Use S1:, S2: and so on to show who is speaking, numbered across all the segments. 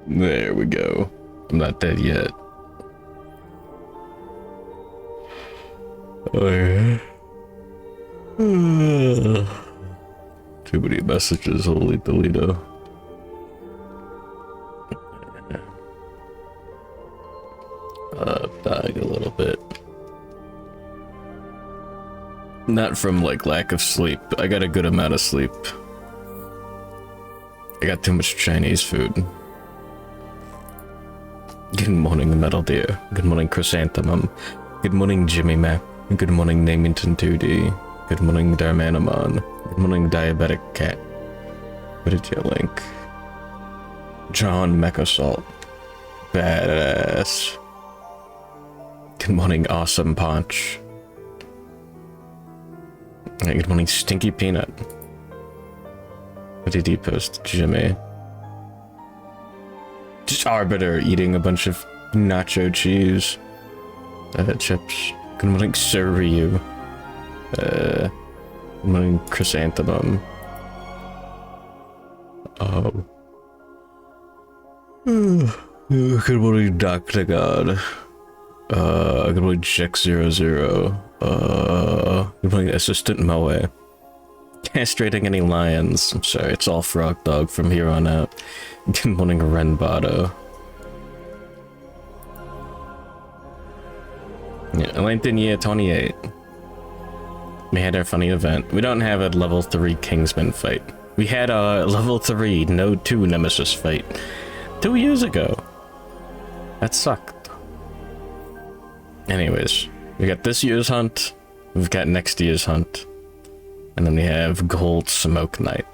S1: There we go. I'm not dead yet. Oh yeah. Too many messages, holy Toledo. Dying a little bit. Not from like lack of sleep. I got a good amount of sleep. I got too much Chinese food. Good morning, Metal Deer. Good morning, Chrysanthemum. Good morning, Jimmy Mac. Good morning, Namington 2D. Good morning, Darmanamon. Good morning, Diabetic Cat. What did you link? John Mechasalt. Badass. Good morning, Awesome Punch. Good morning, Stinky Peanut. What did he post, Jimmy? Just Arbiter eating a bunch of nacho cheese. Chips. Good morning, Sir Ryu. Good morning, Chrysanthemum. Oh. Good morning, Dr. God. Good morning, Jack00. Good morning, Assistant Moe. Castrating any lions. I'm sorry, it's all Frogdog from here on out. Good morning, Renbado. Yeah, LinkedIn year 28. We had our funny event. We don't have a level 3 Kingsman fight. We had a level 3 Node 2 Nemesis fight 2 years ago. That sucked. Anyways, we got this year's hunt, we've got next year's hunt, and then we have Gold Smoke Night.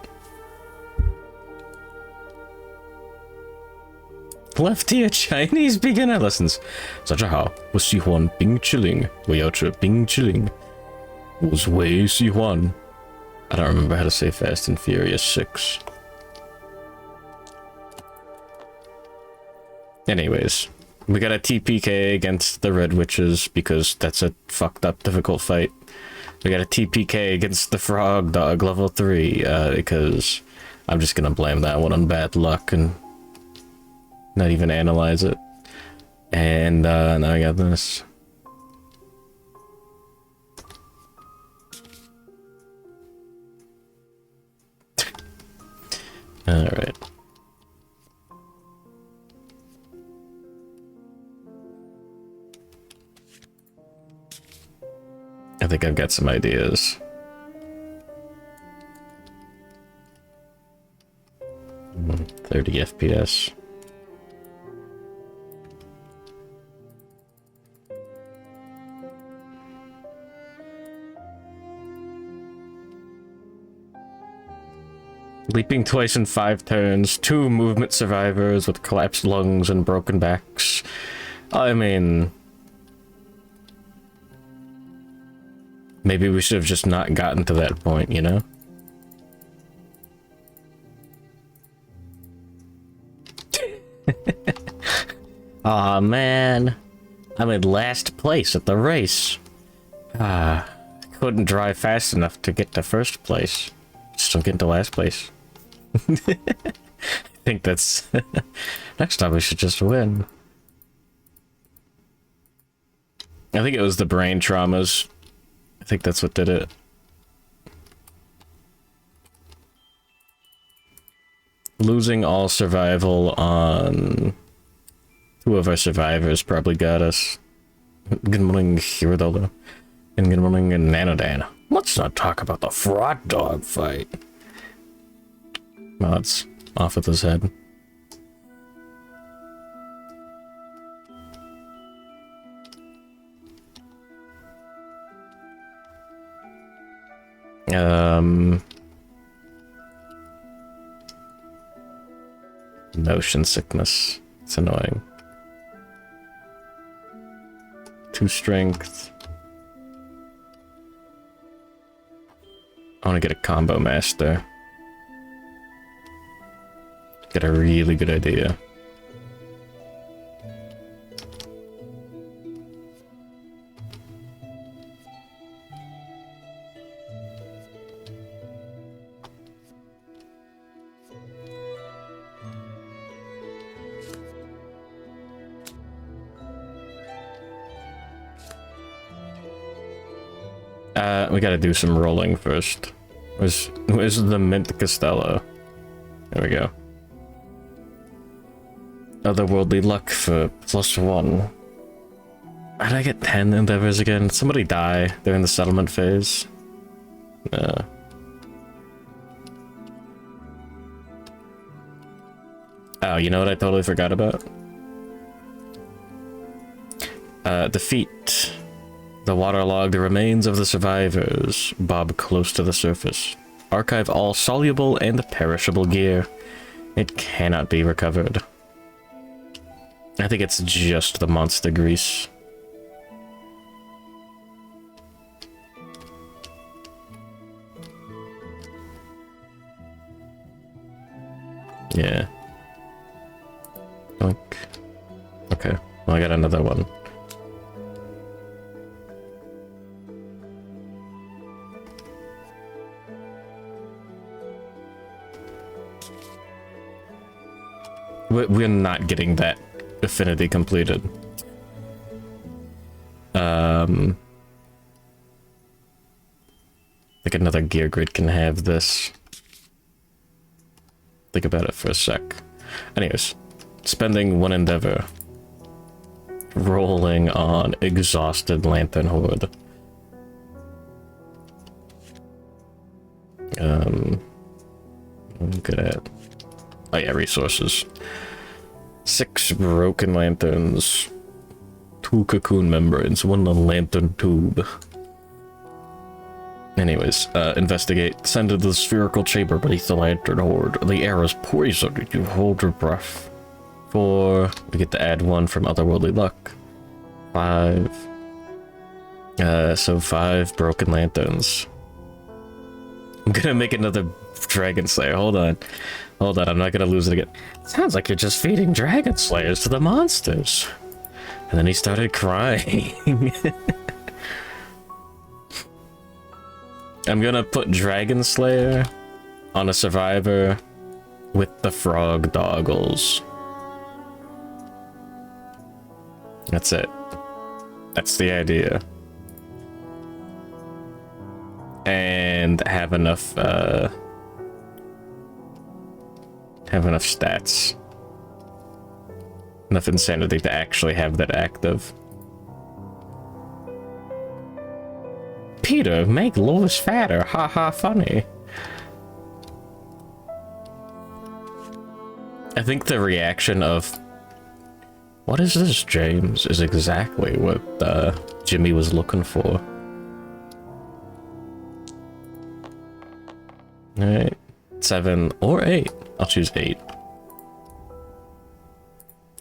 S1: Left-ear Chinese beginner lessons. 大家好，我喜欢冰淇淋，我要吃冰淇淋。我最喜欢。I don't remember how to say Fast and Furious 6. Anyways, we got a TPK against the Red Witches because that's a fucked up difficult fight. We got a TPK against the Frogdog level 3 because I'm just gonna blame that one on bad luck and not even analyze it. And now I got this. Alright. I think I've got some ideas. Mm, 30 FPS. Leaping twice in 5 turns, 2 movement survivors with collapsed lungs and broken backs. I mean, maybe we should have just not gotten to that point, you know? Aw, man. I'm in last place at the race. Couldn't drive fast enough to get to first place. Still get to last place. I think that's... Next time we should just win. I think it was the brain traumas. I think that's what did it. Losing all survival on 2 of our survivors probably got us. Good morning, Hirodolo. And good morning, Nanodan. Let's not talk about the Frogdog fight. Well, it's off with his head. Motion sickness. It's annoying. 2 strength. I want to get a combo master. Get a really good idea. We gotta do some rolling first. Where's the Mint Costello? There we go. Otherworldly luck for +1. How did I get 10 endeavors again? Did somebody die during the settlement phase? No. Oh, you know what I totally forgot about? Defeat the waterlogged remains of the survivors. Bob close to the surface. Archive all soluble and perishable gear. It cannot be recovered. I think it's just the monster grease. Yeah. Oink. Okay. Well, I got another one. We're not getting that affinity completed. I think another gear grid can have this. Think about it for a sec. Anyways, spending 1 endeavor. Rolling on exhausted lantern horde. I'm good at. Oh yeah, resources. 6 broken lanterns. 2 cocoon membranes. 1 lantern tube. Anyways, investigate. Send to the spherical chamber beneath the lantern horde. The air is poisoned. You hold your breath. 4. We get to add 1 from otherworldly luck. 5. So 5 broken lanterns. I'm gonna make another Dragon Slayer. Hold on. Hold on, I'm not gonna lose it again. Sounds like you're just feeding Dragon Slayers to the monsters. And then he started crying. I'm gonna put Dragon Slayer on a survivor with the Frogdoggles. That's it. That's the idea. And have enough stats. Enough insanity to actually have that active. Peter, make Lois fatter. Ha ha, funny. I think the reaction of what is this, James, is exactly what Jimmy was looking for. Alright. 7 or 8. I'll choose 8.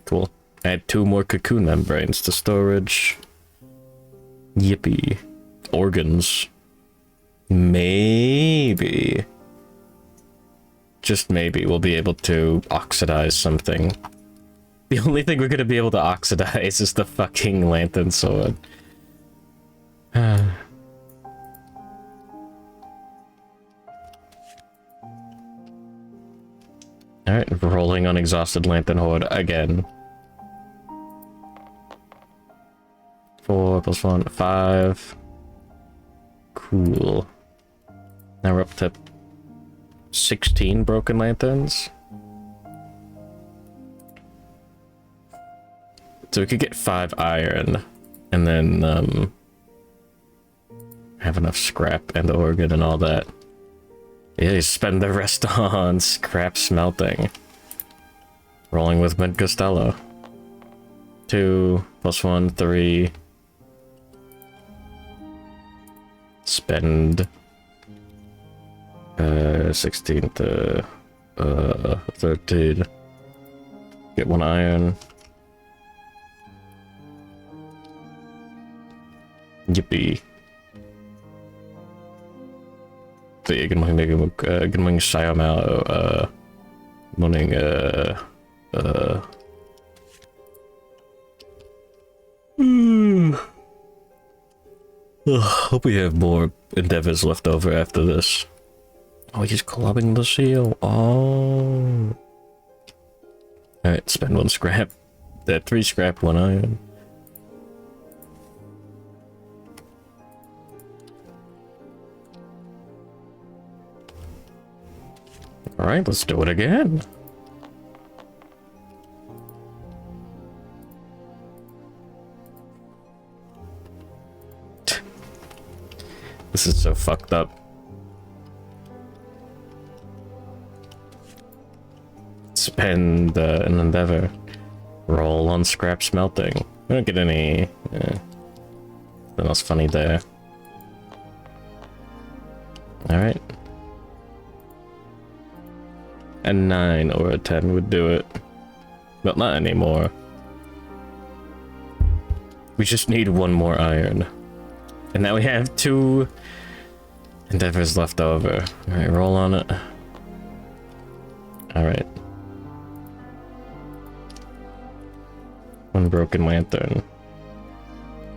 S1: Cool. Add 2 more cocoon membranes to storage. Yippee. Organs. Maybe. Just maybe we'll be able to oxidize something. The only thing we're gonna be able to oxidize is the fucking lantern sword. Alright, rolling on exhausted lantern horde again. 4 + 1, 5. Cool. Now we're up to 16 broken lanterns. So we could get 5 iron, and then, have enough scrap and organ and all that. Yeah, you spend the rest on scrap smelting. Rolling with Mint Costello. 2 + 1, 3. Spend 16 to 13. Get 1 iron. Yippee. Så ganmang sayo mal morning hope we have more endeavors left over after this. Oh, he's clubbing the seal. Oh. Alright, spend 1 scrap. 3 scrap, 1 iron. Alright, let's do it again. This is so fucked up. Spend an endeavor. Roll on scrap smelting. We don't get any... nothing else funny there. Alright. A 9 or a 10 would do it. But not anymore. We just need one more iron. And now we have 2 endeavors left over. Alright, roll on it. Alright. 1 broken lantern.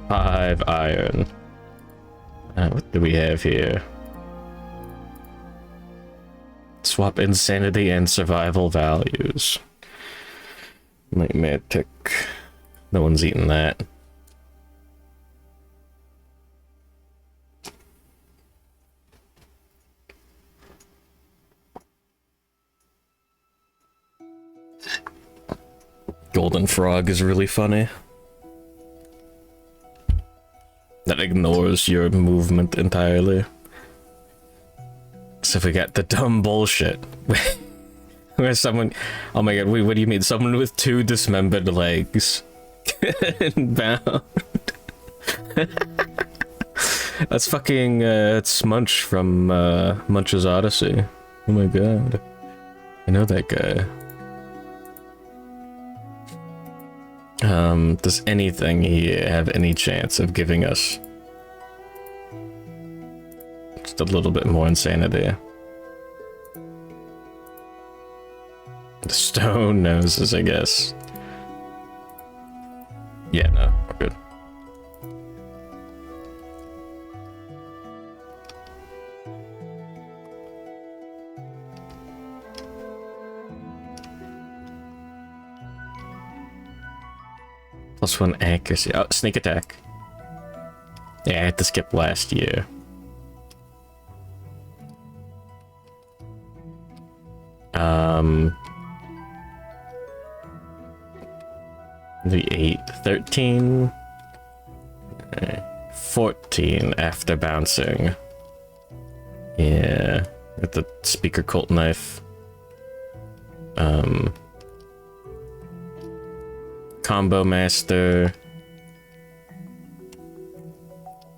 S1: 5 iron. What do we have here? Swap insanity and survival values. Nightmare tick. No one's eating that. Golden frog is really funny. That ignores your movement entirely. So if we got the dumb bullshit where someone, oh my god, wait, what do you mean? Someone with 2 dismembered legs and bound. That's fucking it's Munch from Munch's Odyssey. Oh my god, I know that guy. Does anything here have any chance of giving us just a little bit more insanity? The stone noses, I guess. Yeah, no, we're good. +1 accuracy. Oh, sneak attack. Yeah, I had to skip last year. The 8, 13, 14 after bouncing. Yeah, with the speaker cult knife. Combo master.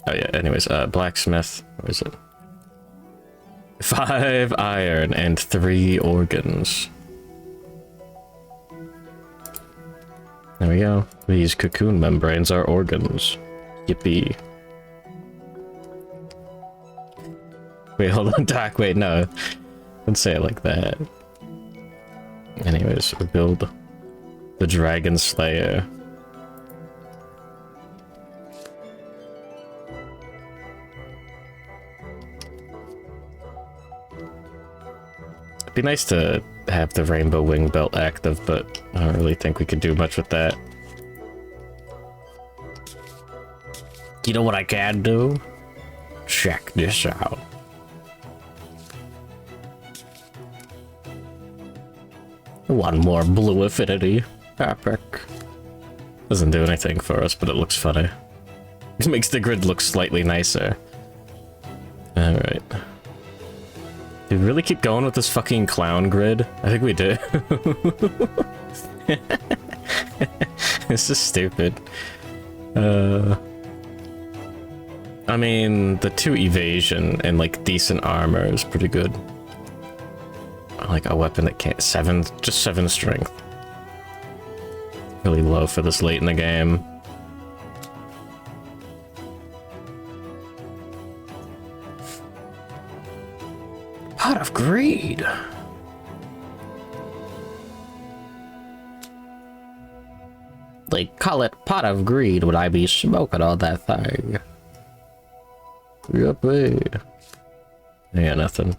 S1: Oh yeah, anyways, blacksmith. Where is it? 5 iron and 3 organs. There we go. These cocoon membranes are organs. Yippee. Wait, hold on, Doc. Wait, no. Don't say it like that. Anyways, we build the Dragon Slayer. It'd be nice to have the Rainbow Wing Belt active, but I don't really think we could do much with that. You know what I can do? Check this out. One more blue affinity. Epic. Doesn't do anything for us, but it looks funny. It makes the grid look slightly nicer. Alright. Did we really keep going with this fucking clown grid? I think we did. This is stupid. I mean, the 2 evasion and like decent armor is pretty good. I like a weapon that can't... 7, just 7 strength. Really low for this late in the game. Pot of Greed. They call it Pot of Greed when I be smoking on that thing. Yuppie. Yeah, nothing.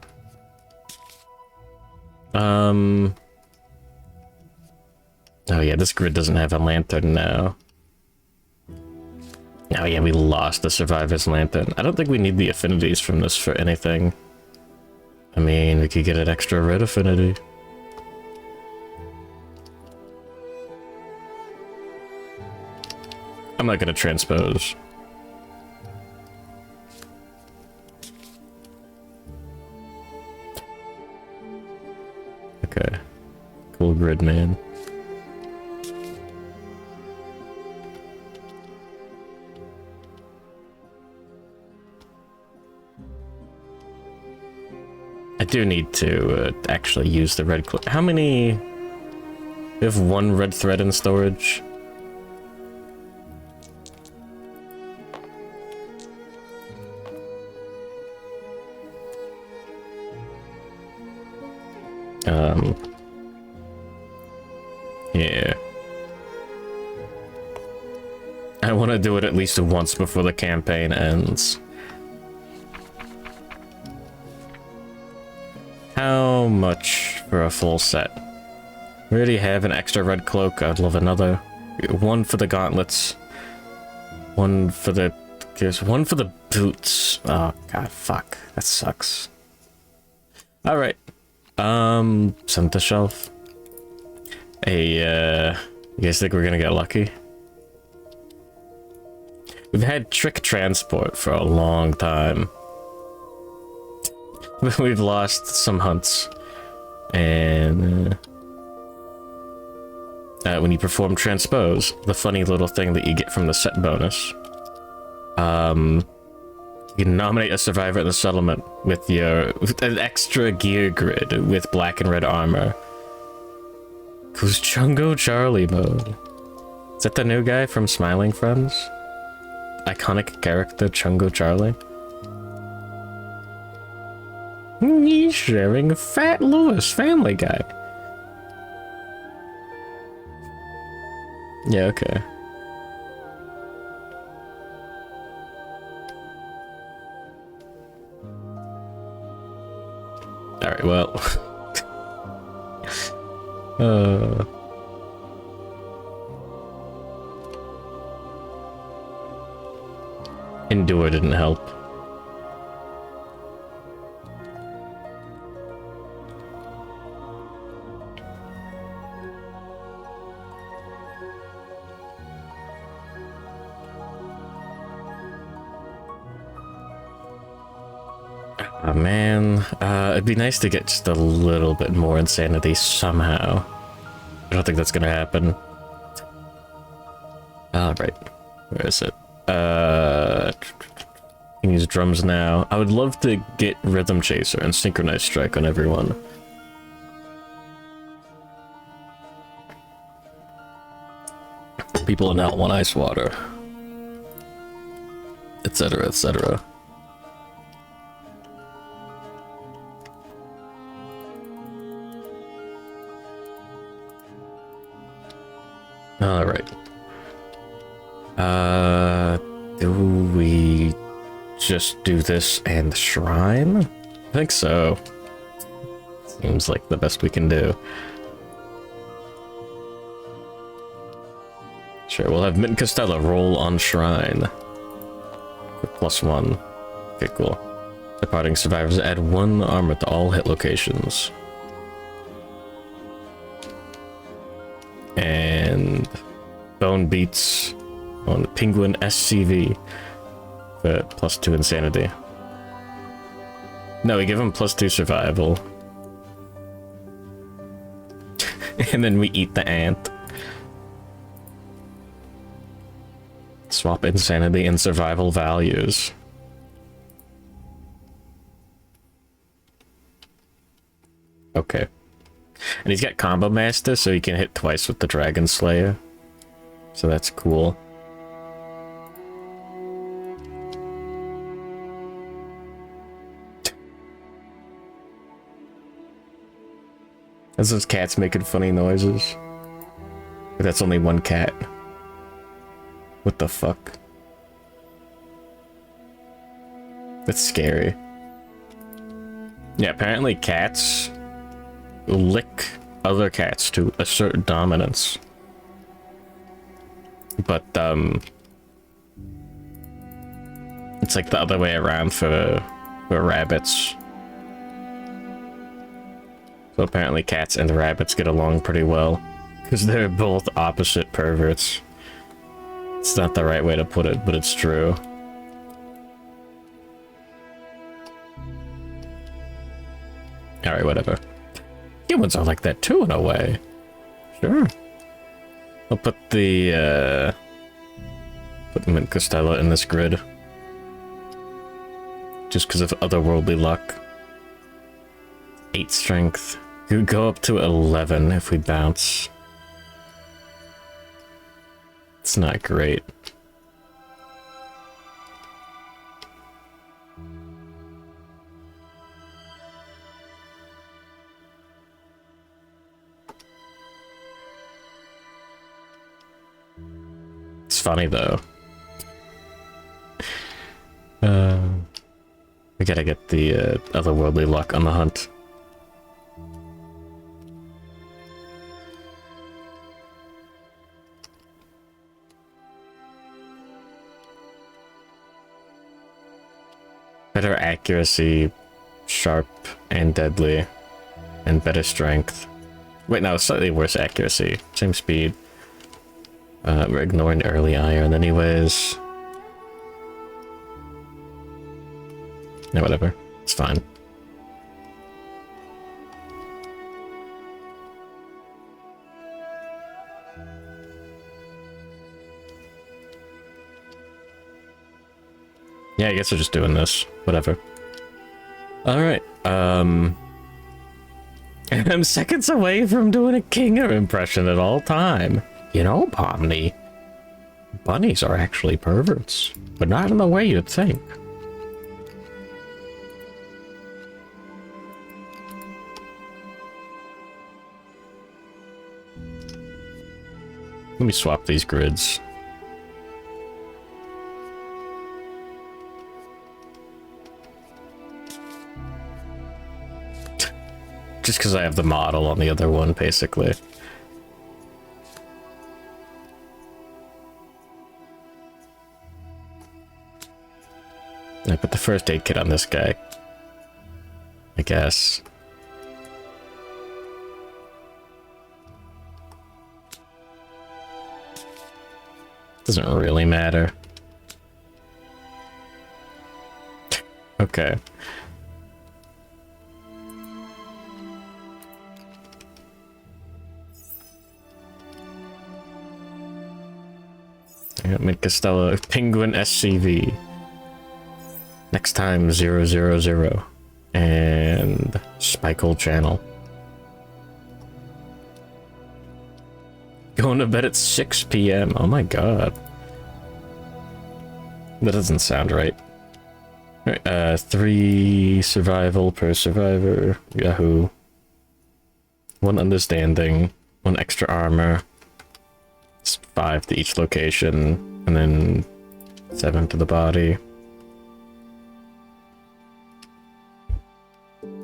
S1: Oh yeah, this grid doesn't have a lantern now. Oh yeah, we lost the Survivor's Lantern. I don't think we need the affinities from this for anything. I mean, we could get an extra red affinity. I'm not gonna transpose. Okay. Cool grid, man. I do need to actually use the red clip. How many? We have one red thread in storage. Yeah. I want to do it at least once before the campaign ends. How much for a full set? We already have an extra red cloak. I'd love another. One for the gauntlets. One for the... There's one for the boots. Oh, god, fuck. That sucks. Alright. Send the shelf. Hey, you guys think we're gonna get lucky? We've had trick transport for a long time. We've lost some hunts. And when you perform transpose, the funny little thing that you get from the set bonus, you can nominate a survivor in the settlement with an extra gear grid with black and red armor. Who's Chungo Charlie mode? Is that the new guy from Smiling Friends? Iconic character Chungo Charlie? He's sharing Fat Lewis, Family Guy. Yeah, okay. Alright, well... Endure didn't help. Oh man, it'd be nice to get just a little bit more insanity somehow. I don't think that's gonna happen. Alright, where is it? Can use drums now. I would love to get Rhythm Chaser and Synchronized Strike on everyone. People in L1 Ice Water. Etc, etc. Alright. Do we just do this and the shrine? I think so. Seems like the best we can do. Sure, we'll have Mint Costello roll on shrine. For +1. Okay, cool. Departing survivors add 1 armor to all hit locations. And Bone Beats on Penguin SCV for +2 insanity. No, we give him +2 survival. And then we eat the ant. Swap insanity and survival values. Okay. And he's got Combo Master, so he can hit twice with the Dragon Slayer. So that's cool. That's those cats making funny noises. But that's only one cat. What the fuck? That's scary. Yeah, apparently cats lick other cats to assert dominance. But, it's like the other way around for rabbits. So apparently cats and rabbits get along pretty well. Because they're both opposite perverts. It's not the right way to put it, but it's true. Alright, whatever. Humans are like that too, in a way. Sure. I'll put the, put Mint Costello in this grid. Just because of otherworldly luck. 8 strength. Could go up to 11 if we bounce. It's not great. It's funny though. We gotta get the otherworldly luck on the hunt. Better accuracy, sharp and deadly, and better strength. Wait, no, slightly worse accuracy. Same speed. We're ignoring early iron anyways. No, whatever. It's fine. Yeah, I guess we're just doing this. Whatever. Alright, I'm seconds away from doing a Kinger impression at all time. You know, Pomni, bunnies are actually perverts, but not in the way you'd think. Let me swap these grids. Just because I have the model on the other one, basically. I put the first aid kit on this guy, I guess. Doesn't really matter. Okay. Mint Costello, Penguin SCV. Next time, 000. And Spikehole Channel. Going to bed at 6 p.m. Oh my god. That doesn't sound right. Alright, 3 survival per survivor. Yahoo. 1 understanding. 1 extra armor. It's 5 to each location. And then 7 to the body.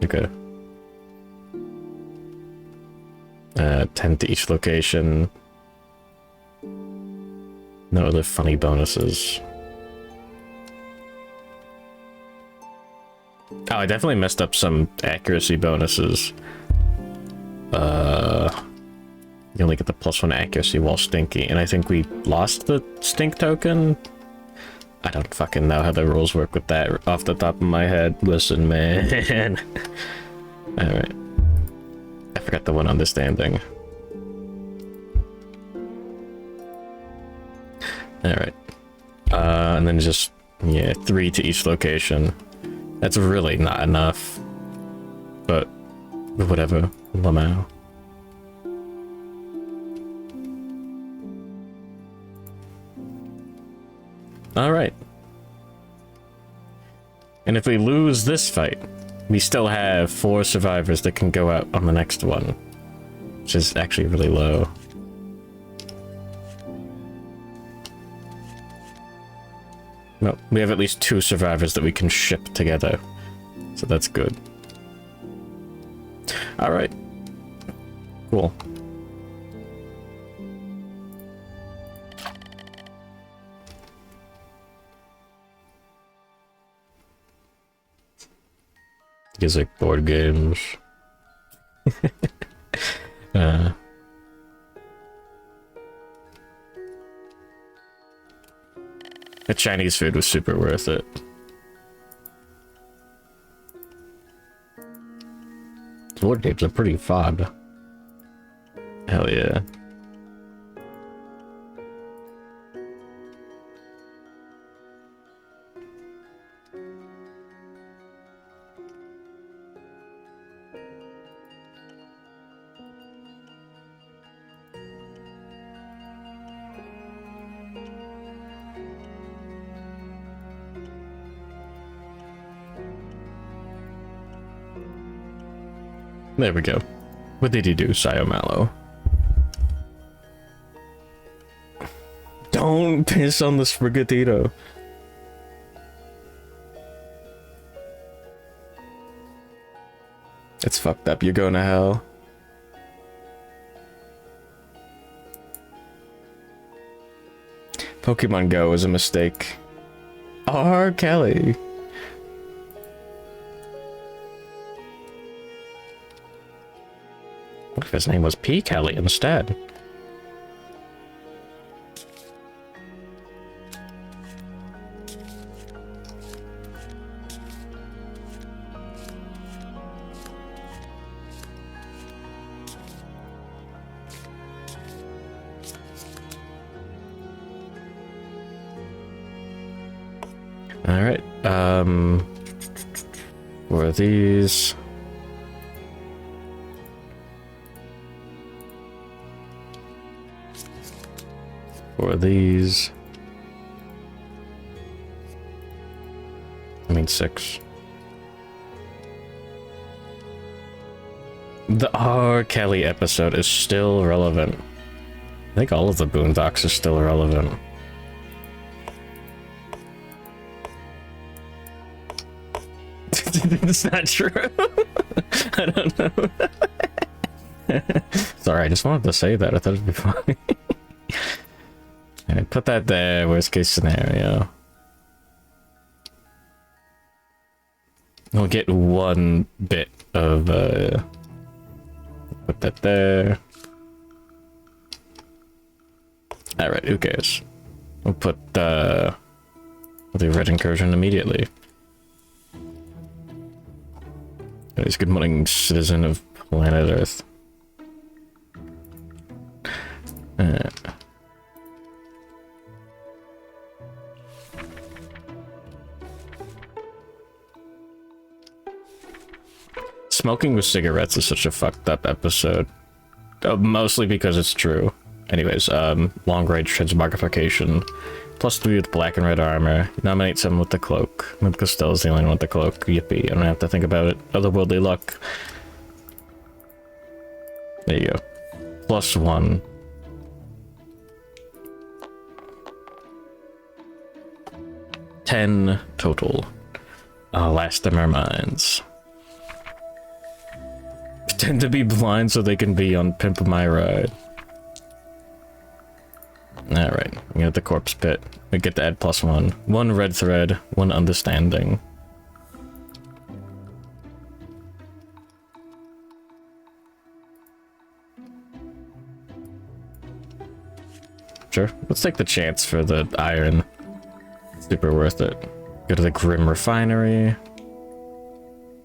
S1: Okay. 10 to each location. No other funny bonuses. Oh, I definitely messed up some accuracy bonuses. You only get the +1 accuracy while stinky, and I think we lost the stink token? I don't fucking know how the rules work with that off the top of my head. Listen, man. Alright. I forgot the 1 understanding. Alright. And then just, yeah, 3 to each location. That's really not enough. But, whatever. Lamau. Alright. And if we lose this fight, we still have 4 survivors that can go out on the next one. Which is actually really low. No, we have at least 2 survivors that we can ship together. So that's good. Alright. Cool. These like board games. uh, the Chinese food was super worth it. War games are pretty fun. Hell yeah. There we go. What did he do, Sayo Mallow? Don't piss on the Sprigatito. It's fucked up. You're going to hell. Pokemon Go was a mistake. R. Kelly. What if his name was P. Kelly instead? Alright, what are these? For these, I mean 6. The R. Kelly episode is still relevant. I think all of the Boondocks are still relevant. It's not true. I don't know. Sorry, I just wanted to say that. I thought it'd be funny. Alright, put that there, worst case scenario. We'll get one bit of, put that there. Alright, who cares? We'll put, the red incursion immediately. Anyways, good morning, citizen of planet Earth. Smoking with cigarettes is such a fucked up episode. Mostly because it's true. Anyways, long range transmogrification. +3 with black and red armor. Nominate someone with the cloak. Maybe Costello's the only one with the cloak. Yippee, I don't have to think about it. Otherworldly luck. There you go. +1. $10 total. Last of our minds. Pretend to be blind so they can be on Pimp My Ride. Alright, we get the corpse pit. We get to add +1. 1 red thread, 1 understanding. Sure, let's take the chance for the iron. Super worth it. Go to the Grim Refinery.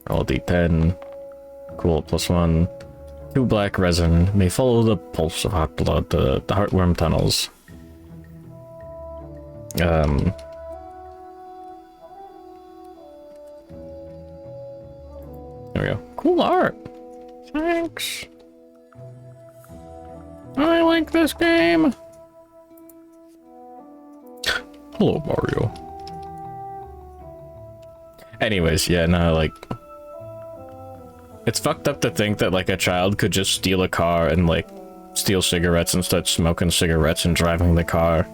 S1: Roll D10. Cool, +1. 2 black resin. May follow the pulse of hot blood to the heartworm tunnels. There we go. Cool art. Thanks. I like this game. Hello, Mario. Anyways, yeah, no, like... It's fucked up to think that, like, a child could just steal a car and, like, steal cigarettes and start smoking cigarettes and driving the car.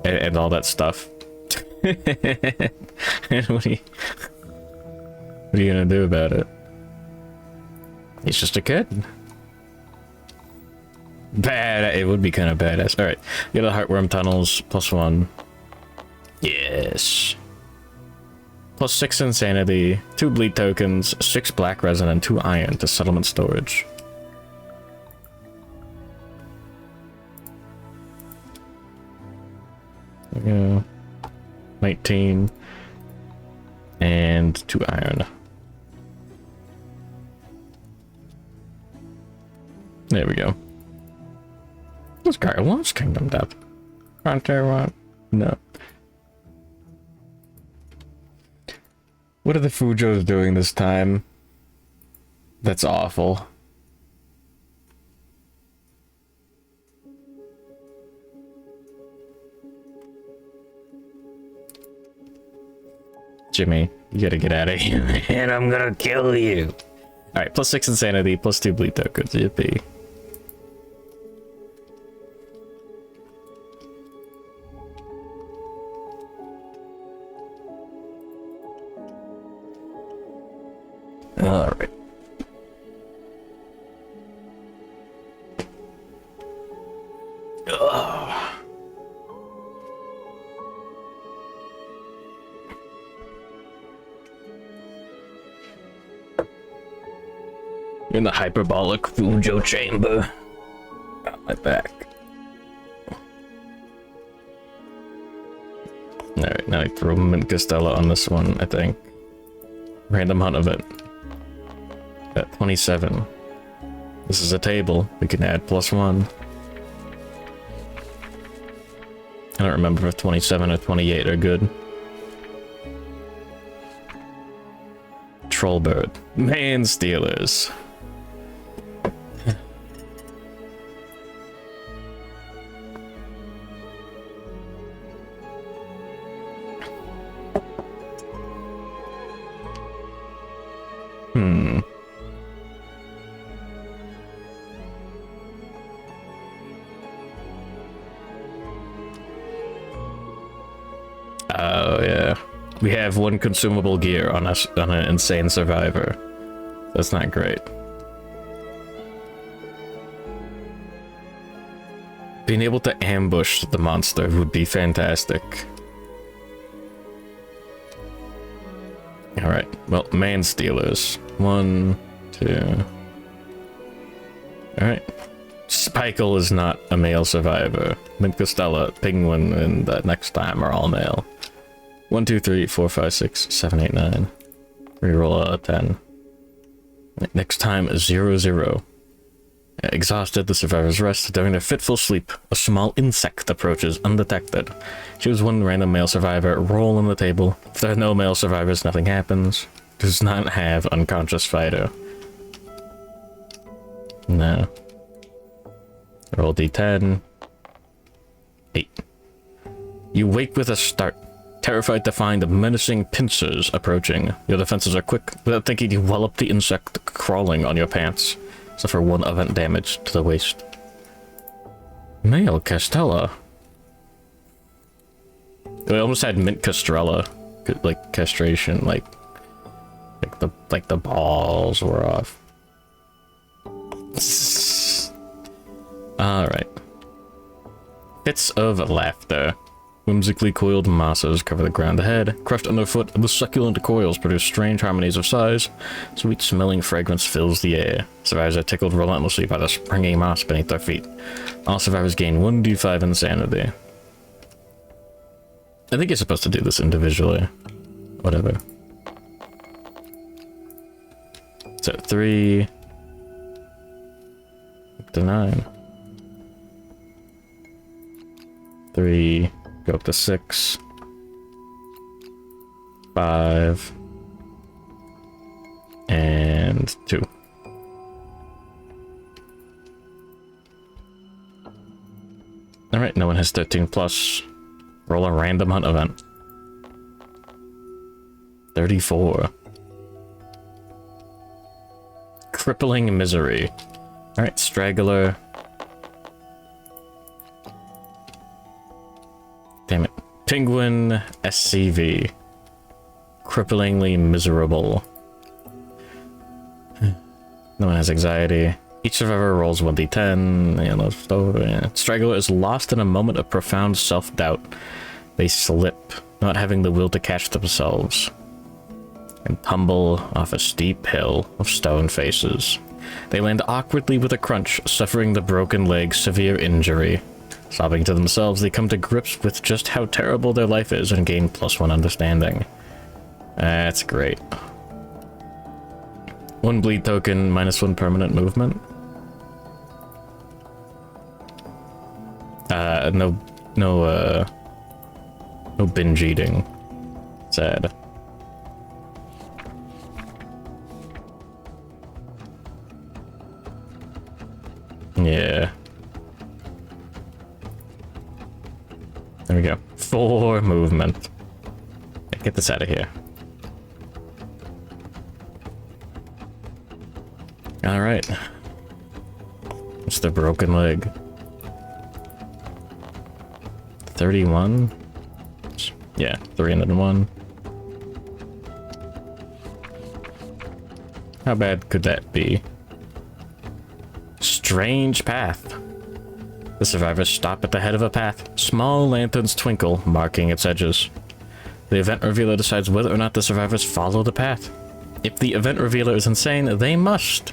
S1: And all that stuff. And what are you gonna do about it? He's just a kid. Bad. It would be kind of badass. Alright, get the heartworm tunnels, +1. Yes. Plus 6 insanity, 2 bleed tokens, 6 black resin, and 2 iron to settlement storage. There we go. 19. And 2 iron. There we go. This guy loves Kingdom Death. Frontier one? No. What are the Fujos doing this time? That's awful. Jimmy, you gotta get out of here, and I'm gonna kill you. Alright, plus 6 insanity, plus 2 bleed tokens, yippee. Alright. You're in the hyperbolic Fujo chamber. Got my back. Alright, now I throw Mint Costella on this one, I think. Random hunt event. At 27. This is a table. We can add +1. I don't remember if 27 or 28 are good. Trollbird. Man Stealers. Oh yeah, we have 1 consumable gear on us on an insane survivor. That's not great. Being able to ambush the monster would be fantastic. Alright, well, man stealers. 1, 2. Alright. Spikle is not a male survivor. Mint Costella, Penguin, and next time are all male. 1, 2, 3, 4, 5, 6, 7, 8, 9. Reroll a 10. Next time, 0, 0. Exhausted, the survivors rest. During their fitful sleep, a small insect approaches undetected. Choose 1 random male survivor, roll on the table. If there are no male survivors, nothing happens. Does not have unconscious fighter. No. Roll d10. 8. You wake with a start. Terrified to find menacing pincers approaching. Your defenses are quick. Without thinking, you wallop the insect crawling on your pants. Suffer 1 event damage to the waist. Male Castella. We almost had Mint Castrella. Like castration, like the balls were off. Alright. Fits of laughter. Whimsically coiled masses cover the ground ahead. Crushed underfoot, the succulent coils produce strange harmonies of size. Sweet-smelling fragrance fills the air. Survivors are tickled relentlessly by the springy moss beneath their feet. All survivors gain 1d5 insanity. I think you're supposed to do this individually. Whatever. So 3... up to 9. 3... go up to 6, 5, and 2. Alright, no one has 13 plus. Roll a random hunt event. 34. Crippling misery. Alright, straggler. Damn it. Penguin SCV. Cripplingly miserable. No one has anxiety. Each survivor rolls 1d10. Yeah. Straggler is lost in a moment of profound self-doubt. They slip, not having the will to catch themselves. and tumble off a steep hill of stone faces. They land awkwardly with a crunch, suffering the broken leg severe injury. Sobbing to themselves, they come to grips with just how terrible their life is and gain +1 understanding. That's great. 1 bleed token, -1 permanent movement. No binge eating. Sad. Yeah. There we go. 4 movement. Get this out of here. Alright. It's the broken leg. 31? Yeah, 301. How bad could that be? Strange path. The survivors stop at the head of a path. Small lanterns twinkle, marking its edges. The event revealer decides whether or not the survivors follow the path. If the event revealer is insane, they must.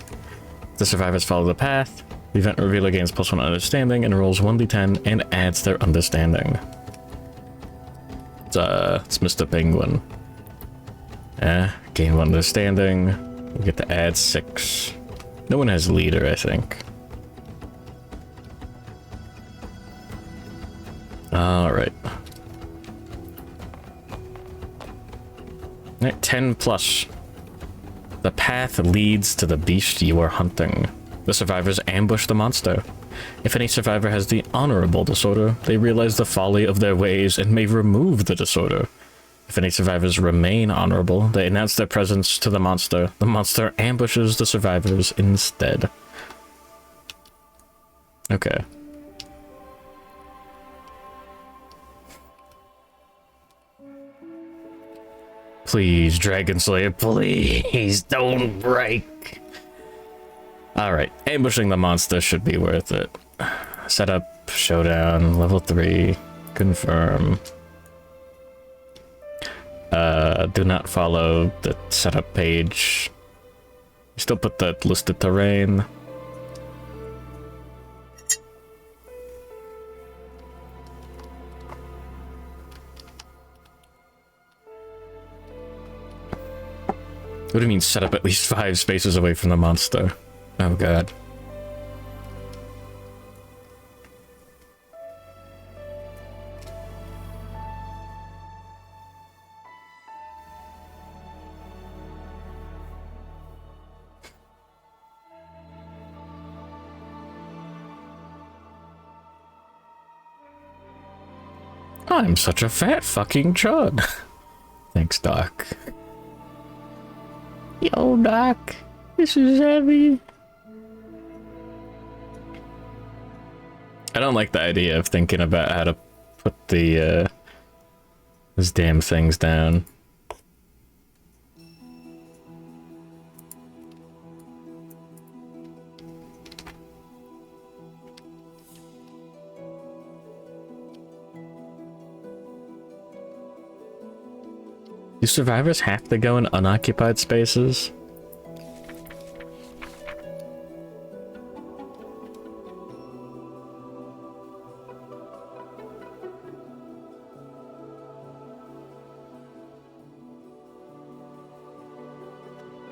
S1: If the survivors follow the path, the event revealer gains +1 understanding and rolls 1d10 and adds their understanding. It's Mr. Penguin. Gain 1 understanding. We get to add 6. No one has leader, I think. Alright. 10+. The path leads to the beast you are hunting. The survivors ambush the monster. If any survivor has the honorable disorder, they realize the folly of their ways and may remove the disorder. If any survivors remain honorable, they announce their presence to the monster. The monster ambushes the survivors instead. Okay. Please, Dragon Slayer, please don't break. Alright, ambushing the monster should be worth it. Setup, showdown, level 3, confirm. Do not follow the setup page. Still put the listed terrain. What do you mean set up at least 5 spaces away from the monster? Oh god. I'm such a fat fucking chud. Thanks, Doc. Yo, Doc, this is heavy. I don't like the idea of thinking about how to put the, these damn things down. Do survivors have to go in unoccupied spaces?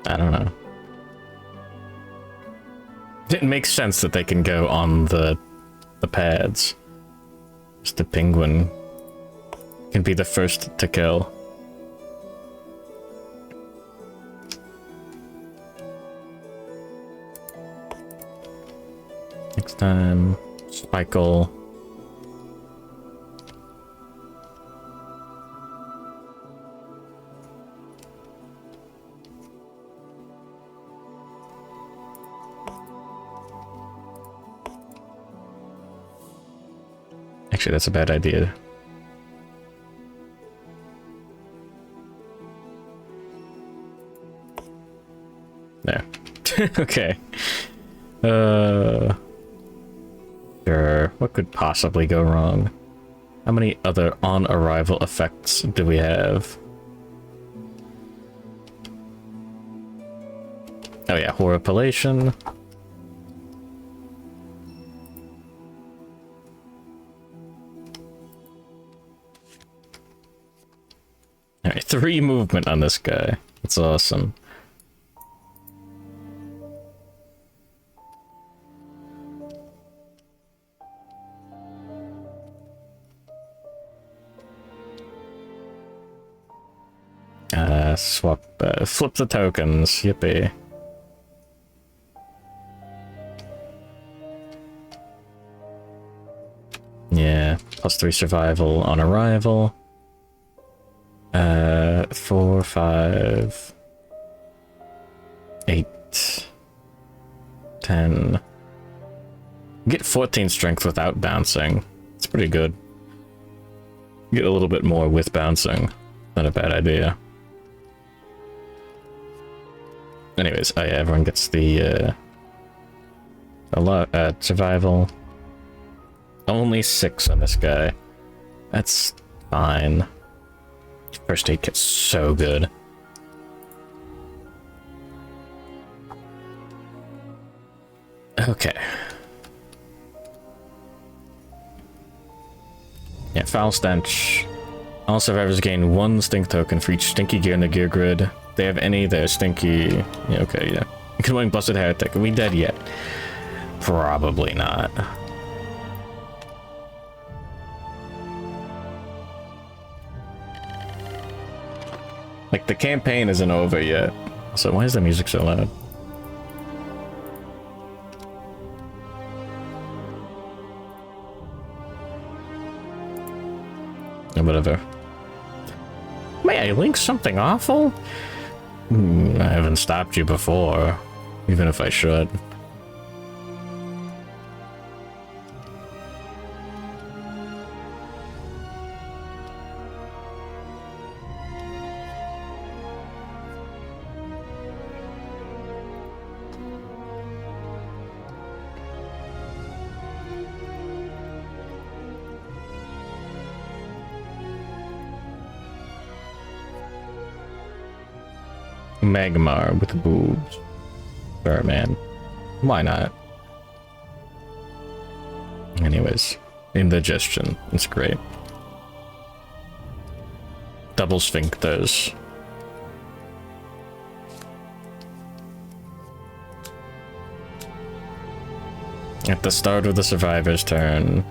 S1: I don't know. It makes sense that they can go on the pads. Just the penguin can be the first to kill. Next time, Spikle. Actually, that's a bad idea. There. Okay. Sure. What could possibly go wrong? How many other on-arrival effects do we have? Oh yeah, horripilation. Alright, 3 movement on this guy. That's awesome. Flip the tokens, yippee. Yeah, +3 survival on arrival. 4, 5, 8, 10. Get 14 strength without bouncing. It's pretty good. Get a little bit more with bouncing. Not a bad idea. Anyways, oh yeah, everyone gets the survival. Only 6 on this guy. That's fine. First aid kit's so good. Okay. Yeah, foul stench. All survivors gain 1 stink token for each stinky gear in the gear grid. If they have any, they're stinky. Yeah, okay, yeah. Including busted heretic. Are we dead yet? Probably not. Like, the campaign isn't over yet. So why is the music so loud? Oh, whatever. May I link something awful? I haven't stopped you before, even if I should. Magmar with boobs. Sure, man. Why not? Anyways, indigestion. It's great. Double sphincters. At the start of the survivor's turn,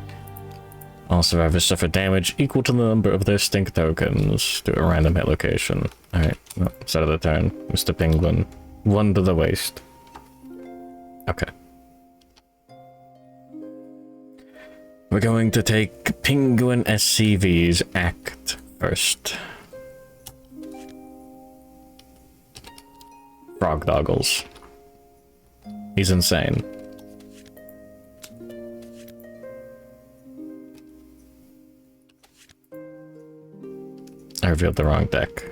S1: all survivors suffer damage equal to the number of their stink tokens to a random hit location. Alright, well, start of the turn. Mr. Penguin. 1 to the waist. Okay. We're going to take Penguin SCV's act first. Frogdoggles. He's insane. I revealed the wrong deck.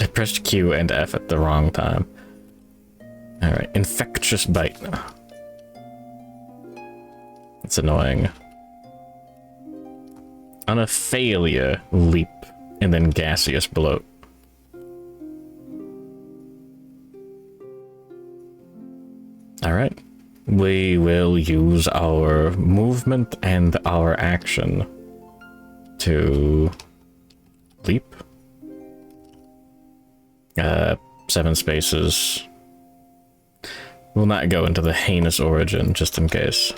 S1: I pressed Q and F at the wrong time. Alright, infectious bite. That's annoying. On a failure, leap, and then gaseous bloat. Alright. We will use our movement and our action to leap. 7 spaces. We'll not go into the heinous origin, just in case.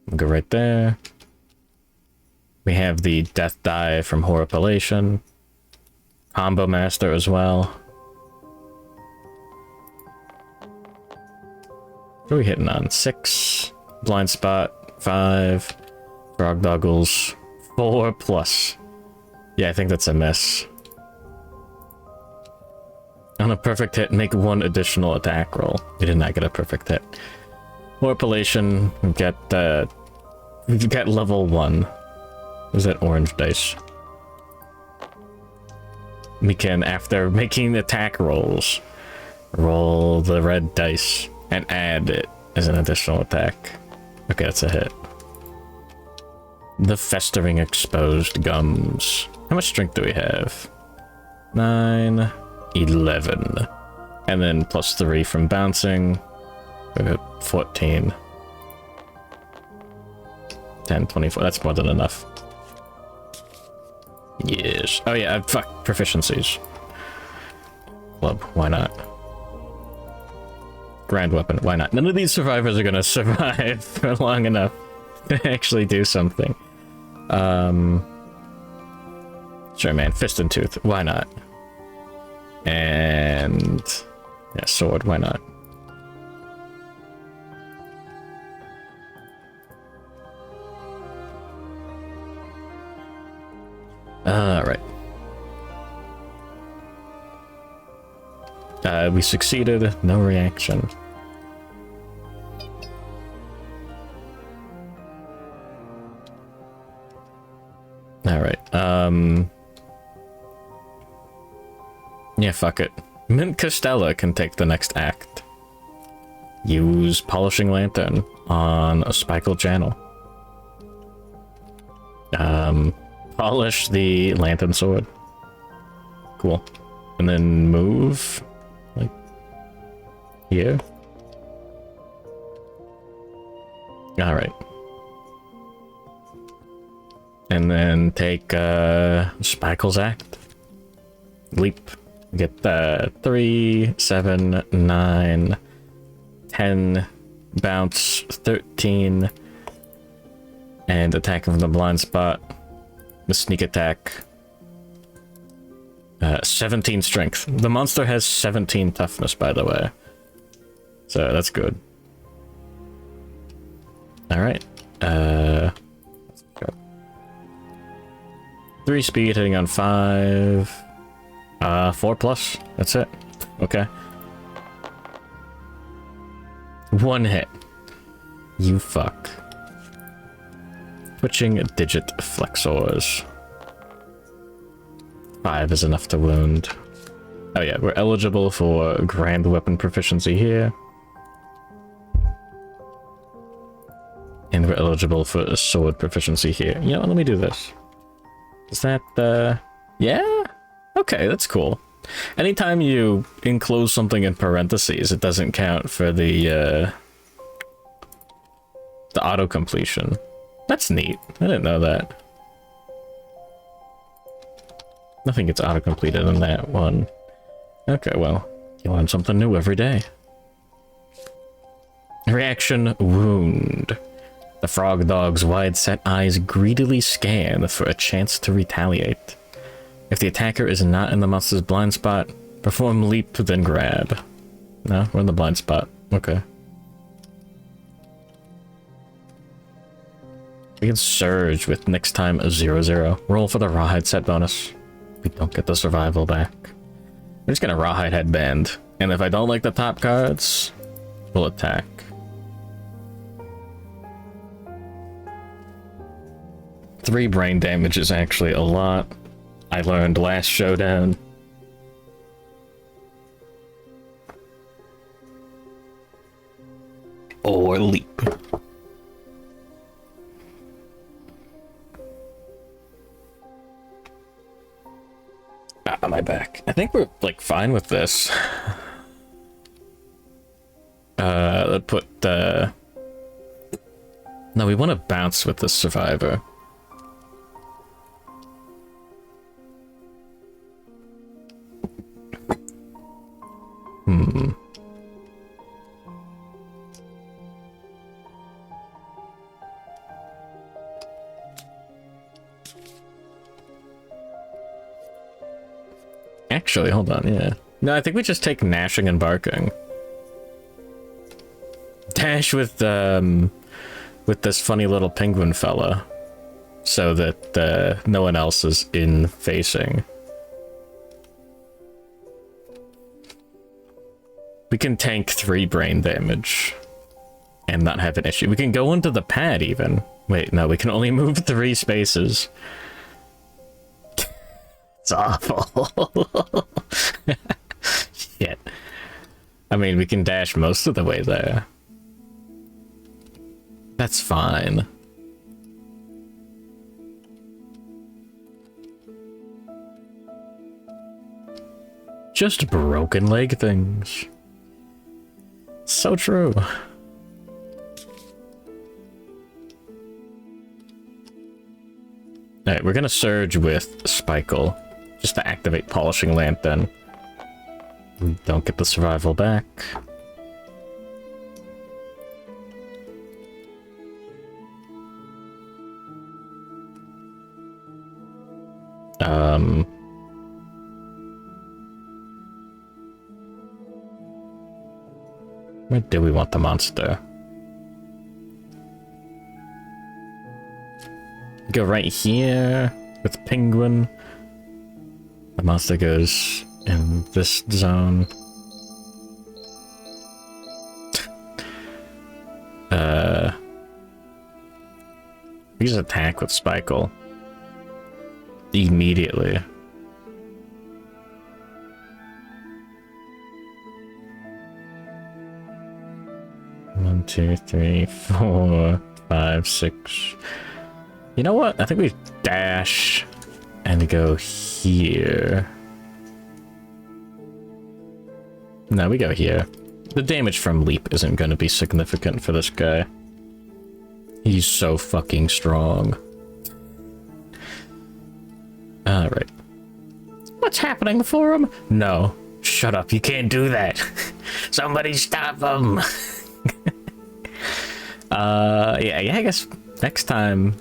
S1: We'll go right there. We have the death die from horripilation. Combo master as well. What are we hitting on? 6. Blind spot. 5. Frogdoggles. 4 plus. Yeah, I think that's a miss. On a perfect hit, make 1 additional attack roll. We did not get a perfect hit. Horripilation, we've got level 1. What is that orange dice? We can, after making attack rolls, roll the red dice and add it as an additional attack. Okay, that's a hit. The festering exposed gums. How much strength do we have? 9, 11. And then plus 3 from bouncing. We've got 14. 10, 24. That's more than enough. Yes. Oh yeah, fuck. Proficiencies. Club. Why not? Grand weapon. Why not? None of these survivors are gonna survive for long enough to actually do something. Sure, man. Fist and tooth. Why not? And yeah, sword. Why not? Alright. We succeeded. No reaction. Alright, yeah, fuck it. Mint Costella can take the next act. Use Polishing Lantern on a spiked channel. Polish the lantern sword. Cool. And then move, like, here. Alright. And then take, Spike's Act. Leap. Get, 3, 7, 9, 10, bounce, 13, and attack from the blind spot. The sneak attack. 17 strength. The monster has 17 toughness, by the way. So that's good. Alright. Let's go. 3 speed, hitting on 5. 4 plus. That's it. Okay. 1 hit. You fuck. Twitching digit flexors. 5 is enough to wound. Oh yeah, we're eligible for grand weapon proficiency here. And we're eligible for a sword proficiency here. You know, let me do this. Is that, yeah? Okay, that's cool. Anytime you enclose something in parentheses, it doesn't count for the auto-completion. That's neat. I didn't know that. Nothing gets auto-completed in that one. Okay, well, you learn something new every day. Reaction wound. The Frogdog's wide-set eyes greedily scan for a chance to retaliate. If the attacker is not in the monster's blind spot, perform leap, then grab. No, we're in the blind spot. Okay. We can surge with next time a 0-0. Roll for the rawhide set bonus. We don't get the survival back. We're just gonna rawhide headband. And if I don't like the top cards, we'll attack. Three brain damage is actually a lot. I learned last Showdown. Or leap. Ah, my back. I think we're, like, fine with this. Let's put, No, we want to bounce with the survivor. Actually, hold on, yeah. No, I think we just take gnashing and barking. Dash with this funny little penguin fella, so that no one else is in facing. We can tank 3 brain damage and not have an issue. We can go into the pad even. Wait, no, we can only move 3 spaces. It's awful. Shit. I mean, we can dash most of the way there. That's fine. Just broken leg things. So true. Alright, we're gonna surge with Spikle, just to activate Polishing Lantern. We don't get the survival back. Where do we want the monster? Go right here with Penguin. The monster goes in this zone. We just attack with Spikle. Immediately. One, two, three, 4, 5, 6. You know what? I think we dash and go here. No, we go here. The damage from leap isn't going to be significant for this guy. He's so fucking strong. Alright. What's happening for him? No. Shut up, you can't do that. Somebody stop him. Yeah, I guess next time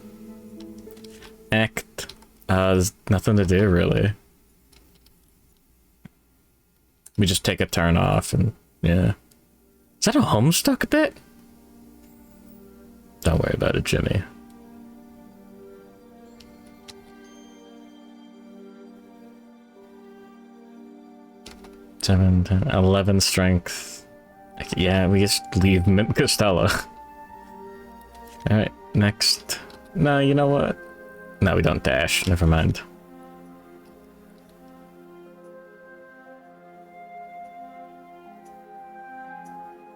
S1: act there's nothing to do really. We just take a turn off and yeah. Is that a Homestuck bit? Don't worry about it, Jimmy. 7, 10, 11 strength. Yeah, we just leave Mint Costello. Alright, next. No, you know what? No, we don't dash. Never mind.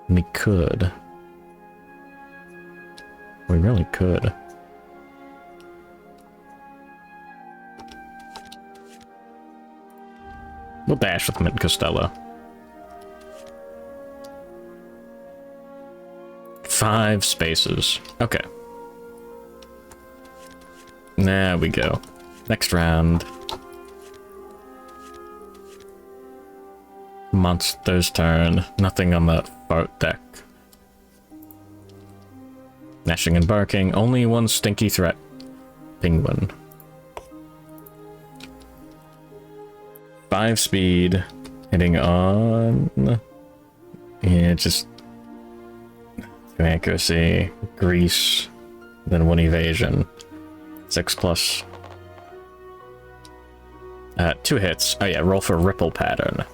S1: We could. We really could. We'll dash with Mint Costello. 5 spaces. Okay. There we go. Next round. Monster's turn. Nothing on the fart deck. Gnashing and barking. Only one stinky threat. Penguin. 5 speed. Hitting on... Yeah, just... accuracy. Grease. Then 1 evasion. 6+. 2 hits. Oh yeah, roll for ripple pattern.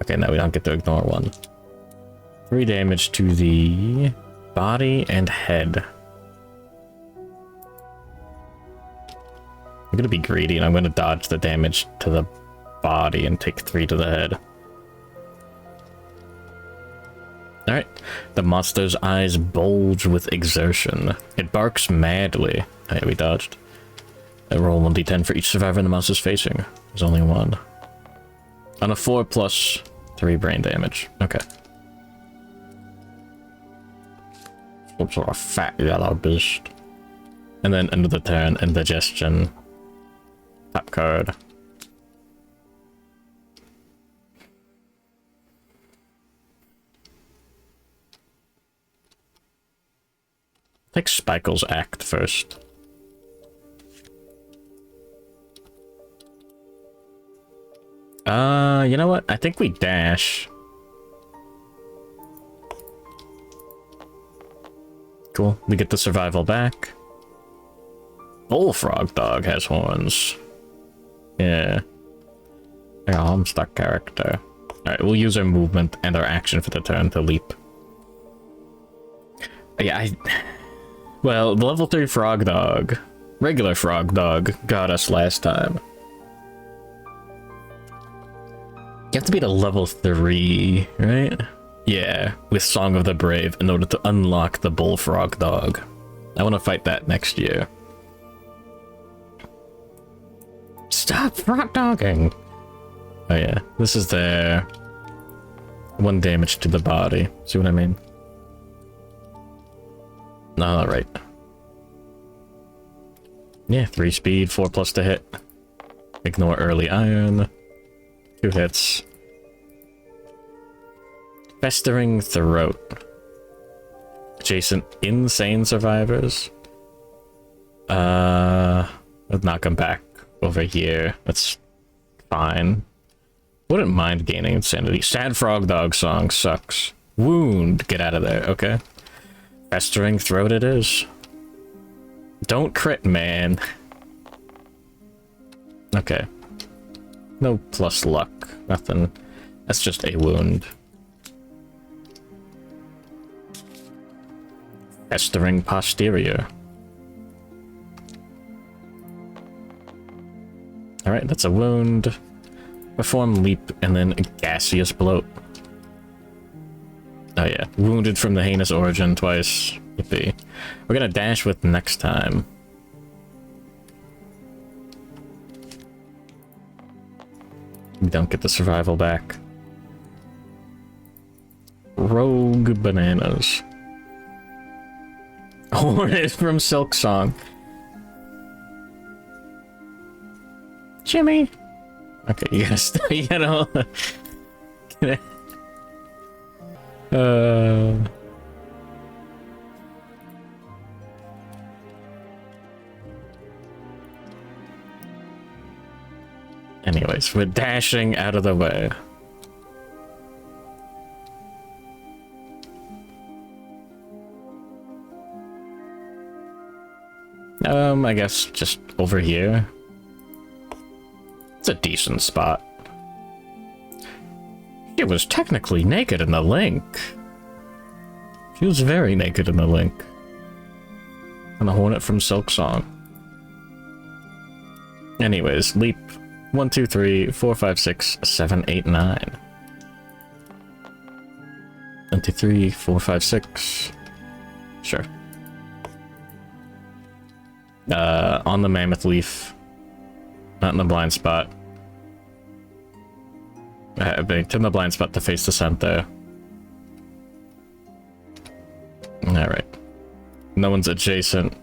S1: Okay, now we don't get to ignore 1. 3 damage to the body and head. I'm gonna be greedy and I'm gonna dodge the damage to the body and take 3 to the head. Alright, the monster's eyes bulge with exertion. It barks madly. Oh yeah, we dodged. I roll 1d10 for each survivor the monster's facing. There's only 1. On a 4+, 3 brain damage. Okay. Some sort of fat yellow beast. And then end of the turn, indigestion. Top card. Take Spikle's act first. You know what? I think we dash. Cool. We get the survival back. Bullfrogdog has horns. Yeah. Like a Homestuck character. Alright, we'll use our movement and our action for the turn to leap. Yeah, well, the level 3 Frogdog, regular Frogdog, got us last time. You have to beat a level 3, right? Yeah, with Song of the Brave in order to unlock the Bullfrogdog. I want to fight that next year. Stop frogdogging! Oh yeah, this is their 1 damage to the body. See what I mean? Alright. Yeah, 3 speed, 4+ to hit. Ignore early iron. 2 hits. Festering Throat. Adjacent insane survivors. Let's knock him back over here. That's fine. Wouldn't mind gaining insanity. Sad Frogdog song sucks. Wound. Get out of there, okay? Festering Throat it is. Don't crit, man. Okay. No plus luck. Nothing. That's just a wound. Festering Posterior. Alright, that's a wound. Perform Leap and then Gaseous Bloat. Oh yeah, wounded from the Heinous Origin twice. Yippee. We're gonna dash with next time. We don't get the survival back. Rogue Bananas. Hornet from Silk Song. Jimmy! Okay, you gotta stay, you gotta... Anyways, we're dashing out of the way. I guess just over here. It's a decent spot. She was technically naked in the link. She was very naked in the link. And the Hornet from Silk Song. Anyways, leap 1, 2, 3, 4, 5, 6, 7, 8, 9. 1, 2, 3, 4, 5, 6. Sure. On the Mammoth Leaf. Not in the blind spot. Turn the blind spot to face the center. Alright. No one's adjacent.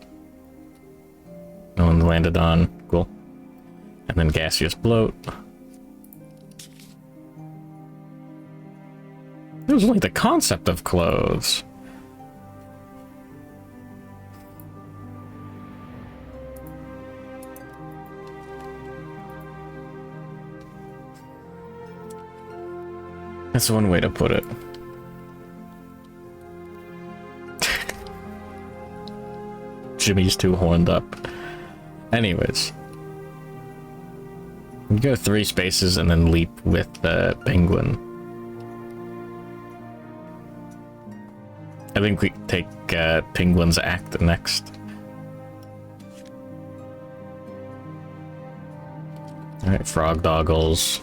S1: No one landed on. Cool. And then Gaseous Bloat. It was only the concept of clothes. That's one way to put it. Jimmy's too horned up. Anyways. You go 3 spaces and then leap with the penguin. I think we take Penguin's act next. Alright, Frogdoggles.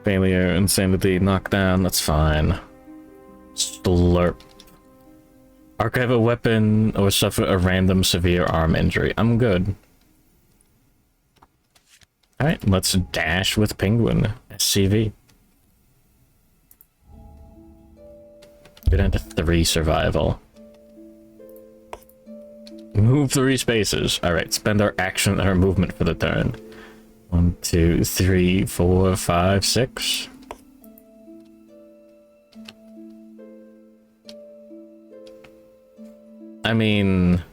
S1: Failure, insanity, knockdown, that's fine. Slurp. Archive a weapon or suffer a random severe arm injury. I'm good. Alright, let's dash with Penguin. SCV. Get into 3 survival. Move 3 spaces. Alright, spend our action and our movement for the turn. 1, 2, 3, 4, 5, 6. I mean,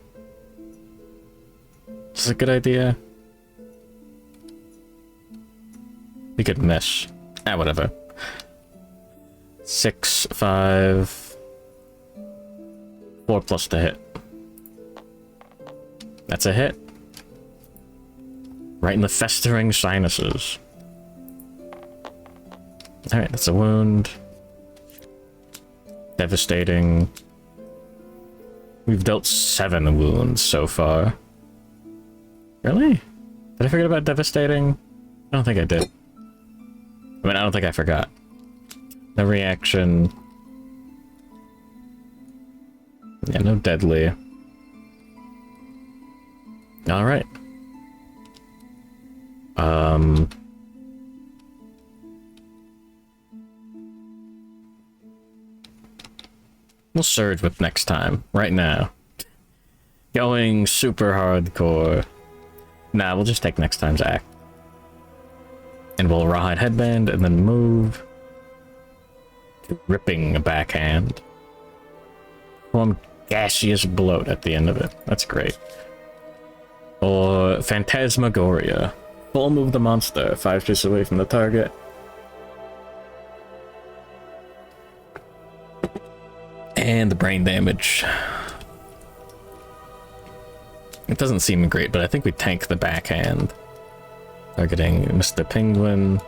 S1: is it a good idea? We could miss. Ah, whatever. 6, 5, 4+ to hit. That's a hit. Right in the festering sinuses. Alright, that's a wound. Devastating. We've dealt 7 wounds so far. Really? Did I forget about devastating? I don't think I did. I mean, I don't think I forgot. No reaction. Yeah, no deadly. Alright. We'll surge with next time, right now. Going super hardcore. Nah, we'll just take next time's act. And we'll rawhide headband and then move. Ripping backhand. Form gaseous bloat at the end of it. That's great. Or Phantasmagoria. Full move the monster, 5 spaces away from the target. And the brain damage. It doesn't seem great, but I think we tank the backhand. Targeting Mr. Penguin.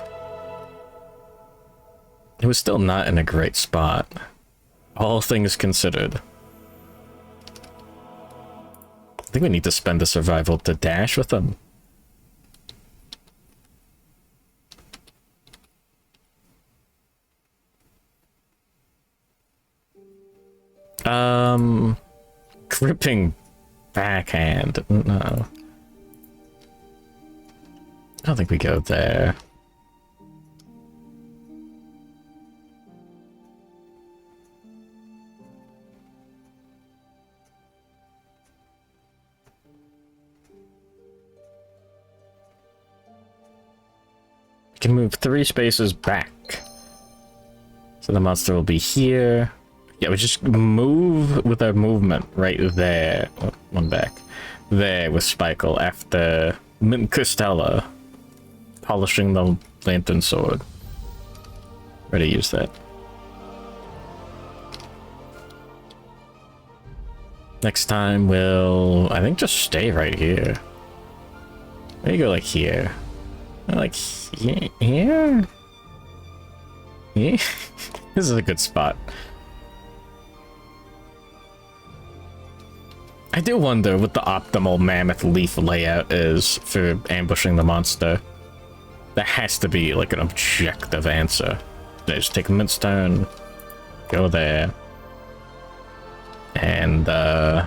S1: It was still not in a great spot. All things considered. I think we need to spend the survival to dash with them. Gripping backhand. No. I don't think we go there. We can move 3 spaces back. So the monster will be here. Yeah, we just move with our movement right there. Oh, one back. There with Spikle after Mint Costella polishing the lantern sword. Ready to use that. Next time we'll, I think, just stay right here. Maybe go like here. Like here? Here? This is a good spot. I do wonder what the optimal mammoth leaf layout is for ambushing the monster. That has to be like an objective answer. Just take a Mint's turn, go there, and yeah,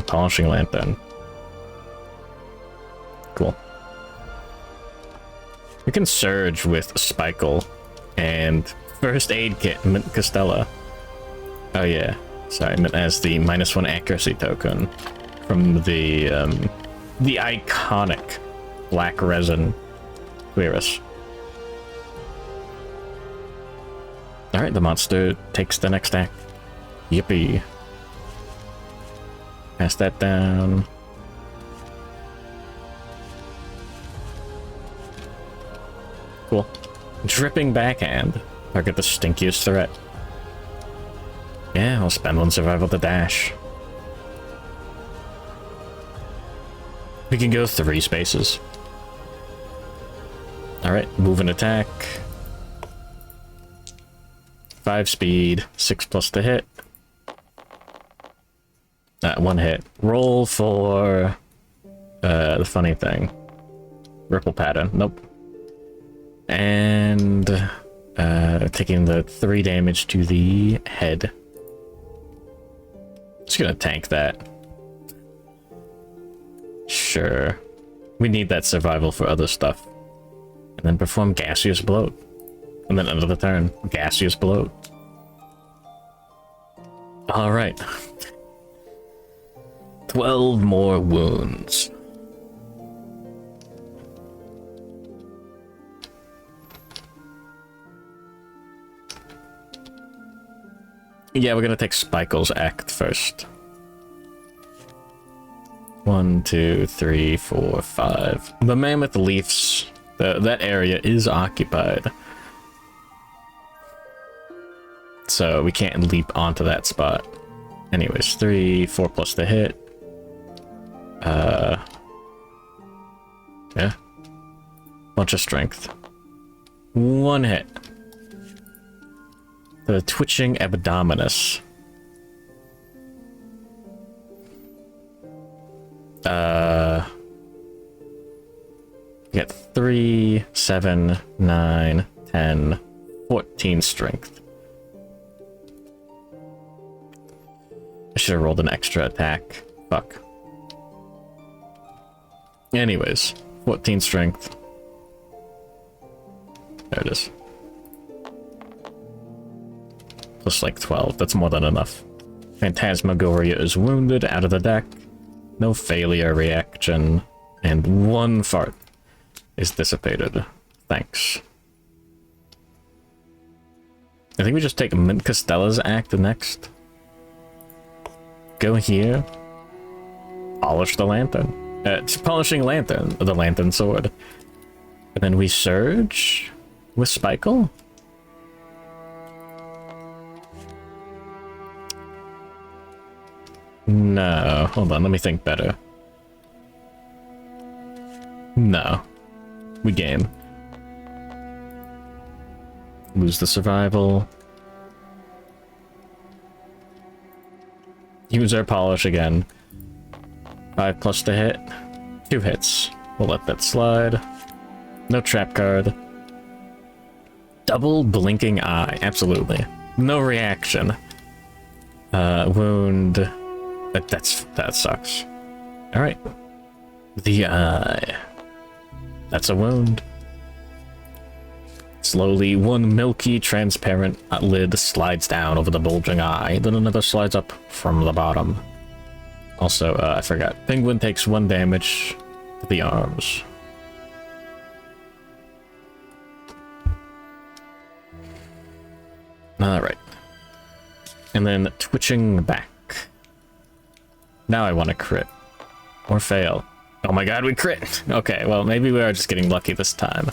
S1: polishing lantern. Cool. We can surge with Spikle and first aid kit Mint Costella. Oh yeah. Sorry, I meant as the -1 accuracy token from the iconic black resin Quirus. Alright, the monster takes the next act. Yippee. Pass that down. Cool. Dripping backhand. Target the stinkiest threat. Yeah, I'll spend 1 survival to dash. We can go 3 spaces. Alright, move and attack. 5 speed, 6+ to hit. 1 hit. Roll for the funny thing. Ripple pattern. Nope. And taking the 3 damage to the head. Just gonna tank that. Sure. We need that survival for other stuff. And then perform gaseous bloat. And then another turn, gaseous bloat. Alright. 12 more wounds. Yeah, we're gonna take Spikle's act first. 1, 2, 3, 4, 5. The mammoth leaves, that area is occupied. So we can't leap onto that spot. Anyways, 3, 4+ to hit. Yeah. Bunch of strength. 1 hit. The twitching abdominis. Get 3, 7, 9, 10, 14 strength. I should have rolled an extra attack. Fuck. Anyways, 14 strength. There it is. Plus like 12. That's more than enough. Phantasmagoria is wounded, out of the deck. No failure reaction. And 1 fart is dissipated. Thanks. I think we just take Mint Costella's act next. Go here. Polish the lantern. It's polishing lantern, the lantern sword. And then we surge with Spikle. No, hold on, let me think better. No. We game. Lose the survival. Use our polish again. 5+ to hit. 2 hits. We'll let that slide. No trap card. Double blinking eye. Absolutely. No reaction. Wound. That sucks. Alright. The eye. That's a wound. Slowly, one milky, transparent lid slides down over the bulging eye, then another slides up from the bottom. Also, I forgot. Penguin takes 1 damage to the arms. Alright. And then twitching back. Now I want to crit. Or fail. Oh my god, we crit! Okay, well, maybe we are just getting lucky this time.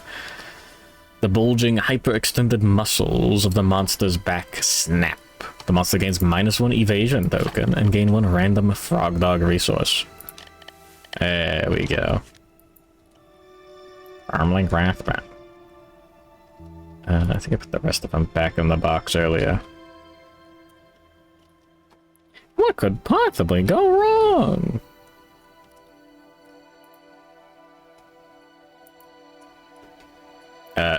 S1: The bulging, hyperextended muscles of the monster's back snap. The monster gains -1 evasion token and gain 1 random Frogdog resource. There we go. Armling Wrathbat. I think I put the rest of them back in the box earlier. What could possibly go wrong?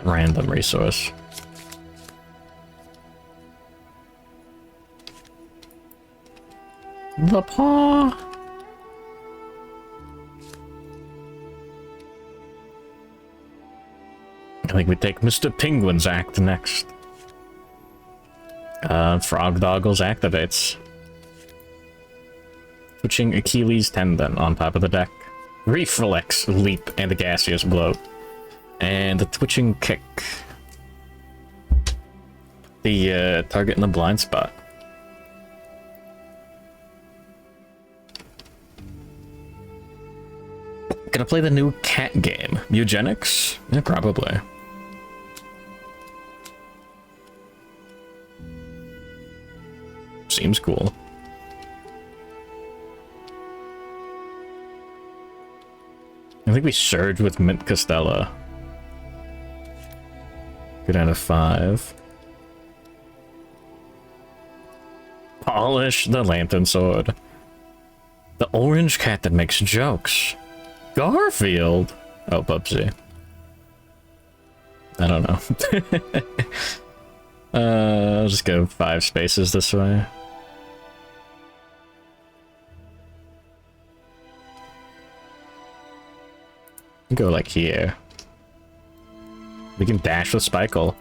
S1: Random resource. The paw. I think we take Mr. Penguin's act next. Frogdoggles activates. Twitching Achilles tendon on top of the deck. Reflex leap and a gaseous blow. And the twitching kick. The target in the blind spot. Gonna play the new cat game. Eugenics? Yeah, probably. Seems cool. I think we surge with Mint Costella. Good out of 5. Polish the lantern sword. The orange cat that makes jokes. Garfield. Oh, Bubsy. I don't know. I'll just go 5 spaces this way. Go like here. We can dash with Spikle.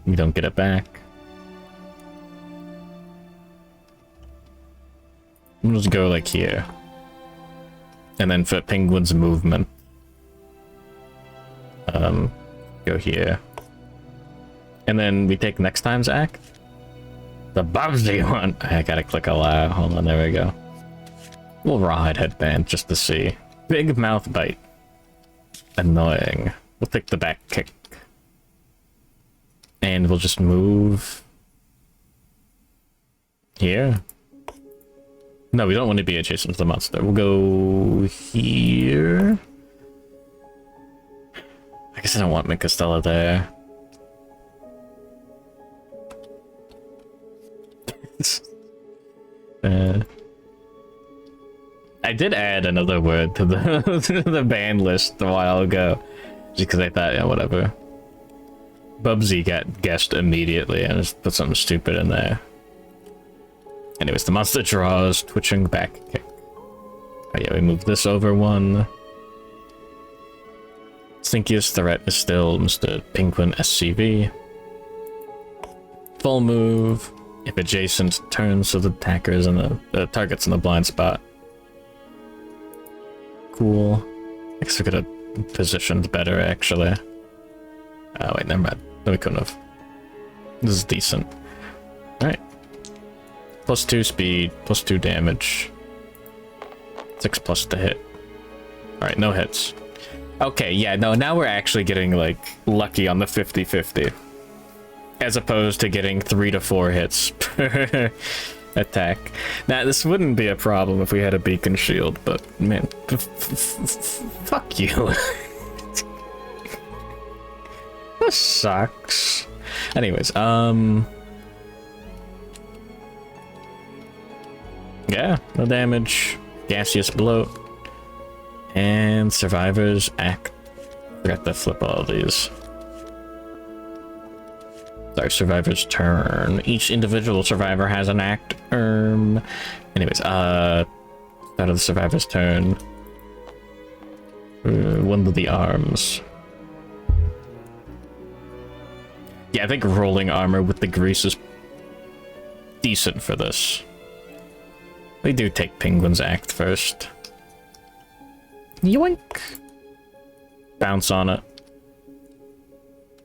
S1: We don't get it back. We'll just go like here. And then for Penguin's movement. Go here. And then we take next time's act. The Bubsy one. I gotta click allow. Hold on, there we go. We'll rawhide headband just to see. Big mouth bite. Annoying. We'll take the back kick. And we'll just move here. No, we don't want to be adjacent to the monster. We'll go here. I guess I don't want Mint Costella there. I did add another word to the to the ban list a while ago, just because I thought, yeah, whatever. Bubsy got guessed immediately, and I just put something stupid in there. Anyways, the monster draws, twitching back kick. Oh yeah, we move this over 1. Stinkiest threat is still Mr. Penguin SCV. Full move. If adjacent, turns so the attackers and the target's in the blind spot. Cool. I guess we could have positioned better, actually. Oh, wait, never mind. No, we couldn't have. This is decent. Alright. +2 speed, +2 damage. 6+ to hit. Alright, no hits. Okay, yeah, no, now we're actually getting, like, lucky on the 50-50. As opposed to getting 3 to 4 hits per attack. Now, this wouldn't be a problem if we had a beacon shield, but, man, fuck you. This sucks. Anyways, yeah, no damage, gaseous bloat, and survivors act. Forgot to flip all of these. Sorry, survivor's turn. Each individual survivor has an act. Anyways, start of the survivor's turn. One of the arms. Yeah, I think rolling armor with the grease is decent for this. We do take Penguin's act first. Yoink! Bounce on it.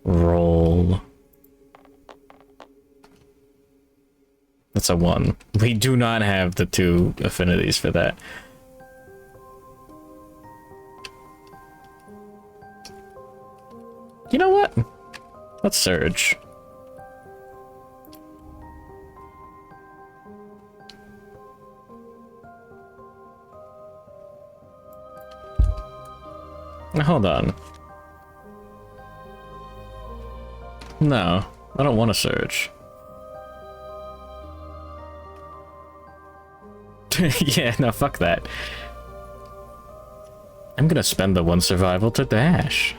S1: Roll. That's a 1. We do not have the 2 affinities for that. You know what? Let's surge. Now, hold on. No, I don't want to surge. Yeah, no, fuck that. I'm gonna spend the 1 survival to dash.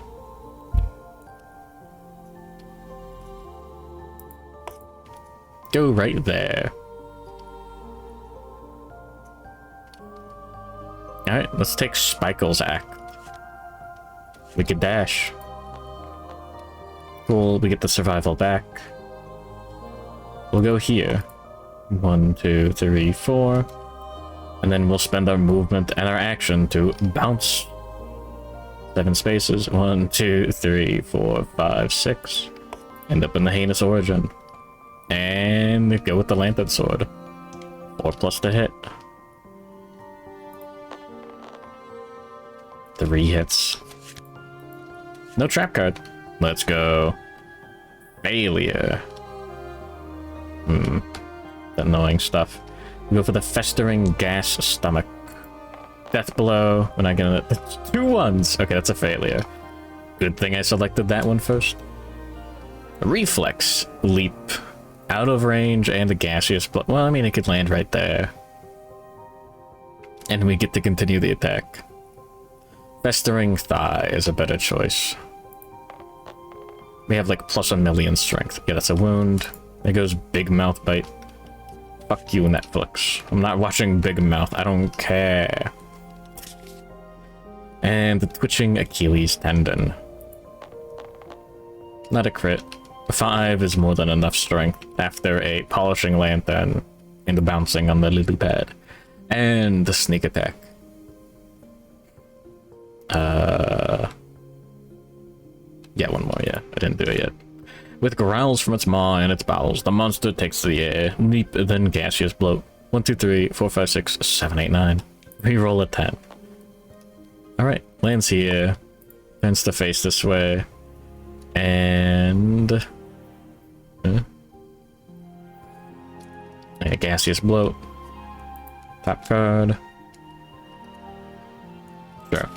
S1: Go right there. Alright, let's take Spike's act. We could dash. Cool, we get the survival back. We'll go here. 1, 2, 3, 4. And then we'll spend our movement and our action to bounce 7 spaces. 1, 2, 3, 4, 5, 6. End up in the heinous origin. And go with the lantern sword. 4+ to hit. 3 hits. No trap card. Let's go. Failure. Annoying stuff. We go for the festering gas stomach. Death blow. We're not gonna. 2 1s. Okay, that's a failure. Good thing I selected that one first. Reflex leap. Out of range and the gaseous blow. Well, I mean, it could land right there. And we get to continue the attack. Festering thigh is a better choice. We have like +1,000,000 strength. Yeah, that's a wound. There goes Big Mouth Bite. Fuck you, Netflix. I'm not watching Big Mouth. I don't care. And the twitching Achilles tendon. Not a crit. 5 is more than enough strength after a polishing lantern and the bouncing on the lily pad. And the sneak attack. Yeah, 1 more, yeah. I didn't do it yet. With growls from its maw and its bowels, the monster takes to the air. Leap, then gaseous bloat. 1, 2, 3, 4, 5, 6, 7, 8, 9. Reroll a 10. Alright, lands here. Turns to face this way. And... a gaseous bloat. Top card. Sure.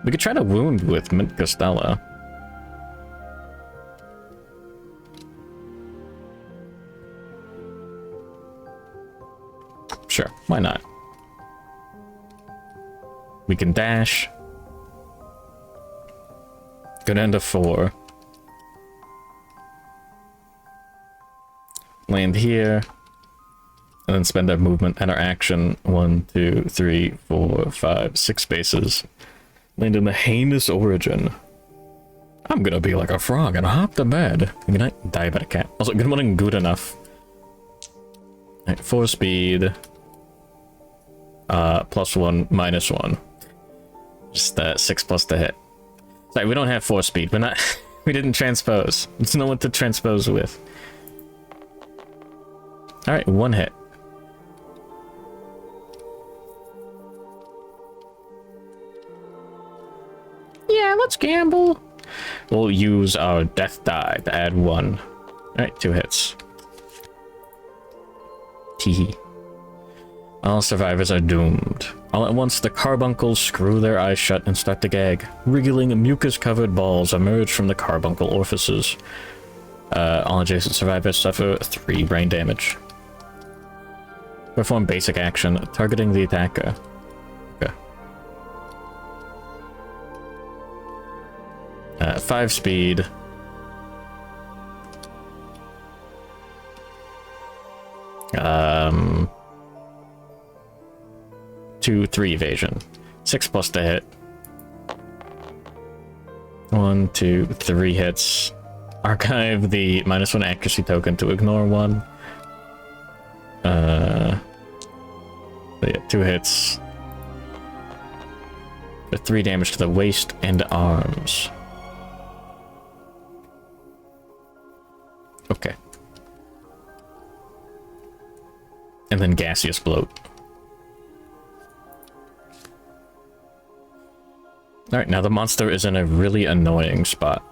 S1: We could try to wound with Mint Costella. Sure, why not? We can dash. Go down to 4. Land here. And then spend our movement and our action 1, 2, 3, 4, 5, 6 spaces. Land in the heinous origin. I'm gonna be like a frog and hop to bed. Good night, diabetic cat. Also, good morning, good enough. Alright, 4 speed. +1, -1. Just 6 plus to hit. Sorry, we don't have 4 speed. We're not. We didn't transpose. There's no one to transpose with. Alright, 1 hit. Yeah, let's gamble. We'll use our death die to add 1. Alright, 2 hits. Teehee. All survivors are doomed. All at once, the carbuncles screw their eyes shut and start to gag. Wriggling, mucus-covered balls emerge from the carbuncle orifices. All adjacent survivors suffer 3 brain damage. Perform basic action, targeting the attacker. Okay. 5 speed. 2, 3 evasion. 6 plus to hit. 1, 2, 3 hits. Archive the -1 accuracy token to ignore 1. Yeah, 2 hits. 3 damage to the waist and arms. Okay. And then gaseous bloat. Alright, now the monster is in a really annoying spot.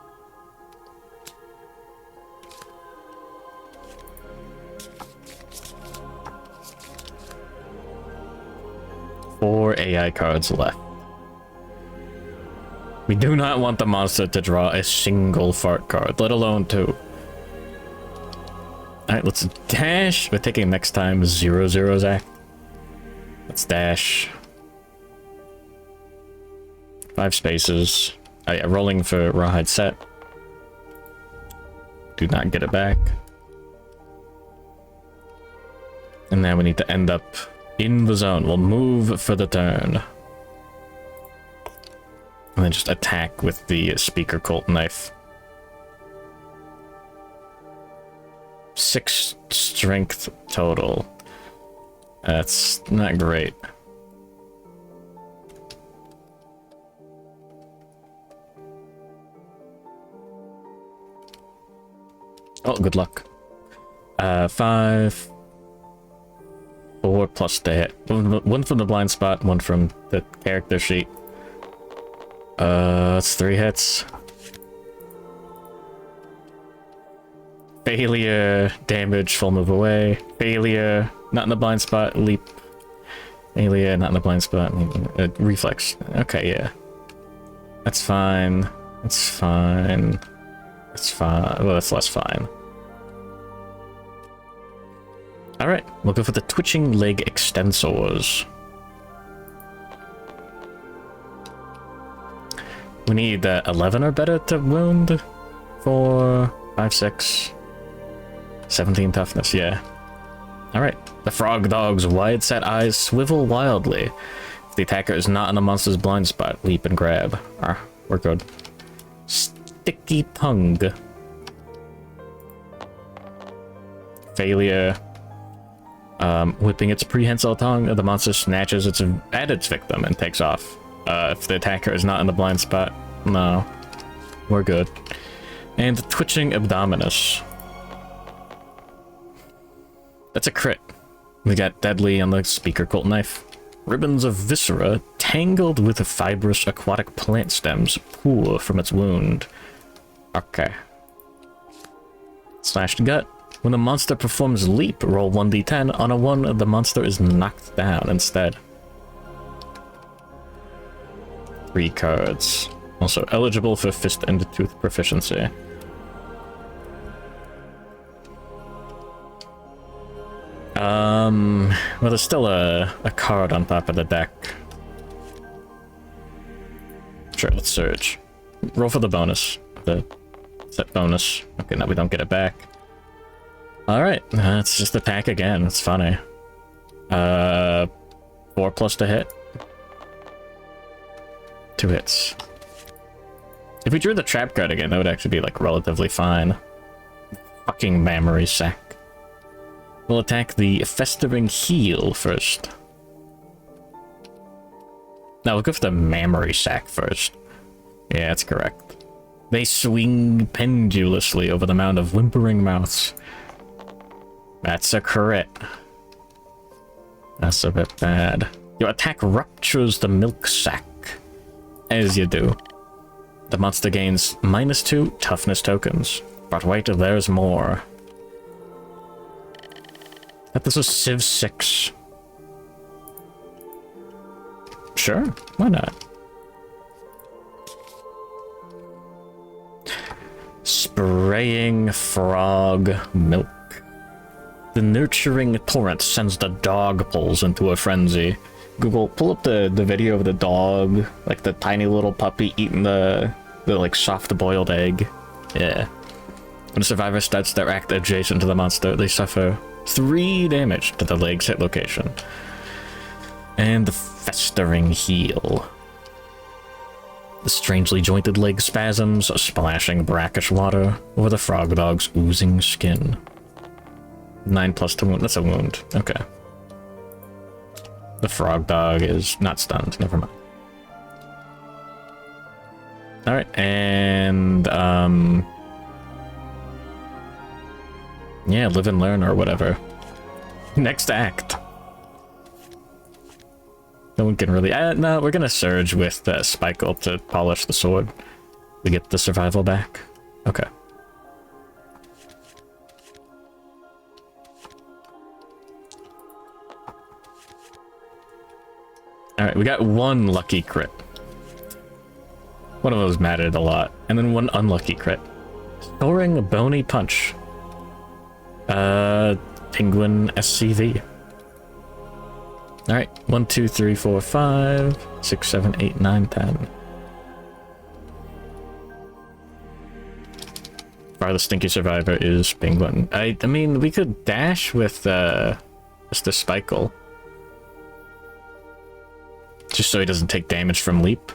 S1: Four AI cards left. We do not want the monster to draw a single fart card, let alone 2. Alright, let's dash. We're taking next time 0/0 Zach. Let's dash. 5 spaces. Oh yeah, rolling for rawhide set. Do not get it back. And now we need to end up in the zone. We'll move for the turn. And then just attack with the speaker cult knife. 6 strength total. That's not great. Oh, good luck. 5, 4 plus to hit. One from the blind spot, 1 from the character sheet. That's 3 hits. Failure, damage, full move away. Failure, not in the blind spot, leap. Failure, not in the blind spot, reflex. Okay, yeah. That's fine. That's fine. That's fine. Well, that's less fine. Alright, we'll go for the twitching leg extensors. We need 11 or better to wound. 4, 5, 6, 17 toughness, yeah. Alright, the Frogdog's wide-set eyes swivel wildly. If the attacker is not in the monster's blind spot, leap and grab. We're good. Sticky tongue. Failure. Whipping its prehensile tongue, the monster snatches its at its victim and takes off. If the attacker is not in the blind spot, no. We're good. And the twitching abdominis. That's a crit. We got deadly on the speaker cult knife. Ribbons of viscera, tangled with fibrous aquatic plant stems, pour from its wound. Okay. Slashed gut. When the monster performs leap, roll 1d10. On a 1, the monster is knocked down instead. 3 cards. Also eligible for fist and tooth proficiency. Well, there's still a card on top of the deck. Sure, let's search. Roll for the bonus. The set bonus. Okay, now we don't get it back. Alright, let's just attack again. It's funny. 4 plus to hit. 2 hits. If we drew the trap card again, that would actually be, like, relatively fine. Fucking memory sack. We'll attack the Festering Heel first. No, we'll go for the Memory Sack first. Yeah, that's correct. They swing pendulously over the mound of whimpering mouths. That's a crit. That's a bit bad. Your attack ruptures the milk sack. As you do. The monster gains -2 toughness tokens. But wait, there's more. That is a Civ 6. Sure, why not? Spraying frog milk. The nurturing torrent sends the dog pulls into a frenzy. Google, pull up the video of the dog, like the tiny little puppy eating the like soft boiled egg. Yeah. When a survivor starts their act adjacent to the monster, they suffer 3 damage to the leg's hit location. And the Festering Heel. The strangely jointed leg spasms, splashing brackish water over the Frogdog's oozing skin. 9 plus to wound. That's a wound. Okay. The Frogdog is not stunned. Never mind. Alright, and, yeah, live and learn or whatever. Next act. No one can really... no, we're gonna surge with Spike'll to polish the sword. We get the survival back. Okay. Alright, we got 1 lucky crit. One of those mattered a lot. And then 1 unlucky crit. Soaring a bony punch. Penguin SCV. Alright, 1, 2, 3, 4, 5, 6, 7, 8, 9, 10. Farthest stinky survivor is Penguin. I mean, we could dash with just the Spike'll. Just so he doesn't take damage from leap.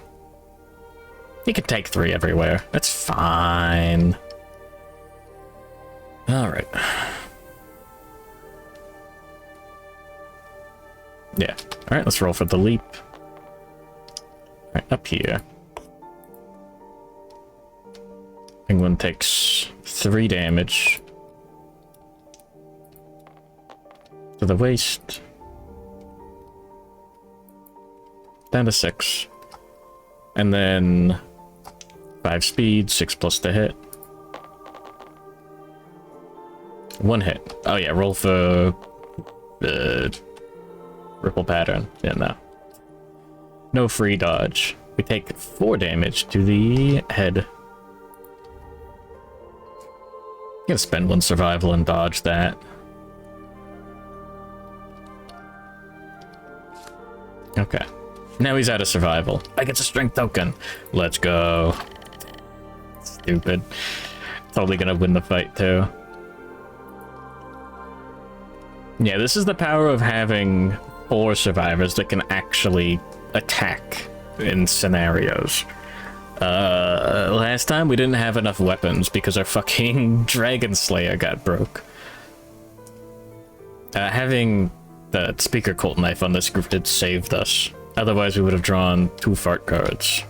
S1: He could take 3 everywhere. That's fine. Alright. Yeah. Alright, let's roll for the leap. Alright, up here. Penguin takes 3 damage. To the waist. Down to 6. And then 5 speed, 6 plus to hit. 1 hit. Oh yeah, roll for ripple pattern. Yeah, no. No free dodge. We take 4 damage to the head. Gonna spend 1 survival and dodge that. Okay. Now he's out of survival. I get a strength token. Let's go. Stupid. Totally gonna win the fight too. Yeah, this is the power of having 4 survivors that can actually attack in scenarios. Last time we didn't have enough weapons because our fucking Dragon Slayer got broke. Having the Speaker Cult Knife on this group did saved us. Otherwise we would have drawn 2 fart cards,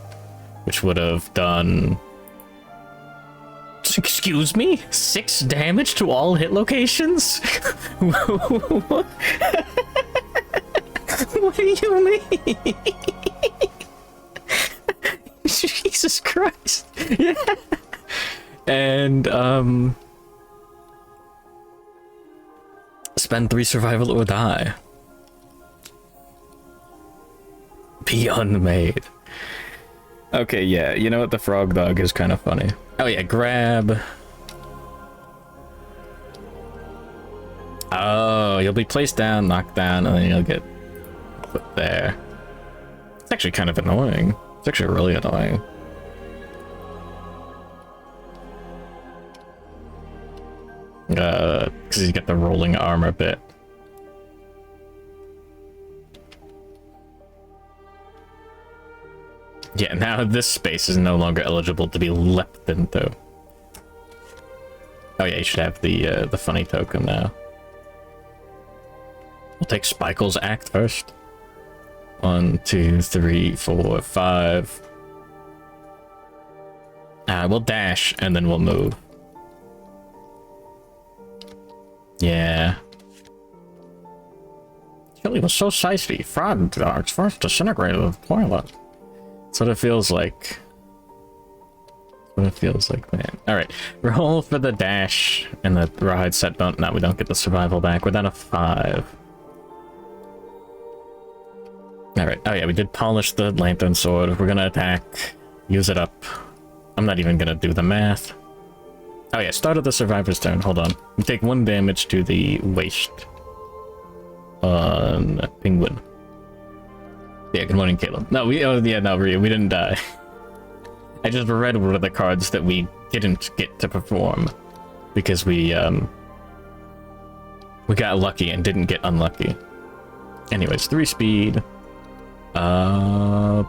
S1: which would have done... Excuse me? 6 damage to all hit locations? What? What do you mean? Jesus Christ. Yeah. And, spend 3 survival or die. Be unmade. Okay, yeah, you know what? The Frogdog is kind of funny. Oh yeah, grab. Oh, you'll be placed down, knocked down, and then you'll get put there. It's actually kind of annoying. It's actually really annoying. Because you get the rolling armor bit. Yeah, now this space is no longer eligible to be leapt into. Oh yeah, you should have the funny token now. We'll take Spike's act first. 1, 2, 3, 4, 5. We'll dash and then we'll move. Yeah. Chili was so spicy. Frogdogs first disintegrated the toilet. That's what it feels like. That's what it feels like, man. Alright, roll for the dash and the rawhide set bone. No, we don't get the survival back. We're down to 5. Alright, oh yeah, we did polish the lantern sword. We're gonna attack, use it up. I'm not even gonna do the math. Oh yeah, start of the survivor's turn, hold on. We take 1 damage to the waist. On Penguin. Yeah, good morning, Caleb. No, we didn't die. I just read one of the cards that we didn't get to perform. Because we got lucky and didn't get unlucky. Anyways, 3 speed. Yeah,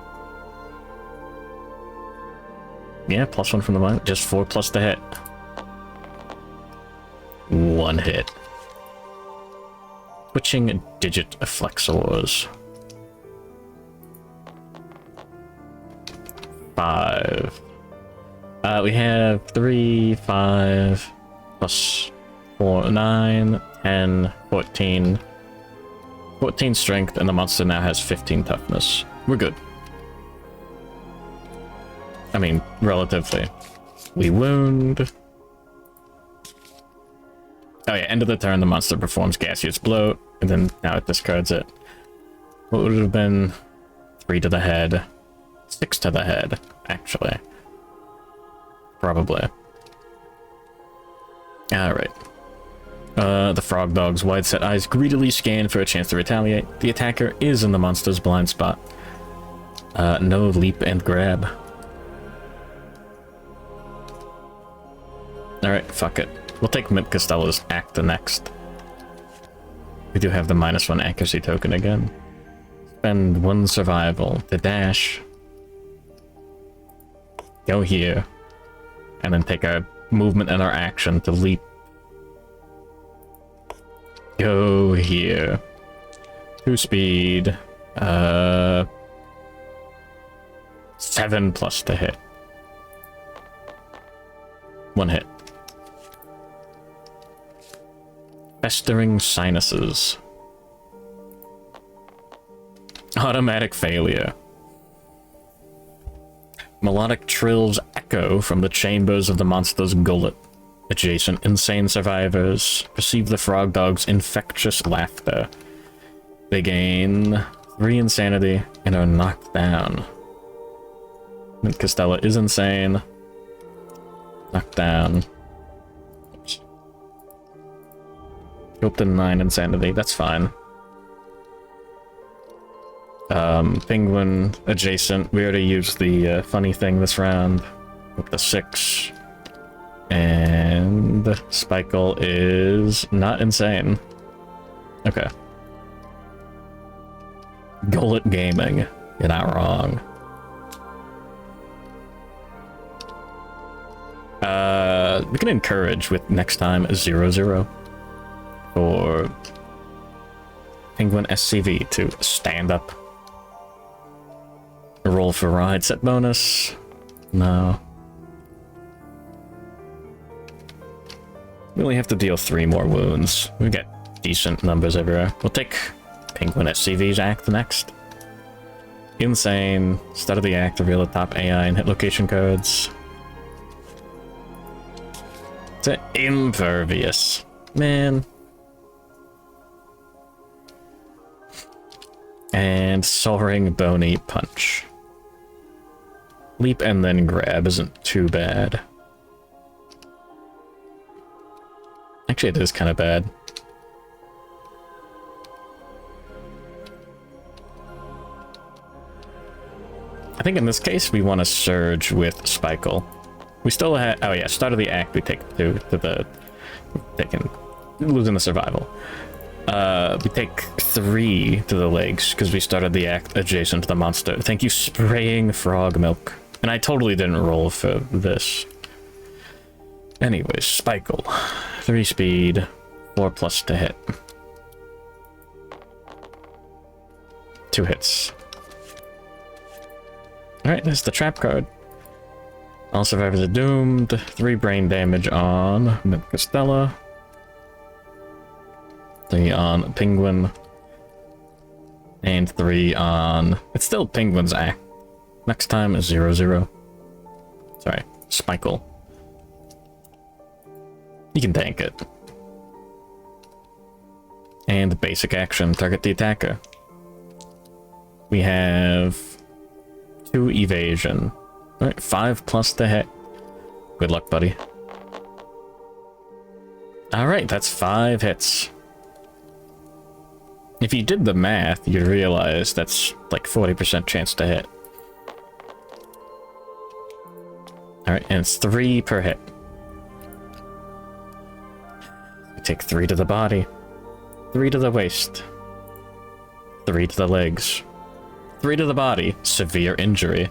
S1: +1 from the mind. Just 4 plus the hit. 1 hit. Switching digit flexors. 5. We have 3, 5, plus 4, 9, 10, 14. 14 strength, and the monster now has 15 toughness. We're good. I mean, relatively. We wound. Oh yeah, end of the turn, the monster performs gaseous bloat, and then now it discards it. What would it have been? 3 to the head. 6 to the head, actually. Probably. Alright. The Frogdog's wide-set eyes greedily scan for a chance to retaliate. The attacker is in the monster's blind spot. No leap and grab. Alright, fuck it. We'll take Mint Costello's act next. We do have the -1 accuracy token again. Spend 1 survival to dash. Go here. And then take our movement and our action to leap. Go here. 2 speed. 7 plus to hit. 1 hit. Festering sinuses. Automatic failure. Melodic trills echo from the chambers of the monster's gullet. Adjacent insane survivors perceive the Frogdog's infectious laughter. They gain 3 insanity and are knocked down. Mint Costello is insane. Knocked down. Oops. Up to 9 insanity, that's fine. Penguin adjacent. We already used the funny thing this round. Up to 6. And Spike'll is not insane. Okay. Gullet Gaming. You're not wrong. We can encourage with next time 0-0 for Penguin SCV to stand up. Roll for ride set bonus. No. We only have to deal 3 more wounds. We get decent numbers everywhere. We'll take Penguin SCV's act next. Insane. Start of the act, reveal the top AI and hit location cards. It's impervious. Man. And soaring bony punch. Leap and then grab isn't too bad. Actually, it is kind of bad. I think in this case, we want to surge with Spike'll. We still have... Oh yeah, start of the act, we take 2 to the... Taking... Losing the survival. We take 3 to the legs because we started the act adjacent to the monster. Thank you, spraying frog milk. And I totally didn't roll for this. Anyways, Spikle. 3 speed, 4+ to hit. 2 hits. Alright, there's the trap card. All survivors are doomed. 3 brain damage on Costella. 3 on Penguin. And 3 on... It's still Penguin's act. Next time is 0-0. Sorry, Spikle. You can tank it. And basic action, target the attacker. We have 2 evasion. Alright, 5+ to hit. Good luck, buddy. Alright, that's 5 hits. If you did the math, you'd realize that's like 40% chance to hit. Alright, and it's 3 per hit. We take 3 to the body. 3 to the waist. 3 to the legs. 3 to the body. Severe injury.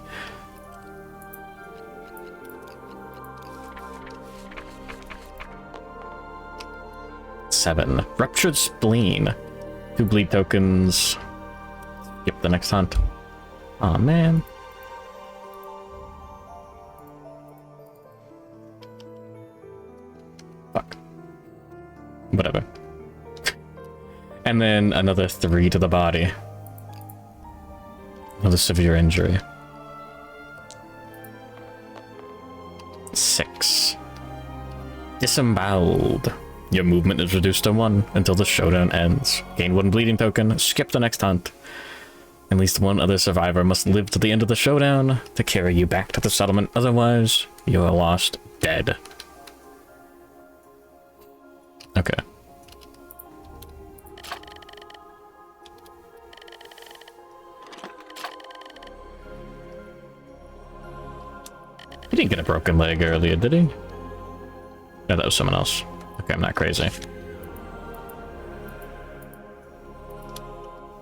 S1: Seven. Ruptured spleen. 2 bleed tokens. Skip the next hunt. Aw, man. Fuck. Whatever. And then another 3 to the body. Another severe injury. 6. Disemboweled. Your movement is reduced to 1 until the showdown ends. Gain 1 bleeding token, skip the next hunt. At least 1 other survivor must live to the end of the showdown to carry you back to the settlement, otherwise you are lost dead. Okay. He didn't get a broken leg earlier, did he? No, that was someone else. Okay, I'm not crazy.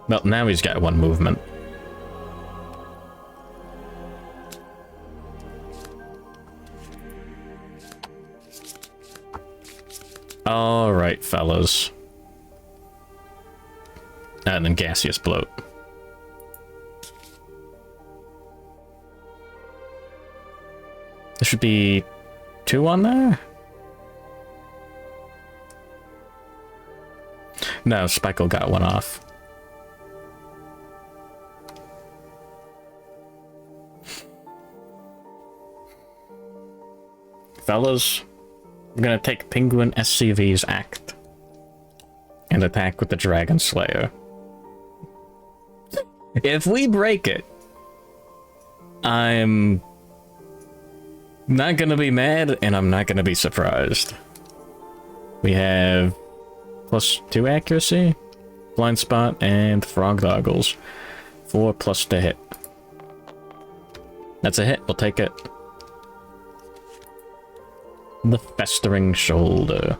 S1: Well, now he's got 1 movement. Alright, fellas. And then gaseous bloat. There should be 2 on there? No, Spikle got 1 off. Fellas, I'm gonna take Penguin SCV's act and attack with the Dragon Slayer. If we break it, I'm not gonna be mad and I'm not gonna be surprised. We have +2 accuracy, blind spot, and frog goggles. 4+ to hit. That's a hit, we'll take it. The festering shoulder.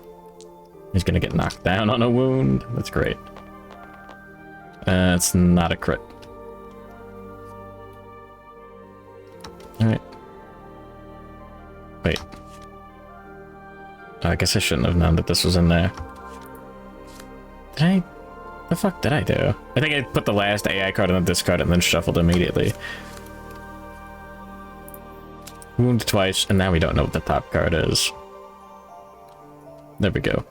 S1: He's gonna get knocked down on a wound. That's great. It's not a crit. Alright. Wait. I guess I shouldn't have known that this was in there. Did I? The fuck did I do? I think I put the last AI card in the discard and then shuffled immediately. Wound twice, and now we don't know what the top card is. There we go.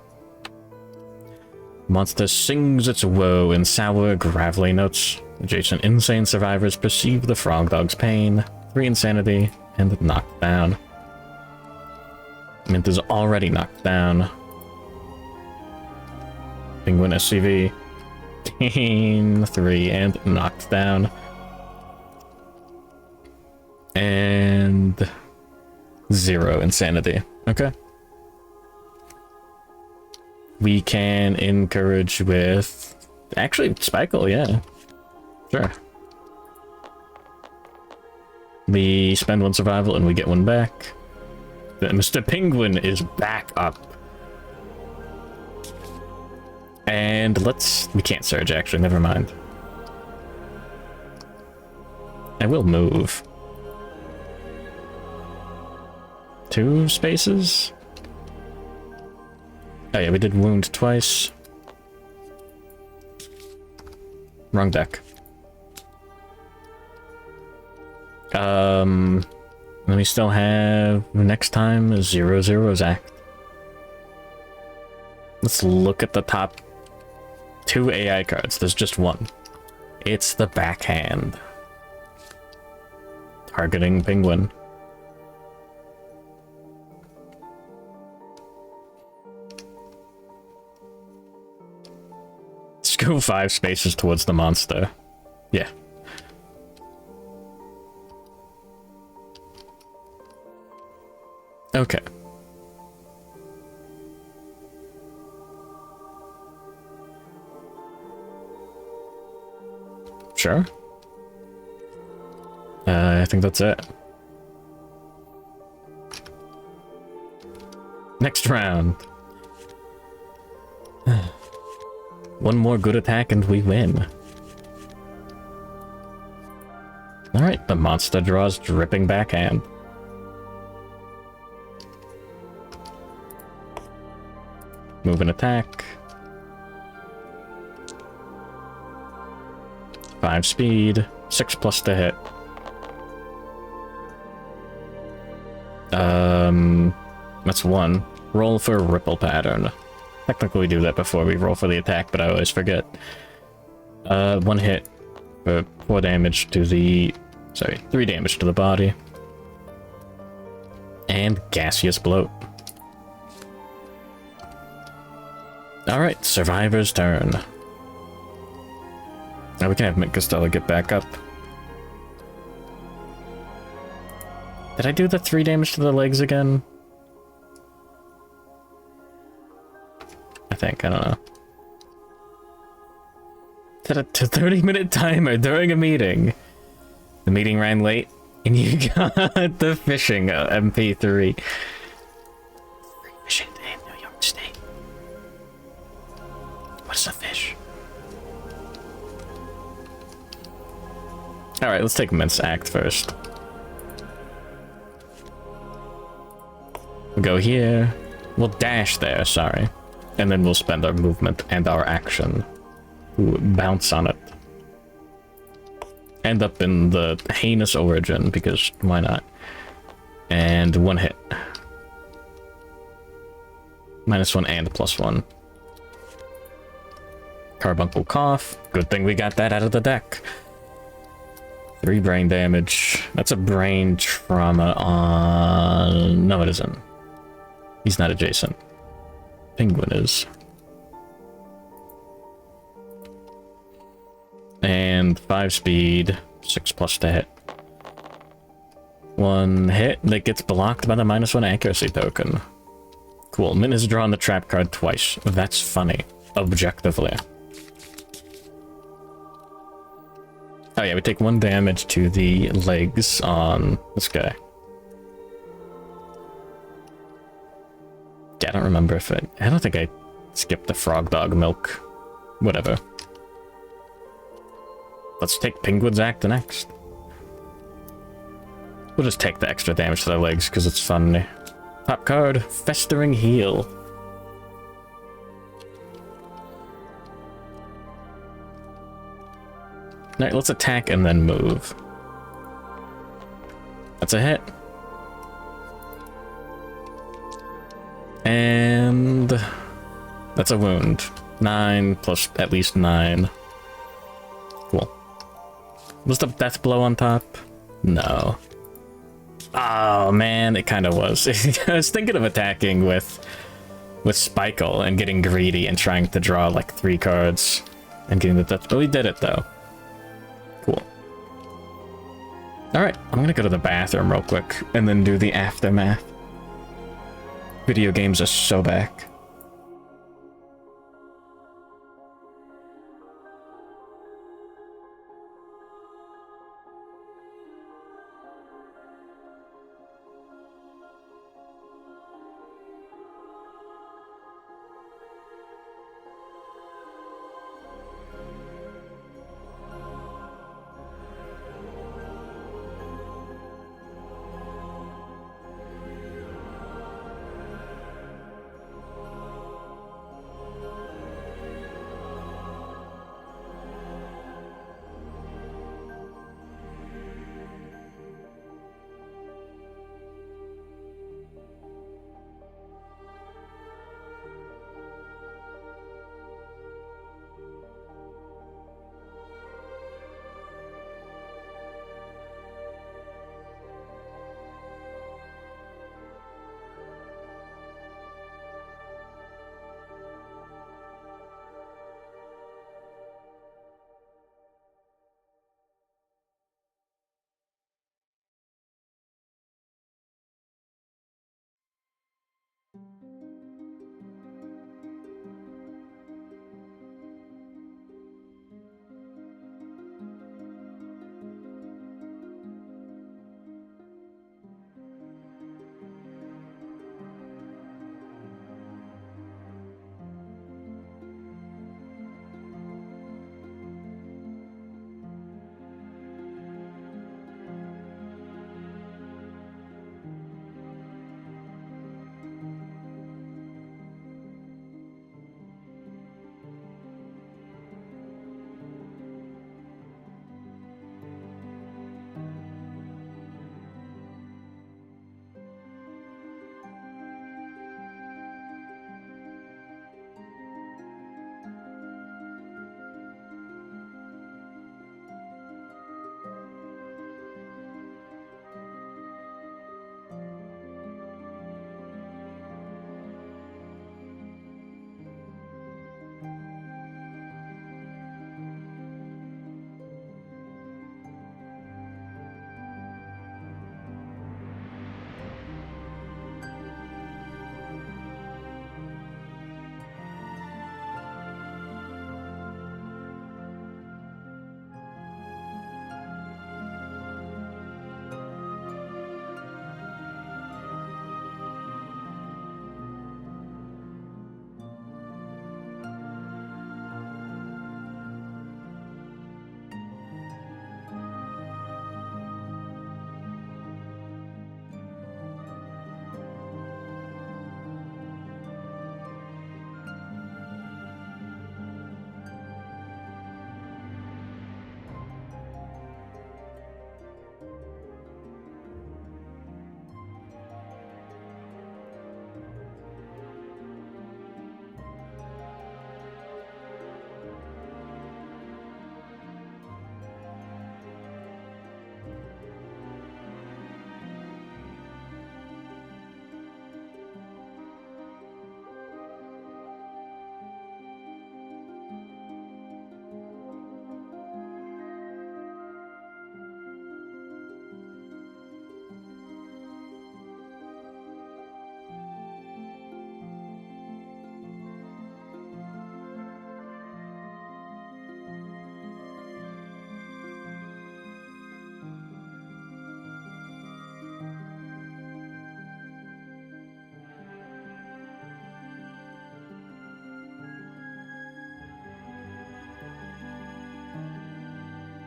S1: Monster sings its woe in sour, gravelly notes. Adjacent insane survivors perceive the Frogdog's pain. 3 insanity, and knocked down. Mint is already knocked down. Penguin SCV. 3 and knocked down. And 0 insanity. Okay. We can encourage with... Actually, Spikle, yeah. Sure. We spend 1 survival and we get 1 back. Then Mr. Penguin is back up. And we can't surge actually, never mind. I will move. 2 spaces? Oh yeah, we did wound twice. Wrong deck. Then we still have next time 0/0 Act. Let's look at the top 2 AI cards. There's just one. It's the backhand. Targeting penguin. Let's go 5 spaces towards the monster. Yeah. Okay. Sure. I think that's it. Next round. One more good attack and we win. Alright, the monster draws dripping backhand. Move and attack. 5 speed, 6+ to hit. That's 1. Roll for ripple pattern. Technically we do that before we roll for the attack, but I always forget. 1 hit for 4 damage to the... Sorry, 3 damage to the body. And gaseous bloat. Alright, survivor's turn. Now we can have Mint Costello get back up. Did I do the 3 damage to the legs again? I think, I don't know. Set a 30-minute timer during a meeting. The meeting ran late, and you got the fishing MP3. Fishing day in New York State. What's a fish? Alright, let's take Mint's act first. We'll go here. We'll dash there, sorry. And then we'll spend our movement and our action. Ooh, bounce on it. End up in the heinous origin, because why not? And 1 hit. -1 and +1. Carbuncle cough. Good thing we got that out of the deck. 3 brain damage. That's a brain trauma on... No, it isn't. He's not adjacent. Penguin is. And 5 speed, 6+ to hit. 1 hit that gets blocked by the -1 accuracy token. Cool. Mint has drawn the trap card twice. That's funny. Objectively. Oh yeah, we take 1 damage to the legs on this guy. Yeah, I don't remember if I don't think I skipped the Frogdog milk. Whatever. Let's take Penguin's Act next. We'll just take the extra damage to the legs because it's funny. Top card, Festering Heal. Alright, let's attack and then move. That's a hit. And that's a wound. 9 plus at least 9. Cool. Was the death blow on top? No. Oh man, it kind of was. I was thinking of attacking with Spikle and getting greedy and trying to draw like 3 cards and getting the death. But we did it though. Cool. Alright, I'm gonna go to the bathroom real quick and then do the aftermath. Video games are so back.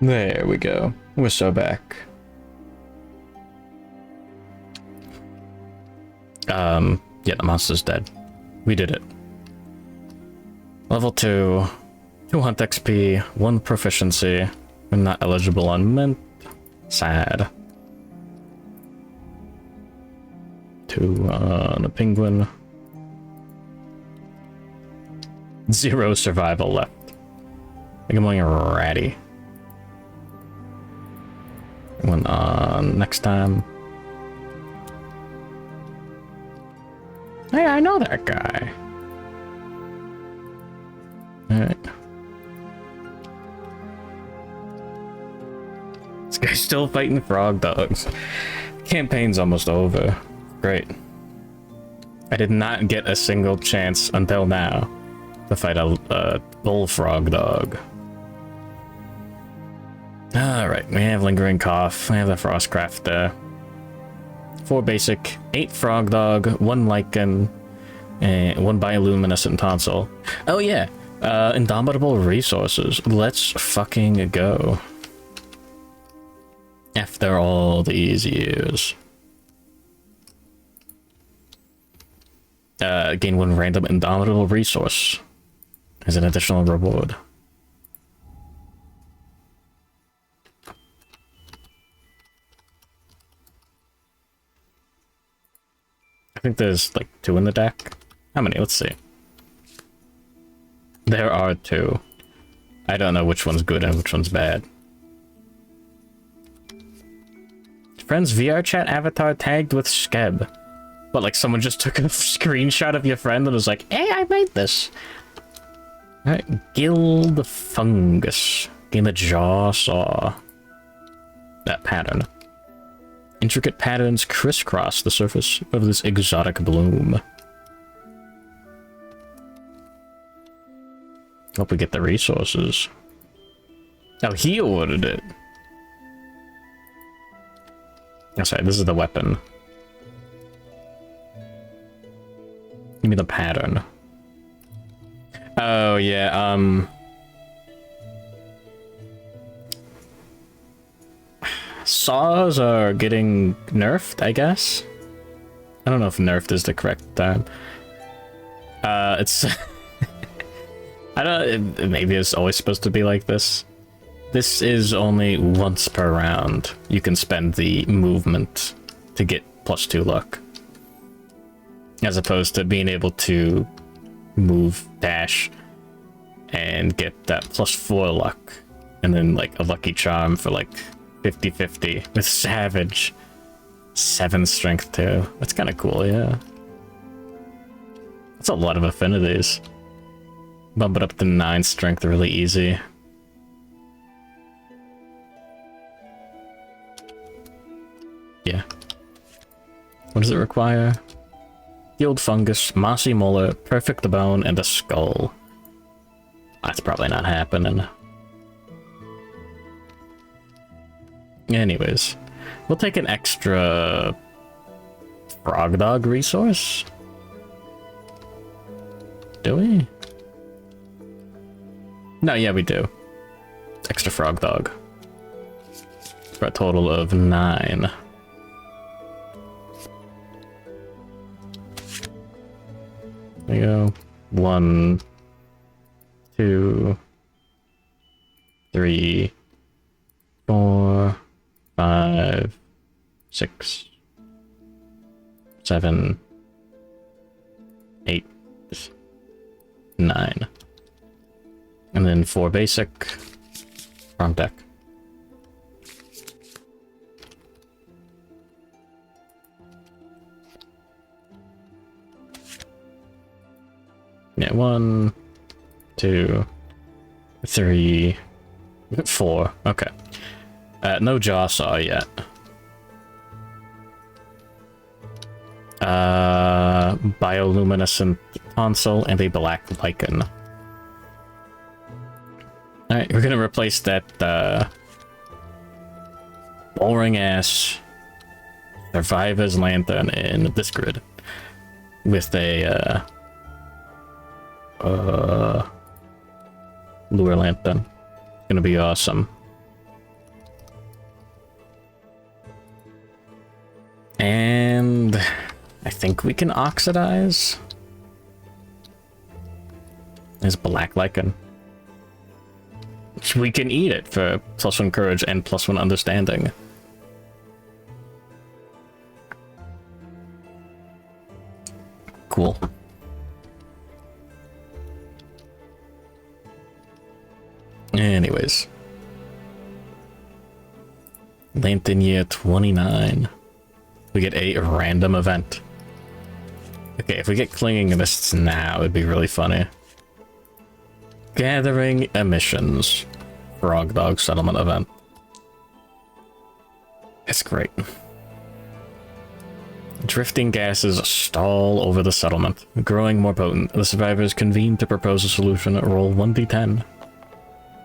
S1: There we go. We're so back. Yeah, the monster's dead. We did it. Level 2, 2 hunt XP, 1 proficiency. I'm not eligible on mint. Sad. 2 on a penguin. 0 survival left. I think I'm going ratty. 1 on next time. Hey, I know that guy. Alright. This guy's still fighting Frogdogs. Campaign's almost over. Great. I did not get a single chance until now to fight a Bullfrogdog. Alright, we have Lingering Cough, we have the Frostcraft there. 4 basic, 8 Frogdog, 1 Lichen, and 1 bioluminescent tonsil. Oh yeah, Indomitable Resources. Let's fucking go. After all these years. Gain 1 random Indomitable Resource as an additional reward. I think there's like 2 in the deck. How many? Let's see. There are 2. I don't know which one's good and which one's bad. Friends VR chat avatar tagged with Skeb. But like someone just took a screenshot of your friend and was like, hey, I made this. Alright, Guild Fungus. Gain the Jaw Saw. That pattern. Intricate patterns crisscross the surface of this exotic bloom. Hope we get the resources. Oh, he ordered it. Oh, sorry, this is the weapon. Give me the pattern. Oh, yeah, saws are getting nerfed, I guess? I don't know if nerfed is the correct term. It's... I don't... Maybe it's always supposed to be like this. This is only once per round. You can spend the movement to get +2 luck. As opposed to being able to move, dash, and get that +4 luck. And then, like, a lucky charm for, like, 50-50 with Savage. 7 strength too. That's kind of cool, yeah. That's a lot of affinities. Bump it up to 9 strength really easy. Yeah. What does it require? Guild Fungus, Mossy Molar, Perfect Bone, and a Skull. That's probably not happening. Anyways, we'll take an extra Frogdog resource. Do we? No, yeah, we do. Extra Frogdog. For a total of 9. There you go. 1, 2, 3, 4, 5, 6, 7, 8, 9. And then 4 basic. Wrong deck. Yeah, 1, 2, 3, 4. Okay. No Jaw Saw yet. Bioluminescent Tonsil and a Black Lichen. Alright, we're gonna replace that, boring-ass Survivor's Lantern in this grid with a, Lure Lantern. It's gonna be awesome. And I think we can oxidize. There's black lichen. We can eat it for +1 courage and +1 understanding. Cool. Anyways. Lantern year 29. We get a random event. Okay, if we get clinging mists now, it'd be really funny. Gathering emissions. Frogdog settlement event. It's great. Drifting gases stall over the settlement, growing more potent. The survivors convene to propose a solution. Roll 1d10.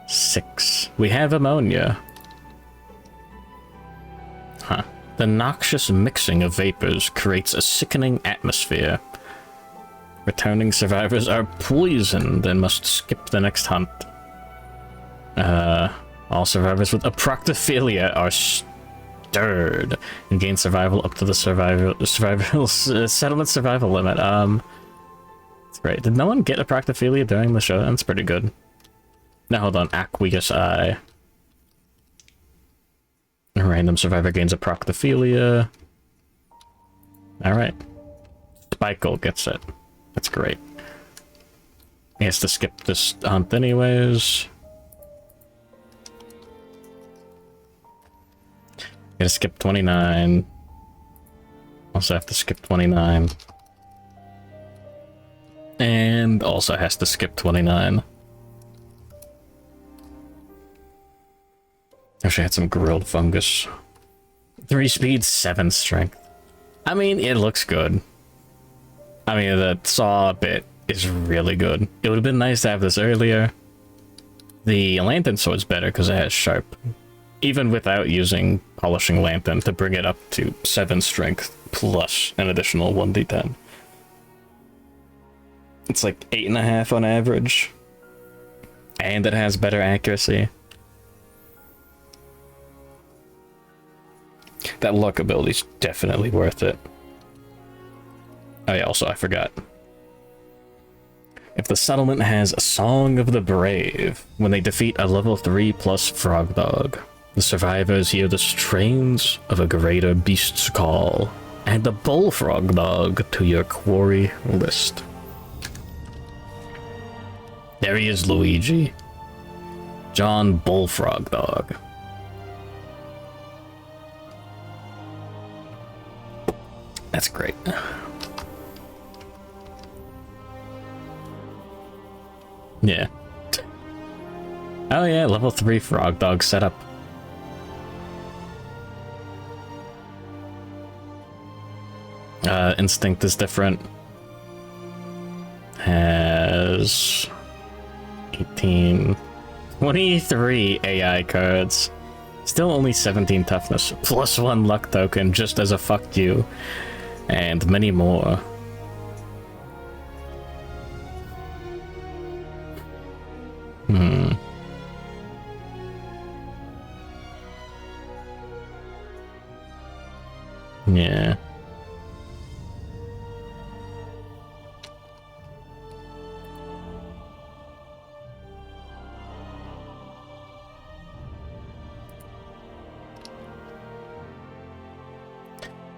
S1: 6. We have ammonia. Huh. The noxious mixing of vapors creates a sickening atmosphere. Returning survivors are poisoned and must skip the next hunt. All survivors with aproctophilia are stirred and gain survival up to the settlement survival limit. That's great. Did no one get aproctophilia during the show? That's pretty good. Now hold on, aqueous eye. A random survivor gains aproctophilia. Alright. Spikle gets it. That's great. He has to skip this hunt anyways. Gotta skip 29. Also have to skip 29. And also has to skip 29. Actually, I had some grilled fungus. 3 speed, 7 strength. I mean, it looks good. I mean, the saw bit is really good. It would have been nice to have this earlier. The lantern sword's better because it has sharp. Even without using polishing lantern to bring it up to 7 strength plus an additional 1d10. It's like 8.5 on average. And it has better accuracy. That luck ability's definitely worth it. Oh yeah, also I forgot. If the settlement has a Song of the Brave, when they defeat a level 3+ Frogdog, the survivors hear the strains of a greater beast's call. Add the Bullfrogdog to your quarry list. There he is, Luigi. John Bullfrogdog. That's great. Yeah. Oh yeah, level 3 Frogdog setup. Instinct is different. Has 18, 23 AI cards. Still only 17 toughness, +1 luck token just as a fuck you, and many more. Yeah.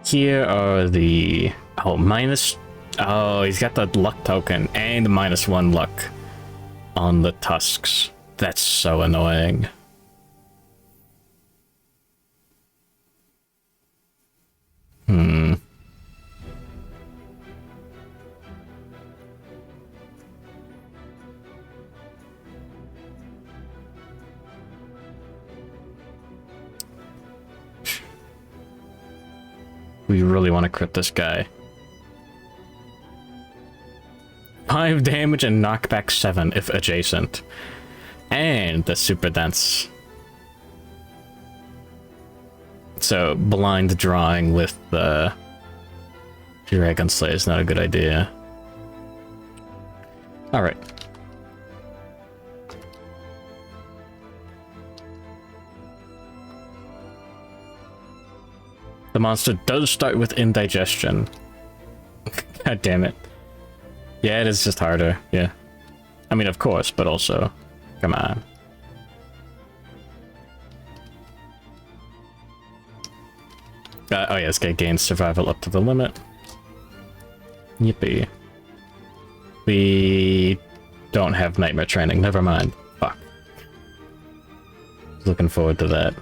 S1: Here are the... Oh, minus... Oh, he's got the luck token and -1 luck on the tusks. That's so annoying. We really want to crit this guy. 5 damage and knockback 7 if adjacent. And the super dense. So blind drawing with the Dragon Slayer is not a good idea. Alright. The monster does start with indigestion. God damn it. Yeah, it is just harder. Yeah. I mean, of course, but also, come on. Oh yeah, this guy gains survival up to the limit. Yippee. We don't have nightmare training. Never mind. Fuck. Looking forward to that.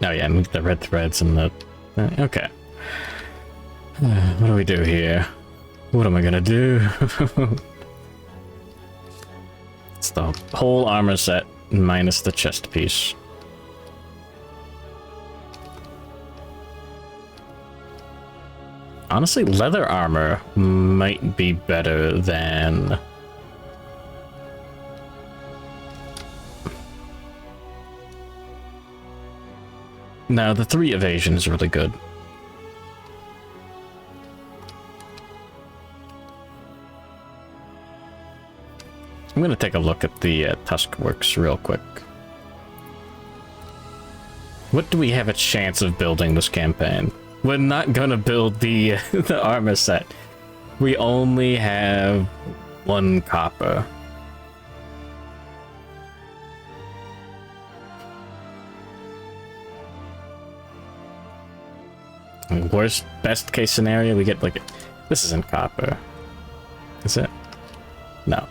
S1: Oh yeah, and the red threads and the... okay. What do we do here? What am I gonna do? It's the whole armor set minus the chest piece. Honestly, leather armor might be better than... No, the 3 evasion is really good. I'm gonna take a look at the Tusk Works real quick. What do we have a chance of building this campaign? We're not gonna build the the armor set. We only have 1 copper. Worst, best case scenario, we get like... This isn't copper. Is it? No.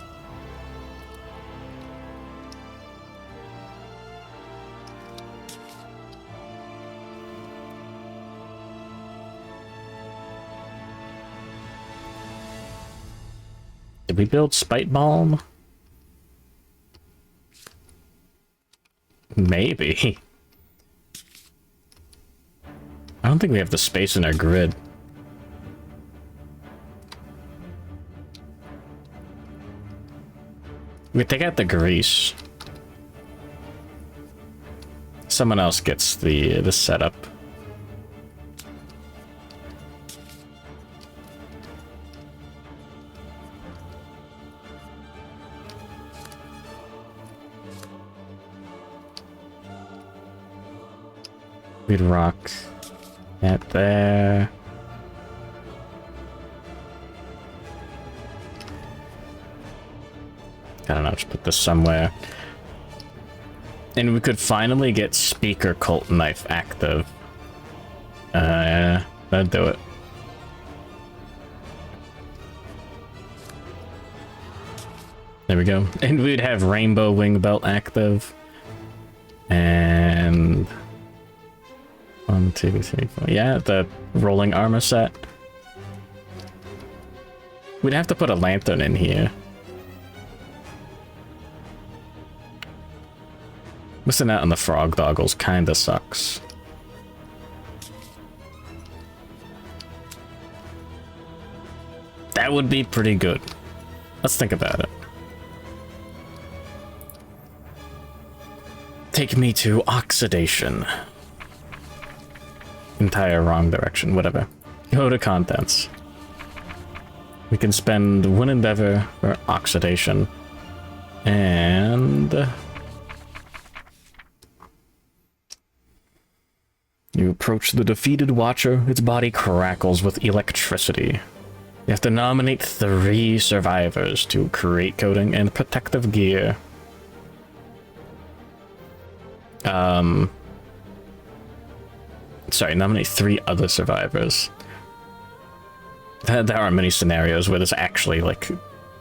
S1: Did we build Spite Balm? Maybe. I don't think we have the space in our grid. We could take out the grease. Someone else gets the setup. We'd rock that there. I don't know, just put this somewhere. And we could finally get Speaker Cult Knife active. Yeah, that'd do it. There we go. And we'd have Rainbow Wing Belt active. And... 1, 2, 3, 4. Yeah, the rolling armor set. We'd have to put a lantern in here. Missing out on the frog doggles kinda sucks. That would be pretty good. Let's think about it. Take me to oxidation. Entire wrong direction, whatever. Go to contents. We can spend 1 endeavor for oxidation. And... you approach the defeated watcher, its body crackles with electricity. You have to nominate 3 survivors to create coating and protective gear. Sorry, nominate 3 other survivors. There aren't many scenarios where this actually, like,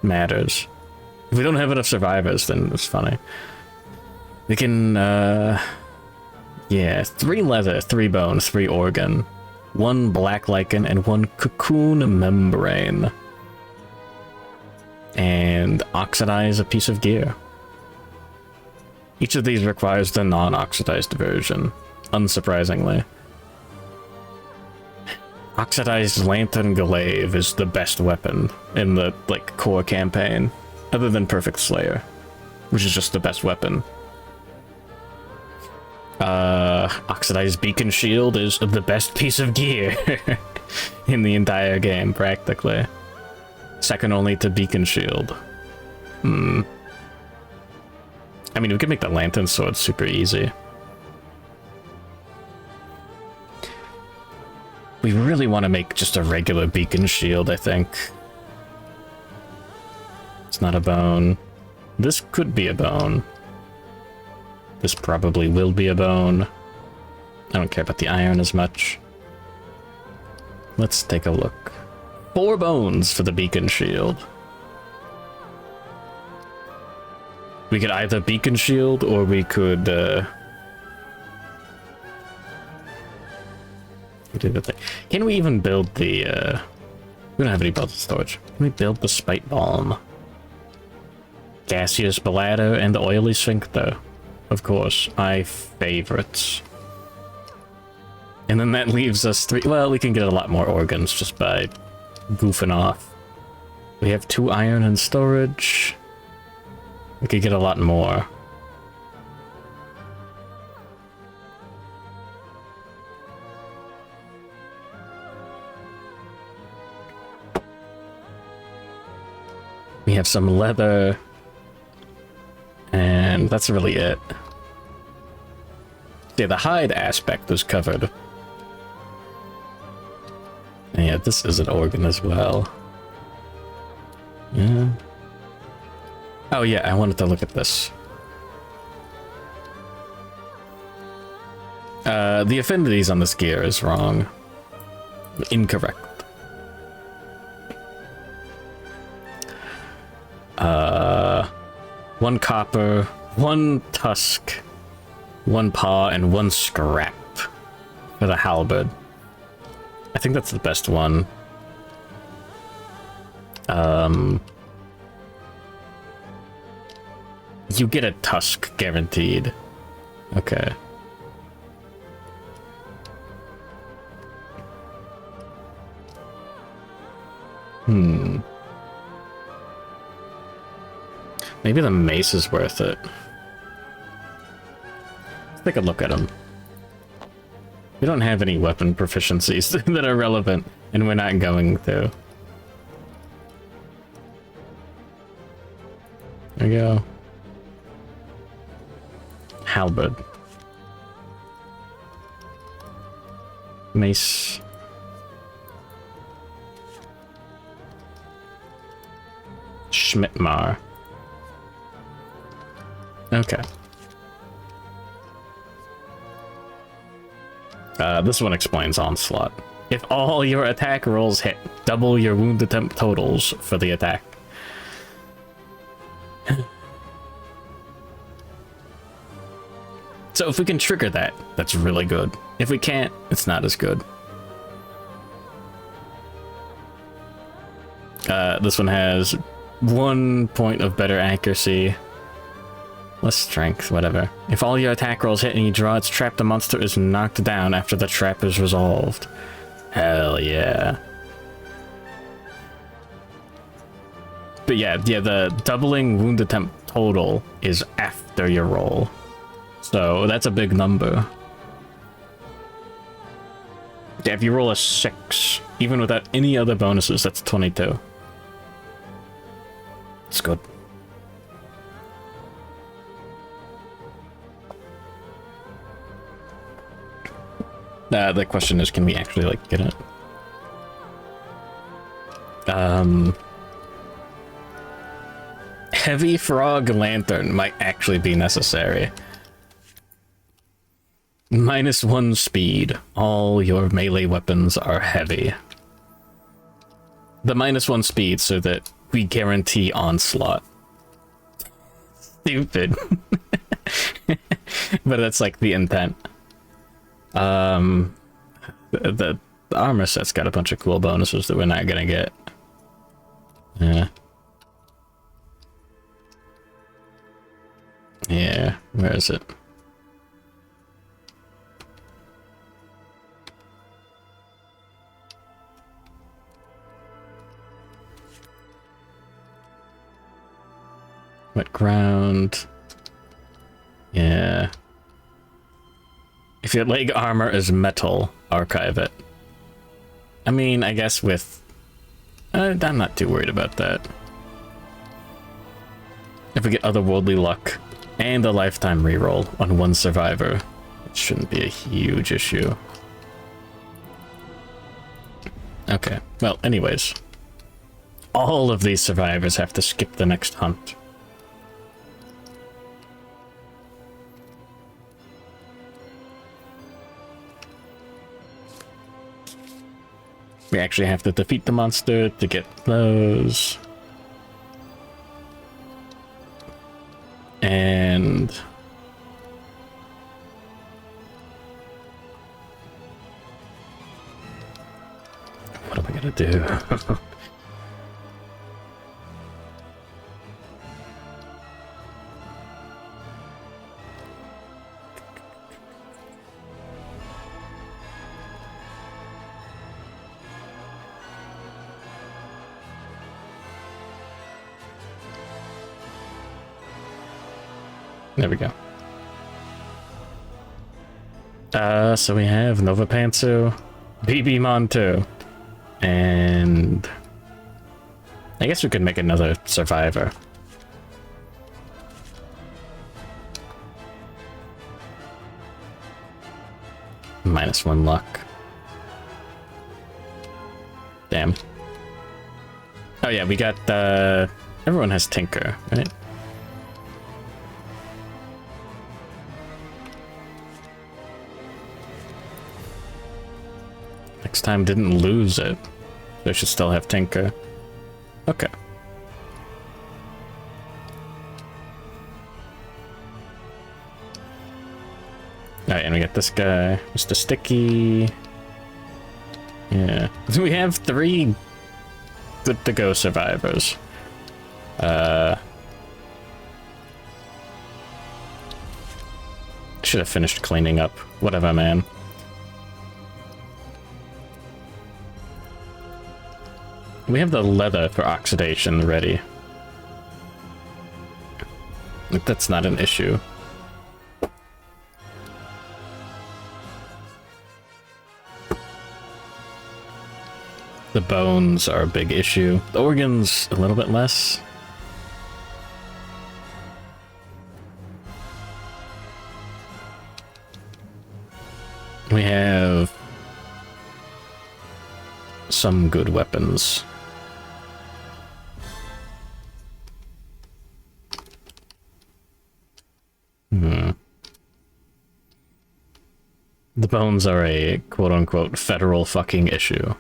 S1: matters. If we don't have enough survivors, then it's funny. We can, yeah, 3 leather, 3 bone, 3 organ, 1 black lichen, and 1 cocoon membrane. And oxidize a piece of gear. Each of these requires the non-oxidized version, unsurprisingly. Oxidized Lantern Glaive is the best weapon in the, like, core campaign, other than Perfect Slayer, which is just the best weapon. Oxidized Beacon Shield is the best piece of gear in the entire game, practically. Second only to Beacon Shield. Hmm. I mean, we could make the lantern sword super easy. We really want to make just a regular beacon shield, I think. It's not a bone. This could be a bone. This probably will be a bone. I don't care about the iron as much. Let's take a look. 4 bones for the beacon shield. We could either beacon shield or we could do the thing. Can we even build the we don't have any bottle storage. Can we build the spite balm? Gaseous bladder and oily sphincter. Of course, my favorites. And then that leaves us 3. Well, we can get a lot more organs just by goofing off. We have 2 iron in storage. We could get a lot more. We have some leather. And that's really it. Yeah, the hide aspect is covered. And yeah, this is an organ as well. Yeah. Oh yeah, I wanted to look at this. The affinities on this gear is wrong. Incorrect. 1 copper, 1 tusk, 1 paw, and 1 scrap for the halberd. I think that's the best one. You get a tusk guaranteed. Okay. Maybe the mace is worth it. Let's take a look at them. We don't have any weapon proficiencies that are relevant, and we're not going to. There we go. Halberd. Mace. Schmidtmar. Okay. This one explains Onslaught. If all your attack rolls hit, double your wound attempt totals for the attack. So if we can trigger that, that's really good. If we can't, it's not as good. This one has 1 point of better accuracy. Less strength, whatever. If all your attack rolls hit and you draw its trap, the monster is knocked down after the trap is resolved. Hell yeah. But yeah, the doubling wound attempt total is after your roll. So that's a big number. Yeah, if you roll a 6, even without any other bonuses, that's 22. It's good. The question is, can we actually, like, get it? Heavy frog lantern might actually be necessary. -1 speed. All your melee weapons are heavy. The -1 speed so that we guarantee onslaught. Stupid. But that's like the intent. The armor set's got a bunch of cool bonuses that we're not gonna get. Yeah. Yeah, where is it? Wet ground. Yeah. If your leg armor is metal, archive it. I mean, I guess with... I'm not too worried about that. If we get otherworldly luck and a lifetime reroll on one survivor, it shouldn't be a huge issue. Okay, well, anyways. All of these survivors have to skip the next hunt. We actually have to defeat the monster to get those. And... what am I gonna do? There we go. So we have Nova Pantsu, BB Montu, and I guess we could make another survivor. -1 luck. Damn. Oh yeah, we got, everyone has Tinker, right? Next time didn't lose it. They should still have Tinker. Okay. Alright, and we got this guy, Mr. Sticky. Yeah. We have 3 good to go survivors. Should have finished cleaning up. Whatever, man. We have the leather for oxidation ready. That's not an issue. The bones are a big issue. The organs, a little bit less. We have some good weapons. The bones are a quote-unquote federal fucking issue.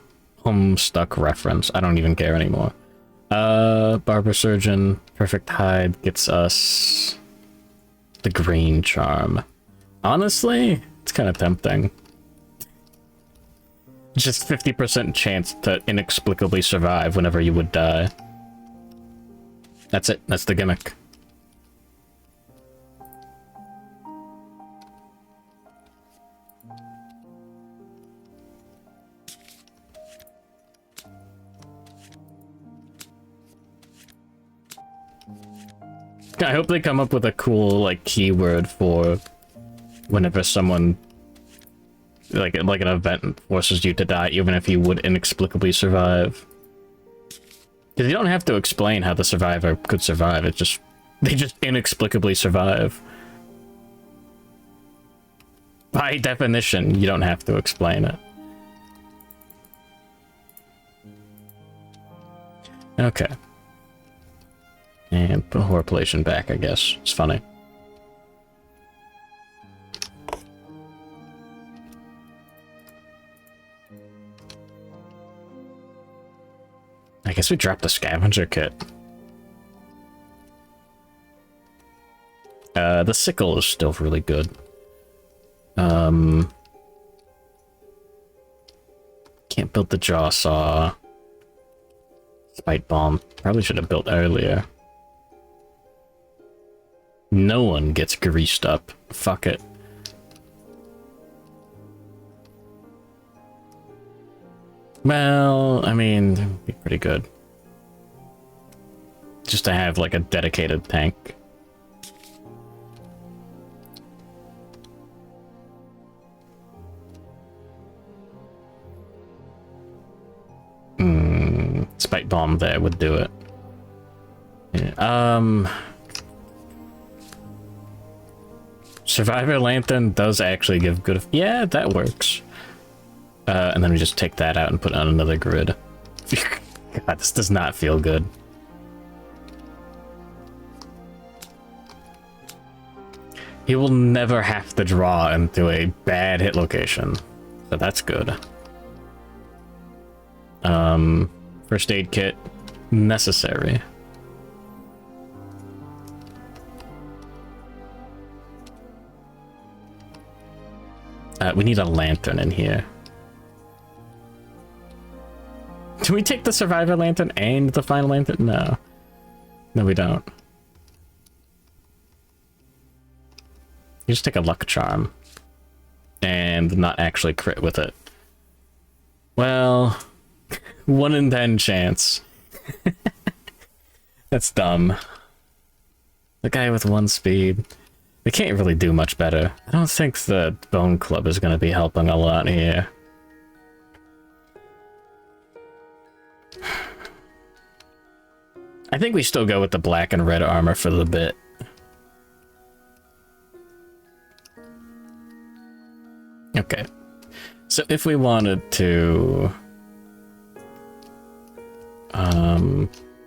S1: Homestuck reference. I don't even care anymore. Barber Surgeon, Perfect Hide gets us the Green Charm. Honestly, it's kind of tempting. Just 50% chance to inexplicably survive whenever you would die. That's it. That's the gimmick. I hope they come up with a cool, like, keyword for whenever someone, like an event forces you to die, even if you would inexplicably survive. Because you don't have to explain how the survivor could survive, it's just, they just inexplicably survive. By definition, you don't have to explain it. Okay. And put Horpulation back, I guess. It's funny. I guess we dropped the scavenger kit. The sickle is still really good. Can't build the jaw saw. Spite bomb. Probably should have built earlier. No one gets greased up. Fuck it. Well, I mean, it'd be pretty good. Just to have, like, a dedicated tank. Spite bomb there would do it. Yeah. Survivor Lantern does actually give good... Yeah, that works. And then we just take that out and put it on another grid. God, this does not feel good. He will never have to draw into a bad hit location. So that's good. First aid kit, necessary. We need a lantern in here. Do we take the Survivor Lantern and the Final Lantern? No. No, we don't. You just take a Luck Charm. And not actually crit with it. Well... 1 in 10 chance. That's dumb. The guy with 1 speed. They can't really do much better. I don't think the Bone Club is going to be helping a lot here. I think we still go with the black and red armor for the bit. Okay. So if we wanted to...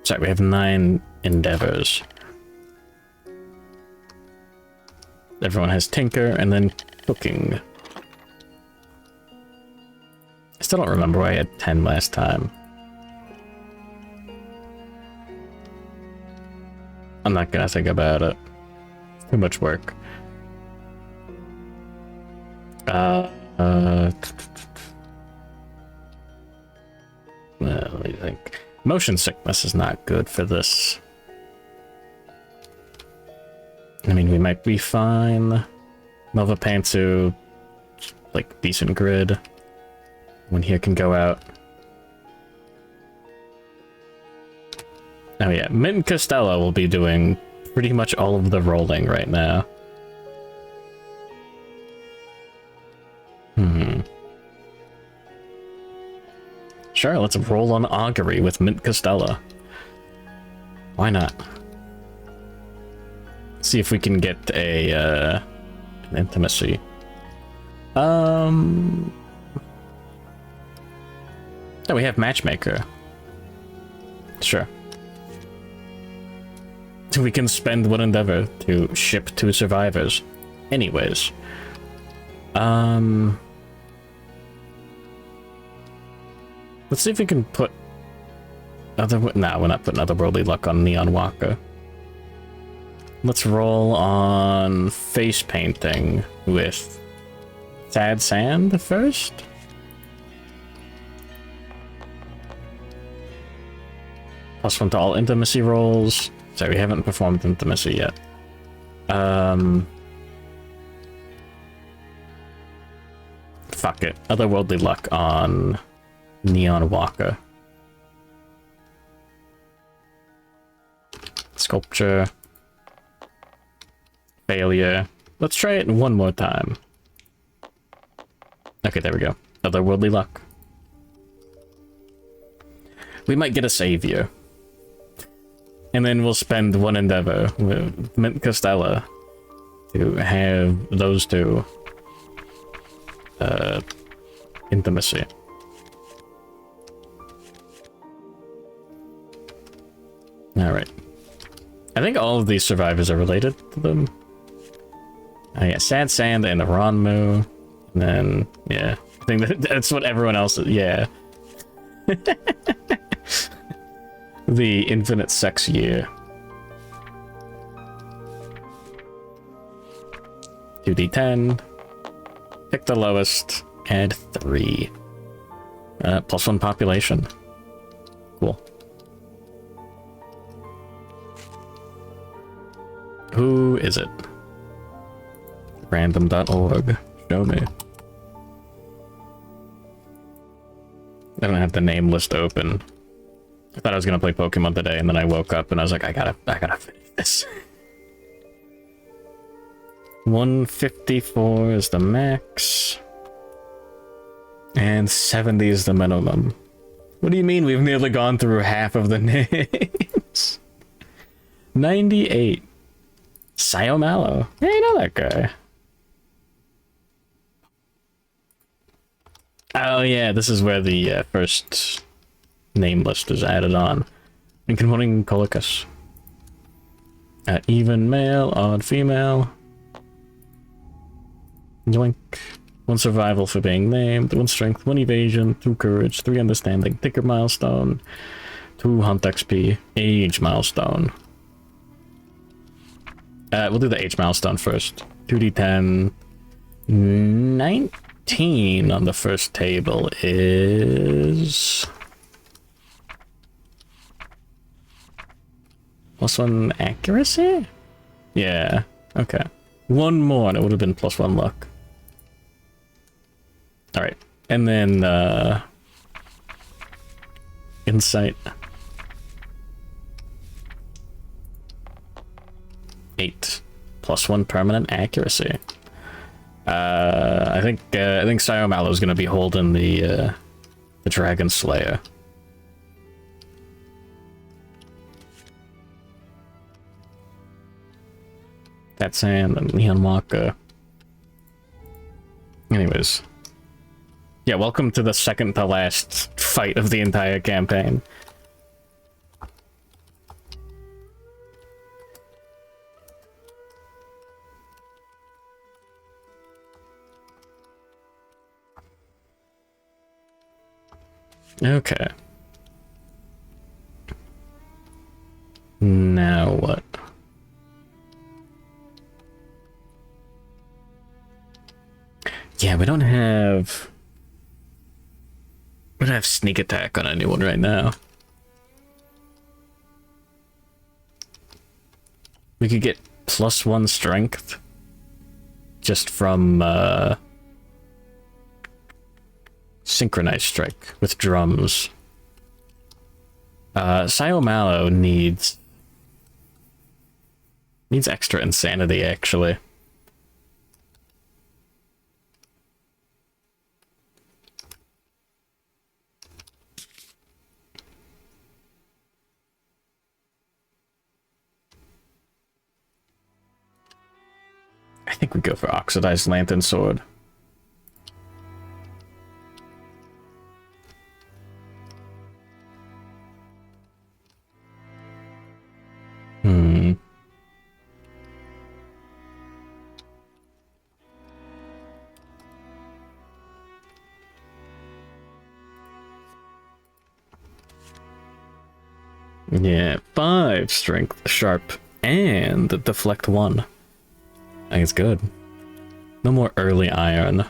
S1: sorry, we have 9 endeavors. Everyone has Tinker, and then Cooking. I still don't remember why I had 10 last time. I'm not gonna think about it. It's too much work. Let me think. Motion sickness is not good for this. I mean, we might be fine. Nova Pantsu, like, decent grid. One here can go out. Oh yeah, Mint and Costello will be doing pretty much all of the rolling right now. Sure, let's roll on Augury with Mint Costello. Why not? See if we can get a an intimacy. Oh, we have Matchmaker. Sure. We can spend 1 endeavor to ship 2 survivors. Anyways. Let's see if we can put other... Nah, we're not putting Otherworldly Luck on Neon Walker. Let's roll on face painting with Sad Sand first. +1 to all intimacy rolls. Sorry, we haven't performed intimacy yet. Fuck it. Otherworldly Luck on Neon Walker. Sculpture. Failure. Let's try it 1 more time. Okay, there we go. Otherworldly Luck. We might get a savior. And then we'll spend 1 endeavor with Mint Costello to have those 2 intimacy. Alright. I think all of these survivors are related to them. Oh yeah, Sad Sand and the Ronmu. And then, yeah. I think that's what everyone else is. Yeah. The Infinite Sex Year. 2d10. Pick the lowest. Add 3. +1 population. Cool. Who is it? Random.org. Show me. I don't have the name list open. I thought I was gonna play Pokemon today, and then I woke up and I was like, I gotta finish this. 154 is the max. And 70 is the minimum. What do you mean we've nearly gone through half of the names? 98. Sayomalo. Yeah, you know that guy. Oh yeah, this is where the first name list is added on. Incoming Colicus. Even male, odd female. Yoink. 1 survival for being named, 1 strength, 1 evasion, 2 courage, 3 understanding, ticker milestone, 2 hunt XP, age milestone. We'll do the age milestone first. 2d10. 19 on the first table is... +1 accuracy? Yeah, okay. 1 more and it would have been +1 luck. Alright, and then, insight. 8. +1 permanent accuracy. I think Siomalo is gonna be holding the Dragon Slayer. That's Sand and Leon Walker. Anyways. Yeah, welcome to the second to last fight of the entire campaign. Okay. Now what? Yeah, we don't have sneak attack on anyone right now. We could get +1 strength just from synchronized strike with drums. Siomalo needs extra insanity actually. I think we go for Oxidized Lantern Sword. Yeah, 5 strength, sharp, and deflect 1. I think it's good. No more early iron.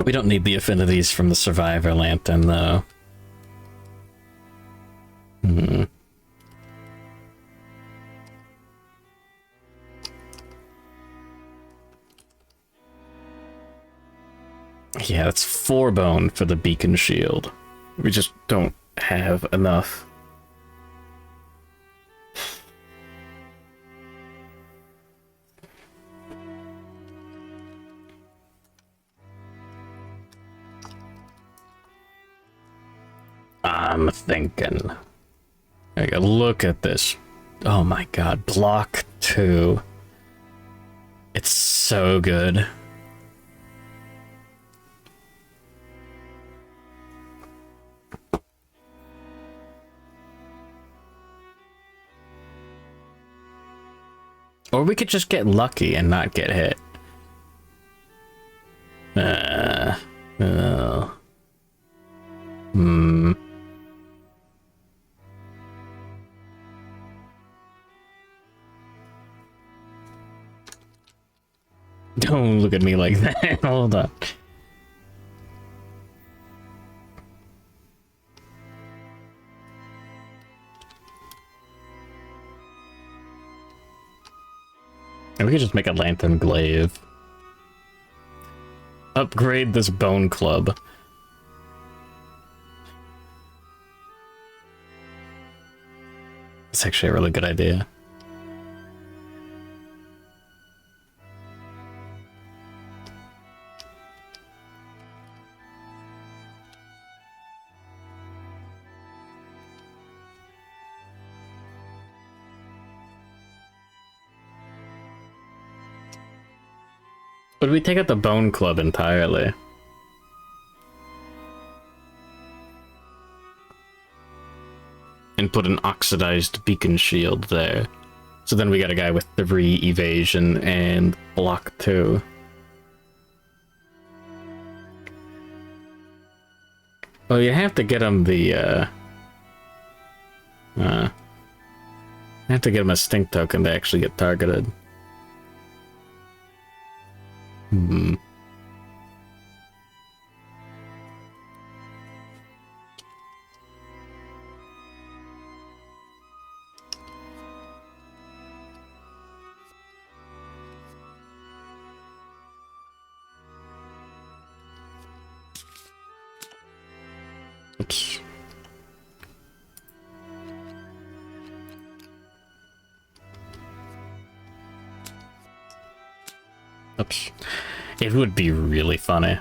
S1: We don't need the affinities from the Survivor Lantern, though. Yeah, that's 4 bone for the beacon shield. We just don't have enough. I'm thinking. There you go. Look at this. Oh my god. Block 2. It's so good. Or we could just get lucky and not get hit. Don't look at me like that. Hold on. And we could just make a lantern glaive. Upgrade this bone club. It's actually a really good idea. Would we take out the bone club entirely? And put an oxidized beacon shield there. So then we got a guy with 3 evasion and block 2. Well, you have to get him the, you have to get him a stink token to actually get targeted. Hmm. Oops. Oops. It would be really funny.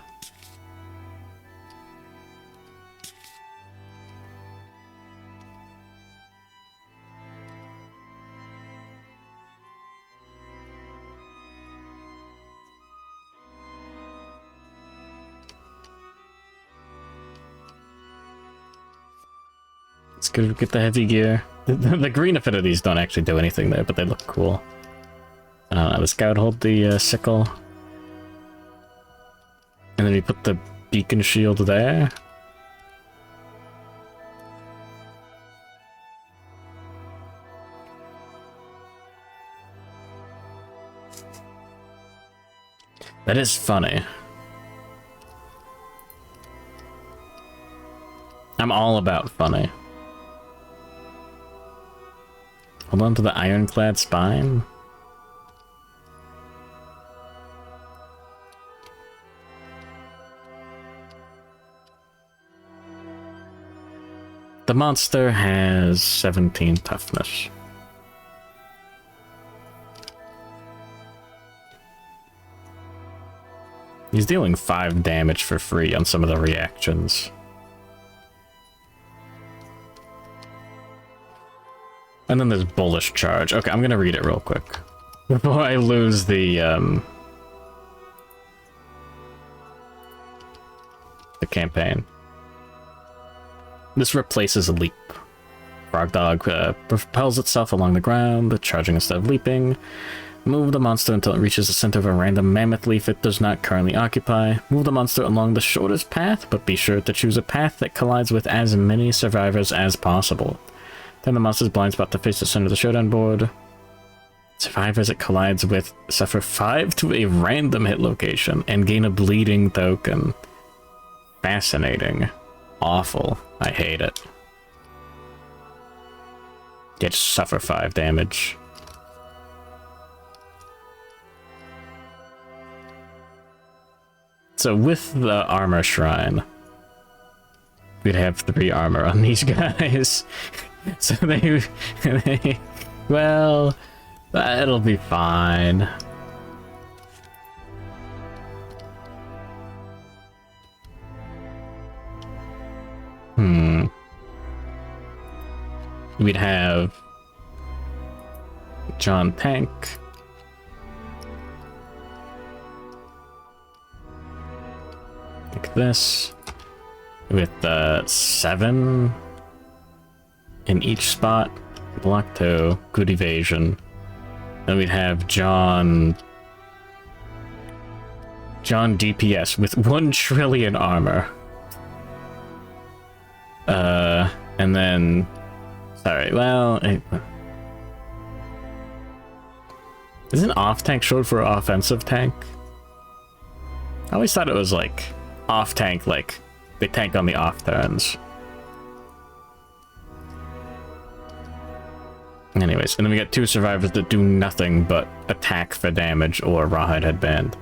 S1: It's good to get the heavy gear. The green affinities don't actually do anything there, but they look cool. This guy would hold the sickle. And then we put the beacon shield there. That is funny. I'm all about funny. Hold on to the ironclad spine. The monster has 17 toughness. He's dealing 5 damage for free on some of the reactions. And then there's bullish charge. Okay, I'm gonna read it real quick before I lose the campaign. This replaces a leap. Frogdog propels itself along the ground, charging instead of leaping. Move the monster until it reaches the center of a random mammoth leaf it does not currently occupy. Move the monster along the shortest path, but be sure to choose a path that collides with as many survivors as possible. Turn the monster's blind spot to face the center of the showdown board. Survivors it collides with suffer 5 to a random hit location and gain a bleeding token. Fascinating. Awful. I hate it. You just suffer 5 damage. So with the armor shrine, we'd have 3 armor on these guys. So they, well, it'll be fine. We'd have John Tank. Like this. With 7 in each spot. Block 2. Good evasion. Then we'd have John DPS with 1 trillion armor. And then... Sorry, well... Isn't off-tank short for offensive tank? I always thought it was like off-tank, like they tank on the off turns. Anyways, and then we got 2 survivors that do nothing but attack for damage or rawhide headband.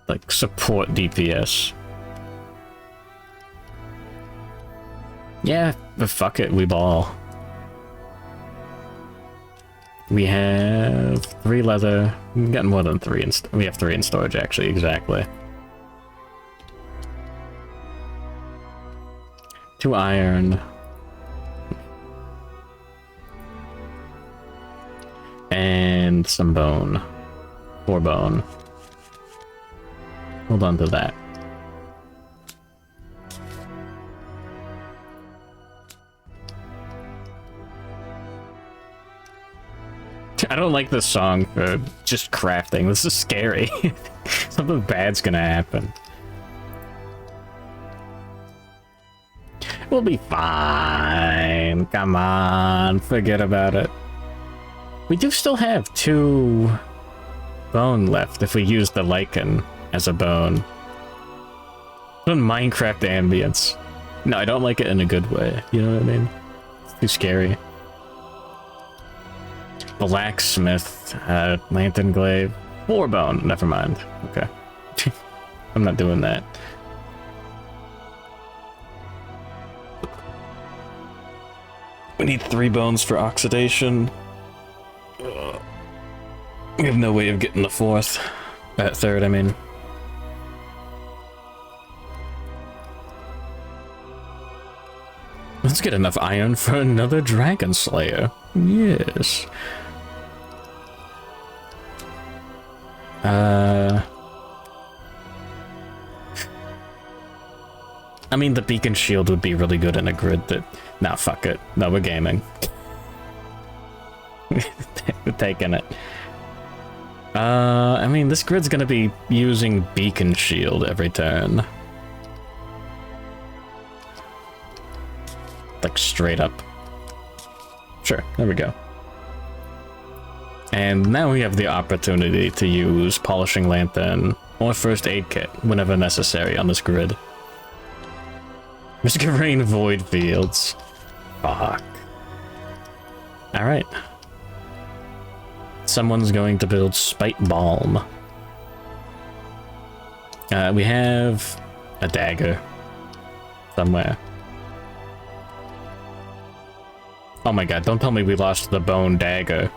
S1: Like support DPS. Yeah, but fuck it, we ball. We have 3 leather. We've got more than 3 we have 3 in storage, actually, exactly. 2 iron. And some bone. 4 bone. Hold on to that. I don't like this song for just crafting. This is scary. Something bad's gonna happen. We'll be fine. Come on, forget about it. We do still have 2 bone left if we use the lichen as a bone. On Minecraft ambience. No, I don't like it in a good way. You know what I mean? It's too scary. Blacksmith, lantern glaive, 4 bone. Never mind. Okay. I'm not doing that. We need 3 bones for oxidation. We have no way of getting the 4th. 3rd, I mean. Let's get enough iron for another Dragon Slayer. Yes. I mean, the beacon shield would be really good in a grid that... Nah, fuck it. No, we're gaming. We're taking it. I mean, this grid's gonna be using beacon shield every turn. Like, straight up. Sure, there we go. And now we have the opportunity to use Polishing Lantern or First Aid Kit whenever necessary on this grid. Masquerade Void Fields. Fuck. Alright. Someone's going to build Spite Balm. We have a dagger somewhere. Oh my god, don't tell me we lost the bone dagger.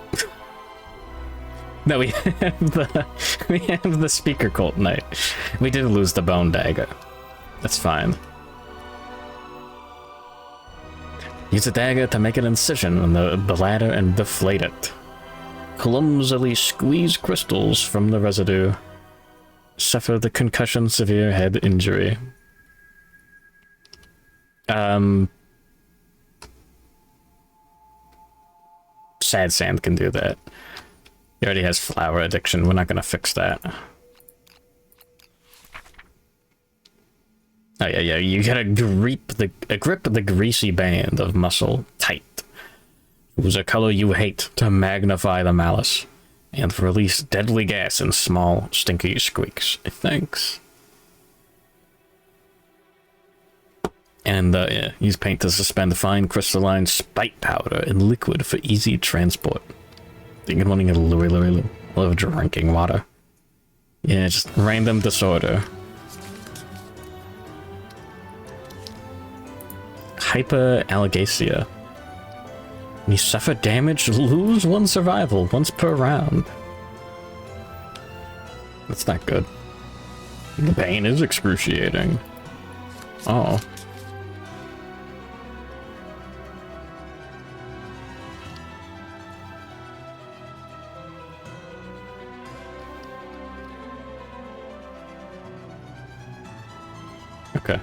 S1: No, we have the Speaker Cult Knight. We did lose the bone dagger. That's fine. Use a dagger to make an incision on the ladder and deflate it. Clumsily squeeze crystals from the residue. Suffer the concussion severe head injury. Sad Sand can do that. He already has flower addiction. We're not gonna fix that. Oh yeah, you gotta grip the greasy band of muscle tight. Choose a color you hate to magnify the malice, and release deadly gas in small, stinky squeaks. Thanks. And yeah, use paint to suspend fine crystalline spite powder in liquid for easy transport. You can want to get a love drinking water. Yeah, just random disorder. Hyperalgasia. When you suffer damage, lose 1 survival once per round. That's not good. The pain is excruciating. Oh. Okay.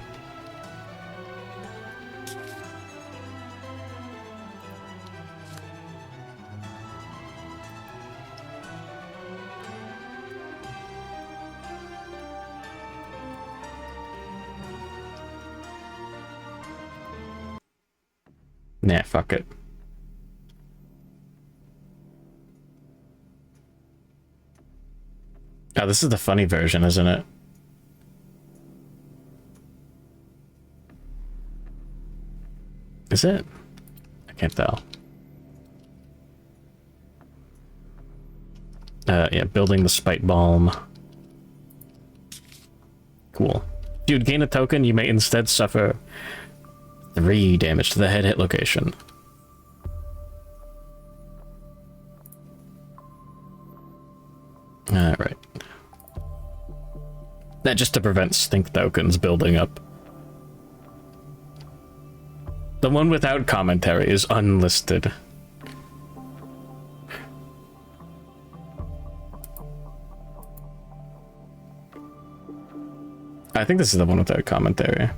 S1: Nah, fuck it. Oh, this is the funny version, isn't it? Is it? I can't tell. Yeah, building the Spite Balm. Cool. If you'd gain a token, you may instead suffer 3 damage to the head hit location. Alright. That just to prevent stink tokens building up. The one without commentary is unlisted. I think this is the one without commentary.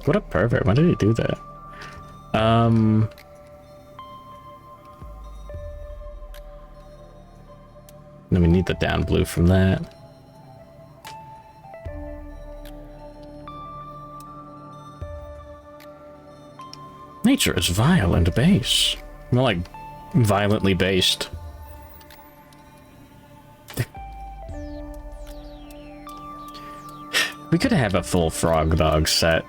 S1: What a pervert. Why did he do that? Then we need the down blue from that. Nature is vile and base. More like violently based. We could have a full Frogdog set.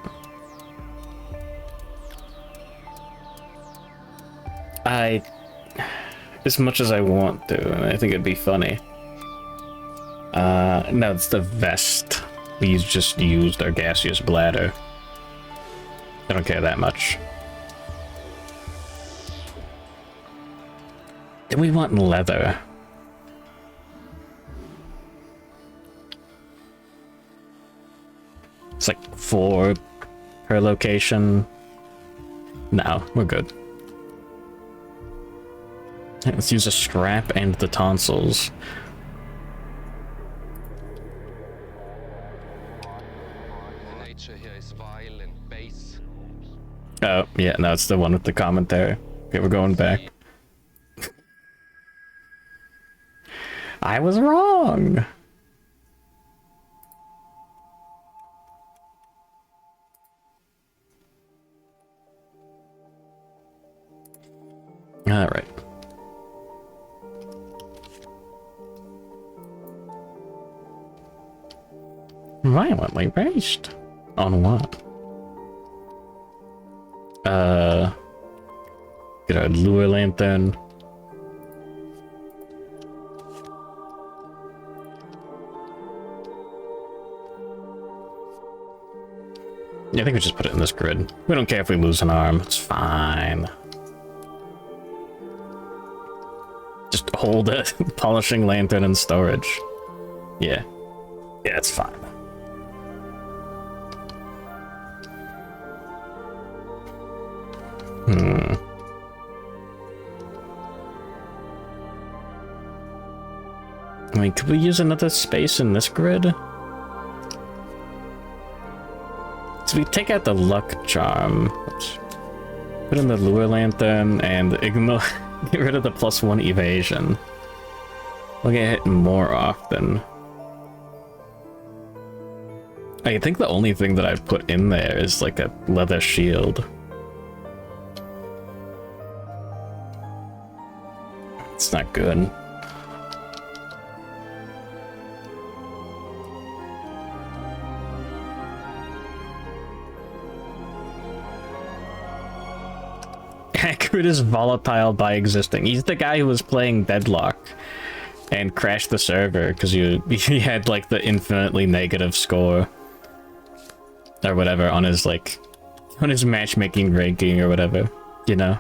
S1: As much as I want to, and I think it'd be funny. No, it's the vest. We just used our gaseous bladder. I don't care that much. Then we want leather. It's like 4 per location. No, we're good. Let's use a strap and the tonsils.
S2: Nature here is vile and base.
S1: Oh, yeah, no, it's the one with the commentary. Okay, we're going back. I was wrong! Alright. Violently based? On what? Get our lure lantern. Yeah, I think we just put it in this grid. We don't care if we lose an arm. It's fine. Just hold a polishing lantern in storage. Yeah. Yeah, it's fine. I mean, could we use another space in this grid? So we take out the luck charm. Oops. Put in the lure lantern and ignore. Get rid of the +1 evasion. We'll get hit more often. I think the only thing that I've put in there is like a leather shield. It's not good. Accurate is volatile by existing. He's the guy who was playing Deadlock and crashed the server because he had like the infinitely negative score or whatever on his matchmaking ranking or whatever, you know.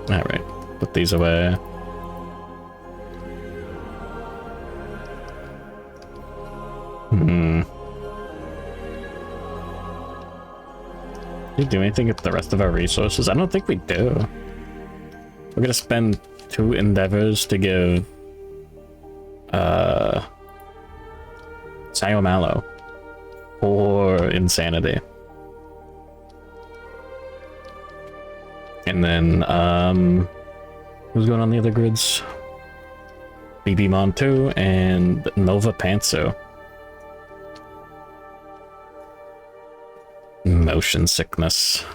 S1: All right, put these away. Do we do anything with the rest of our resources? I don't think we do. We're gonna spend 2 endeavors to give Sayo Mallow or insanity. And then who's going on the other grids? BB Mon 2 and Nova Pantsu. Motion sickness.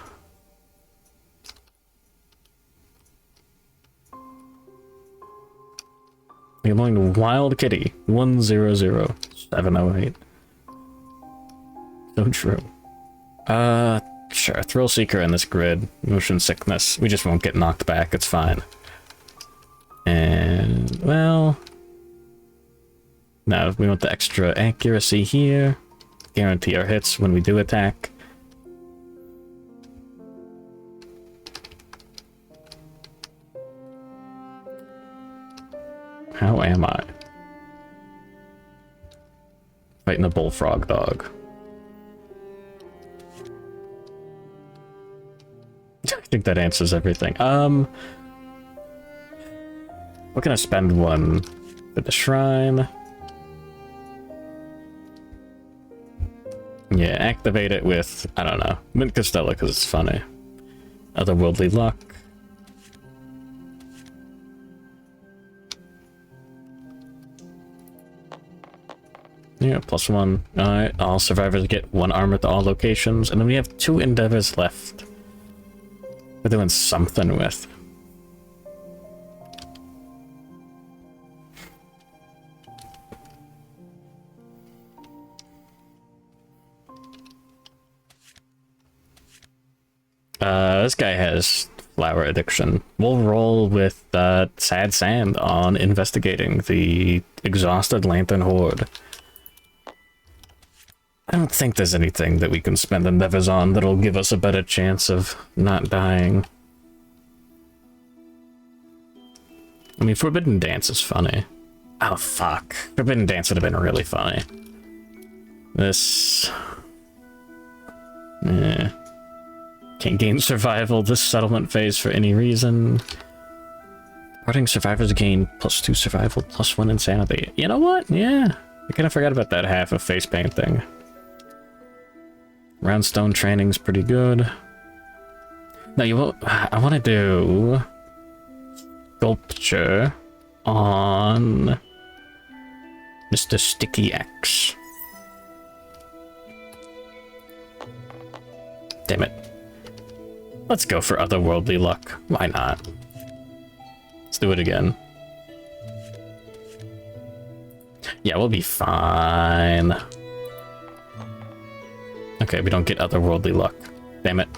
S1: We're going to Wild Kitty 100708. So true. Sure. Thrill Seeker in this grid. Motion sickness. We just won't get knocked back. It's fine. And well, no, we want the extra accuracy here. Guarantee our hits when we do attack. How am I? Fighting a Bullfrogdog. I think that answers everything. We're gonna spend one for the shrine. Yeah, activate it with, I don't know, Mint Costella because it's funny. Otherworldly luck. Yeah, +1. Alright, all survivors get 1 armor to all locations, and then we have 2 endeavors left. We're doing something with. This guy has flower addiction. We'll roll with Sad Sand on investigating the exhausted Lantern Horde. I don't think there's anything that we can spend endeavors on that'll give us a better chance of not dying. I mean, Forbidden Dance is funny. Oh, fuck. Forbidden Dance would have been really funny. This... Yeah. Can't gain survival this settlement phase for any reason. Departing survivors gain +2 survival, +1 insanity. You know what? Yeah. I kind of forgot about that half of face paint thing. Roundstone training's pretty good. No, you won't. I want to do sculpture on Mr. Sticky X. Damn it. Let's go for otherworldly luck. Why not? Let's do it again. Yeah, we'll be fine. Okay, we don't get otherworldly luck. Damn it.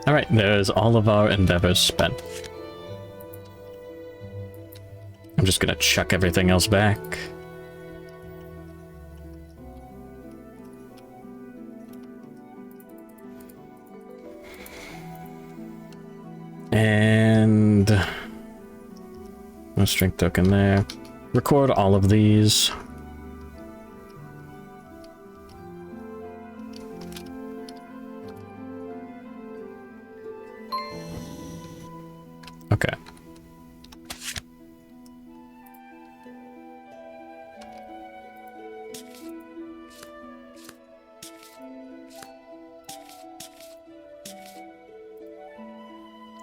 S1: Alright, there's all of our endeavors spent. I'm just gonna chuck everything else back. And no strength token there. Record all of these. Okay.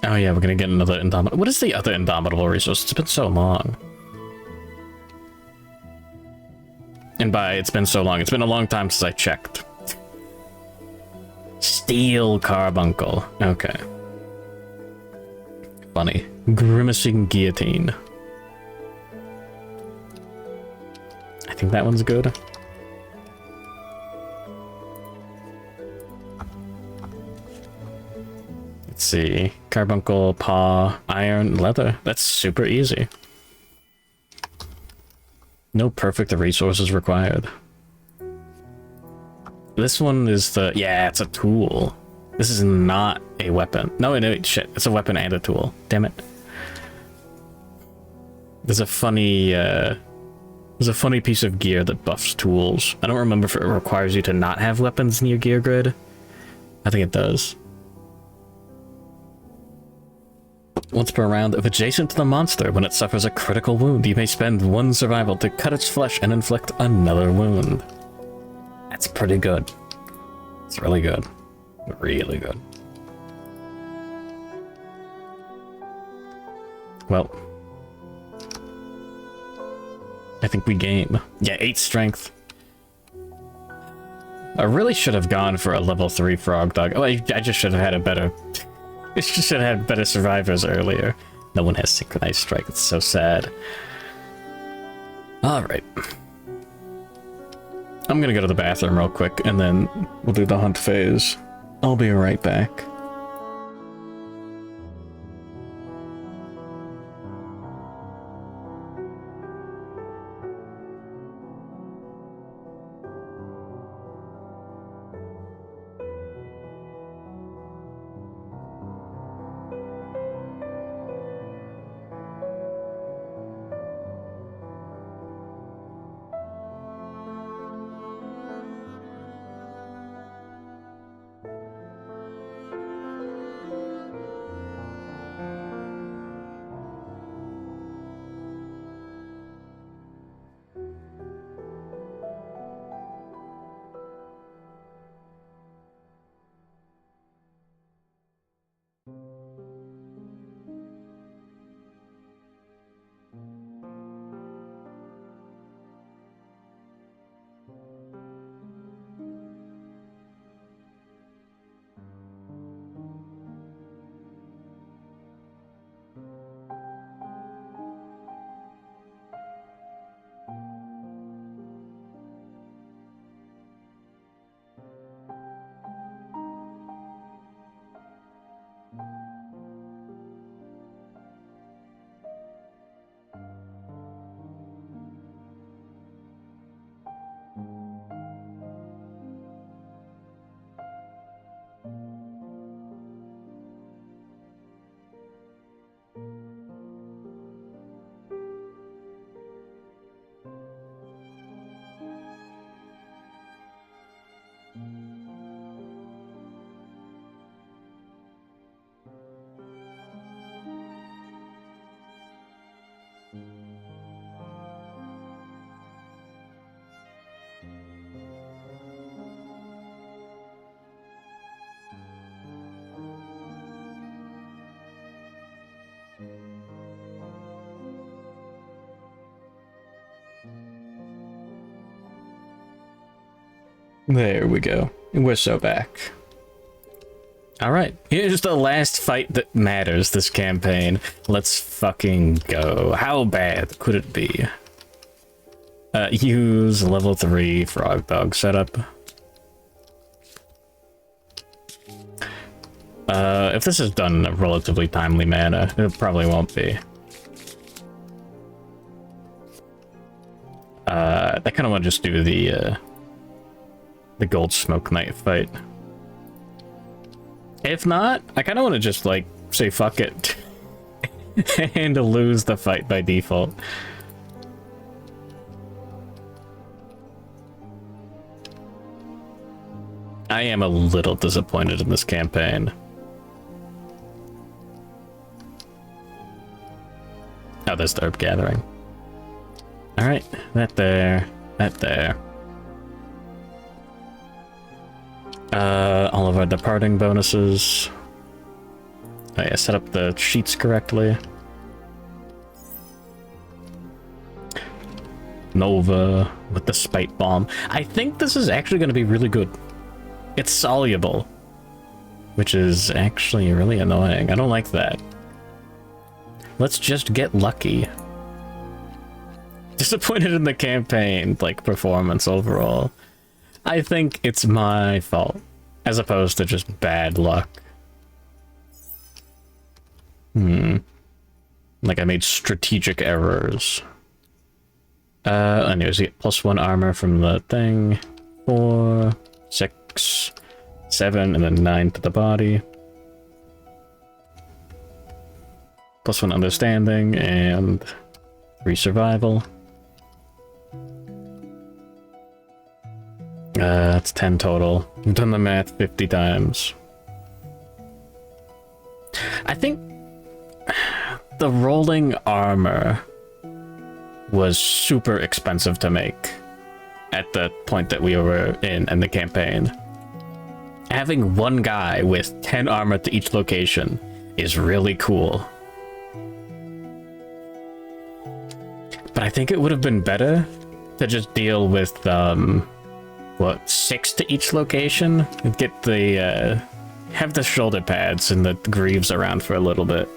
S1: Oh yeah, we're gonna get another Indomitable. What is the other Indomitable resource? It's been so long. And by it's been so long, it's been a long time since I checked. Steel Carbuncle. Okay. Funny. Grimacing Guillotine. I think that one's good. Let's see. Carbuncle, Paw, Iron, Leather. That's super easy. No perfect resources required. This one is the... Yeah, it's a tool. This is not a weapon. No, shit. It's a weapon and a tool. Damn it. There's a funny piece of gear that buffs tools. I don't remember if it requires you to not have weapons in your gear grid. I think it does. Once per round, if adjacent to the monster, when it suffers a critical wound, you may spend 1 survival to cut its flesh and inflict another wound. That's pretty good. It's really good. Really good. Well, I think we game. Yeah, 8 strength. I really should have gone for a level 3 Frogdog. Oh, I just should have had a better... I should have had better survivors earlier. No one has synchronized strike. It's so sad. Alright. I'm gonna go to the bathroom real quick, and then we'll do the hunt phase. I'll be right back. There we go. We're so back. Alright, here's the last fight that matters this campaign. Let's fucking go. How bad could it be? Use level 3 Frogdog setup. If this is done in a relatively timely manner, it probably won't be. I kind of want to just do the Gold Smoke Knight fight. If not, I kind of want to just, like, say fuck it. And lose the fight by default. I am a little disappointed in this campaign. Oh, there's the herb gathering. Alright, that there, that there. All of our departing bonuses. Oh yeah, set up the sheets correctly. Nova with the spite bomb. I think this is actually going to be really good. It's soluble, which is actually really annoying. I don't like that. Let's just get lucky. Disappointed in the campaign, like, performance overall. I think it's my fault, as opposed to just bad luck. Like I made strategic errors. Anyways, you get +1 armor from the thing. 4, 6, 7, and then 9 to the body. +1 understanding, and 3 survival. That's 10 total. I've done the math 50 times. I think the rolling armor was super expensive to make at the point that we were in the campaign. Having one guy with 10 armor to each location is really cool. But I think it would have been better to just deal with, what, 6 to each location? And get the, have the shoulder pads and the greaves around for a little bit.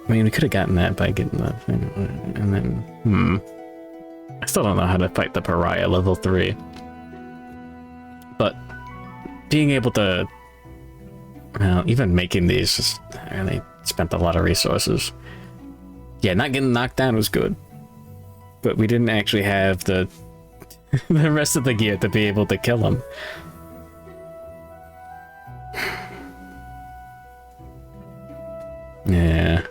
S1: I mean, we could have gotten that by getting the thing, and then, I still don't know how to fight the pariah level 3. But being able to, well, even making these just really spent a lot of resources. Yeah, not getting knocked down was good. But we didn't actually have the the rest of the gear to be able to kill him. Yeah.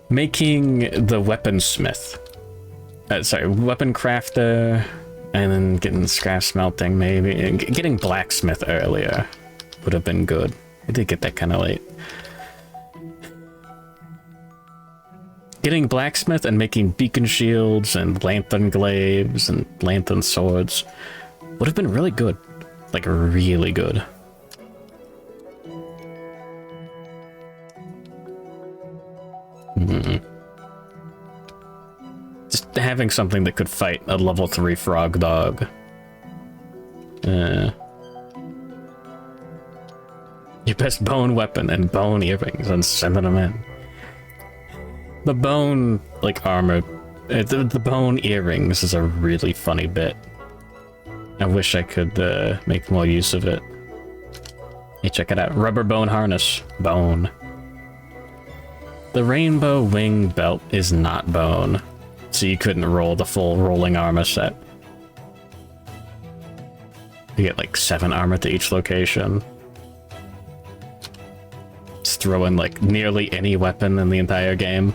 S1: Making the weaponsmith. Sorry, weapon crafter, and then getting scrap smelting maybe. And getting blacksmith earlier would have been good. We did get that kind of late. Getting blacksmith and making beacon shields and lantern glaives and lantern swords would have been really good. Like, really good. Just having something that could fight a level 3 Frogdog. Your best bone weapon and bone earrings and sending them in. The bone, like, armor, the bone earrings is a really funny bit. I wish I could make more use of it. Hey, check it out. Rubber bone harness. Bone. The rainbow wing belt is not bone, so you couldn't roll the full rolling armor set. You get like 7 armor to each location. Just throw in like nearly any weapon in the entire game.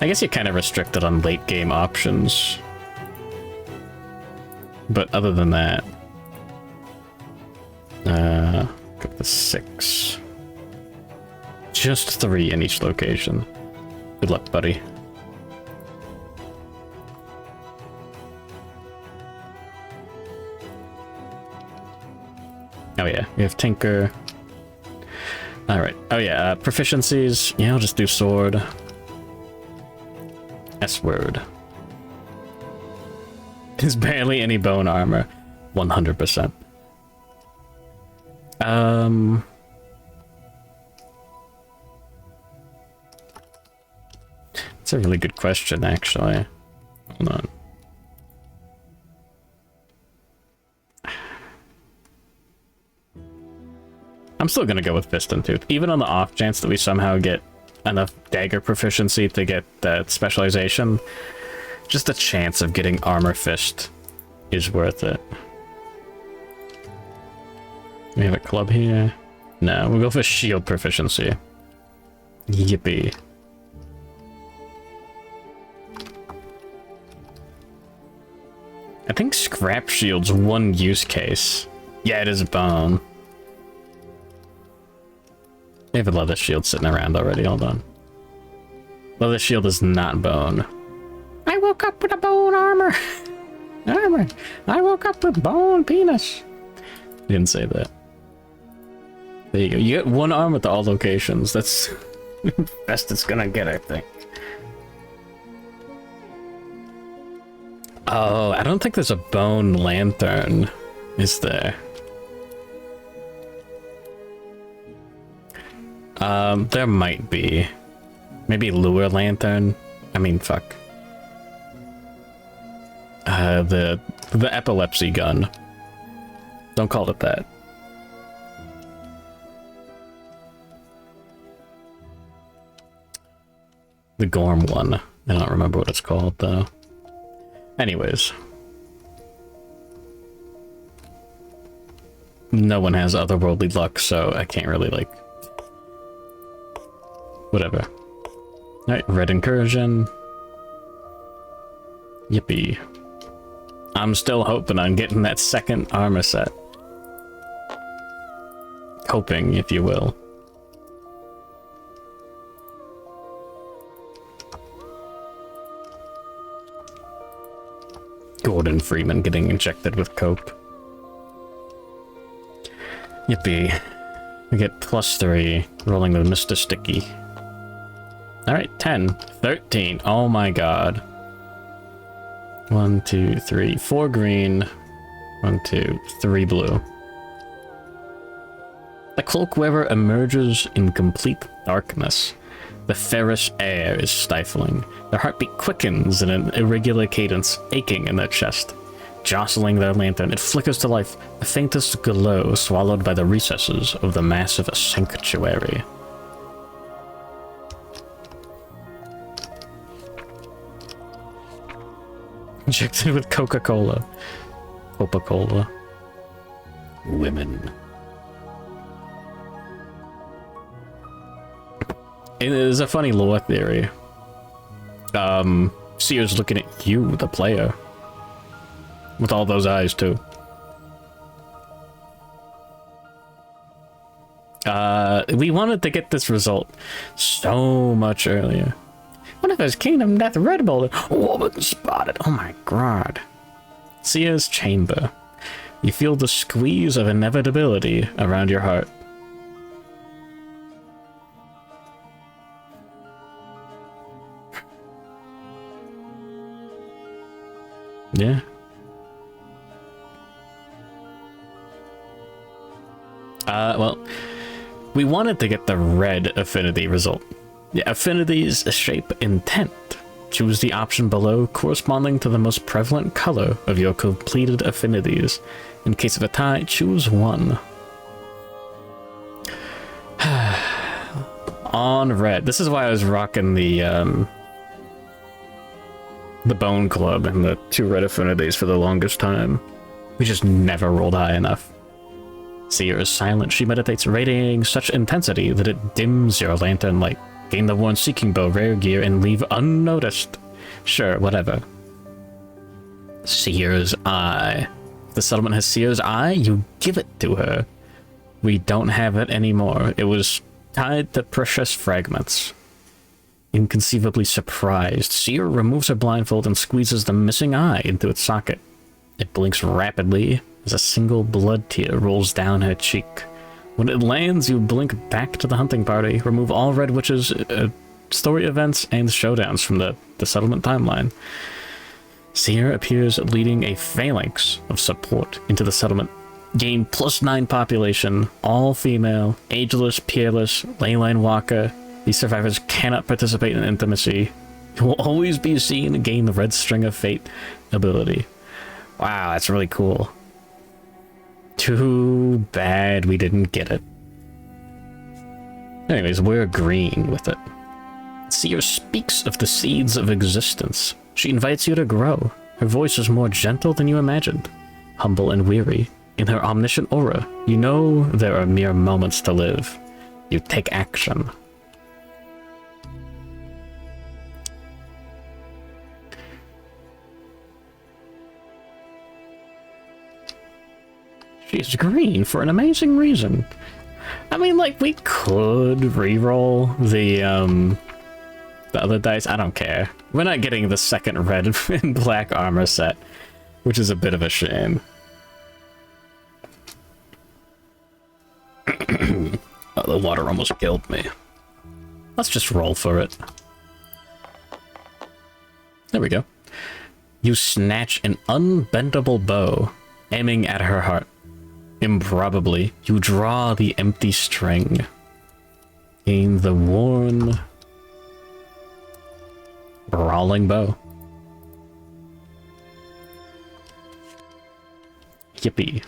S1: I guess you're kind of restricted on late game options. But other than that, got the 6. Just 3 in each location. Good luck, buddy. Oh yeah, we have Tinker. Alright, oh yeah, proficiencies. Yeah, I'll just do sword. S-word. There's barely any bone armor. 100%. That's a really good question, actually. Hold on. I'm still gonna go with Fist and Tooth, even on the off chance that we somehow get enough dagger proficiency to get that specialization. Just a chance of getting Armor Fist is worth it. We have a club here. No, we'll go for shield proficiency. Yippee. I think scrap shield's one use case. Yeah, it is a bone. We have a leather shield sitting around already, hold on. Leather shield is not bone. I woke up with a bone armor. Armor. I woke up with bone penis. Didn't say that. There you go. You get one arm at all locations. That's best it's gonna get, I think. Oh, I don't think there's a bone lantern, is there? There might be. Maybe lure lantern? I mean, fuck. The epilepsy gun. Don't call it that. The Gorm one. I don't remember what it's called, though. Anyways. No one has otherworldly luck, so I can't really, like... Whatever. Alright, Red Incursion. Yippee. I'm still hoping on getting that second armor set. Hoping, if you will. Gordon Freeman getting injected with coke. Yippee. We get +3, rolling with Mr. Sticky. Alright, 10, 13, oh my god. 1, 2, 3, 4 green. 1, 2, 3 blue. The cloak wearer emerges in complete darkness. The ferrous air is stifling. Their heartbeat quickens in an irregular cadence, aching in their chest. Jostling their lantern, it flickers to life, the faintest glow swallowed by the recesses of the massive sanctuary. Injected with Coca-Cola. Coca-Cola. Women. It is a funny lore theory. Seer's looking at you, the player. With all those eyes, too. We wanted to get this result so much earlier. One of his Kingdom Death Red Bull. Woman spotted. Oh my god. Seer's Chamber. You feel the squeeze of inevitability around your heart. Yeah. Well, we wanted to get the red affinity result. The affinities shape intent. Choose the option below corresponding to the most prevalent color of your completed affinities. In case of a tie, choose one. On red. This is why I was rocking the Bone Club and the 2 red affinities for the longest time. We just never rolled high enough. Seer is silent. She meditates, radiating such intensity that it dims your lantern light. Gain the worn seeking bow, rare gear, and leave unnoticed. Sure, whatever. Seer's Eye. If the settlement has Seer's Eye, you give it to her. We don't have it anymore. It was tied to precious fragments. Inconceivably surprised, Seer removes her blindfold and squeezes the missing eye into its socket. It blinks rapidly as a single blood tear rolls down her cheek. When it lands, you blink back to the hunting party, remove all Red Witch's story events and showdowns from the settlement timeline. Seer appears leading a phalanx of support into the settlement. Gain +9 population, all female, ageless, peerless, leyline walker. These survivors cannot participate in intimacy. Will always be seen and gain the red string of fate ability. Wow, that's really cool. Too bad we didn't get it. Anyways, we're green with it. Seer speaks of the seeds of existence. She invites you to grow. Her voice is more gentle than you imagined. Humble and weary. In her omniscient aura, you know there are mere moments to live. You take action. She's green for an amazing reason. I mean, like, we could reroll the other dice. I don't care. We're not getting the second red and black armor set, which is a bit of a shame. Oh, the water almost killed me. Let's just roll for it. There we go. You snatch an unbendable bow, aiming at her heart. Improbably, you draw the empty string. Gain the worn, brawling bow. Yippee.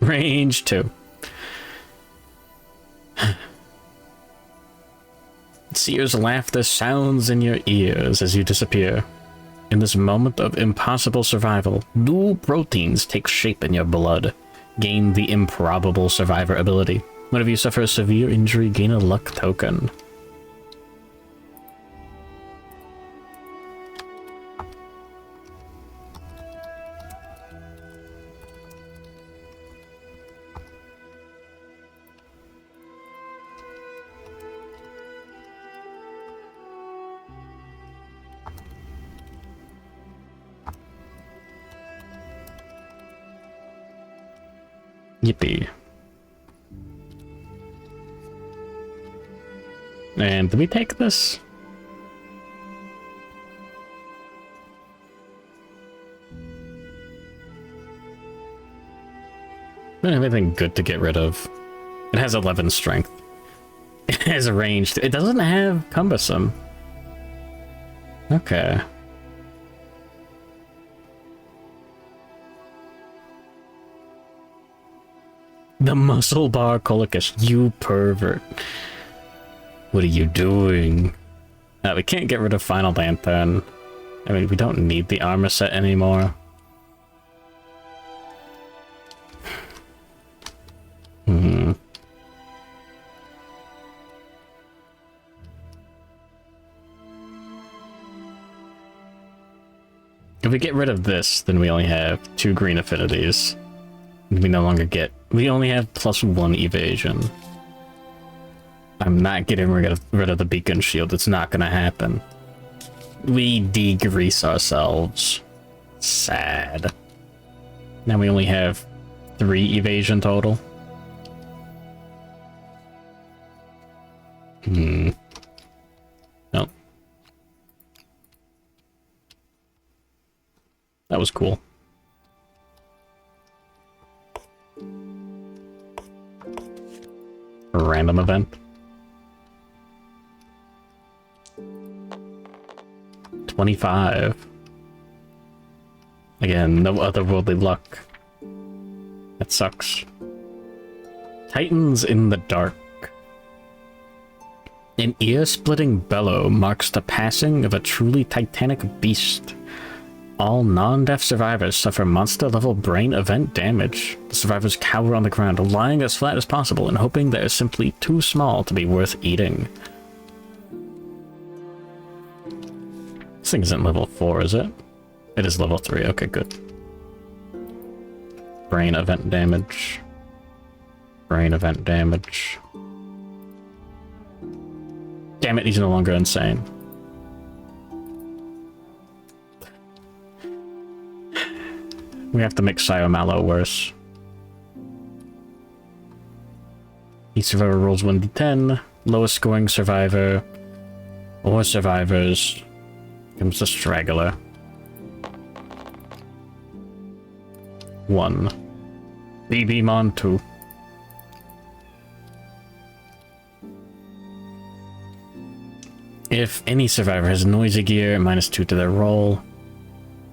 S1: Range 2. Seer's laughter sounds in your ears as you disappear. In this moment of impossible survival, new proteins take shape in your blood. Gain the improbable survivor ability. Whenever you suffer a severe injury, gain a luck token. Yippee. And do we take this? I don't have anything good to get rid of. It has 11 strength. It has a range. It doesn't have cumbersome. Okay. The muscle bar Colicus, you pervert. What are you doing? We can't get rid of Final Lantern. I mean, we don't need the armor set anymore. If we get rid of this, then we only have 2 green affinities. We no longer get... We only have +1 evasion. I'm not getting rid of the beacon shield. It's not gonna happen. We degrease ourselves. Sad. Now we only have 3 evasion total. Nope. That was cool. Random event. 25. Again, no otherworldly luck. That sucks. Titans in the dark. An ear-splitting bellow marks the passing of a truly titanic beast. All non-deaf survivors suffer monster-level brain event damage. The survivors cower on the ground, lying as flat as possible and hoping they are simply too small to be worth eating. This thing isn't level 4, is it? It is level 3. Okay, good. Brain event damage. Brain event damage. Damn it, he's no longer insane. We have to make Mallow worse. Each survivor rolls 1d10. Lowest scoring survivor or survivors becomes a straggler. 1. BB Mon 2. If any survivor has noisy gear, -2 to their roll.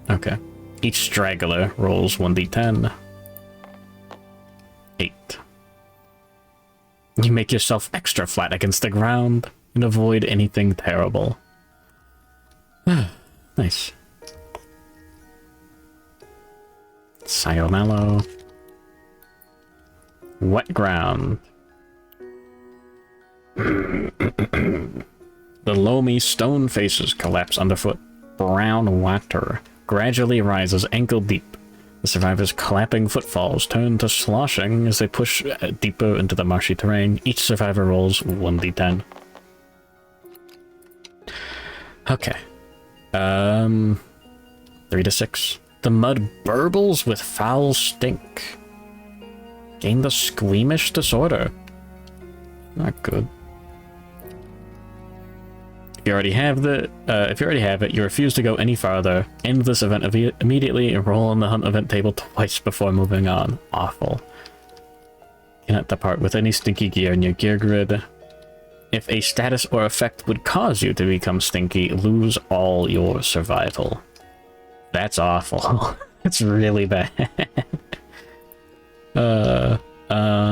S1: Okay. Each straggler rolls 1d10. 8. You make yourself extra flat against the ground and avoid anything terrible. Nice. Sayonara. Wet ground. The loamy stone faces collapse underfoot. Brown water gradually rises ankle deep. The survivors' clapping footfalls turn to sloshing as they push deeper into the marshy terrain. Each survivor rolls 1d10. Okay. 3 to 6. The mud burbles with foul stink. Gain the squeamish disorder. Not good. If you already have it, you refuse to go any farther. End this event immediately and roll on the hunt event table twice before moving on. Awful. Cannot depart with any stinky gear in your gear grid. If a status or effect would cause you to become stinky, lose all your survival. That's awful. It's really bad.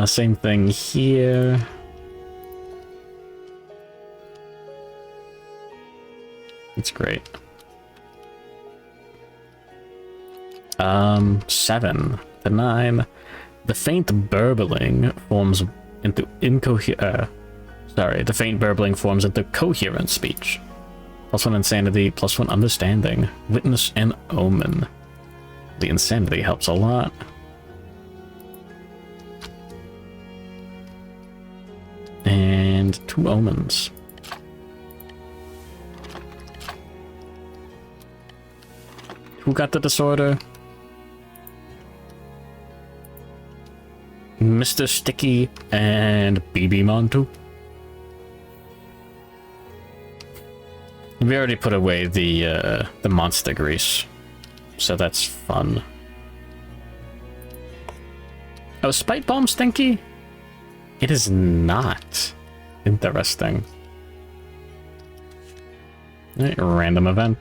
S1: Same thing here. It's great. 7 to 9. The faint burbling forms into the faint burbling forms into coherent speech. +1 insanity, +1 understanding, witness, and omen. The insanity helps a lot. And 2 omens. Who got the disorder? Mr. Sticky and BB Montu. We already put away the monster grease, so that's fun. Oh, Spite Bomb stinky? It is not. Interesting. Right, random event.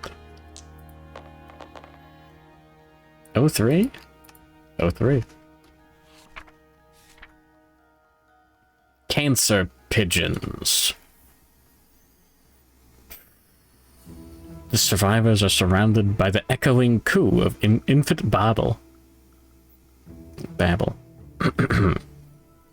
S1: 03? 03. Cancer pigeons. The survivors are surrounded by the echoing coo of infant babble.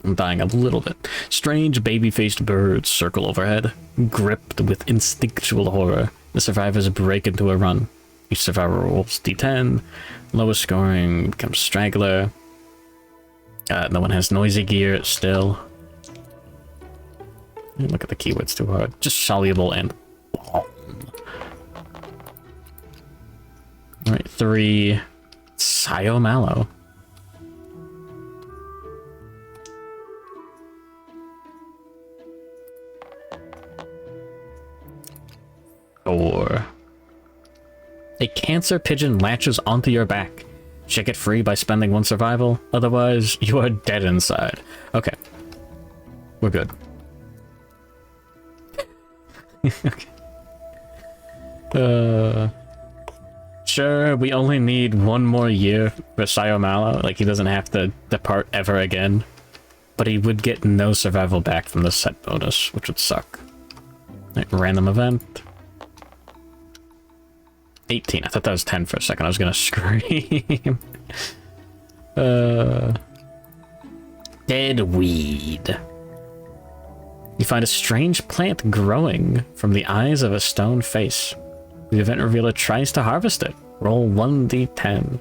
S1: I'm dying a little bit. Strange baby-faced birds circle overhead, gripped with instinctual horror. The survivors break into a run. Each survivor rolls d10. Lowest scoring becomes straggler. No one has noisy gear still. Look at the keywords too hard. Just soluble and bomb. Alright, 3. Sayonara. Or a cancer pigeon latches onto your back. Shake it free by spending 1 survival, otherwise you are dead inside. Okay. We're good. Okay. Sure, we only need 1 more year for Sayonara. Like, he doesn't have to depart ever again. But he would get no survival back from the set bonus, which would suck. Right, random event. 18. I thought that was 10 for a second. I was gonna scream. Dead weed. You find a strange plant growing from the eyes of a stone face. The event revealer tries to harvest it. Roll 1d10.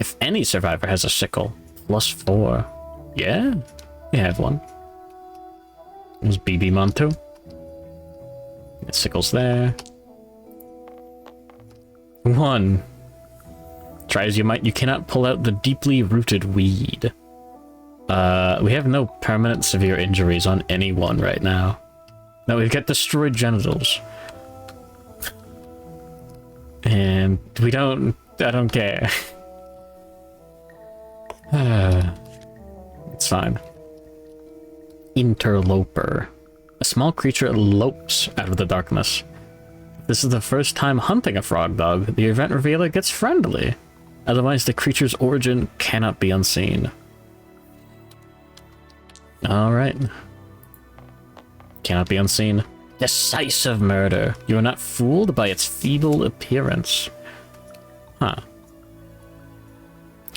S1: If any survivor has a sickle, +4. Yeah, you have one. It was BB Montu. Sickle's there. 1. Try as you might, you cannot pull out the deeply rooted weed. We have no permanent severe injuries on anyone right now. No, we've got destroyed genitals. And I don't care. It's fine. Interloper. A small creature elopes out of the darkness. This is the first time hunting a frog dog. The event revealer gets friendly. Otherwise, the creature's origin cannot be unseen. Alright. Cannot be unseen. Decisive murder. You are not fooled by its feeble appearance. Huh.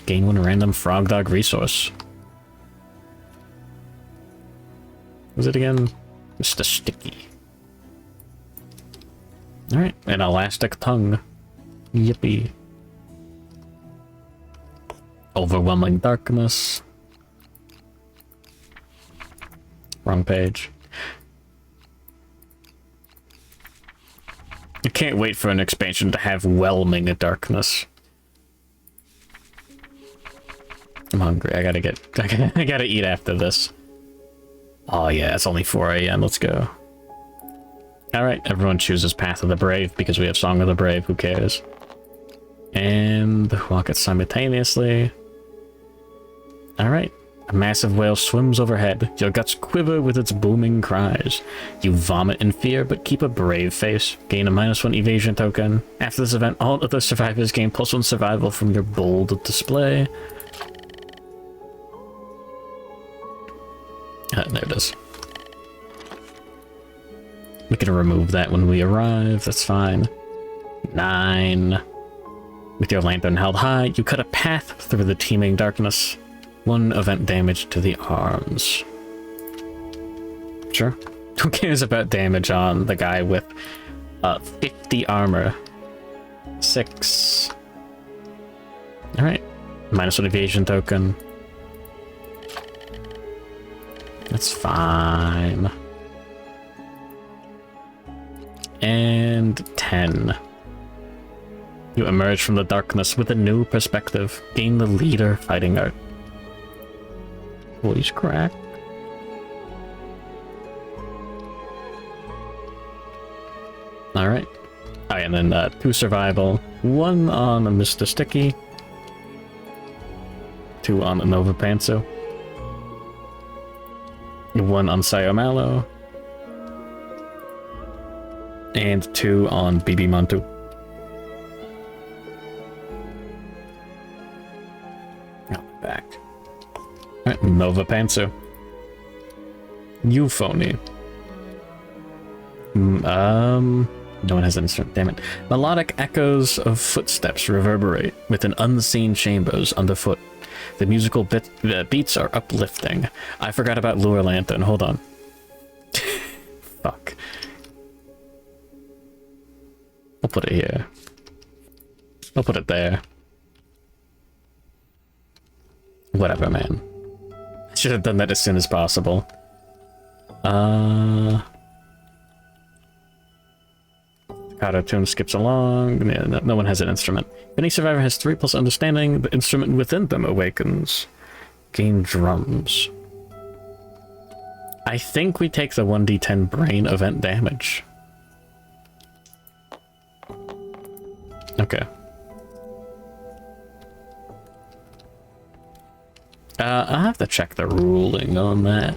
S1: Gain one random frog dog resource. Was it again? Mr. Sticky. Alright, an elastic tongue. Yippee. Overwhelming darkness. Wrong page. I can't wait for an expansion to have whelming darkness. I'm hungry. I gotta eat after this. Oh yeah, it's only 4 AM. Let's go. Alright, everyone chooses Path of the Brave because we have Song of the Brave. Who cares? And walk it simultaneously. Alright. A massive whale swims overhead. Your guts quiver with its booming cries. You vomit in fear, but keep a brave face. Gain a -1 evasion token. After this event, all other survivors gain +1 survival from your bold display. There it is. We can remove that when we arrive. That's fine. 9. With your lantern held high, you cut a path through the teeming darkness. 1 event damage to the arms. Sure. Who cares about damage on the guy with 50 armor? 6. Alright. -1 evasion token. That's fine. And 10. You emerge from the darkness with a new perspective. Gain the leader fighting art. Voice crack. Alright. Oh, and then 2 survival. 1 on Mr. Sticky. 2 on Nova Pantsu. 1 on Sayomalo. And 2 on BB Montu. Oh, back. Alright, Nova Pantsu. Euphony. No one has an instrument, damn it. Melodic echoes of footsteps reverberate within unseen chambers underfoot. The musical beats are uplifting. I forgot about Lure Lantern. Hold on. Fuck. I'll put it here. I'll put it there. Whatever, man. I should have done that as soon as possible. Auto tune skips along. Yeah, no one has an instrument. If any survivor has 3+ understanding, the instrument within them awakens. Gain drums. I think we take the 1d10 brain event damage. Okay. I'll have to check the ruling on that.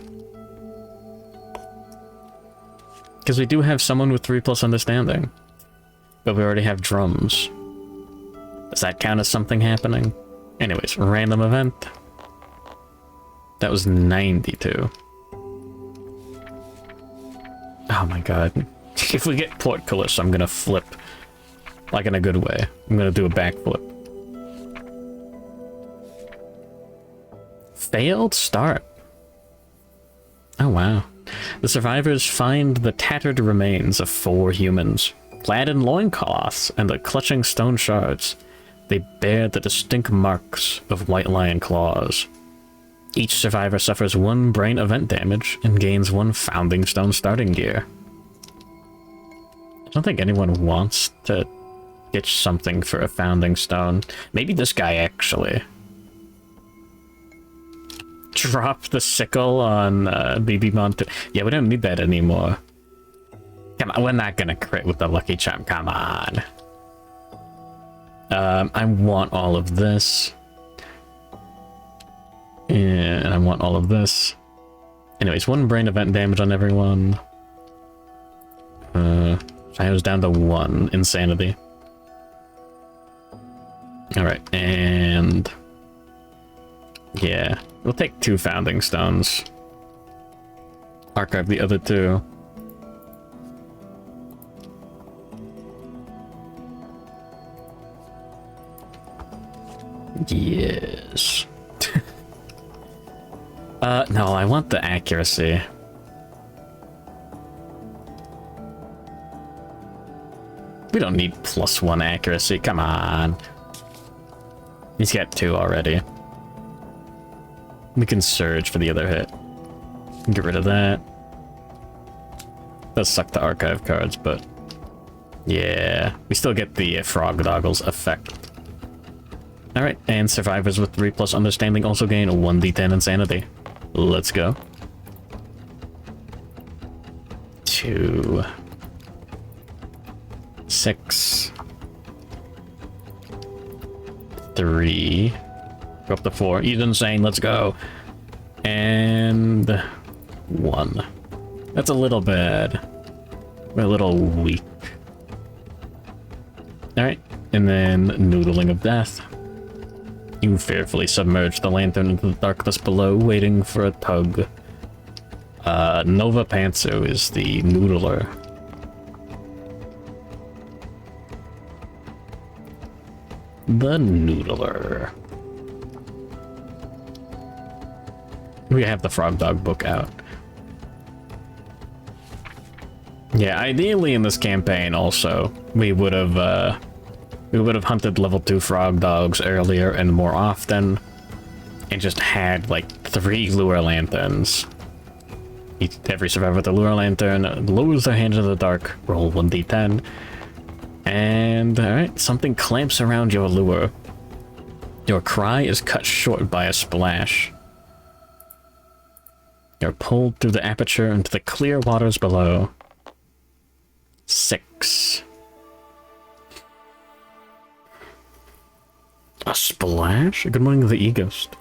S1: Because we do have someone with 3+ understanding. But we already have drums. Does that count as something happening? Anyways, random event. That was 92. Oh my god. If we get portcullis, I'm gonna flip. Like in a good way. I'm gonna do a backflip. Failed start. Oh wow. The survivors find the tattered remains of 4 humans. Clad in loincloths and the clutching stone shards, they bear the distinct marks of white lion claws. Each survivor suffers 1 brain event damage and gains 1 founding stone starting gear. I don't think anyone wants to get something for a founding stone. Maybe this guy actually. Drop the sickle on BB Montu. Yeah, we don't need that anymore. Come on, we're not gonna crit with the lucky charm. Come on. I want all of this. And I want all of this. Anyways, 1 brain event damage on everyone. I was down to 1 insanity. Alright, and... yeah, we'll take 2 founding stones. Archive the other 2. Yes. No, I want the accuracy. We don't need +1 accuracy, come on. He's got 2 already. We can surge for the other hit. Get rid of that. Does suck to archive cards, but... yeah, we still get the Frogdoggles effect. Alright, and survivors with 3+ understanding also gain a 1d10 insanity. Let's go. 2... 6... 3... go up to 4. He's insane, let's go. And... 1. That's a little bad. We're a little weak. Alright, and then Noodling of Death. You fearfully submerge the lantern into the darkness below, waiting for a tug. Nova Pantsu is the Noodler. The Noodler. We have the Frogdog book out. Yeah, ideally in this campaign also, we would have hunted level 2 Frogdogs earlier and more often, and just had like 3 lure lanterns. Every survivor with a lure lantern lowers their hand into the dark, roll 1d10, and alright, something clamps around your lure. Your cry is cut short by a splash. You're pulled through the aperture into the clear waters below. 6. A splash? Good morning, the E-Ghost.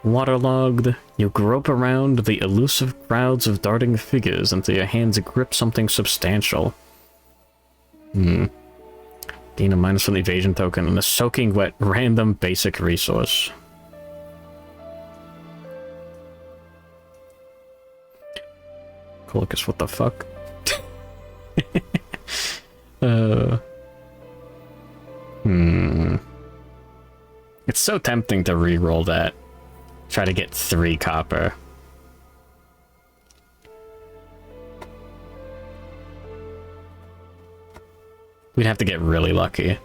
S1: Waterlogged, you grope around the elusive crowds of darting figures until your hands grip something substantial. Gain a -1 evasion token and a soaking wet random basic resource. Colicus, what the fuck? It's so tempting to re-roll that. Try to get 3 copper. We'd have to get really lucky.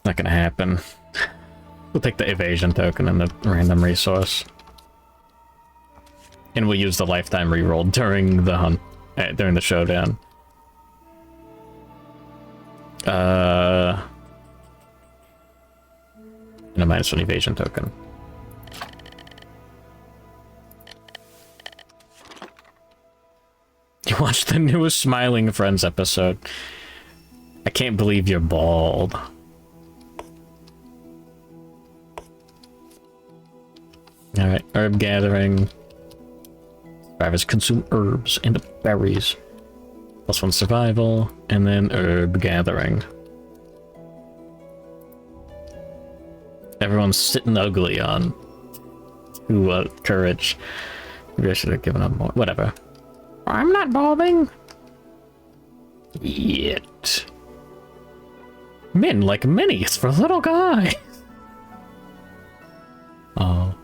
S1: Not gonna happen. We'll take the evasion token and the random resource. And we'll use the lifetime reroll during the hunt, during the showdown. And a -1 evasion token. You watched the newest Smiling Friends episode. I can't believe you're bald. Alright, herb gathering. Survivors consume herbs and berries. +1 survival, and then herb gathering. Everyone's sitting ugly on 2 courage. Maybe I should have given up more. Whatever. I'm not balding. Yet. Men like minis for little guys. Oh.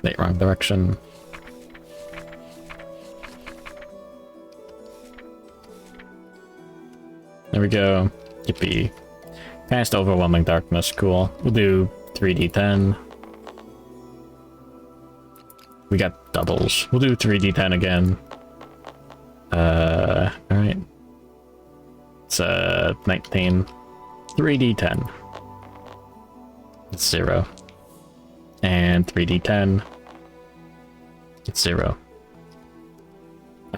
S1: Wait, wrong direction. There we go. Yippee. Past overwhelming darkness, cool. We'll do 3d10. We got doubles. We'll do 3d10 again. Alright. It's 19. 3d10. It's 0. And 3d10. It's 0.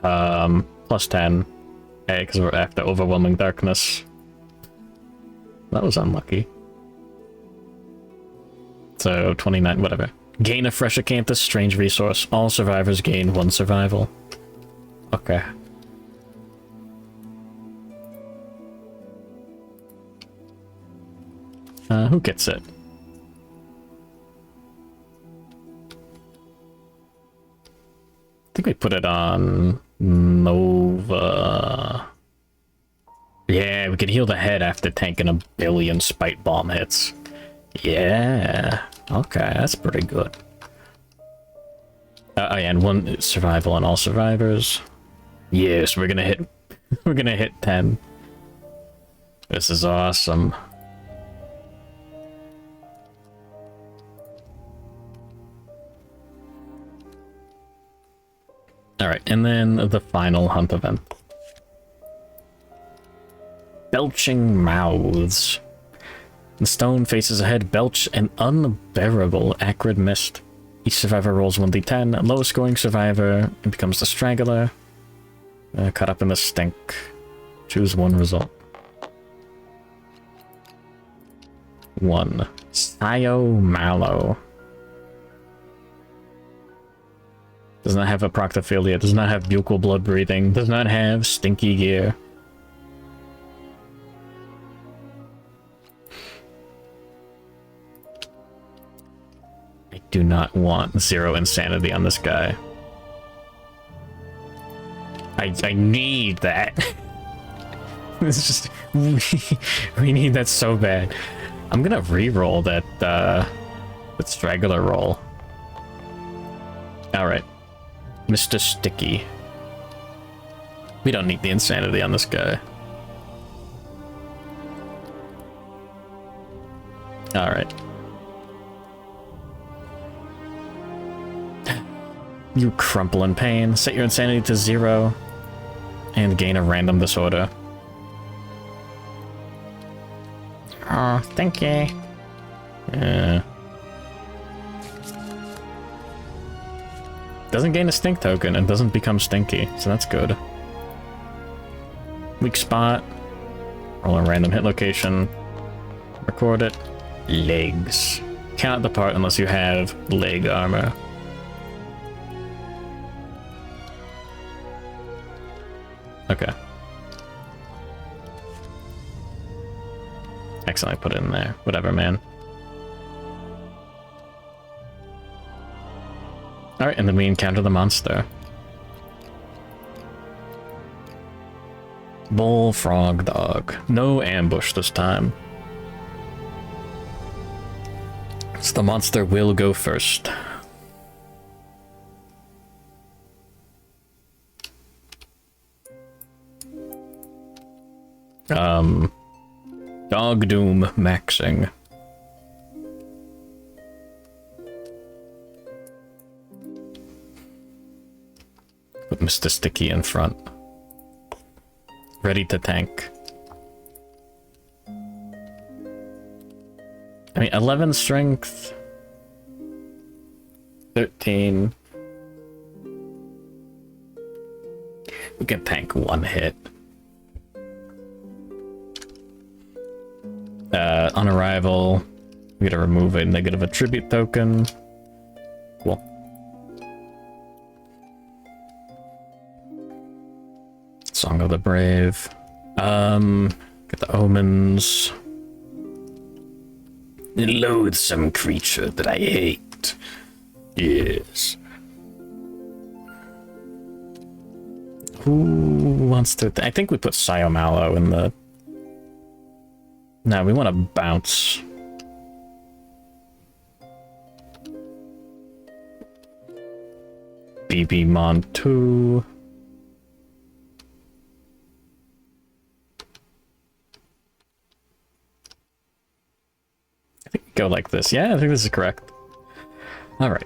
S1: Plus 10. Hey, because we're after overwhelming darkness. That was unlucky. So, 29, whatever. Gain a fresh acanthus, strange resource. All survivors gain 1 survival. Okay. Who gets it? I think we put it on Nova. Yeah, we can heal the head after tanking a billion spite bomb hits. Yeah. Okay, that's pretty good. Oh yeah, and 1 survival on all survivors. Yes, we're gonna hit. We're gonna hit 10. This is awesome. Alright, and then the final hunt event. Belching mouths. The stone faces ahead, belch an unbearable acrid mist. Each survivor rolls 1d10. Lowest scoring survivor becomes the straggler. Caught up in the stink. Choose 1 result. 1. Sio Mallow. Does not have a proctophilia, does not have buccal blood breathing, does not have stinky gear. I do not want 0 insanity on this guy. I need that. It's just we need that so bad. I'm gonna re-roll that straggler roll. Alright. Mr. Sticky. We don't need the insanity on this guy. Alright. You crumple in pain. Set your insanity to 0. And gain a random disorder. Oh, thank you. Yeah. Doesn't gain a stink token and doesn't become stinky, so that's good. Weak spot. Roll a random hit location. Record it. Legs. Cannot depart unless you have leg armor. Okay. Excellent, I put it in there. Whatever, man. Alright, and then we encounter the monster. Bullfrogdog. No ambush this time. So the monster will go first. Dog Doom maxing. Put Mr. Sticky in front. Ready to tank. I mean, 11 strength. 13. We can tank 1 hit. On arrival, we gotta remove a negative attribute token. Cool. Song of the Brave. Get the omens. The loathsome creature that I hate. Yes. Who wants to... I think we put Siomalo in the... No, we want to bounce. BB Montu. I think we go like this. Yeah, I think this is correct. Alright.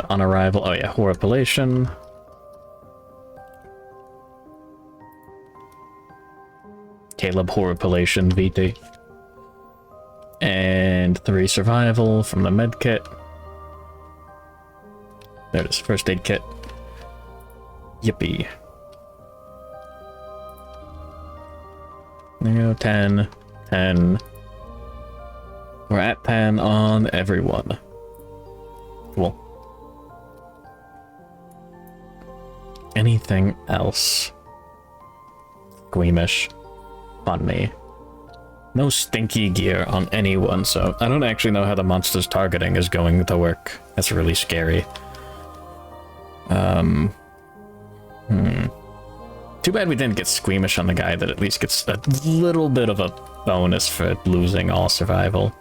S1: On arrival. Oh yeah, Horripilation. Caleb Horripilation VT. And 3 survival from the medkit. There it is. First aid kit. Yippee. There you go. 10. 10. We're at 10 on everyone. Cool. Anything else? Squeamish. Funny. No stinky gear on anyone, so I don't actually know how the monster's targeting is going to work. That's really scary. Too bad we didn't get Squeamish on the guy that at least gets a little bit of a bonus for losing all survival.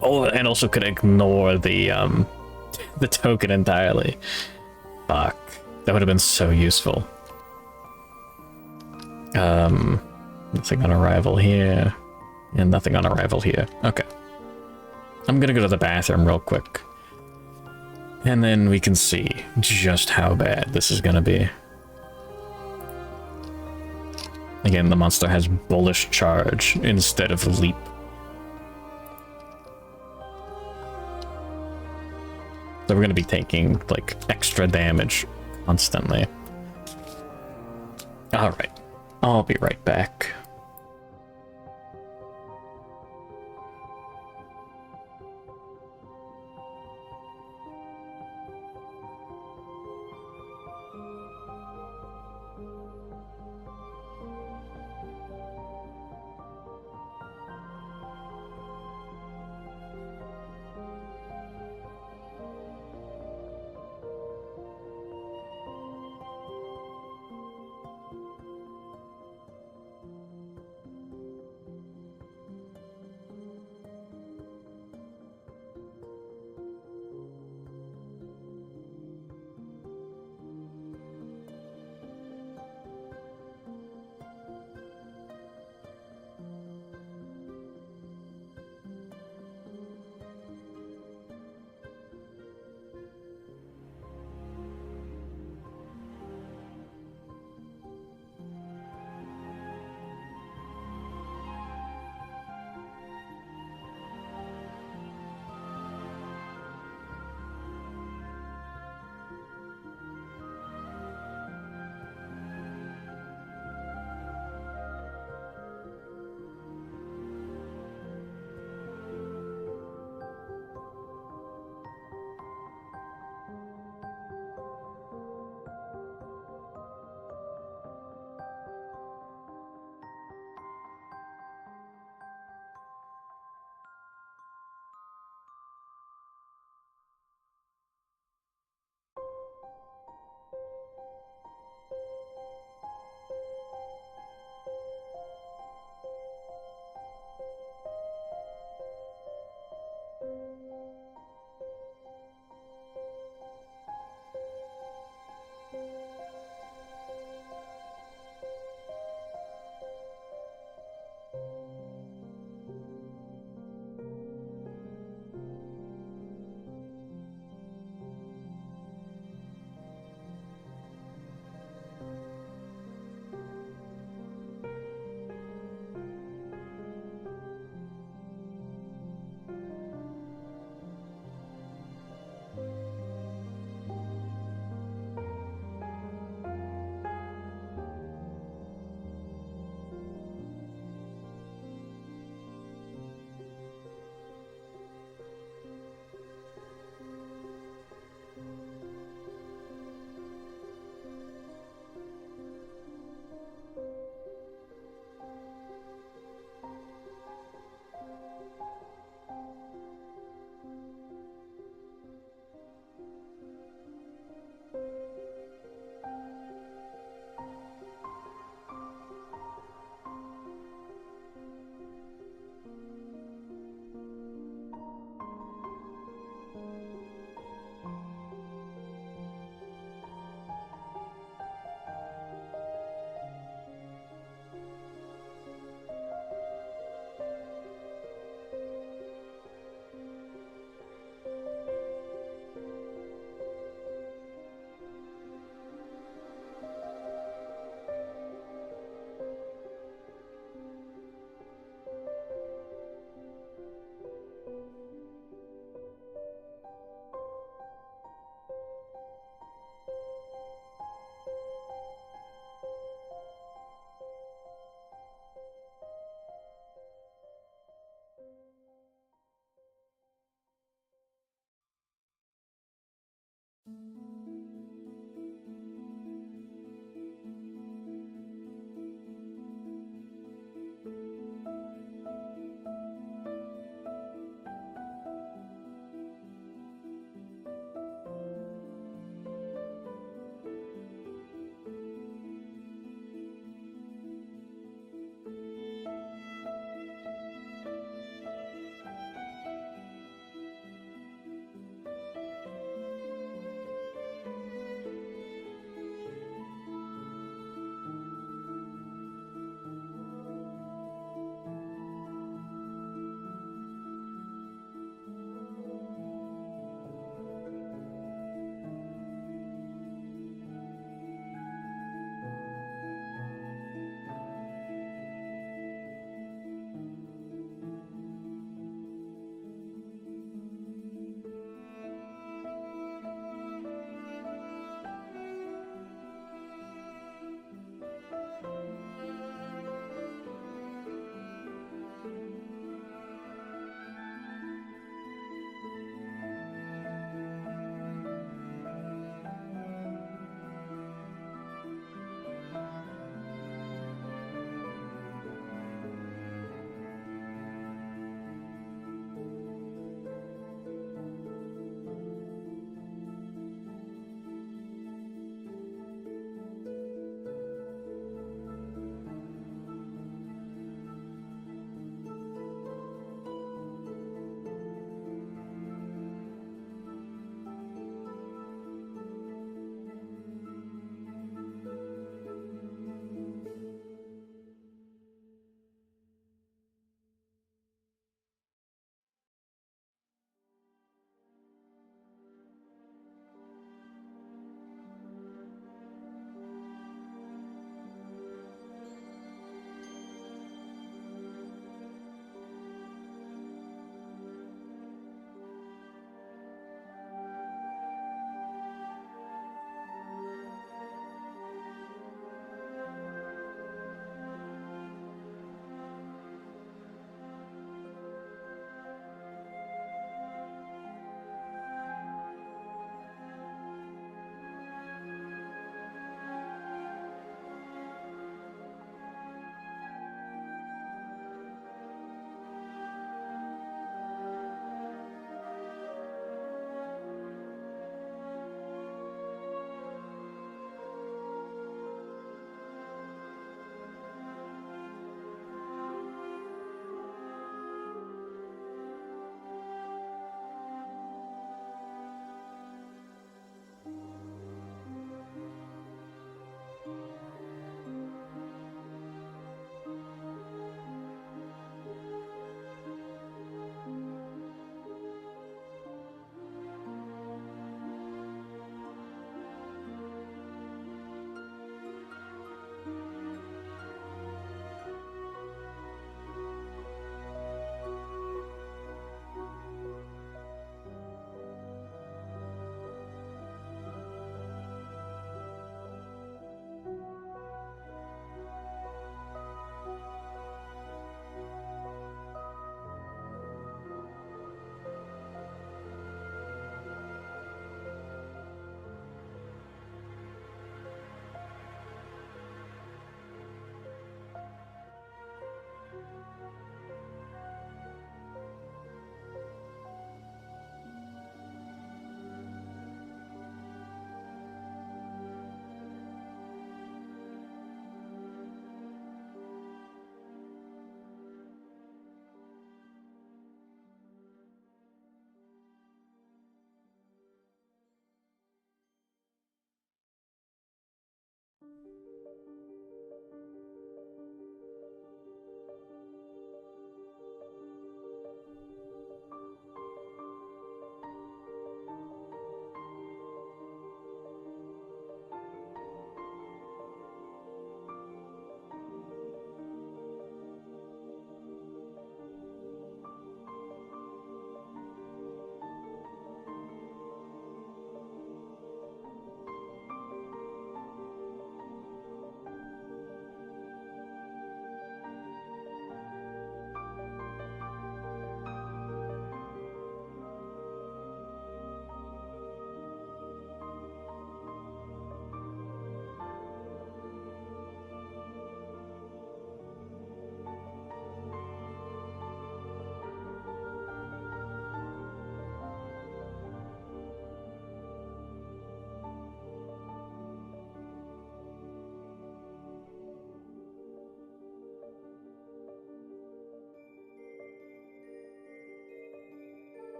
S1: Oh, and also could ignore the token entirely. Fuck. That would have been so useful. Nothing on arrival here. And nothing on arrival here. Okay. I'm gonna go to the bathroom real quick. And then we can see just how bad this is gonna be. Again, the monster has bullish charge instead of leap. So we're gonna be taking, like, extra damage constantly. Alright. I'll be right back.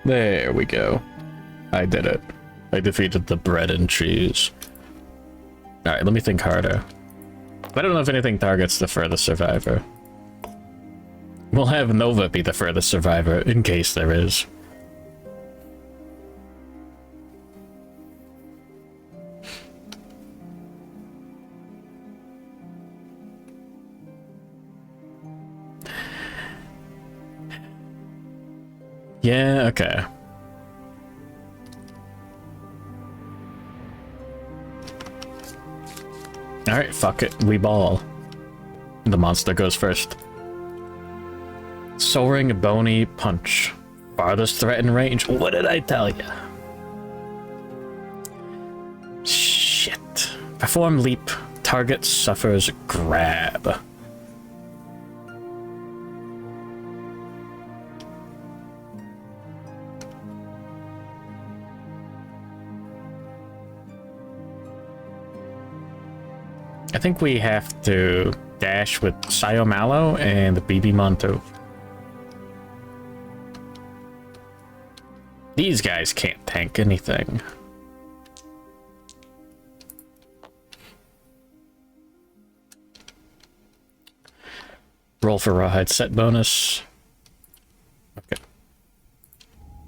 S1: There we go. I did it. I defeated the bread and cheese. Alright, let me think harder. I don't know if anything targets the furthest survivor. We'll have Nova be the furthest survivor, in case there is. Yeah, okay. Alright, fuck it. We ball. The monster goes first. Soaring Bony Punch. Farthest threat in range. What did I tell you? Shit. Perform leap. Target suffers grab. I think we have to dash with Sayomalo and the BB Monto. These guys can't tank anything. Roll for Rawhide set bonus. Okay.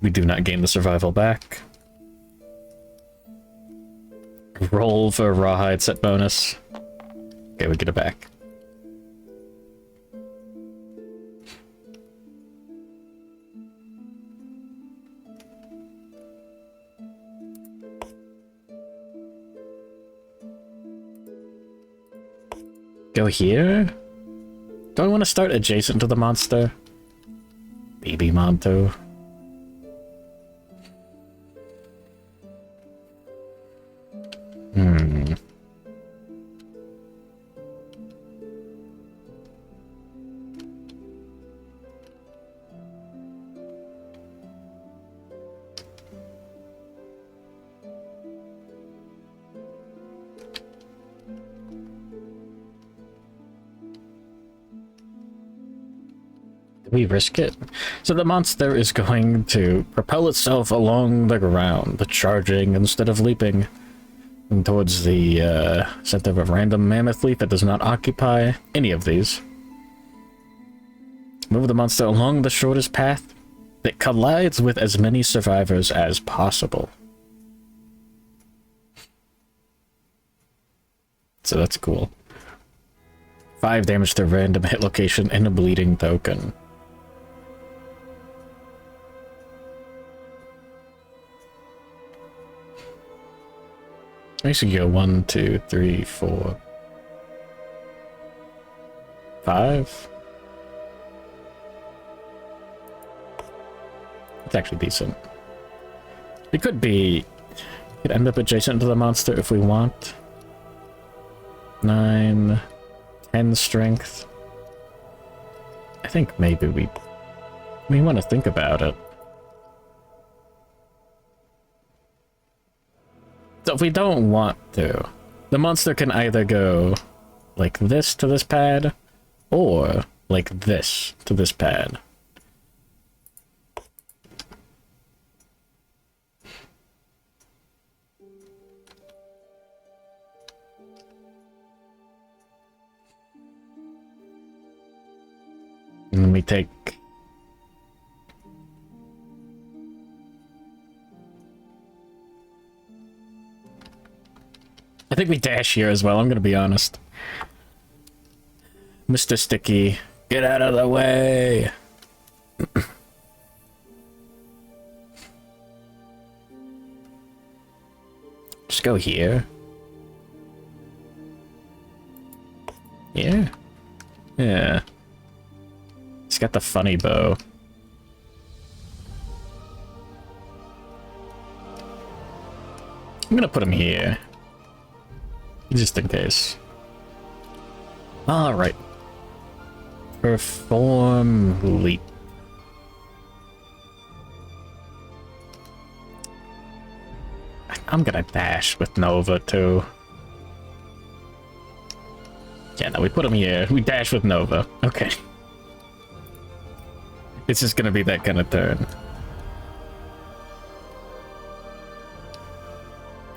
S1: We do not gain the survival back. Roll for Rawhide set bonus. Okay, we get it back. Go here? Do I want to start adjacent to the monster? Baby Monto. We risk it. So the monster is going to propel itself along the ground, charging instead of leaping towards the center of a random mammoth leaf that does not occupy any of these. Move the monster along the shortest path that collides with as many survivors as possible. So that's cool. 5 damage to random hit location and a bleeding token. I should go 1, 2, 3, 4, 5. It's actually decent. It could end up adjacent to the monster if we want. 9, 10 strength. I think maybe we want to think about it. So if we don't want to, the monster can either go like this to this pad, or like this to this pad. And then we take... I think we dash here as well, I'm gonna be honest. Mr. Sticky, get out of the way! Just go here. Here? Yeah. He's got the funny bow. I'm gonna put him here. Just in case. Alright. Perform leap. I'm gonna dash with Nova too. Yeah, no, we put him here. We dash with Nova. Okay. It's just gonna be that kind of turn.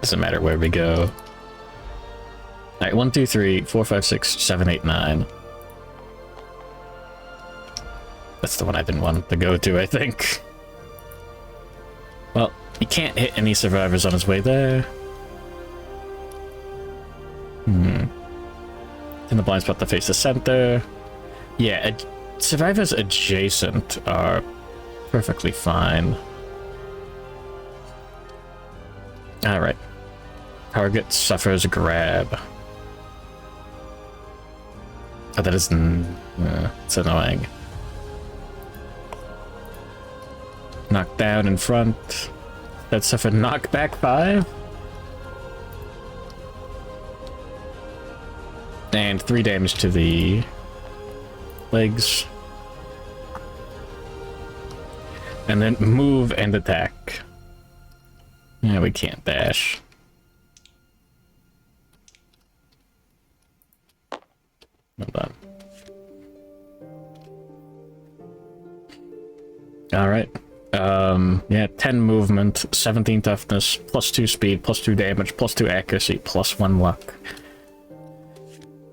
S1: Doesn't matter where we go. Alright, 1, 2, 3, 4, 5, 6, 7, 8, 9. That's the one I didn't want to go to, I think. Well, he can't hit any survivors on his way there. In the blind spot to face the center. Yeah, survivors adjacent are perfectly fine. Alright. Target suffers grab. Oh, that is... it's annoying. Knocked down in front. That suffered knockback 5. And 3 damage to the legs. And then move and attack. Yeah, we can't dash. Hold on. Alright. Yeah, 10 movement, 17 toughness, plus 2 speed, plus 2 damage, plus 2 accuracy, plus 1 luck.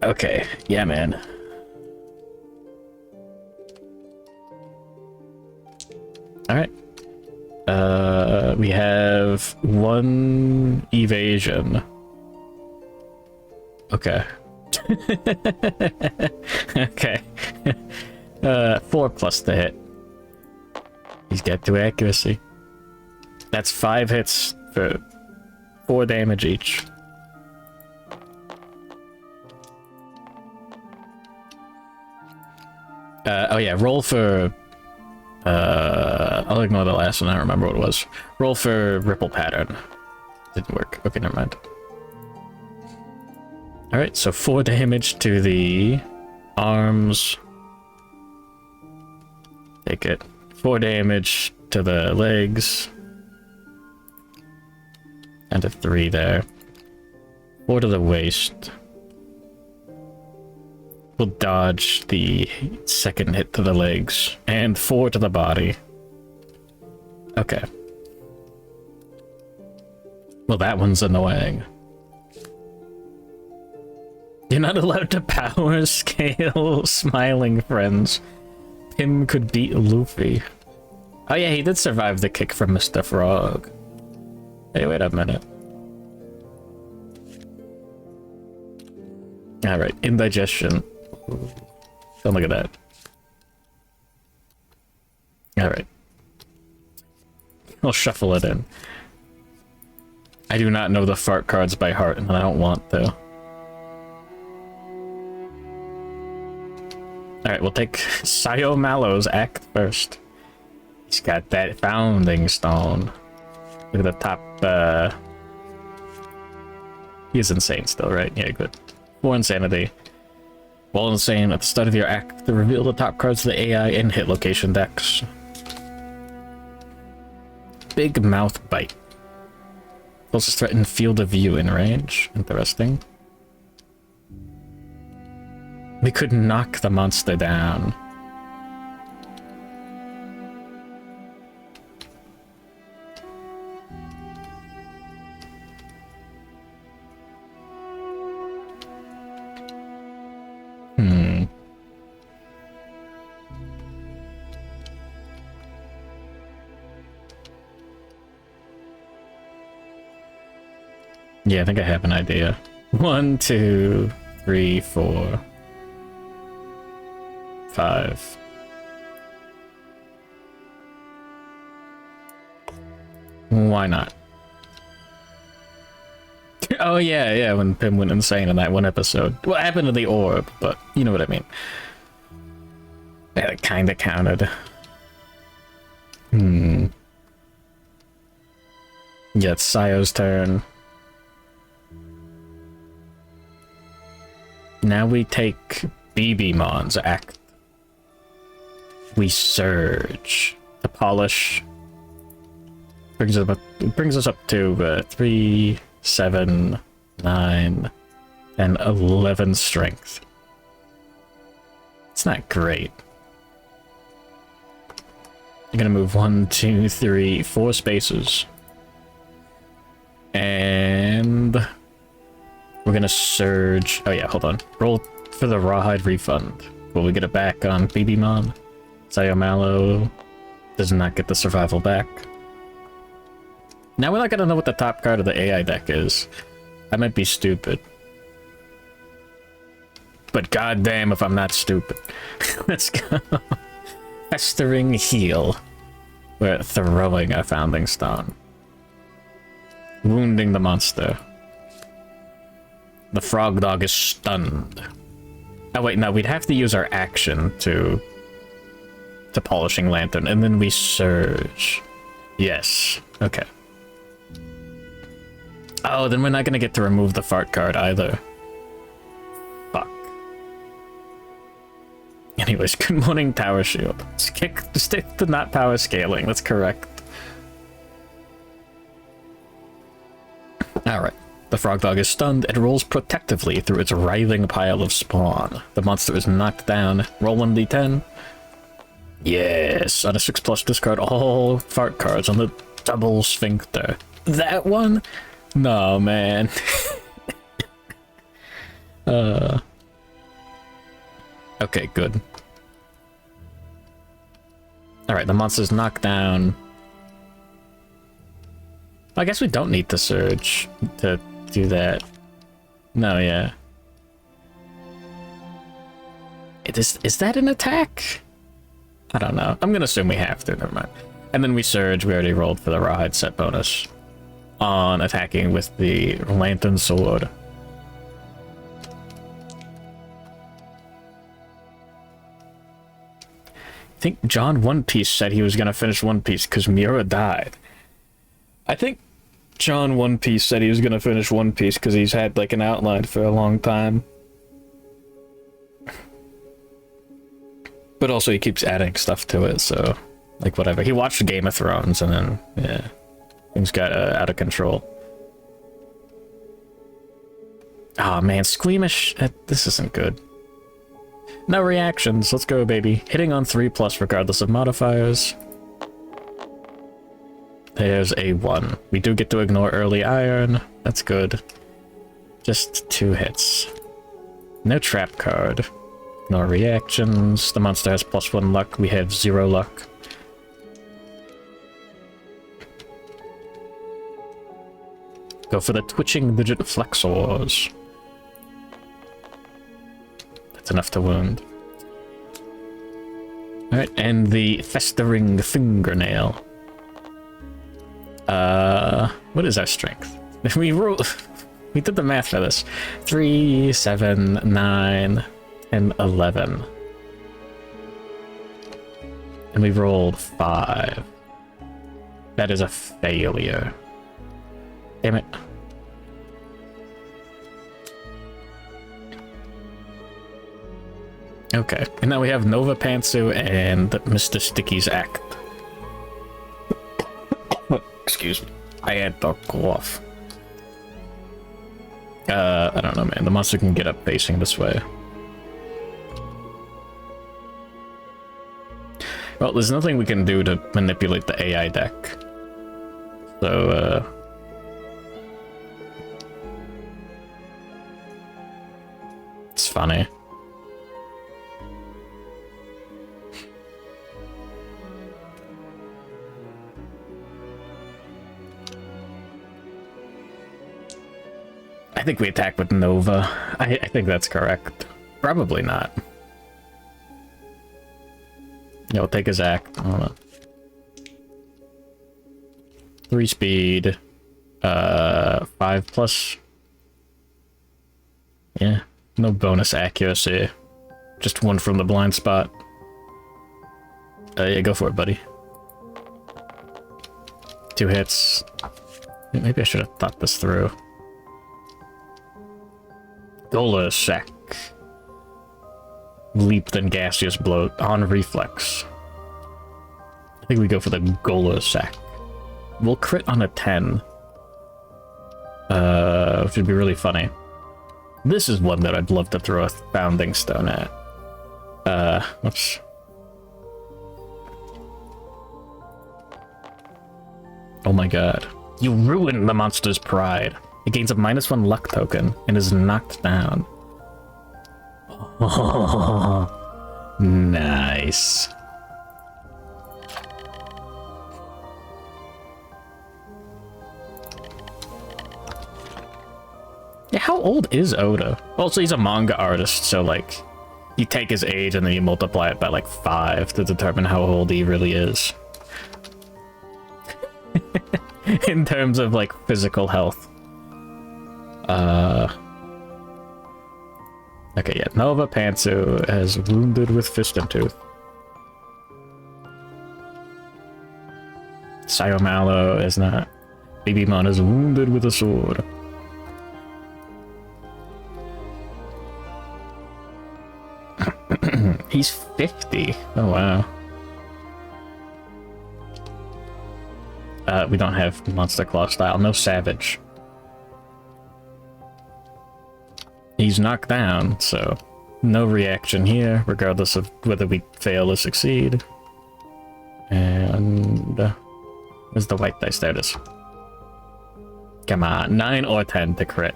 S1: Okay, yeah, man. Alright. We have 1 evasion. Okay. Okay. 4 plus the hit. He's got 2 accuracy. That's 5 hits for 4 damage each. Oh yeah, roll for... I'll ignore the last one, I don't remember what it was. Roll for ripple pattern. Didn't work. Okay, never mind. Alright, so 4 damage to the arms. Take it. 4 damage to the legs. And a 3 there. 4 to the waist. We'll dodge the second hit to the legs. And 4 to the body. Okay. Well, that one's annoying. You're not allowed to power scale smiling friends. Pim could beat Luffy. Oh yeah, he did survive the kick from Mr. Frog. Hey, wait a minute. Alright, indigestion. Don't look at that. Alright. I'll shuffle it in. I do not know the fart cards by heart, and I don't want to. Alright, we'll take Sayo Mallow's act first. He's got that founding stone. Look at the top, He's insane still, right? Yeah, good. 4 insanity. While insane, at the start of your act, to reveal the top cards of the AI and hit location decks. Big Mouth Bite. Closest threat in field of view in range. Interesting. We could knock the monster down. Yeah, I think I have an idea. 1, 2, 3, 4, 5. Why not? Oh yeah, yeah, when Pim went insane in that one episode. What happened to the orb, but you know what I mean. Yeah, it kinda counted. Yeah, it's Sayo's turn. Now we take BB-Mon's act. We surge. The polish brings us up to 3, 7, 9, and 11 strength. It's not great. I'm gonna move 1, 2, 3, 4 spaces. And and we're gonna surge. Oh yeah, hold on. Roll for the rawhide refund. Will we get it back on Baby Mom? Sayomalo does not get the survival back. Now we're not gonna know what the top card of the AI deck is. I might be stupid. But goddamn if I'm not stupid. Let's go. Festering Heal. We're throwing a Founding Stone. Wounding the monster. The Frogdog is stunned. Oh wait, no, we'd have to use our action to Polishing Lantern, and then we surge. Yes. Okay. Oh, then we're not gonna get to remove the fart card either. Fuck. Anyways, good morning, Tower Shield. Stick to not power scaling, that's correct. Alright. The Frogdog is stunned and rolls protectively through its writhing pile of spawn. The monster is knocked down. Roll 1d10. Yes! On a 6+ discard all fart cards on the double sphincter. That one? No, man. Okay, good. Alright, the monster's knocked down. I guess we don't need to surge to do that. No, yeah. Is that an attack? I don't know. I'm gonna assume we have to, never mind. And then we surge, we already rolled for the rawhide set bonus on attacking with the lantern sword. I think John One Piece said he was gonna finish One Piece because Miura died. I think John One Piece said he was gonna finish One Piece because he's had like an outline for a long time. But also he keeps adding stuff to it, so like whatever. He watched Game of Thrones and then, yeah, things got out of control. Oh man, Squeamish, this isn't good. No reactions, let's go baby. Hitting on 3+ regardless of modifiers. There's a 1. We do get to ignore early iron, that's good. Just 2 hits. No trap card. No reactions. The monster has +1 luck. We have 0 luck. Go for the twitching digit flexors. That's enough to wound. Alright, and the festering fingernail. What is our strength? If we roll, we did the math for this. 3, 7, 9. And 11. And we rolled 5. That is a failure. Damn it. Okay, and now we have Nova Pantsu and Mr. Sticky's Act. Excuse me. I had to cough. I don't know, man. The monster can get up facing this way. Well, there's nothing we can do to manipulate the AI deck. So, it's funny. I think we attack with Nova. I think that's correct. Probably not. Yeah, we'll take his act. Hold on. 3 speed. 5+. Yeah. No bonus accuracy. Just 1 from the blind spot. Yeah, go for it, buddy. 2 hits. Maybe I should have thought this through. Golosek. Leap, then gaseous blow on reflex. I think we go for the Golosek. We'll crit on a 10. Which would be really funny. This is one that I'd love to throw a Founding Stone at. Whoops. Oh my god. You ruined the monster's pride. It gains a -1 luck token and is knocked down. Oh, nice. Yeah, how old is Oda? Also, he's a manga artist, so like, you take his age and then you multiply it by like 5 to determine how old he really is. In terms of like physical health. Okay, yeah, Nova Pantsu has wounded with Fist and Tooth. Sayomalo is not. Bibimon is wounded with a sword. He's 50. Oh wow. We don't have Monster Claw style. No Savage. He's knocked down, so no reaction here, regardless of whether we fail or succeed. And where's the white dice? There it is. Come on, 9 or 10 to crit.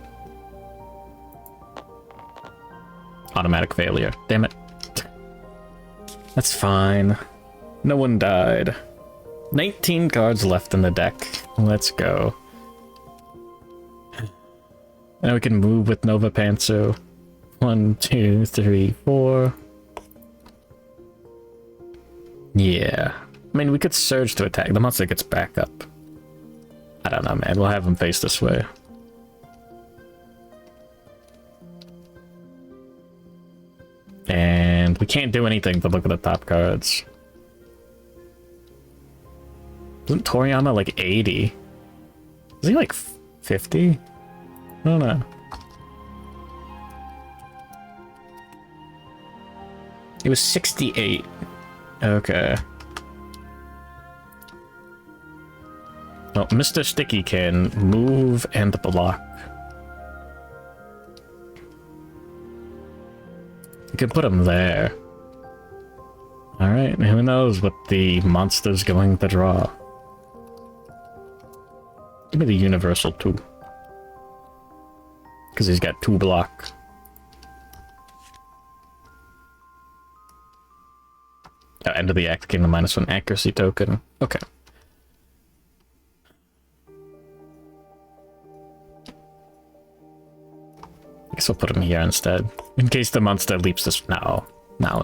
S1: Automatic failure. Damn it. That's fine. No one died. 19 cards left in the deck. Let's go. And we can move with Nova Pantsu. 1, 2, 3, 4. Yeah. I mean, we could surge to attack. The monster gets back up. I don't know, man. We'll have him face this way. And we can't do anything to look at the top cards. Isn't Toriyama like 80? Is he like 50? I don't know. He was 68. Okay. Well, Mr. Sticky can move and block. You could put him there. Alright, who knows what the monster's going to draw. Give me the universal 2. Because he's got 2 block. Oh, end of the act came the -1 accuracy token. Okay. I guess I'll put him here instead. In case the monster leaps this. No. No.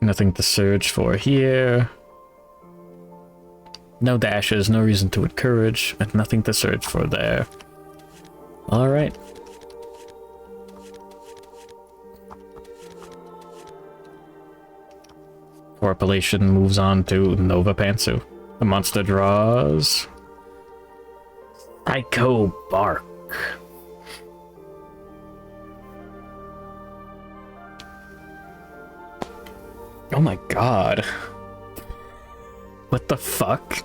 S1: Nothing to surge for here. No dashes, no reason to encourage, and nothing to surge for there. Alright. Corpulation moves on to Nova Pantsu. The monster draws... Psycho Bark. Oh my god. What the fuck?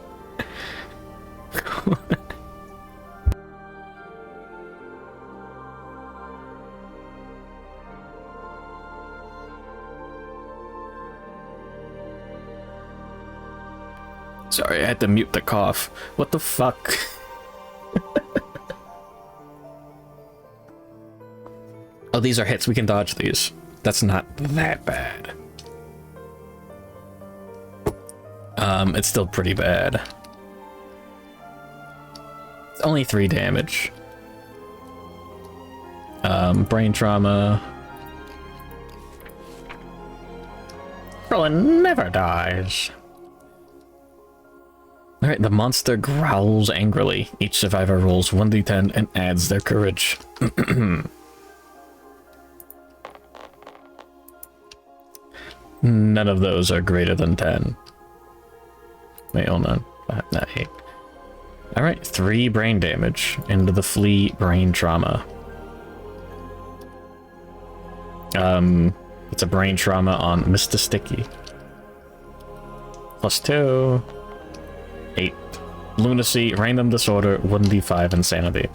S1: Sorry, I had to mute the cough. What the fuck? Oh, these are hits. We can dodge these. That's not that bad. It's still pretty bad. It's only 3 damage. Brain trauma. Krillin never dies. Alright, the monster growls angrily. Each survivor rolls 1d10 and adds their courage. None of those are greater than 10. Wait, hold on. Not 8. Alright, 3 brain damage into the flea brain trauma. It's a brain trauma on Mr. Sticky. +2. 8. Lunacy, random disorder, 1d5 insanity.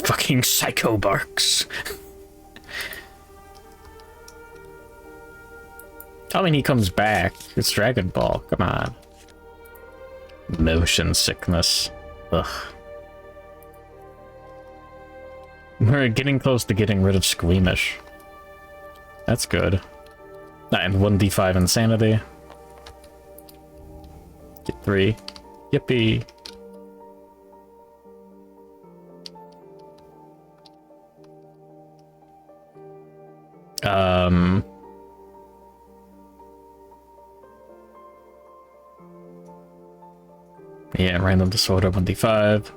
S1: Fucking psycho barks. I mean, he comes back. It's Dragon Ball. Come on. Motion sickness. Ugh. We're getting close to getting rid of Squeamish. That's good. And 1d5 insanity. Get 3. Yippee. Yeah, random disorder 1d5.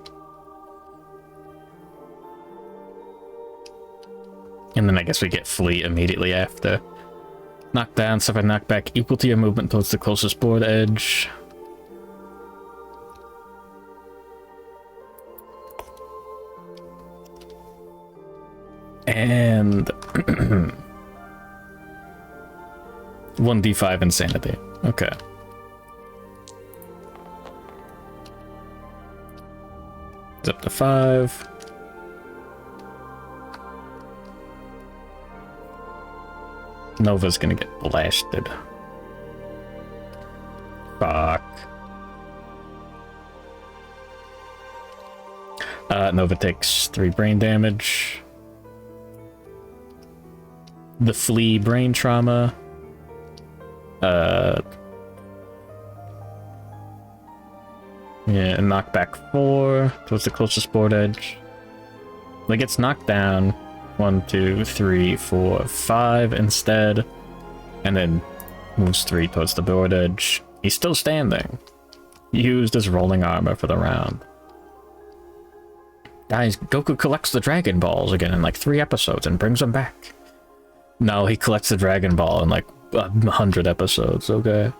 S1: And then I guess we get flee immediately after. Knockdown, suffer knockback equal to your movement towards the closest board edge. And 1d5 insanity. Okay. It's up to 5. Nova's gonna get blasted. Fuck. Nova takes 3 brain damage. The flee brain trauma. Yeah, knockback 4 towards the closest board edge. Like, gets knocked down 1, 2, 3, 4, 5 instead, and then moves 3 towards the board edge. He's still standing. Used as rolling armor for the round. Guys, Goku collects the Dragon Balls again in like 3 episodes and brings them back. No, he collects the Dragon Ball in like 100 episodes, okay?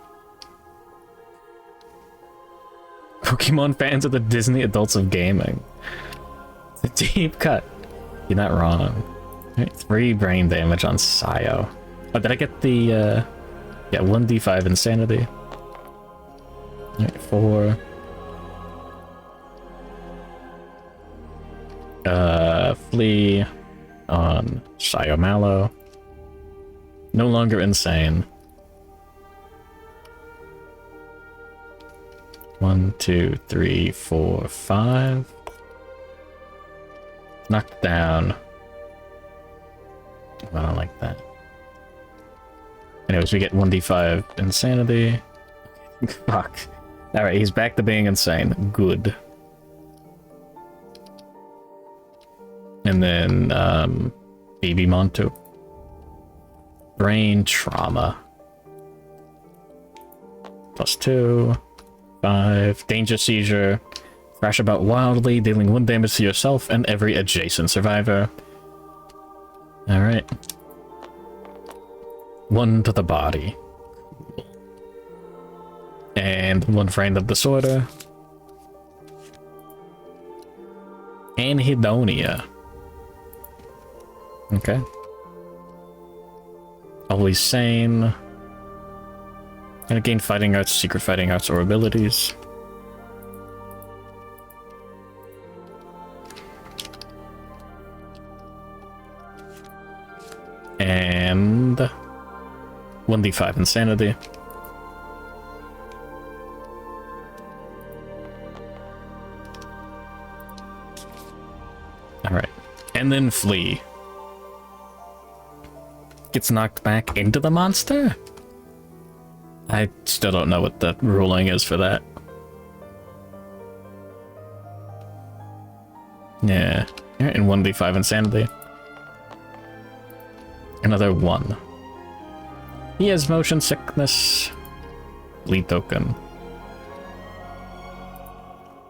S1: Pokemon fans are the Disney adults of gaming. It's a deep cut. You're not wrong. Right, 3 brain damage on Sayo. Oh, did I get the, yeah, 1d5 insanity. Right, 4. Flee on Sayo Mallow. No longer insane. 1, 2, 3, 4, 5. Knocked down. I don't like that. Anyways, we get 1d5 insanity. Fuck. Alright, he's back to being insane. Good. And then, Baby Montu. Brain trauma. +2. 5. Danger seizure. Crash about wildly, dealing 1 damage to yourself and every adjacent survivor. Alright. 1 to the body. And 1 random disorder. Anhedonia. Okay. Always sane. Gonna gain fighting arts, secret fighting arts, or abilities. And 1d5 insanity. Alright. And then flee. Gets knocked back into the monster? I still don't know what the ruling is for that. Yeah. And 1d5 insanity. Another 1. He has motion sickness. Lead token.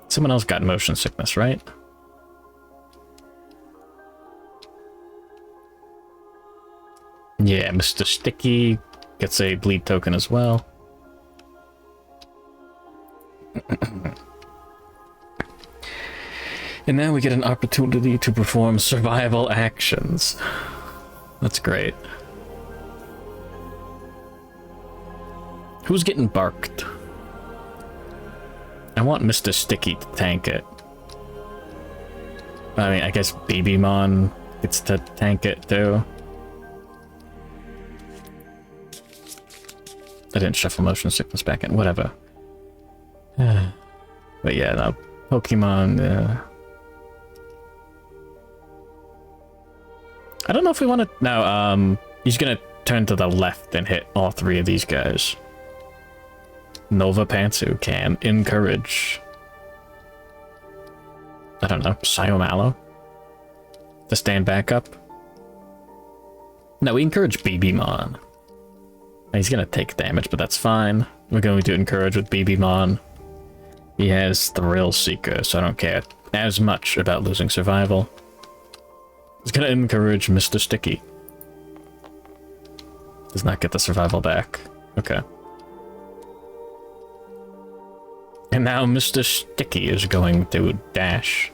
S1: Someone else got motion sickness, right? Yeah, Mr. Sticky gets a bleed token as well. And now we get an opportunity to perform survival actions. That's great. Who's getting barked? I want Mr. Sticky to tank it. I mean, I guess Babymon gets to tank it too. I didn't shuffle motion sickness back in. Whatever. But yeah, no. Pokemon, I don't know if we want to... No, he's gonna turn to the left and hit all three of these guys. Nova Pantsu can encourage... I don't know, Psyomalo? To stand back up? No, we encourage BBmon. He's gonna take damage, but that's fine. We're going to encourage with BBmon. He has Thrill Seeker, so I don't care as much about losing survival. He's gonna encourage Mr. Sticky. Does not get the survival back. Okay. And now Mr. Sticky is going to dash.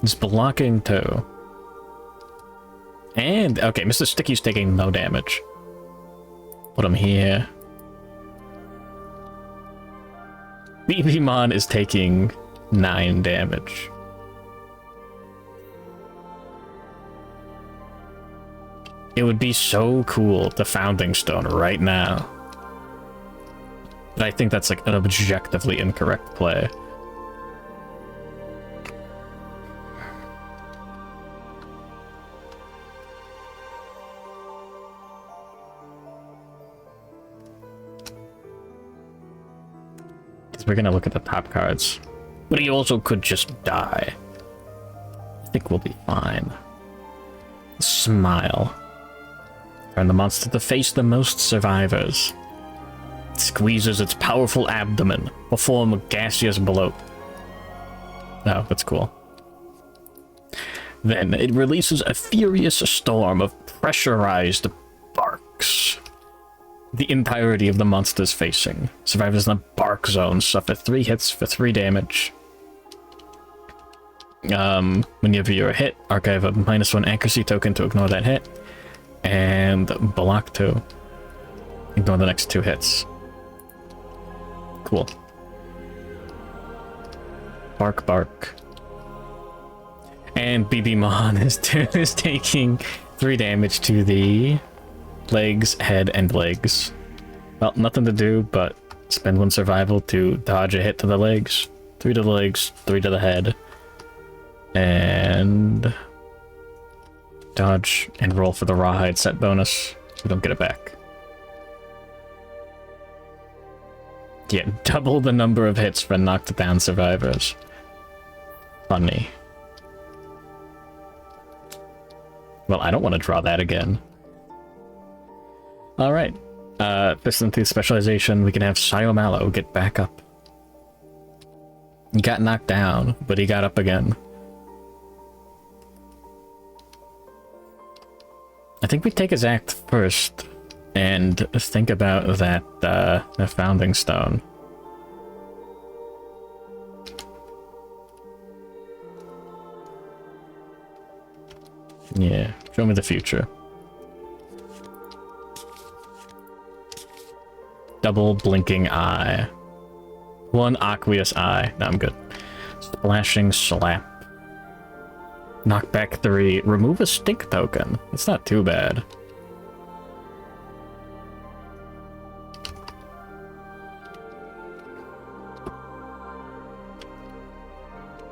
S1: He's blocking too. And, okay, Mr. Sticky's taking no damage. Put him here. BBmon is taking 9 damage. It would be so cool to Founding Stone right now. But I think that's like an objectively incorrect play. We're gonna look at the top cards. But he also could just die. I think we'll be fine. Smile. Turn the monster to face the most survivors. It squeezes its powerful abdomen. Perform a gaseous bloat. Oh, that's cool. Then it releases a furious storm of pressurized barks. The entirety of the monster's facing. Survivors in the bark zone suffer 3 hits for 3 damage. Whenever you're hit, archive a -1 accuracy token to ignore that hit. And block 2. Ignore the next 2 hits. Cool. Bark, bark. And BBmon is taking 3 damage to the legs, head, and legs. Well, nothing to do but spend 1 survival to dodge a hit to the legs. 3 to the legs, 3 to the head. And dodge and roll for the rawhide set bonus. We don't get it back. Yeah, double the number of hits for knocked down survivors. Funny. Well, I don't want to draw that again. Alright. Piston Tooth Specialization, we can have Psyomalo get back up. He got knocked down, but he got up again. I think we take his act first and think about that the Founding Stone. Yeah, show me the future. Double blinking eye. 1 aqueous eye. No, I'm good. Splashing slap. Knock back 3. Remove a stink token. It's not too bad.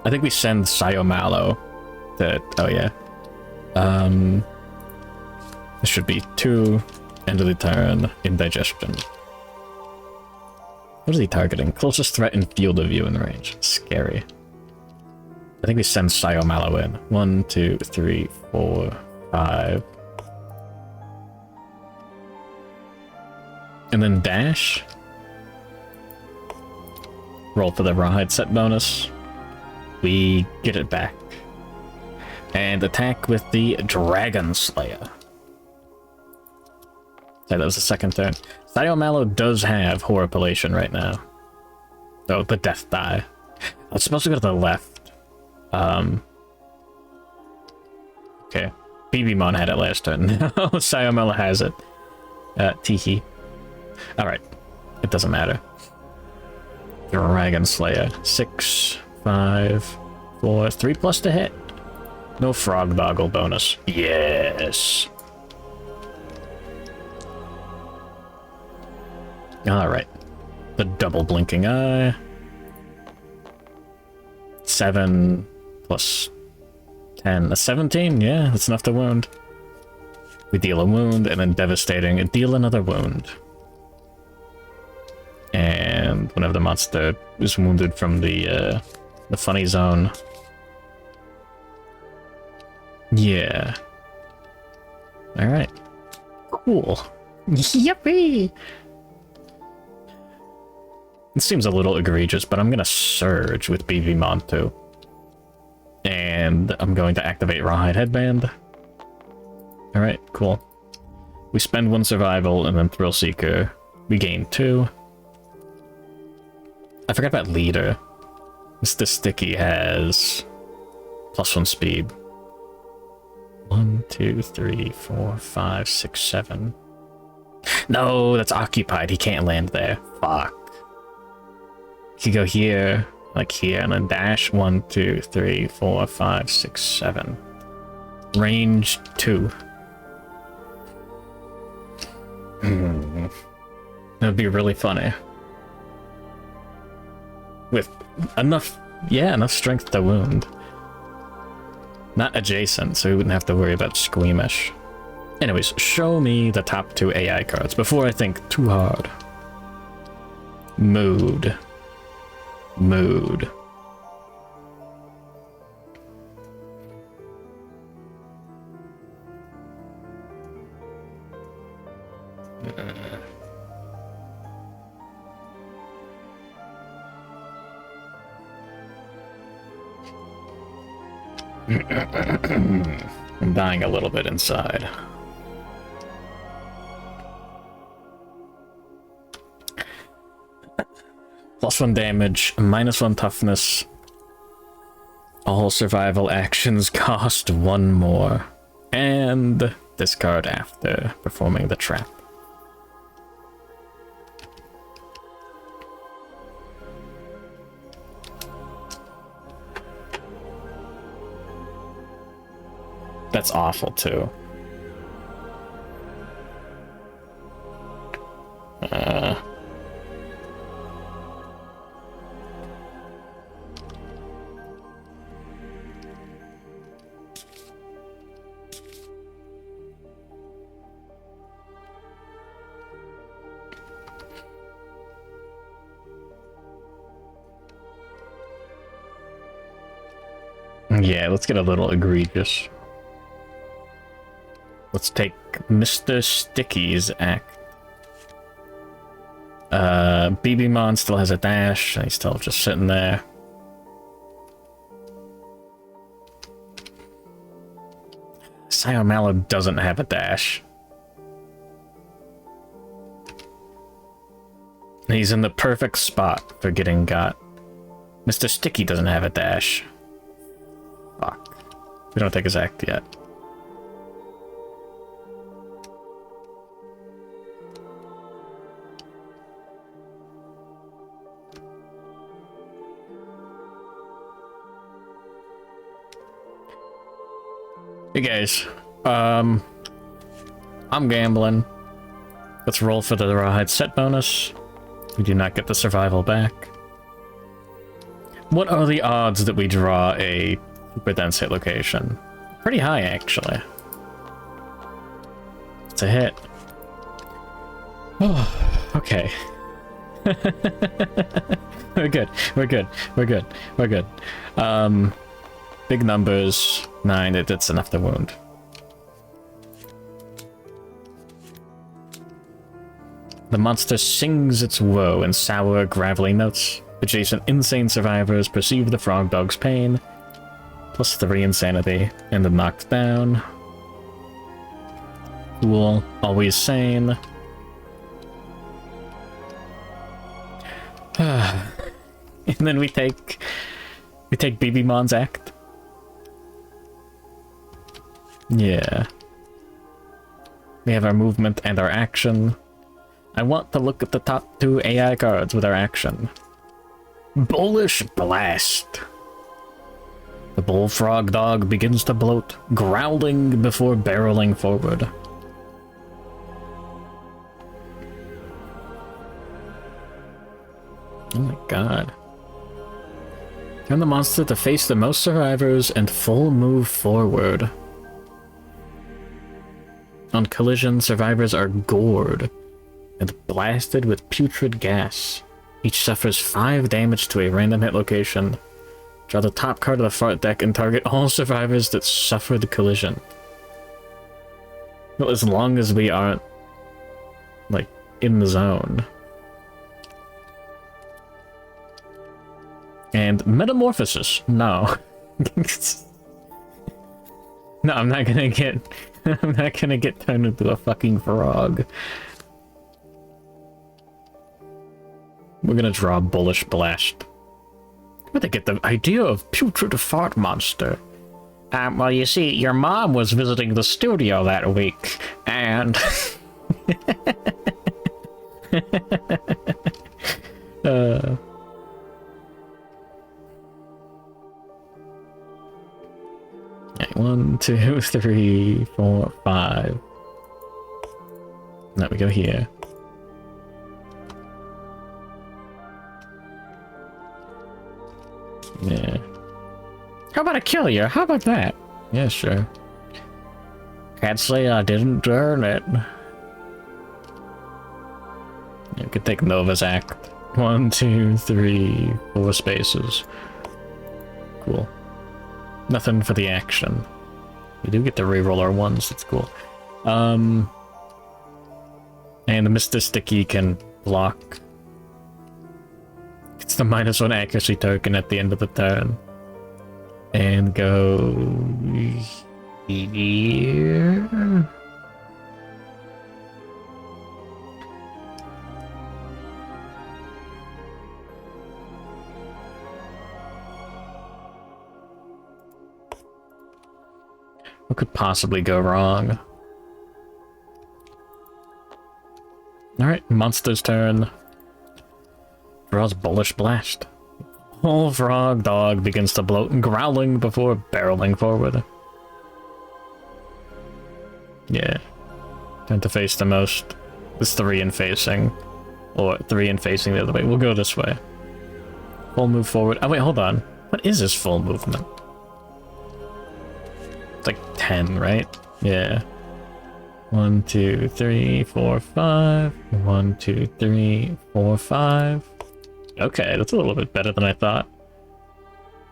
S1: I think we send Psyomalo to... Oh, yeah. This should be 2. End of the turn. Indigestion. What is he targeting? Closest threat in field of view in range. Scary. I think we send Psyomalo in. 1, 2, 3, 4, 5. And then dash. Roll for the rawhide set bonus. We get it back. And attack with the Dragon Slayer. Sorry, that was the second turn. Psyomalo does have Horripilation right now. Oh, the Death Die. I was supposed to go to the left. Okay. BBmon had it last turn. No, Psyomalo has it. Teehee. Alright. It doesn't matter. Dragon Slayer. 6, 5, 4, 3 plus to hit. No Frogdog bonus. Yes. Alright. The double blinking eye. 7 plus 10. A 17? Yeah, that's enough to wound. We deal a wound, and then devastating, deal another wound. And whenever the monster is wounded from the funny zone. Yeah. Alright. Cool. Yippee! It seems a little egregious, but I'm gonna surge with BB Montu. And I'm going to activate Rawhide Headband. Alright, cool. We spend 1 survival, and then Thrill Seeker. We gain 2. I forgot about Leader. Mr. Sticky has +1 speed. 1, 2, 3, 4, 5, 6, 7. No, that's occupied. He can't land there. Fuck. He could go here, like here, and then dash. 1, 2, 3, 4, 5, 6, 7. Range 2. That would be really funny. With enough, yeah, enough strength to wound. Not adjacent, so we wouldn't have to worry about squeamish. Anyways, show me the top 2 AI cards before I think too hard. Mood. Mood. I'm dying a little bit inside. +1 damage, -1 toughness. All survival actions cost 1 more. And discard after performing the trap. That's awful, too. Yeah, let's get a little egregious. Let's take Mr. Sticky's act. BB Mon still has a dash, and he's still just sitting there. Sire Mallow doesn't have a dash. He's in the perfect spot for getting got. Mr. Sticky doesn't have a dash. Fuck. We don't take his act yet. Hey guys, I'm gambling. Let's roll for the rawhide set bonus. We do not get the survival back. What are the odds that we draw a super dense hit location? Pretty high, actually. It's a hit. Oh, okay. We're good. We're good. We're good. We're good. Big numbers. 9, that's enough to wound. The monster sings its woe in sour, gravelly notes. Adjacent insane survivors perceive the frog dog's pain. +3 insanity, and then knocked down. Cool. Always sane. And then we take BB Mon's act. Yeah. We have our movement and our action. I want to look at the top 2 AI cards with our action. Bullish Blast. The Bullfrogdog begins to bloat, growling before barreling forward. God. Turn the monster to face the most survivors and full move forward. On collision, survivors are gored and blasted with putrid gas. Each suffers 5 damage to a random hit location. Draw the top card of the fart deck and target all survivors that suffer the collision. Well, as long as we aren't, like, in the zone. And metamorphosis. No. No, I'm not gonna get... I'm not gonna get turned into a fucking frog. We're gonna draw Bullish Blast. Where'd they get the idea of putrid fart monster? Well, you see, your mom was visiting the studio that week, and... Okay, 1, 2, 3, 4, 5. Now we go here. Yeah. How about I kill you? How about that? Yeah, sure. Can't say I didn't earn it. You could take Nova's act. 1, 2, 3, 4 spaces. Cool. Nothing for the action. We do get to reroll our ones, that's cool. And the Mr. Sticky can block. It's the -1 accuracy token at the end of the turn. And go here. What could possibly go wrong? Alright, monster's turn. Draws Bullish Blast. Whole Frogdog begins to bloat, growling before barreling forward. Yeah. Time to face the most. This 3 in facing. Or 3 in facing the other way. We'll go this way. Full move forward. Oh wait, hold on. What is this full movement? It's like 10, right? Yeah. 1, 2, 3, 4, 5. 1, 2, 3, 4, 5. Okay, that's a little bit better than I thought.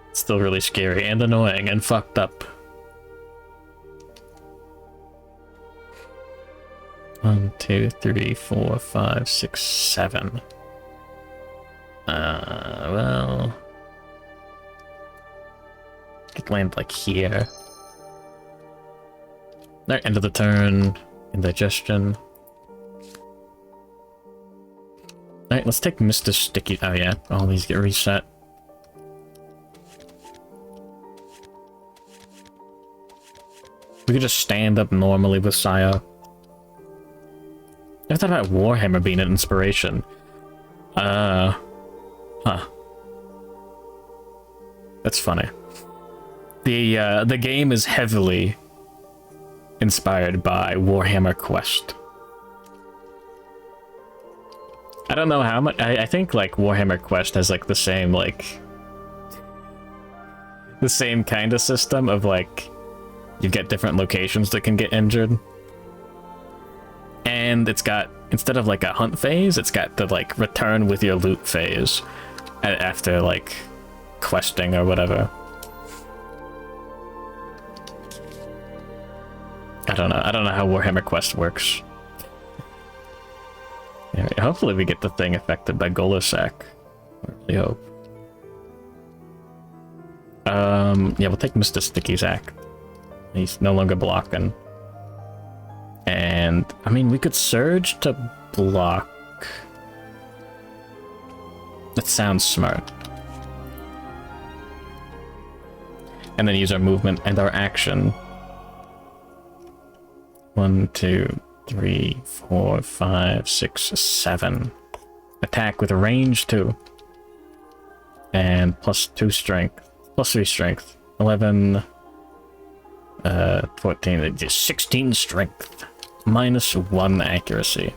S1: It's still really scary and annoying and fucked up. 1, 2, 3, 4, 5, 6, 7. Well... Could land like here. Alright, end of the turn. Indigestion. Alright, let's take Mr. Sticky. Oh yeah, all these get reset. We could just stand up normally with Saya. I thought about Warhammer being an inspiration. Huh. That's funny. The game is heavily inspired by Warhammer Quest. I don't know how much. I think like Warhammer Quest has like the same kind of system of like you get different locations that can get injured, and it's got, instead of like a hunt phase, it's got the like return with your loot phase after like questing or whatever. I don't know how Warhammer Quest works. Yeah, hopefully we get the thing affected by Golosak. I really hope. Yeah, we'll take Mr. Sticky's act. He's no longer blocking. And, I mean, we could surge to block. That sounds smart. And then use our movement and our action. 1, 2, 3, 4, 5, 6, 7. Attack with a range 2. And +2 strength. +3 strength. 11. 14. 16 strength. -1 accuracy.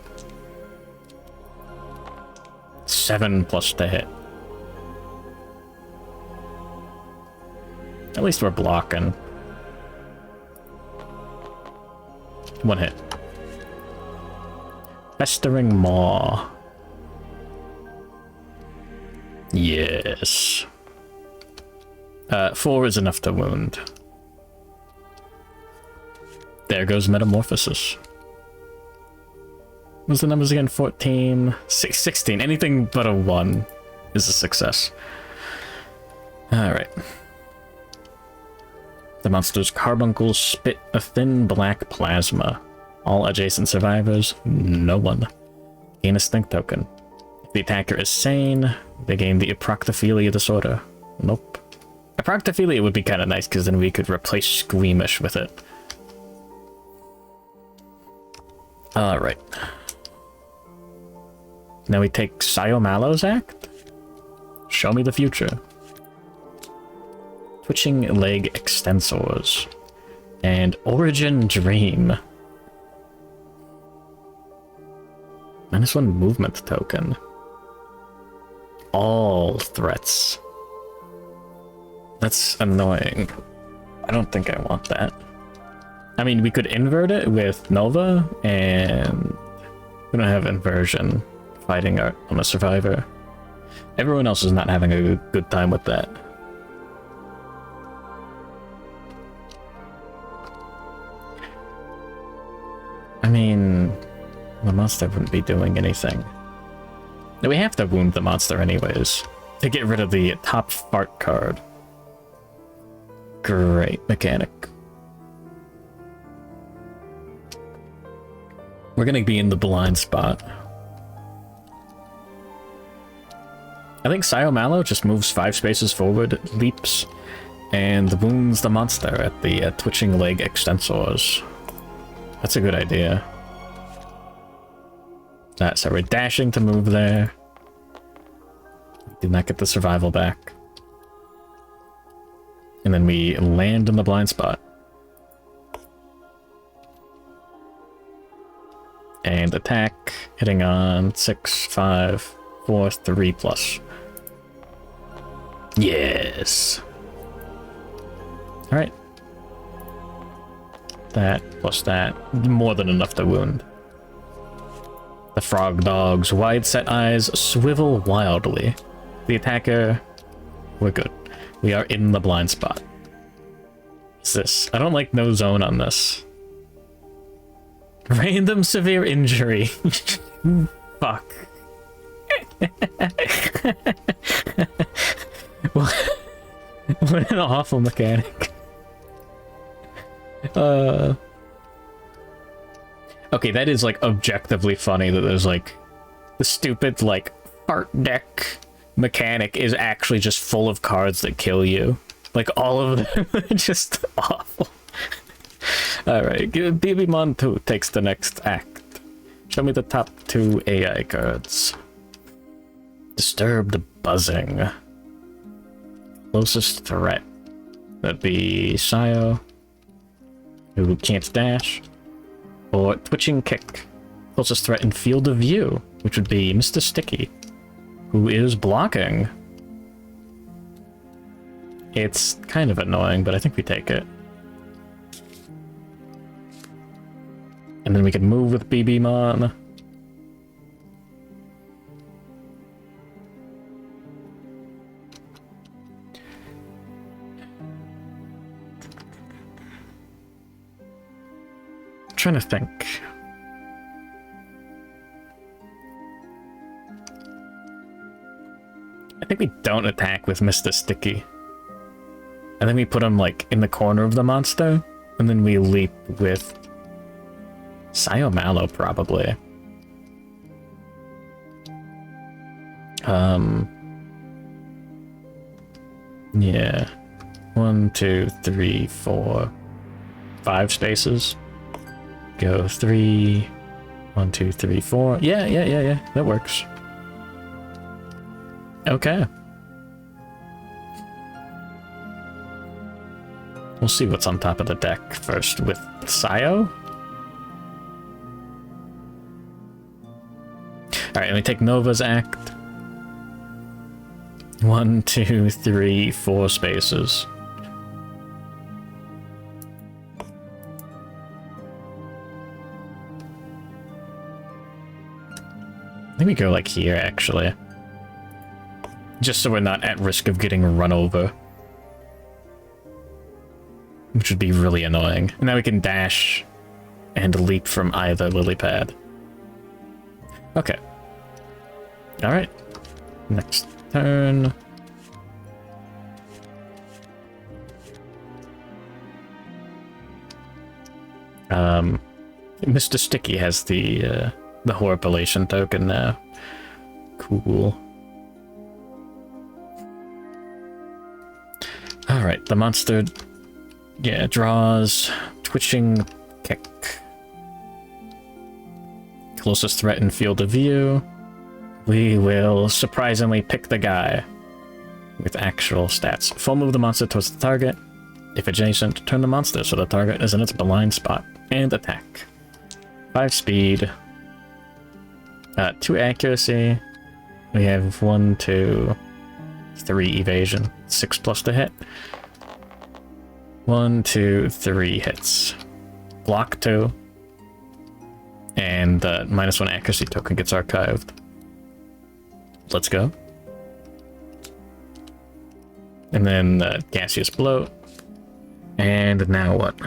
S1: 7 plus to hit. At least we're blocking. One hit. Festering Maw. Yes. 4 is enough to wound. There goes Metamorphosis. What's the numbers again? 14, 16. Anything but a 1 is a success. Alright. The monster's carbuncles spit a thin black plasma. All adjacent survivors, no one. Gain a stink token. If the attacker is sane, they gain the Aproctophilia disorder. Nope. Aproctophilia would be kind of nice, because then we could replace Squeamish with it. Alright. Now we take Siomalo's Act? Show me the future. Twitching Leg Extensors. And Origin Dream. -1 movement token. All threats. That's annoying. I don't think I want that. I mean, we could invert it with Nova, and we don't have inversion fighting on a survivor. Everyone else is not having a good time with that. I mean, the monster wouldn't be doing anything. We have to wound the monster anyways, to get rid of the top fart card. Great mechanic. We're gonna be in the blind spot. I think Siomalo just moves 5 spaces forward, leaps, and wounds the monster at the twitching leg extensors. That's a good idea. So we're dashing to move there. Did not get the survival back. And then we land in the blind spot. And attack, hitting on 6, 5, 4, 3 plus. Yes. Alright. That plus that. More than enough to wound. The Frogdog's wide-set eyes swivel wildly. The attacker... We're good. We are in the blind spot. What's this? I don't like no zone on this. Random severe injury. Fuck. What an awful mechanic. Okay, that is like objectively funny that there's like the stupid like fart deck mechanic is actually just full of cards that kill you. Like all of them are just awful. Alright, BB-Mon 2 takes the next act. Show me the top 2 AI cards. Disturbed Buzzing. Closest threat. That'd be Sio, who can't dash. Or Twitching Kick. Closest threat in field of view, which would be Mr. Sticky, who is blocking. It's kind of annoying, but I think we take it. And then we can move with BB-Mon. I'm trying to think. I think we don't attack with Mr. Sticky. I think we put him like in the corner of the monster, and then we leap with Siomalo probably. Yeah. 1, 2, 3, 4, 5 spaces. Go 3, 1, 2, 3, 4. Yeah. That works. Okay. We'll see what's on top of the deck first with Sio. Alright, let me take Nova's Act. 1, 2, 3, 4 spaces. I think we go like here, actually. Just so we're not at risk of getting run over. Which would be really annoying. And now we can dash and leap from either lily pad. Okay. Alright. Next turn. Mr. Sticky has the Horripilation token now. Cool. Alright, the monster, yeah, draws twitching kick. Closest threat in field of view. We will surprisingly pick the guy with actual stats. Full move the monster towards the target. If adjacent, turn the monster so the target is in its blind spot. And attack. 5 speed. 2 accuracy. We have 1, 2, 3 evasion. 6 plus to hit. 1, 2, 3 hits. Block 2. And -1 accuracy token gets archived. Let's go. And then gaseous bloat. And now what?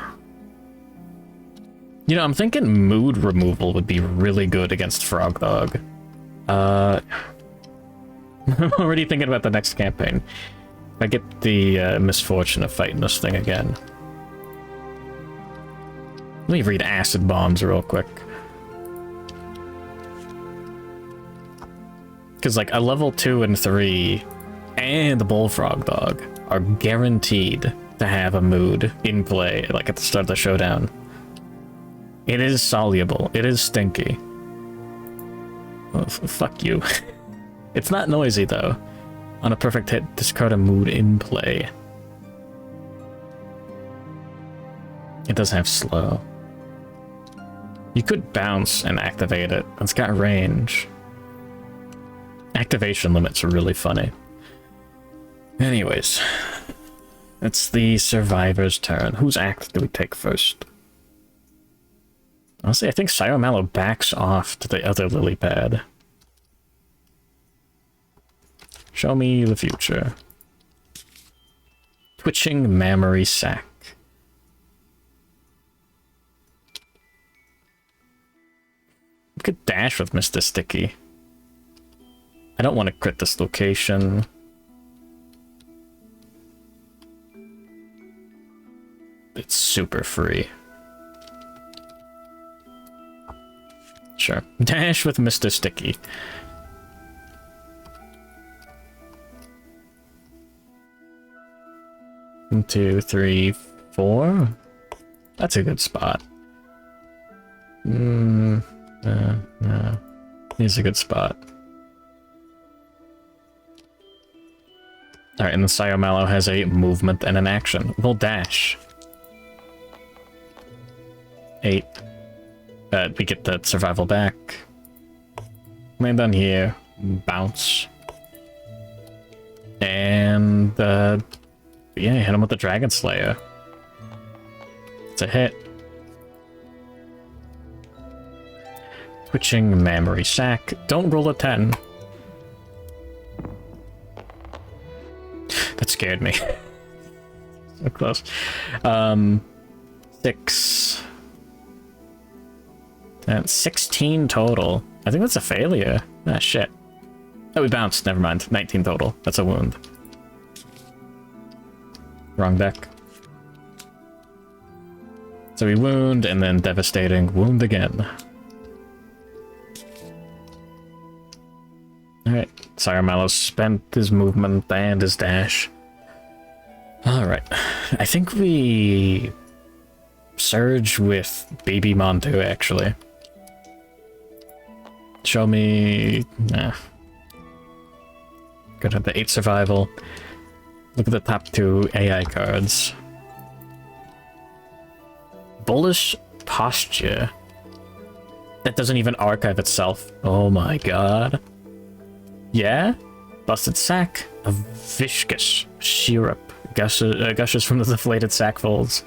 S1: You know, I'm thinking mood removal would be really good against Frogdog. I'm already thinking about the next campaign. If I get the misfortune of fighting this thing again. Let me read acid bombs real quick. Because, like, a level 2 and 3 and the Bullfrogdog are guaranteed to have a mood in play, like, at the start of the showdown. It is soluble. It is stinky. Oh, fuck you. It's not noisy, though. On a perfect hit, discard a mood in play. It does have slow. You could bounce and activate it. It's got range. Activation limits are really funny. Anyways, it's the survivor's turn. Whose act do we take first? Honestly, I think Mallow backs off to the other lily pad. Show me the future. Twitching mammary sac. We could dash with Mr. Sticky. I don't want to crit this location. It's super free. Sure. Dash with Mr. Sticky. One, 2, 3, 4. That's a good spot. No. Here's a good spot. Alright, and the Mallow has a movement and an action. We'll dash. 8. We get the survival back. Land on here. Bounce. And, yeah, hit him with the Dragon Slayer. It's a hit. Twitching mammary sac. Don't roll a 10. That scared me. So close. 6. That's 16 total. I think that's a failure. Ah, shit. Oh, we bounced. Never mind. 19 total. That's a wound. Wrong deck. So we wound, and then devastating. Wound again. Alright. Mallow spent his movement and his dash. Alright. I think we surge with Baby Montu, actually. Show me... Nah. Go to the 8 survival. Look at the top 2 AI cards. Bullish Posture. That doesn't even archive itself. Oh my god. Yeah? Busted Sack. A Viscous Syrup. Gushes from the deflated sack folds.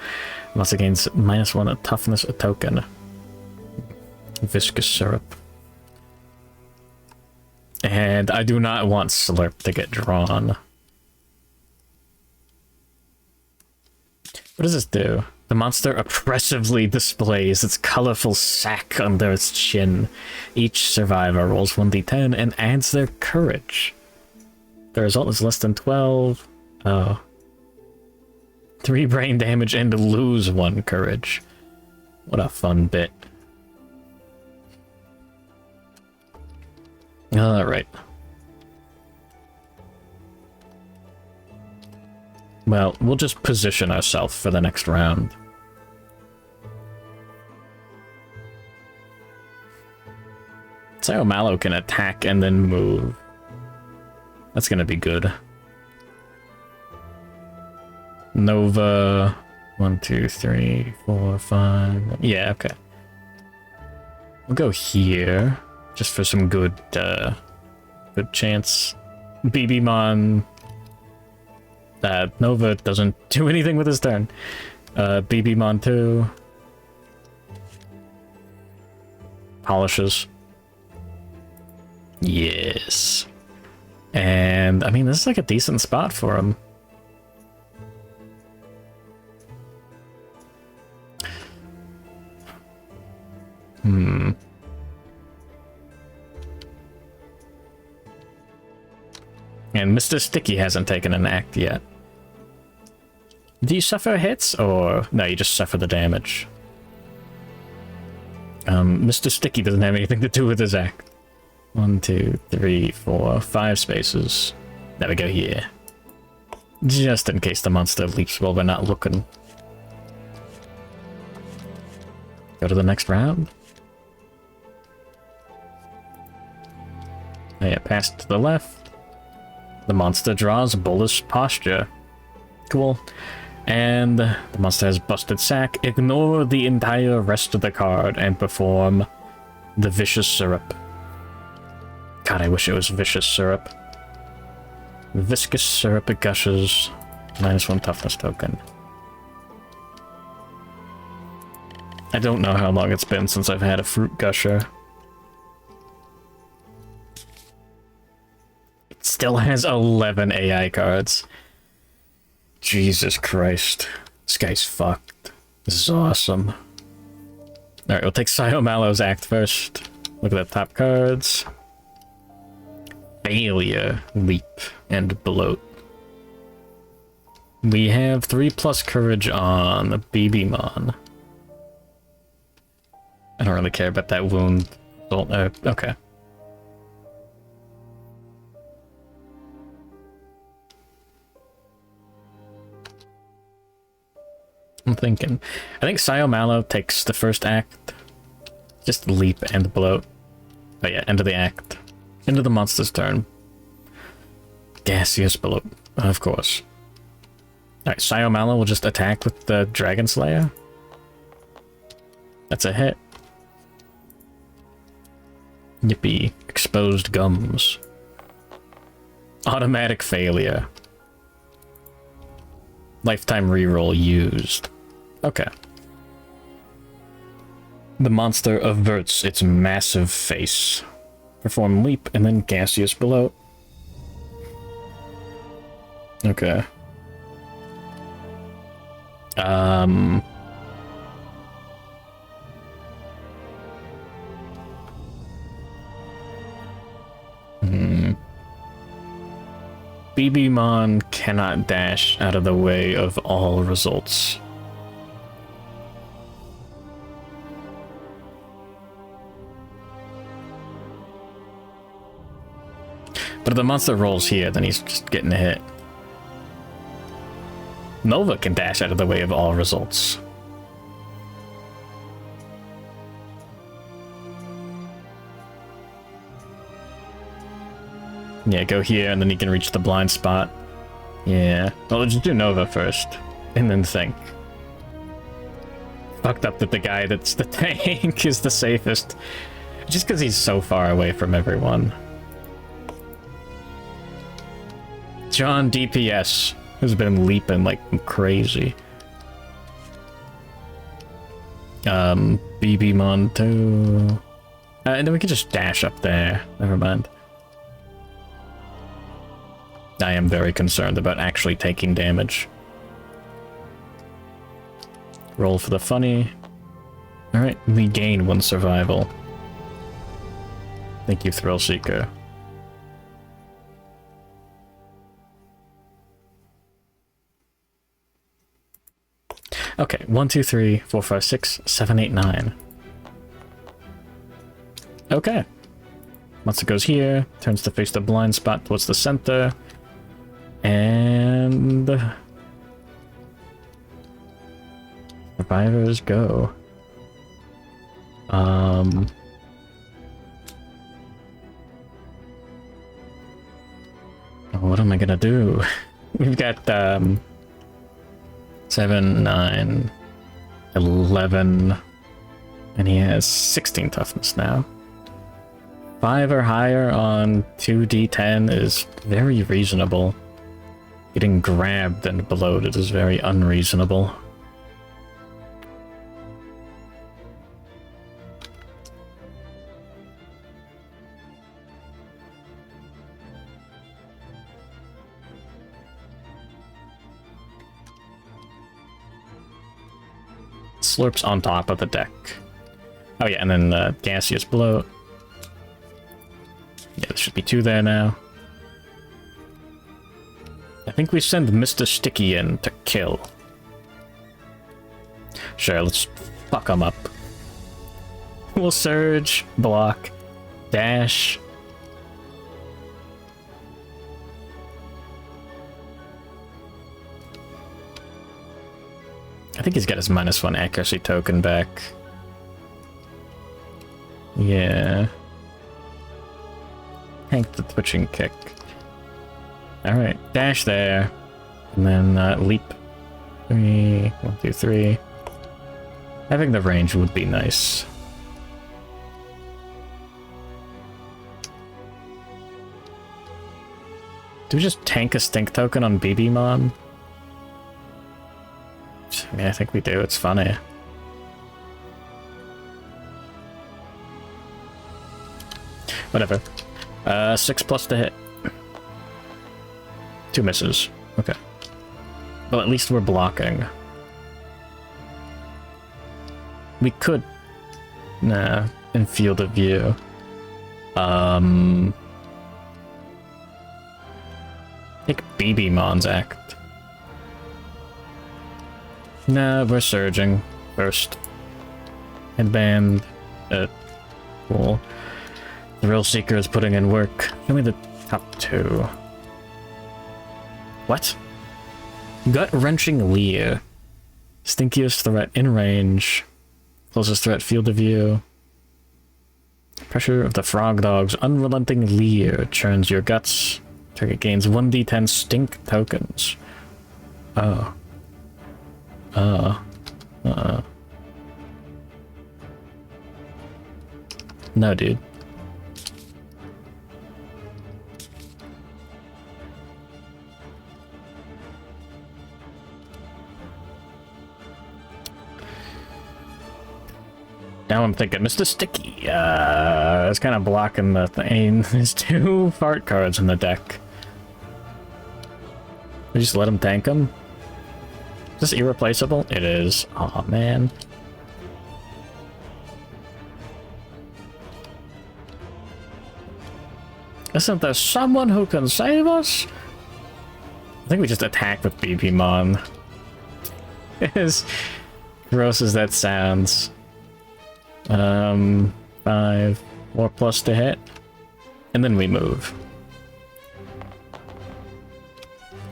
S1: Unless it gains -1 a toughness a token. Viscous Syrup. And I do not want Slurp to get drawn. What does this do? The monster oppressively displays its colorful sack under its chin. Each survivor rolls 1d10 and adds their courage. The result is less than 12. Oh. 3 brain damage and lose 1 courage. What a fun bit. Alright. Well, we'll just position ourselves for the next round. So Mallow can attack and then move. That's gonna be good. Nova. 1, 2, 3, 4, 5. Yeah, okay. We'll go here. Just for some good chance. BB-Mon. Nova doesn't do anything with his turn. BB-Mon 2. Polishes. Yes. And, I mean, this is like a decent spot for him. And Mr. Sticky hasn't taken an act yet. Do you suffer hits, or... No, you just suffer the damage. Mr. Sticky doesn't have anything to do with his act. 1, 2, 3, 4, 5 spaces. There we go here. Just in case the monster leaps while we're not looking. Go to the next round. Oh yeah, pass to the left. The monster draws bullish posture. Cool. And the monster has busted sack. Ignore the entire rest of the card and perform the vicious syrup. God, I wish it was vicious syrup. Viscous syrup, it gushes. -1 toughness token. I don't know how long it's been since I've had a fruit gusher. It still has 11 AI cards. Jesus Christ. This guy's fucked. This is awesome. Alright, we'll take Mallow's act first. Look at the top cards. Failure, leap, and bloat. We have 3+ courage on the BB-Mon. I don't really care about that wound. Okay. I'm thinking. I think Mallow takes the first act. Just leap and bloat. Oh yeah, end of the act. End of the monster's turn. Gaseous bloat, of course. Alright, Mallow will just attack with the Dragon Slayer. That's a hit. Yippee. Exposed gums. Automatic failure. Lifetime reroll used. Okay. The monster averts its massive face. Perform leap and then gaseous bloat. Okay. BB-Mon cannot dash out of the way of all results. But if the monster rolls here, then he's just getting a hit. Nova can dash out of the way of all results. Yeah, go here, and then he can reach the blind spot. Yeah. Well, let's just do Nova first, and then think. Fucked up that the guy that's the tank is the safest. Just because he's so far away from everyone. John DPS has been leaping like crazy. BB-Mon 2. And then we can just dash up there. Never mind. I am very concerned about actually taking damage. Roll for the funny. Alright, we gain 1 survival. Thank you, Thrill Seeker. Okay, 1, 2, 3, 4, 5, 6, 7, 8, 9. Okay. Monster goes here, turns to face the blind spot towards the center, and survivors go. What am I gonna do? We've got 7, 9, 11, and he has 16 toughness now. 5 or higher on 2d10 is very reasonable. Getting grabbed and bloated is very unreasonable. Slurps on top of the deck. Oh yeah, and then the gaseous bloat. Yeah, there should be 2 there now. I think we send Mr. Sticky in to kill. Sure, let's fuck him up. We'll surge, block, dash. I think he's got his -1 accuracy token back. Yeah. Tank the twitching kick. Alright, dash there. And then leap. 3, 1, 2, 3. Having the range would be nice. Do we just tank a stink token on BB-Mon? I mean, I think we do. It's funny. Whatever. 6+ to hit. 2 misses. Okay. Well, at least we're blocking. We could... Nah, in field of view. Take BB-Mon's act. Nah, we're surging first. Headband. Cool. Thrill Seeker is putting in work. Show me the top 2. What? Gut-wrenching leer. Stinkiest threat in range. Closest threat field of view. Pressure of the Frogdog's unrelenting leer churns your guts. Target gains 1d10 stink tokens. Oh. No, dude. Now I'm thinking, Mr. Sticky, it's kind of blocking the thing. There's 2 fart cards in the deck. We just let him tank him? Is this irreplaceable? It is. Aw, man. Isn't there someone who can save us? I think we just attack with BB-Mon. As gross as that sounds. 5, 4+ to hit. And then we move.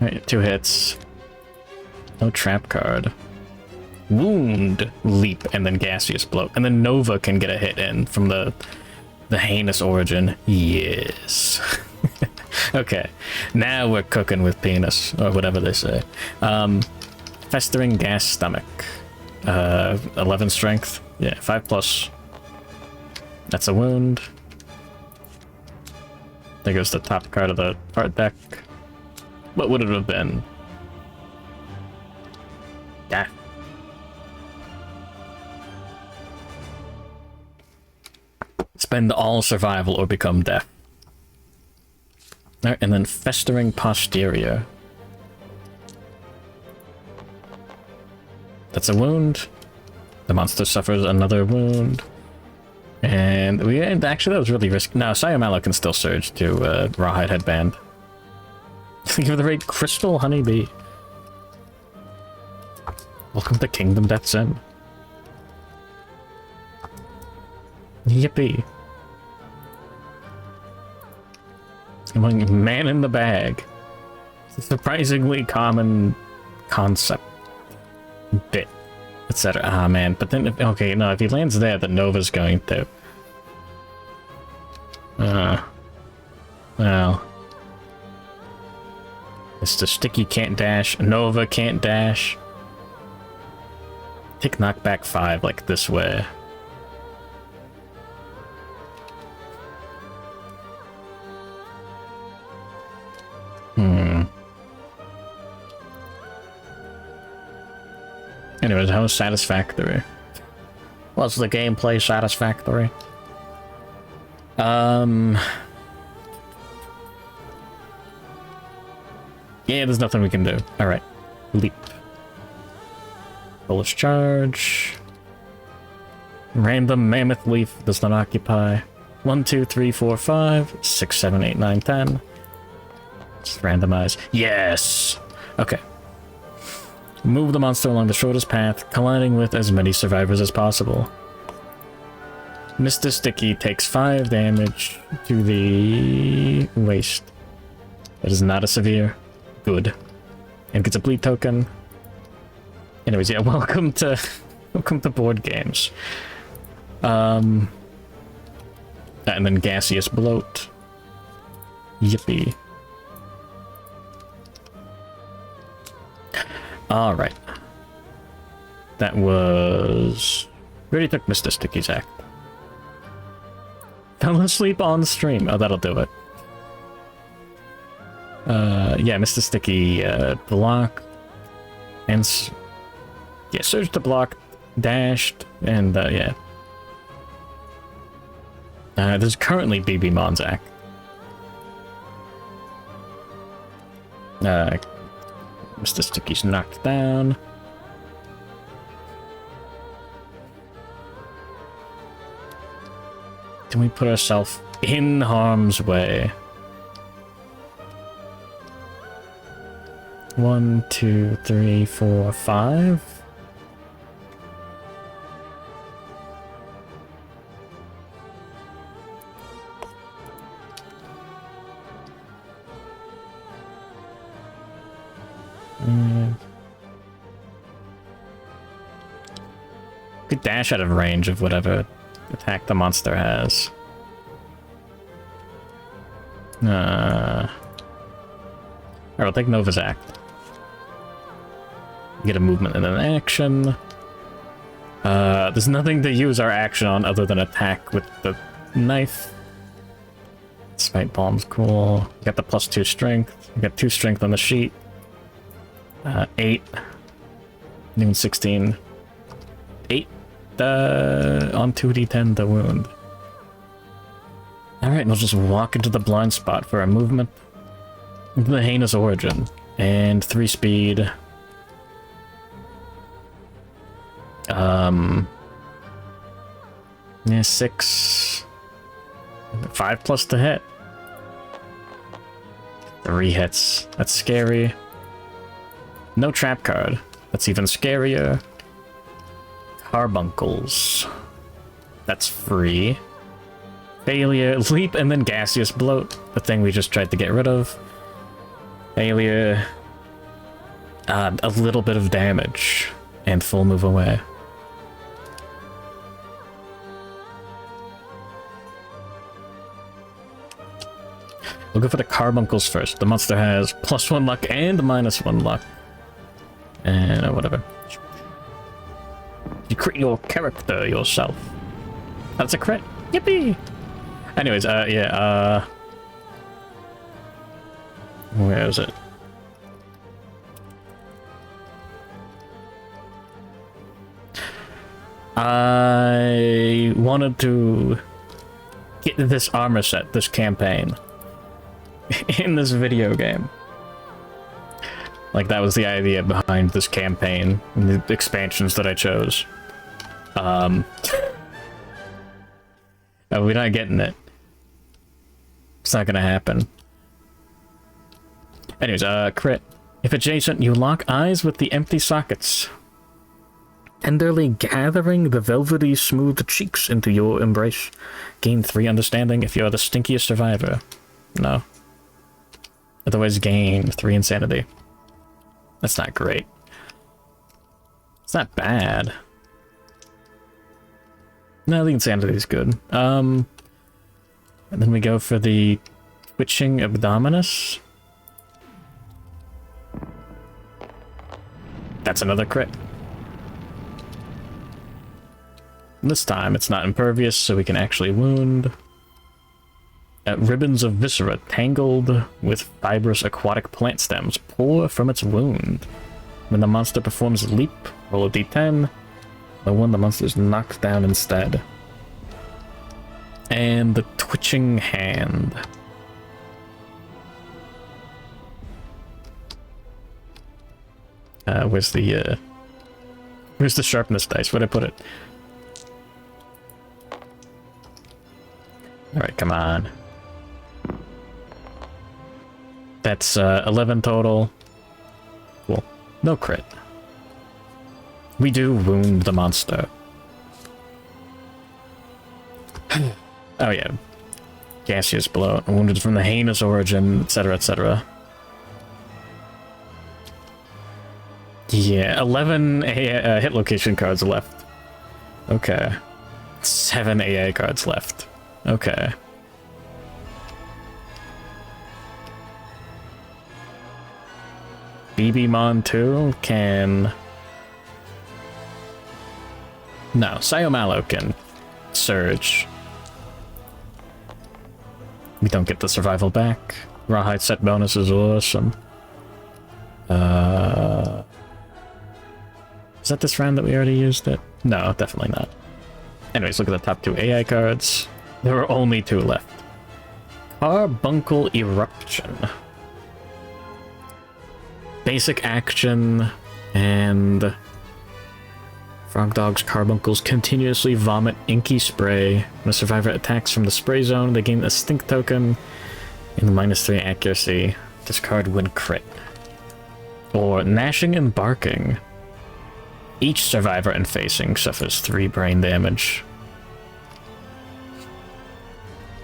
S1: Alright, 2 hits. No trap card. Wound, leap, and then gaseous bloat. And then Nova can get a hit in from the heinous origin. Yes. Okay, now we're cooking with penis, or whatever they say. Festering gas stomach. 11 strength. Yeah, 5+. That's a wound. There goes the top card of the art deck. What would it have been? Yeah. Spend all survival or become death. Alright, and then festering posterior. That's a wound. The monster suffers another wound. And actually that was really risky. No, Sayamala can still surge to Rawhide Headband. Give the raid Crystal Honeybee. Welcome to Kingdom Death's End. Yippee. Among man in the bag. It's a surprisingly common concept. Bit. Etc. Ah, man. But then, okay, no, if he lands there, the Nova's going to. Well. Mr. Sticky can't dash. Nova can't dash. Take knockback 5, like this way. Anyways, how was satisfactory? Was the gameplay satisfactory? Yeah, there's nothing we can do. Alright. Leap. Bullish charge. Random mammoth leaf does not occupy. 1, 2, 3, 4, 5, 6, 7, 8, 9, 10. Just randomize. Yes! Okay. Move the monster along the shortest path, colliding with as many survivors as possible. Mr. Sticky takes 5 damage to the waist. That is not a severe. Good. And gets a bleed token. Anyways, yeah, welcome to board games. And then gaseous bloat. Yippee. Alright. That was... We already took Mr. Sticky's act. Fell asleep on stream. Oh, that'll do it. Yeah, Mr. Sticky, block. And... Yeah, surge to block. Dashed. And, yeah. There's currently BB Mon's act. Mr. Sticky's knocked down. Can we put ourselves in harm's way? 1, 2, 3, 4, 5. Could dash out of range of whatever attack the monster has. Alright, we'll take Nova's act. Get a movement and an action. There's nothing to use our action on other than attack with the knife. Smite bomb's cool. You got the +2 strength. You got 2 strength on the sheet. 8. Even 16. 8 on 2d10 the wound. Alright, we'll just walk into the blind spot for a movement. Into the heinous origin. And 3 speed. Yeah, 6. 5 plus to hit. 3 hits. That's scary. No trap card. That's even scarier. Carbuncles. That's free. Failure, leap, and then gaseous bloat. The thing we just tried to get rid of. Failure. A little bit of damage. And full move away. We'll go for the carbuncles first. The monster has +1 luck and -1 luck. And whatever. You crit your character yourself. That's a crit. Yippee! Anyways, yeah, where is it? I wanted to get this armor set this campaign. in this video game. Like, that was the idea behind this campaign and the expansions that I chose. We're not getting it. It's not gonna happen. Anyways, crit. If adjacent, you lock eyes with the empty sockets, tenderly gathering the velvety smooth cheeks into your embrace. Gain 3 understanding if you're the stinkiest survivor. No. Otherwise gain 3 insanity. That's not great. It's not bad. No, the insanity is good. And then we go for the twitching abdominis. That's another crit. This time it's not impervious, so we can actually wound. Ribbons of viscera tangled with fibrous aquatic plant stems pour from its wound. When the monster performs a leap, roll a d10. The one the monster is knocked down instead. And the twitching hand. Where's the sharpness dice? Where'd I put it? Alright, come on. That's 11 total. Cool. No crit. We do wound the monster. Oh yeah. Gaseous blow. Wounded from the heinous origin, etc., etc. Yeah, 11 hit location cards left. Okay. 7 AA cards left. Okay. BBmon 2 can... No, Sayomalo can surge. We don't get the survival back. Rawhide set bonus is awesome. Is that this round that we already used it? No, definitely not. Anyways, look at the top 2 AI cards. There are only 2 left. Carbuncle Eruption. Basic action, and Frogdog's carbuncles continuously vomit inky spray. When a survivor attacks from the spray zone, they gain a stink token and -3 accuracy. Discard when crit. Or gnashing and barking. Each survivor and facing suffers 3 brain damage.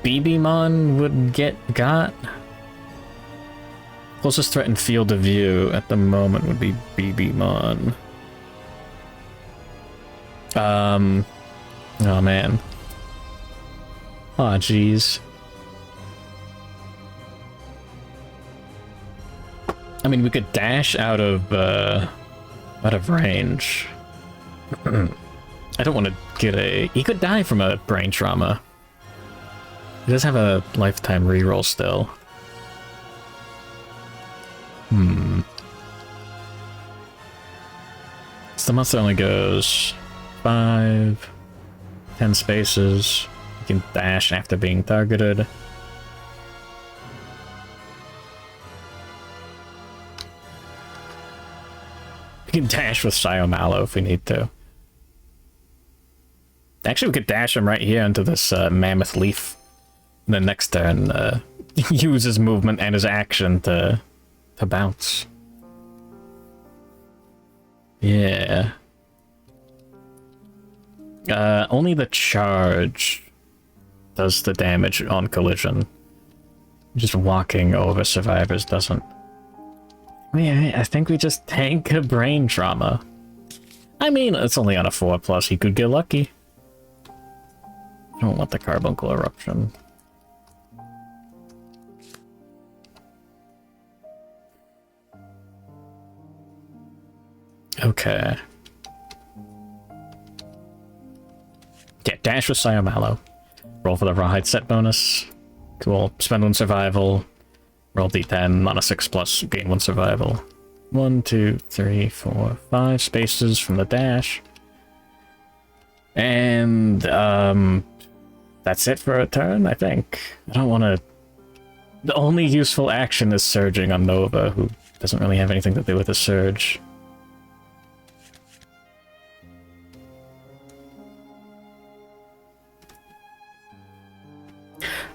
S1: BBmon would got. Closest threat in field of view at the moment would be BBmon. Oh man. Aw, jeez. I mean, we could dash out of range. I don't want to get a... He could die from a brain trauma. He does have a lifetime reroll still. So the monster only goes 5, 10 spaces. You can dash after being targeted. We can dash with Sayomalo if we need to. Actually, we could dash him right here into this mammoth leaf. And then next turn, use his movement and his action to bounce. Yeah. Only the charge does the damage on collision. Just walking over survivors doesn't. Yeah, I think we just tank a brain trauma. I mean, it's only on a 4+, he could get lucky. I don't want the carbuncle eruption. Okay. Yeah, dash with Sayomalo. Roll for the Rawhide set bonus. Cool. Spend 1 survival. Roll d10 on a 6+, gain 1 survival. 1, 2, 3, 4, 5 spaces from the dash. And, that's it for a turn, I think. I don't want to The only useful action is surging on Nova, who doesn't really have anything to do with a surge.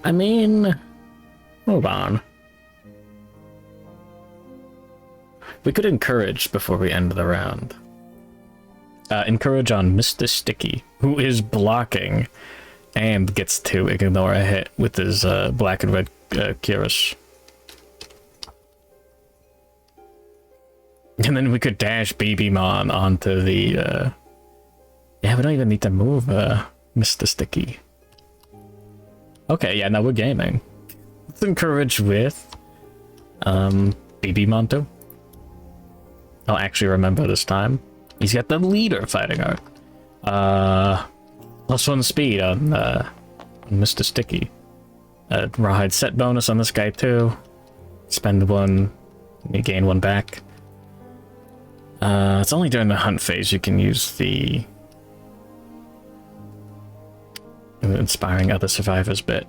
S1: I mean, hold on. We could encourage before we end the round. Encourage on Mr. Sticky, who is blocking and gets to ignore a hit with his black and red Curious. And then we could dash BB-Mon onto the... Yeah, we don't even need to move Mr. Sticky. Okay, yeah, now we're gaming. Let's encourage with BB-Mon too. I'll actually remember this time. He's got the leader fighting art. +1 speed on Mr. Sticky. Rawhide set bonus on this guy too. Spend 1, you gain 1 back. It's only during the hunt phase you can use the inspiring other survivors bit.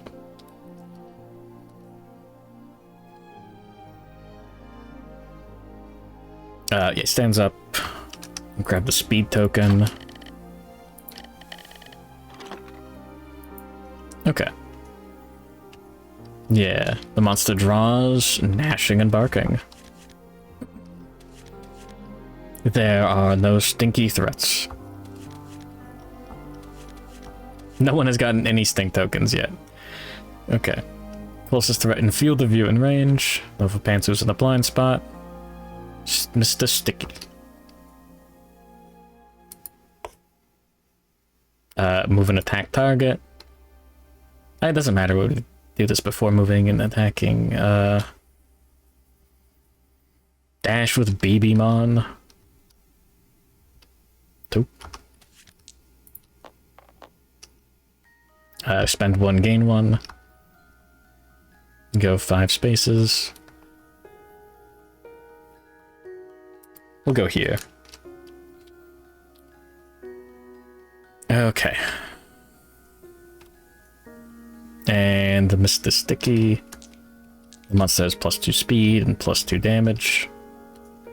S1: Yeah, stands up. Grab the speed token. Okay. Yeah, the monster draws, gnashing and barking. There are no stinky threats. No one has gotten any stink tokens yet. Okay. Closest threat in field of view and range. Nova Pantsu's in the blind spot. Mr. Sticky. Move and attack target. It doesn't matter, we would do this before moving and attacking. Dash with BB-Mon. 2. Spend 1, gain 1. Go 5 spaces. We'll go here. Okay. And Mr. Sticky. The monster has +2 speed and +2 damage.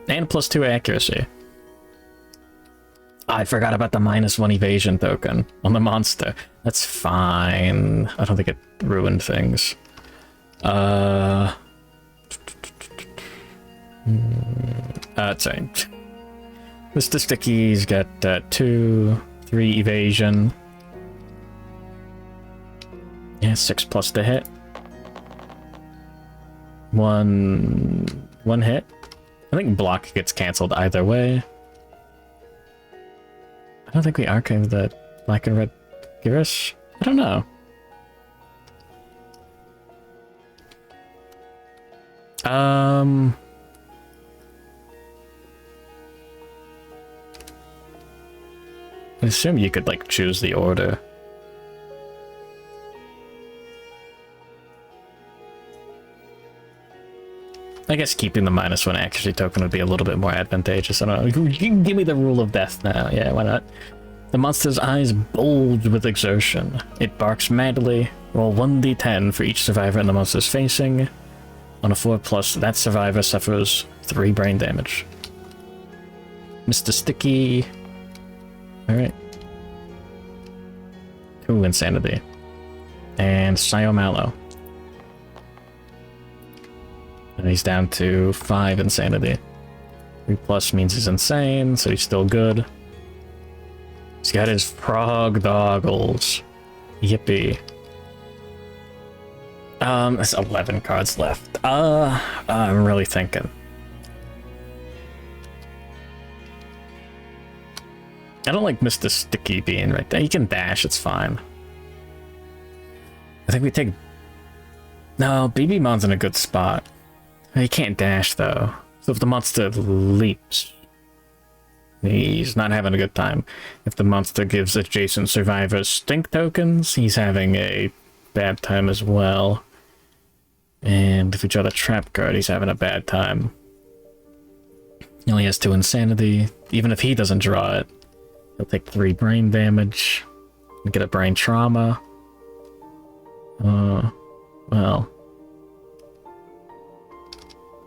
S1: And +2 accuracy. I forgot about the -1 evasion token on the monster. That's fine. I don't think it ruined things. Sorry. Mr. Sticky's got 2, 3 evasion. Yeah, 6+ to hit. 1 hit. I think block gets cancelled either way. I don't think we archived the black and red Girish. I don't know. I assume you could, like, choose the order. I guess keeping the -1 accuracy token would be a little bit more advantageous. I don't know. You can give me the rule of death now. Yeah, why not? The monster's eyes bulge with exertion. It barks madly. Roll 1d10 for each survivor in the monster's facing. On a 4+, that survivor suffers 3 brain damage. Mr. Sticky. Alright. 2 insanity. And Mallow. And he's down to 5 insanity. 3+ means he's insane, so he's still good. He's got his Frogdogs. Yippee. There's 11 cards left. I'm really thinking. I don't like Mr. Sticky being right there. He can dash, it's fine. I think we take... No, BB-Mon's in a good spot. He can't dash, though. So if the monster leaps, he's not having a good time. If the monster gives adjacent survivors stink tokens, he's having a bad time as well. And if we draw the trap card, he's having a bad time. He only has 2 insanity. Even if he doesn't draw it, he'll take 3 brain damage and get a brain trauma. Well...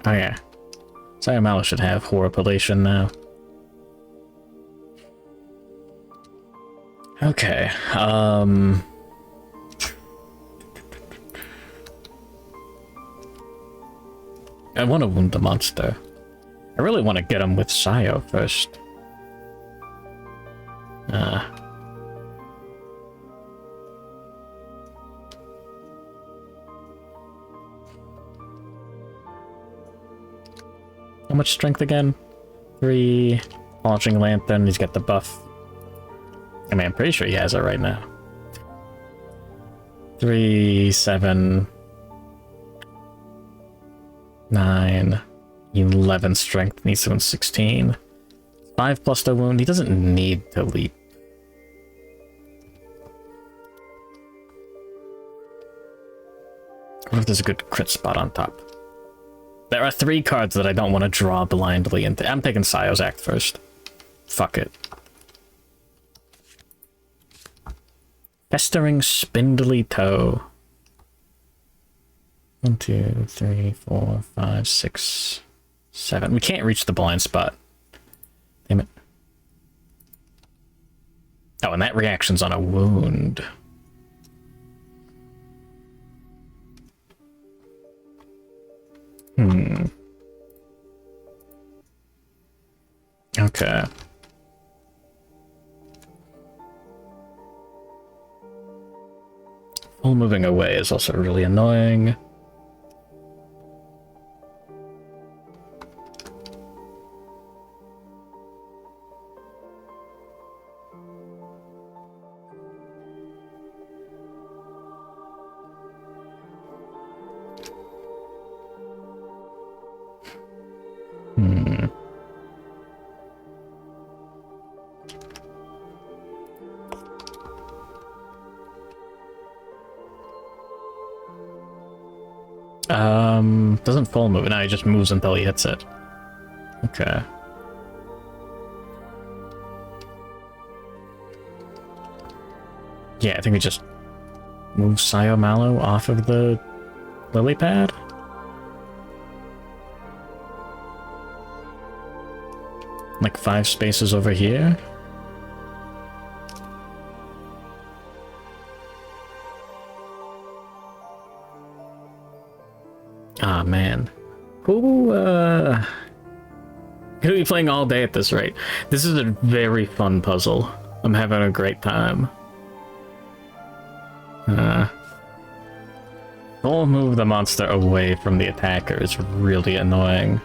S1: Oh yeah. Sayamala should have horripilation now. Okay, I want to wound the monster. I really want to get him with Sayo first. How much strength again? 3. Launching Lantern, he's got the buff. I mean, I'm pretty sure he has it right now. 3, 7, 9, 11 strength, needs to win 16. 5 plus the wound, he doesn't need to leap. What if there's a good crit spot on top? There are 3 cards that I don't want to draw blindly into. I'm taking Sayo's Act first. Fuck it. Festering Spindly Toe. 1, 2, 3, 4, 5, 6, 7. We can't reach the blind spot. Damn it. Oh, and that reaction's on a wound. Okay. Full moving away is also really annoying. Doesn't full move. No, he just moves until he hits it. Okay. Yeah, I think we just move Sayamalo off of the lily pad. Like 5 spaces over here. Ah, man. Who, gonna be playing all day at this rate. This is a very fun puzzle. I'm having a great time. Full move the monster away from the attacker is really annoying.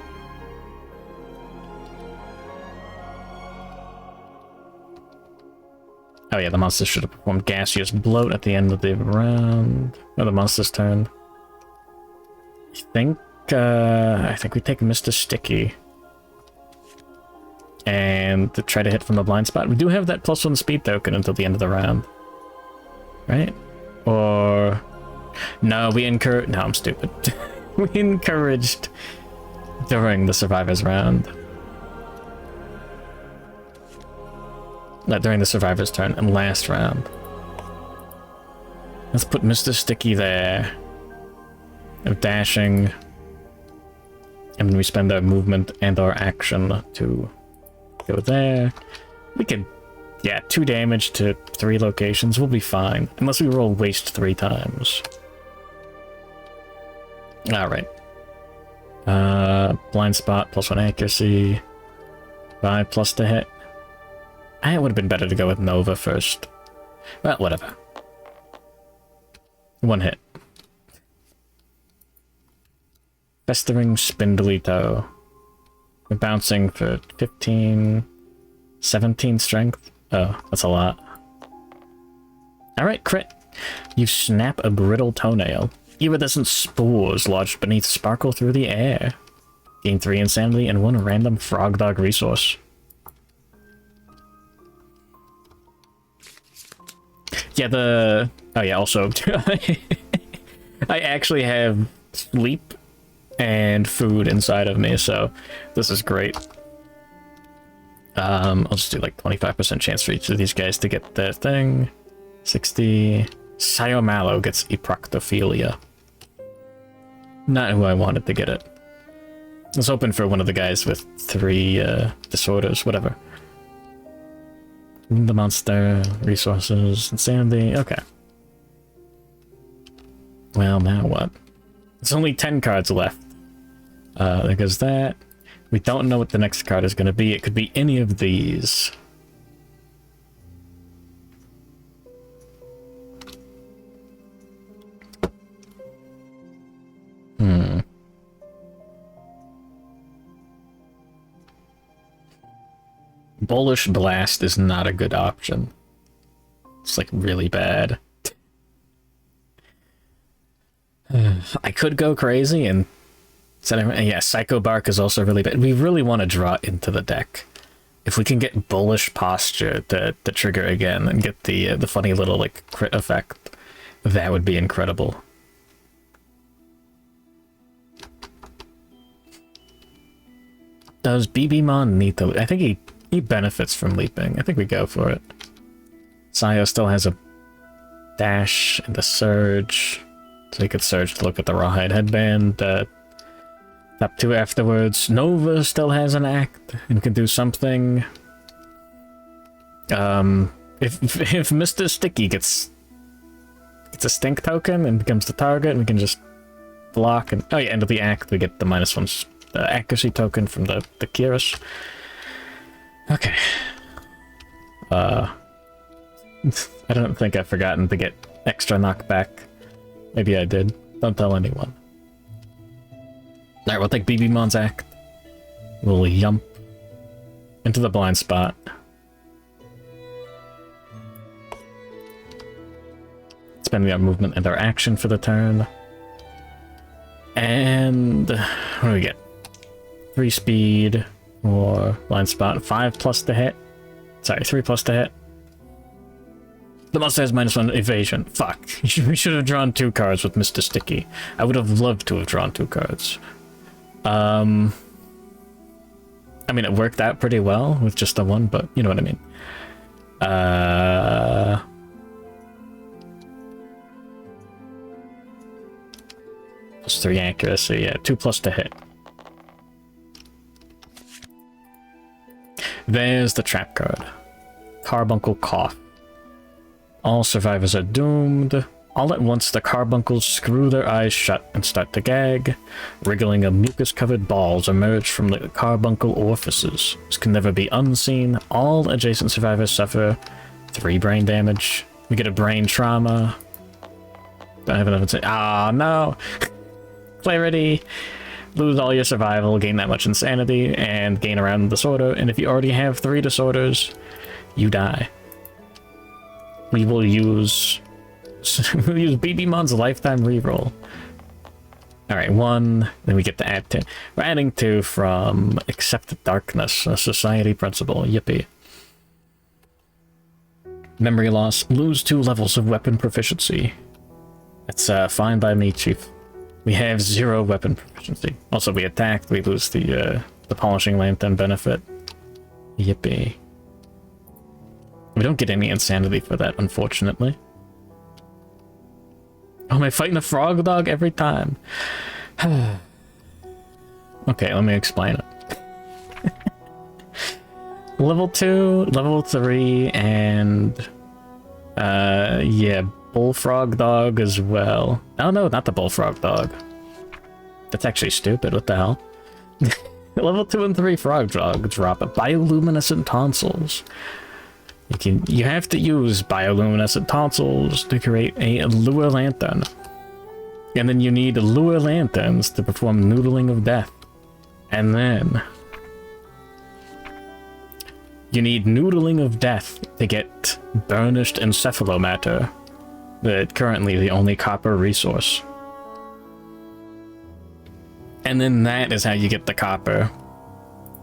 S1: Oh yeah, the monster should have performed gaseous bloat at the end of the round. Or the monster's turn. I think we take Mr. Sticky. And to try to hit from the blind spot. We do have that +1 speed token until the end of the round. Right? Or... No, we encourage... No, I'm stupid. We encouraged during the Survivor's round. Not during the Survivor's turn, and last round. Let's put Mr. Sticky there. Of dashing. And then we spend our movement and our action to go there. We can... Yeah, 2 damage to 3 locations. We'll be fine. Unless we roll waste 3 times. Alright. Blind spot, +1 accuracy. 5 plus to hit. It would have been better to go with Nova first. Well, whatever. 1 hit. Festering Spindly Toe. We're bouncing for 15... 17 strength. Oh, that's a lot. Alright, crit. You snap a brittle toenail. Iridescent spores lodged beneath sparkle through the air. Gain 3 insanity and 1 random Frogdog resource. Yeah, oh yeah, also... I actually have sleep and food inside of me, so this is great. I'll just do like 25% chance for each of these guys to get their thing. 60. Sayomalo gets Eproctophilia. Not who I wanted to get it. I was hoping for one of the guys with 3 disorders, whatever. The monster, resources, insanity, okay. Well, now what? There's only 10 cards left. There goes that. We don't know what the next card is going to be. It could be any of these. Bullish Blast is not a good option. It's like really bad. I could go crazy and yeah, Psycho Bark is also really bad. We really want to draw into the deck. If we can get Bullish Posture to trigger again and get the funny little like crit effect, that would be incredible. Does BB-Mon need to... I think he benefits from leaping. I think we go for it. Sayo still has a dash and a surge. So he could surge to look at the Rawhide Headband. Top 2 afterwards. Nova still has an act and can do something. If Mr. Sticky gets a stink token and becomes the target, we can just block and... Oh yeah, end of the act, we get the -1 accuracy token from the Kyrus. Okay. I don't think I've forgotten to get extra knockback. Maybe I did. Don't tell anyone. Alright, we'll take BB-Mon's act. We'll yump into the blind spot. Spending our movement and our action for the turn. And what do we get? 3 speed or blind spot. 5+ to hit. Sorry, 3+ to hit. The monster has -1 evasion. Fuck. We should have drawn 2 cards with Mr. Sticky. I would have loved to have drawn 2 cards. I mean, it worked out pretty well with just the 1, but you know what I mean. +3 accuracy, yeah, 2+ to hit. There's the trap card. Carbuncle Cough. All survivors are doomed. All at once, the carbuncles screw their eyes shut and start to gag. Wriggling of mucus-covered balls emerge from the carbuncle orifices. This can never be unseen. All adjacent survivors suffer 3 brain damage. We get a brain trauma. Don't have enough to say. Ah, no! Clarity. Lose all your survival, gain that much insanity, and gain a round disorder. And if you already have 3 disorders, you die. We will use BB-Mon's lifetime reroll. Alright, 1, then we get to add 2. We're adding 2 from Accept Darkness, a society principle. Yippee. Memory loss. Lose 2 levels of weapon proficiency. That's fine by me, Chief. We have 0 weapon proficiency. Also, we attacked, we lose the Polishing Lantern benefit. Yippee. We don't get any insanity for that, unfortunately. Oh, am I fighting a Frogdog every time? Okay, let me explain it. Level 2, level 3, and... yeah, Bullfrogdog as well. Oh no, not the Bullfrogdog. That's actually stupid, what the hell? Level 2 and 3 Frogdog drop bioluminescent tonsils. You have to use bioluminescent tonsils to create a lure lantern. And then you need lure lanterns to perform noodling of death. And then you need noodling of death to get burnished encephalomatter. Currently the only copper resource. And then that is how you get the copper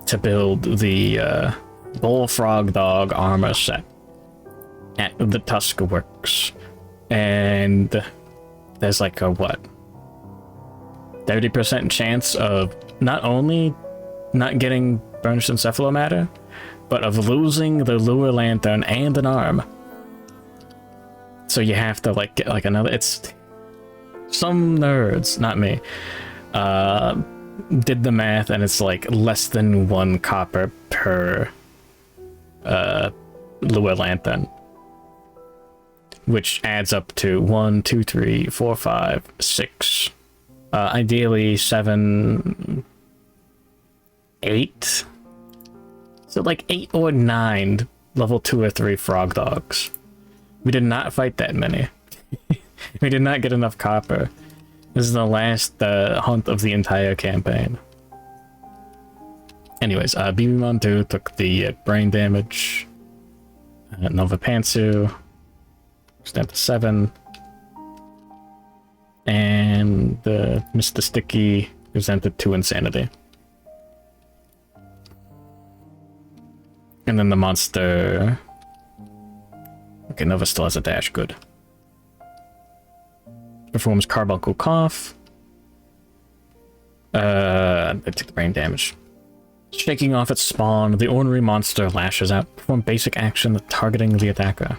S1: to build the Bullfrogdog armor set at the Tusk Works. And there's like a what? 30% chance of not only not getting burnished encephalomatter, but of losing the lure lantern and an arm. So you have to like get like another, it's some nerds, not me, did the math, and it's like less than 1 copper per lure lantern, which adds up to 1, 2, 3, 4, 5, 6. Ideally 7, 8. So like 8 or 9 level 2 or 3 frog dogs. We did not fight that many. We did not get enough copper. This is the last hunt of the entire campaign. Anyways, BB-Mon 2 took the brain damage. Nova Pantsu was down to 7. And Mr. Sticky was down to 2 insanity. And then the monster... Okay, Nova still has a dash, good. Performs Carbuncle Cough. I took the brain damage. Shaking off its spawn, the ornery monster lashes out. Perform basic action targeting the attacker.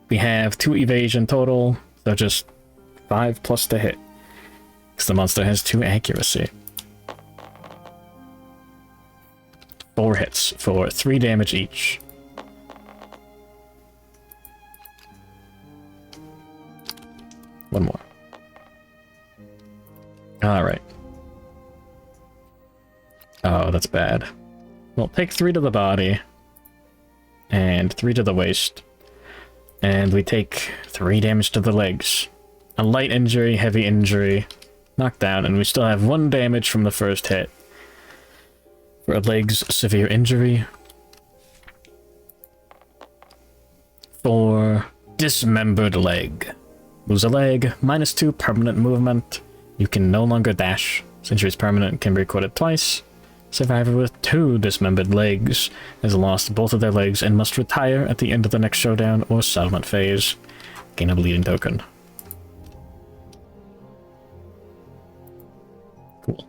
S1: We have 2 evasion total, so just 5 plus to hit. Because the monster has 2 accuracy. 4 hits for 3 damage each. One more. Alright. Oh, that's bad. Well, take 3 to the body. And 3 to the waist. And we take 3 damage to the legs. A light injury, heavy injury, knockdown, and we still have 1 damage from the first hit. For a leg's severe injury. For dismembered leg. Lose a leg, -2 permanent movement. You can no longer dash. This injury is permanent and can be recorded twice. Survivor with 2 dismembered legs has lost both of their legs and must retire at the end of the next showdown or settlement phase. Gain a bleeding token. Cool.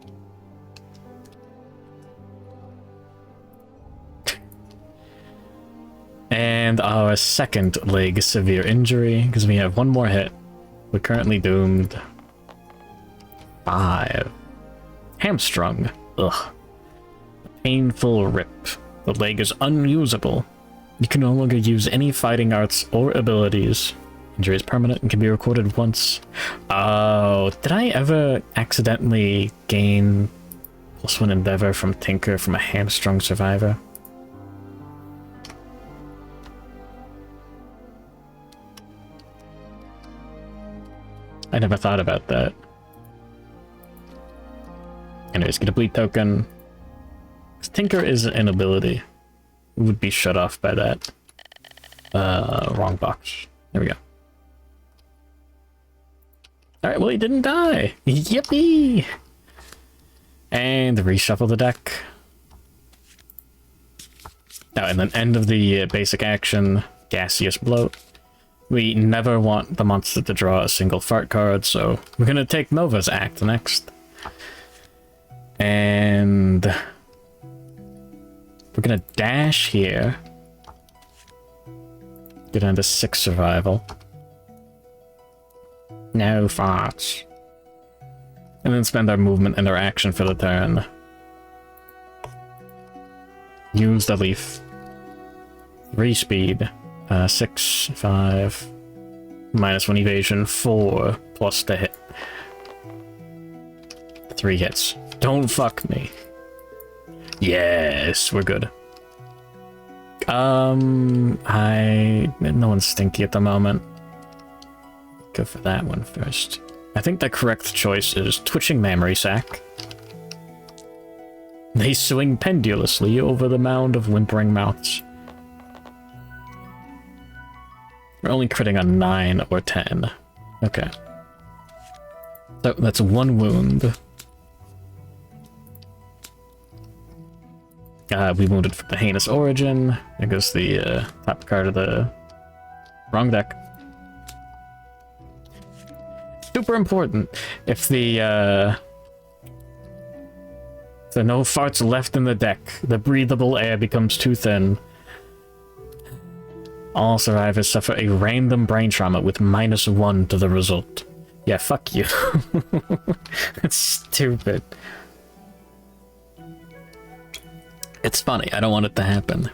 S1: And our second leg severe injury, because we have 1 more hit. We're currently doomed. 5. Hamstrung. Ugh. Painful rip. The leg is unusable. You can no longer use any fighting arts or abilities. Injury is permanent and can be recorded once. Oh, did I ever accidentally gain +1 endeavor from Tinker from a hamstrung survivor? I never thought about that. Anyways, get a bleed token. Tinker is an ability. It would be shut off by that. Wrong box. There we go. Alright, well, he didn't die. Yippee! And reshuffle the deck. Oh, and then end of the basic action, Gaseous Bloat. We never want the monster to draw a single fart card, so we're gonna take Nova's Act next. And we're gonna dash here. Get down to 6 survival. No farts. And then spend our movement and our action for the turn. Use the leaf. 3 speed. 6, 5. -1 evasion, 4 plus to hit. 3 hits. Don't fuck me. Yes, we're good. No one's stinky at the moment. Go for that one first. I think the correct choice is Twitching Memory Sac. They swing pendulously over the mound of whimpering mouths. We're only critting on 9 or 10. Okay. So that's 1 wound. We wounded from the Heinous Origin. There goes the top card of the wrong deck. Super important. If the no farts left in the deck, the breathable air becomes too thin. All survivors suffer a random brain trauma with -1 to the result. Yeah, fuck you. It's stupid. It's funny. I don't want it to happen.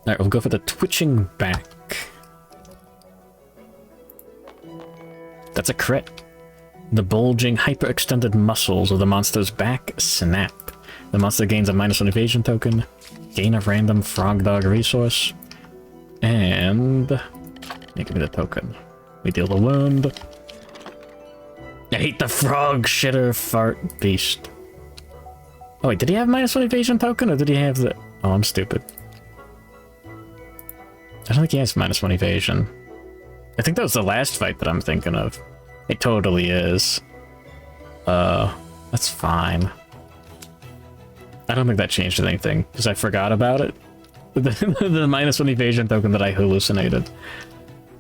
S1: Alright, we'll go for the twitching back. That's a crit. The bulging, hyperextended muscles of the monster's back snap. The monster gains a -1 evasion token, gain a random Frogdog resource, and... give me the token. We deal the wound. I hate the frog shitter fart beast. Oh wait, did he have -1 evasion token, or did he have the... Oh, I'm stupid. I don't think he has -1 evasion. I think that was the last fight that I'm thinking of. It totally is. That's fine. I don't think that changed anything, because I forgot about it. The -1 evasion token that I hallucinated.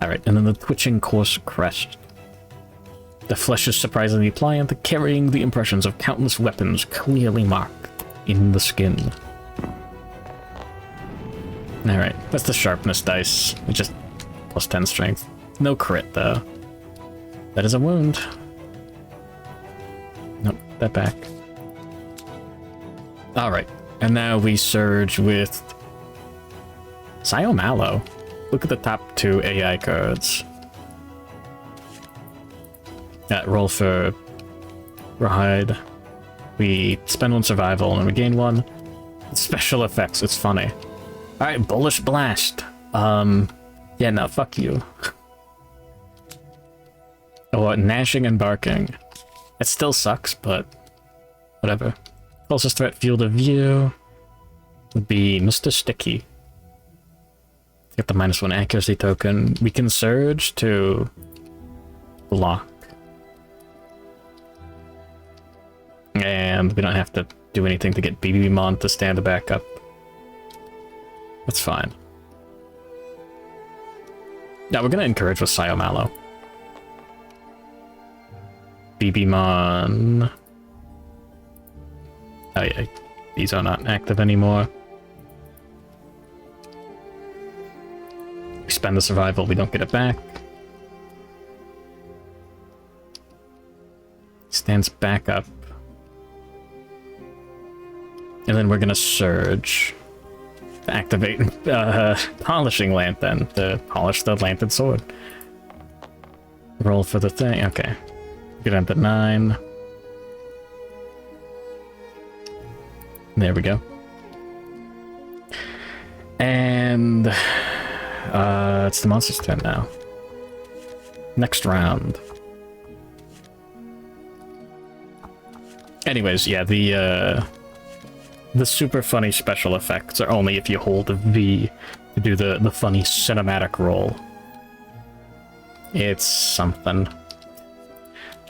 S1: Alright, and then the twitching coarse crest. The flesh is surprisingly pliant, carrying the impressions of countless weapons clearly marked in the skin. Alright, that's the sharpness dice. It's just +10 strength. No crit, though. That is a wound. Nope, that back. Alright, and now we surge with... Mallow. Look at the top 2 AI cards. Roll for Rawhide. We spend 1 survival and we gain 1. Special effects, it's funny. Alright, Bullish Blast. Yeah, no, fuck you. Oh, Gnashing and Barking. It still sucks, but whatever. Closest threat field of view would be Mr. Sticky. Get the -1 accuracy token. We can surge to block. And we don't have to do anything to get BB-Mon to stand back up. That's fine. Yeah, we're gonna encourage with Mallow. BB-Mon. Oh yeah, these are not active anymore. We spend the survival, we don't get it back. Stands back up. And then we're gonna surge to activate Polishing Lantern to polish the Lantern Sword. Roll for the thing, okay. Get up to 9. There we go. And it's the monster's turn now. Next round. Anyways, yeah, the super funny special effects are only if you hold V to do the funny cinematic roll. It's something.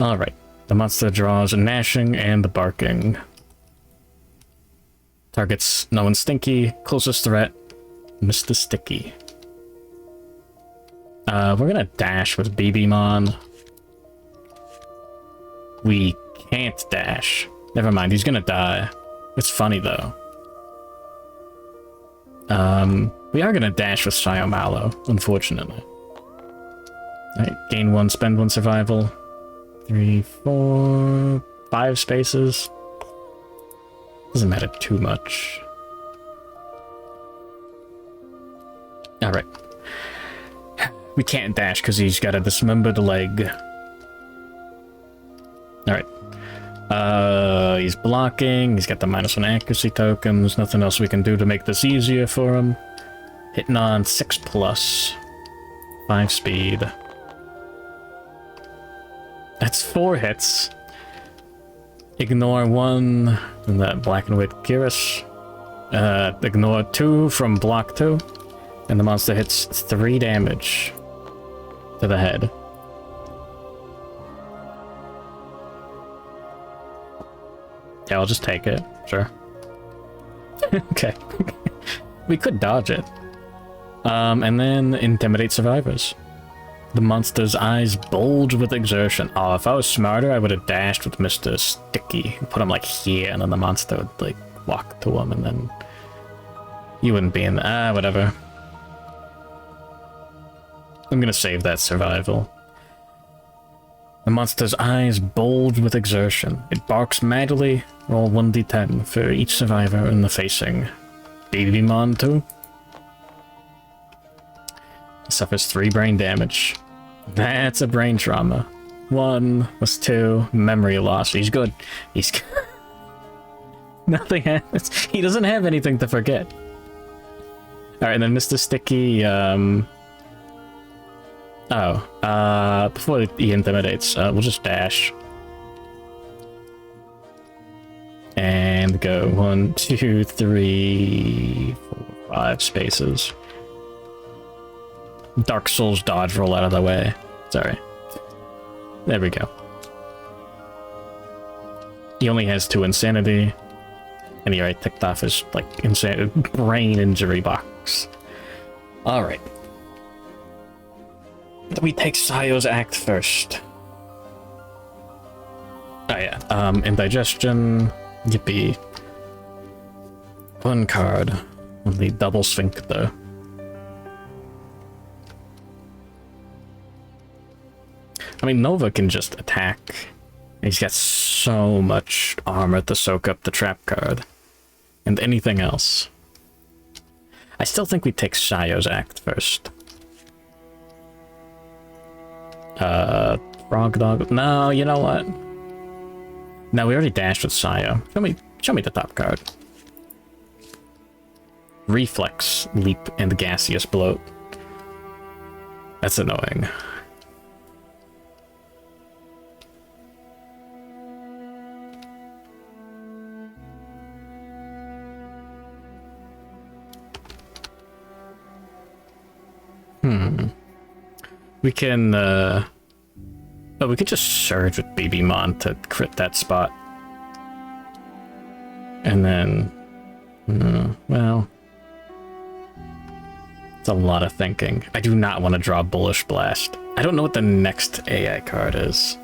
S1: Alright, the monster draws a gnashing and the barking. Targets no one stinky, closest threat, Mr. Sticky. We're gonna dash with BB-Mon. We can't dash. Never mind, he's gonna die. It's funny though. We are gonna dash with Mallow, unfortunately. Alright, gain 1, spend 1 survival. 3, 4, 5 spaces. Doesn't matter too much. Alright. We can't dash because he's got a dismembered leg. Alright. He's blocking. He's got the -1 accuracy token. There's nothing else we can do to make this easier for him. Hitting on 6+. 5 speed. That's 4 hits. Ignore 1 from that black and white Kyrus. Ignore 2 from block 2. And the monster hits 3 damage to the head. Yeah, I'll just take it. Sure. Okay. We could dodge it. And then intimidate survivors. The monster's eyes bulge with exertion. Oh, if I was smarter, I would have dashed with Mr. Sticky. Put him like here, and then the monster would like walk to him, and then you wouldn't be in the... whatever. I'm gonna save that survival. The monster's eyes bulge with exertion. It barks madly. Roll 1d10 for each survivor in the facing. Babymon 2 suffers 3 brain damage. That's a brain trauma. 1 was 2 memory loss. He's good. He's good. Nothing happens. He doesn't have anything to forget. Alright, and then Mr. Sticky, before he intimidates, we'll just dash. And go 1, 2, 3, 4, 5 spaces. Dark Souls dodge roll out of the way. Sorry. There we go. He only has 2 insanity. And he already ticked off his, like, insane brain injury box. Alright. We take Sayo's act first. Oh yeah, indigestion. Yippee. 1 card. Only double sphincter. I mean, Nova can just attack. He's got so much armor to soak up the trap card. And anything else. I still think we take Sayo's act first. Frogdog. No, you know what? No, we already dashed with Sayo. Show me the top card. Reflex, leap, and gaseous bloat. That's annoying. We can, oh, we could just surge with Babymon to crit that spot. And then, well, it's a lot of thinking. I do not want to draw Bullish Blast. I don't know what the next AI card is.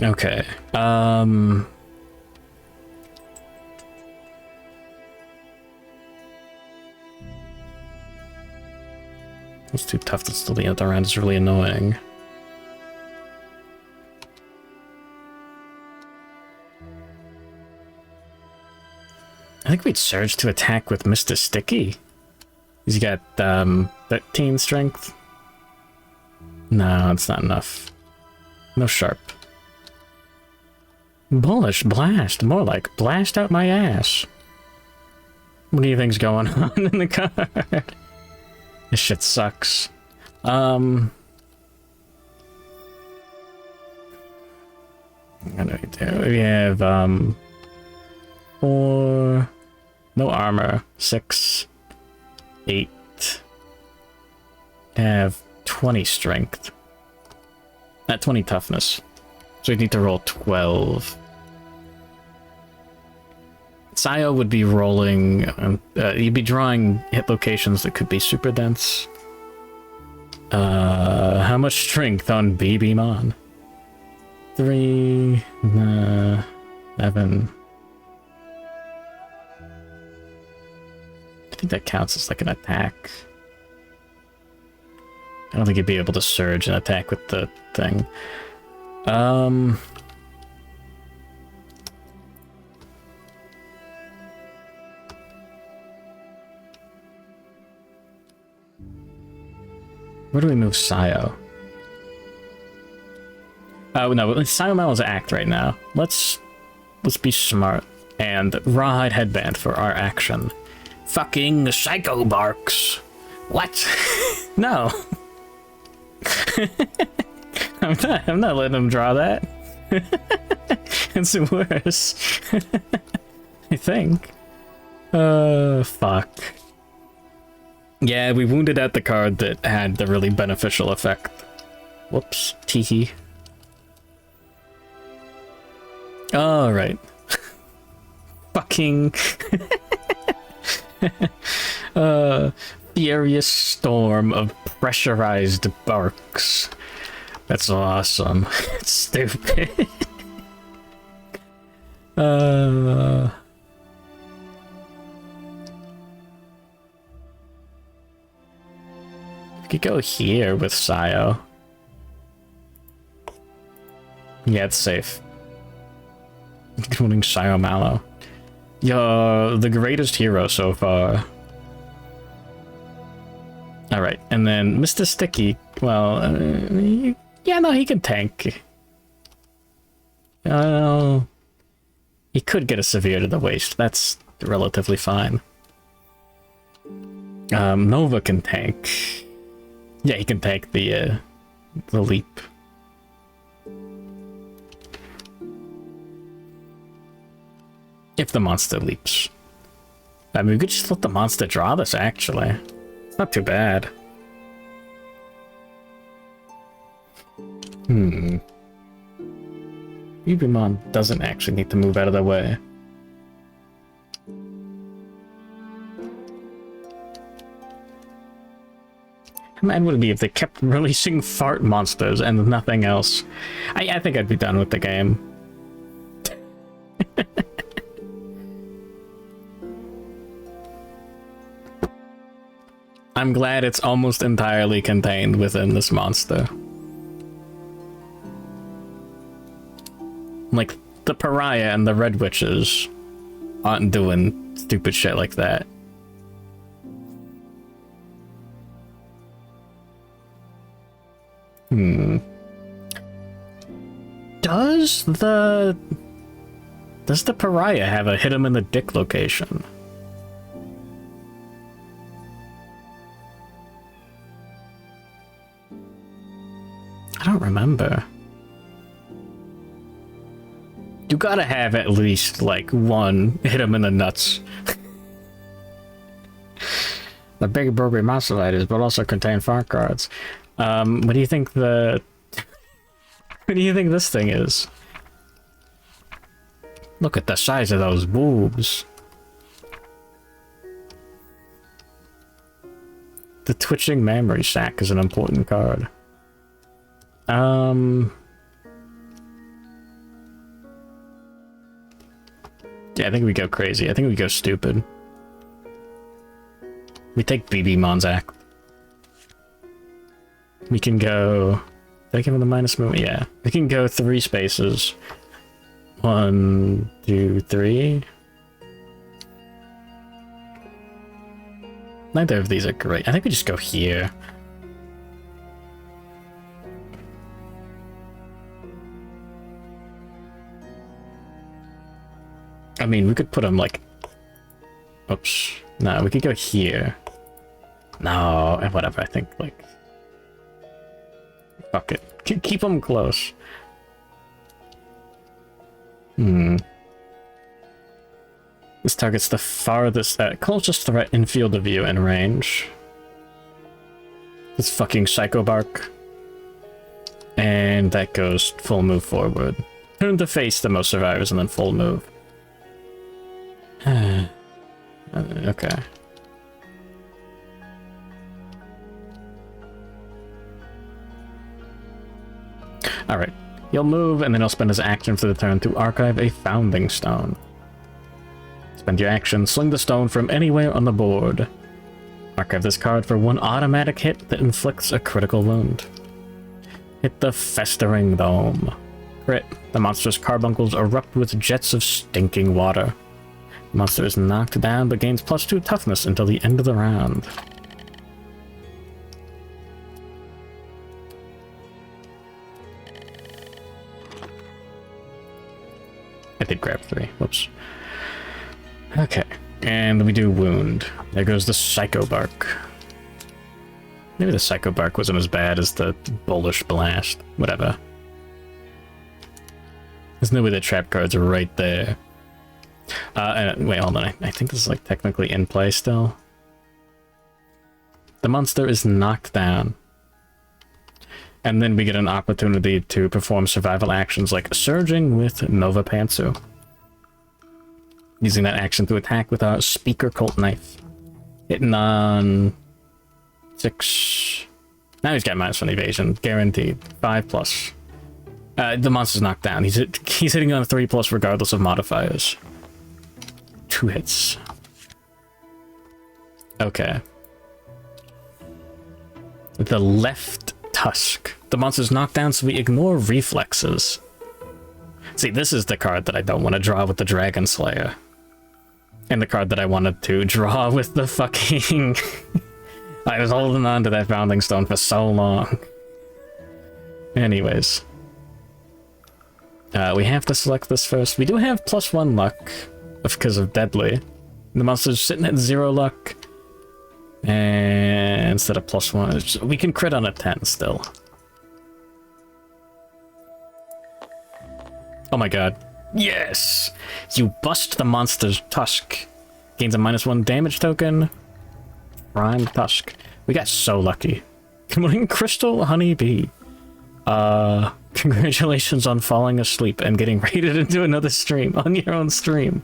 S1: Okay, it's too tough to still the other end. It's really annoying. I think we'd surge to attack with Mr. Sticky. He's got 13 strength. No, it's not enough. No sharp. Bullish Blast. More like blast out my ass. What do you think's going on in the card? This shit sucks. What do we do? We have 4, no armor, 6, 8. Have 20 strength. Not 20 toughness. So we need to roll 12. Sayo would be rolling, you'd be drawing hit locations that could be super dense. How much strength on Babymon? 3, 11. I think that counts as like an attack. I don't think you'd be able to surge and attack with the thing. Where do we move Sayo? Oh no, Sayo Melo's act right now. Let's be smart and Rawhide Headband for our action. Fucking Psycho Barks. What? No. I'm not letting him draw that. It's worse. I think. Fuck. Yeah, we wounded out the card that had the really beneficial effect. Whoops. Teehee. Alright. Fucking... furious storm of pressurized barks. That's awesome. It's stupid. We could go here with Sayo. Yeah, it's safe. Including Sayo Mallow. You're the greatest hero so far. Alright, and then Mr. Sticky, well, yeah, no, he can tank. He could get a severe to the waist. That's relatively fine. Nova can tank. Yeah, he can tank the leap. If the monster leaps. I mean, we could just let the monster draw this, actually. It's not too bad. Yubimon doesn't actually need to move out of the way. How mad would it be if they kept releasing fart monsters and nothing else? I think I'd be done with the game. I'm glad it's almost entirely contained within this monster. Like, the Pariah and the Red Witches aren't doing stupid shit like that. Does the Pariah have a hit him in the dick location? I don't remember. You gotta have at least, like, one hit him in the nuts. The big Burberry monster fighters, but also contain fart cards. What do you think the... What do you think this thing is? Look at the size of those boobs. The twitching memory sac is an important card. Yeah, I think we go crazy. I think we go stupid. We take BB Monzac. We can go... Did I give him the minus movement? Yeah. We can go 3 spaces. 1, 2, 3. Neither of these are great. I think we just go here. I mean, we could put him like... Oops. No, we could go here. No, whatever, I think, like... Fuck it. Keep him close. This targets the farthest, closest threat in field of view and range. This fucking Psycho Bark. And that goes full move forward. Turn to face the most survivors and then full move. Okay. Alright. He'll move, and then he'll spend his action for the turn to archive a Founding Stone. Spend your action, sling the stone from anywhere on the board. Archive this card for 1 automatic hit that inflicts a critical wound. Hit the Festering Dome. Crit. The monster's carbuncles erupt with jets of stinking water. The monster is knocked down, but gains +2 toughness until the end of the round. I did grab 3. Whoops. Okay. And we do wound. There goes the Psycho Bark. Maybe the Psycho Bark wasn't as bad as the Bullish Blast. Whatever. There's no way the trap cards are right there. Wait, hold on. I think this is like technically in play still. The monster is knocked down. And then we get an opportunity to perform survival actions like Surging with Nova Pantsu. Using that action to attack with our Speaker Cult Knife. Hitting on 6. Now he's got -1 evasion, guaranteed. 5+. The monster's knocked down. He's hitting on 3+ regardless of modifiers. 2 hits. Okay. The left tusk. The monster's knocked down, so we ignore reflexes. See, this is the card that I don't want to draw with the Dragon Slayer. And the card that I wanted to draw with the fucking... I was holding on to that Founding Stone for so long. Anyways. We have to select this first. We do have +1 luck because of Deadly. The monster's sitting at 0 luck. And instead of +1, we can crit on a 10 still. Oh my god. Yes! You bust the monster's tusk. Gains a -1 damage token. Prime tusk. We got so lucky. Good morning, Crystal Honeybee. Congratulations on falling asleep and getting raided into another stream. On your own stream.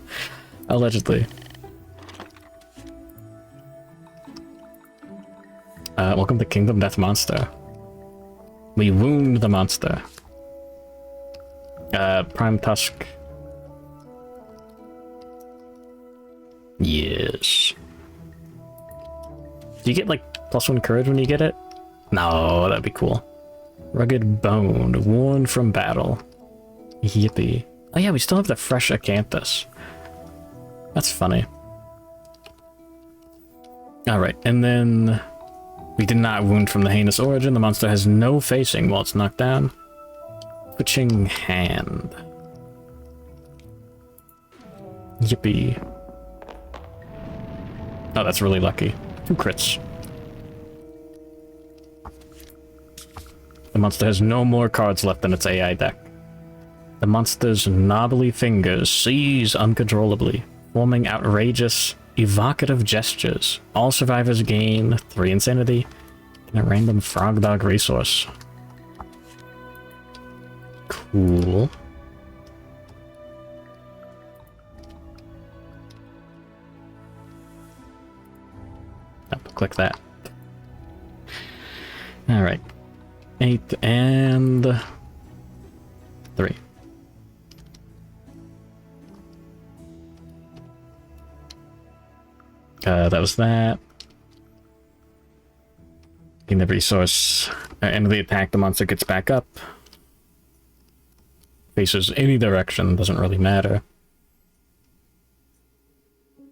S1: Allegedly. Welcome to Kingdom Death Monster. We wound the monster. Prime Tusk. Yes. Do you get, like, +1 courage when you get it? No, that'd be cool. Rugged Bone, worn from battle. Yippee. Oh yeah, we still have the fresh Acanthus. That's funny. Alright, and then... we did not wound from the Heinous Origin. The monster has no facing while it's knocked down. Twitching Hand. Yippee. Oh, that's really lucky. 2 crits. The monster has no more cards left in its AI deck. The monster's knobbly fingers seize uncontrollably, forming outrageous, evocative gestures. All survivors gain 3 insanity and a random Frogdog resource. Cool. Oh, click that. Alright. 8 and 3. That was that. Gain the resource. End of the attack, the monster gets back up. Faces any direction, doesn't really matter.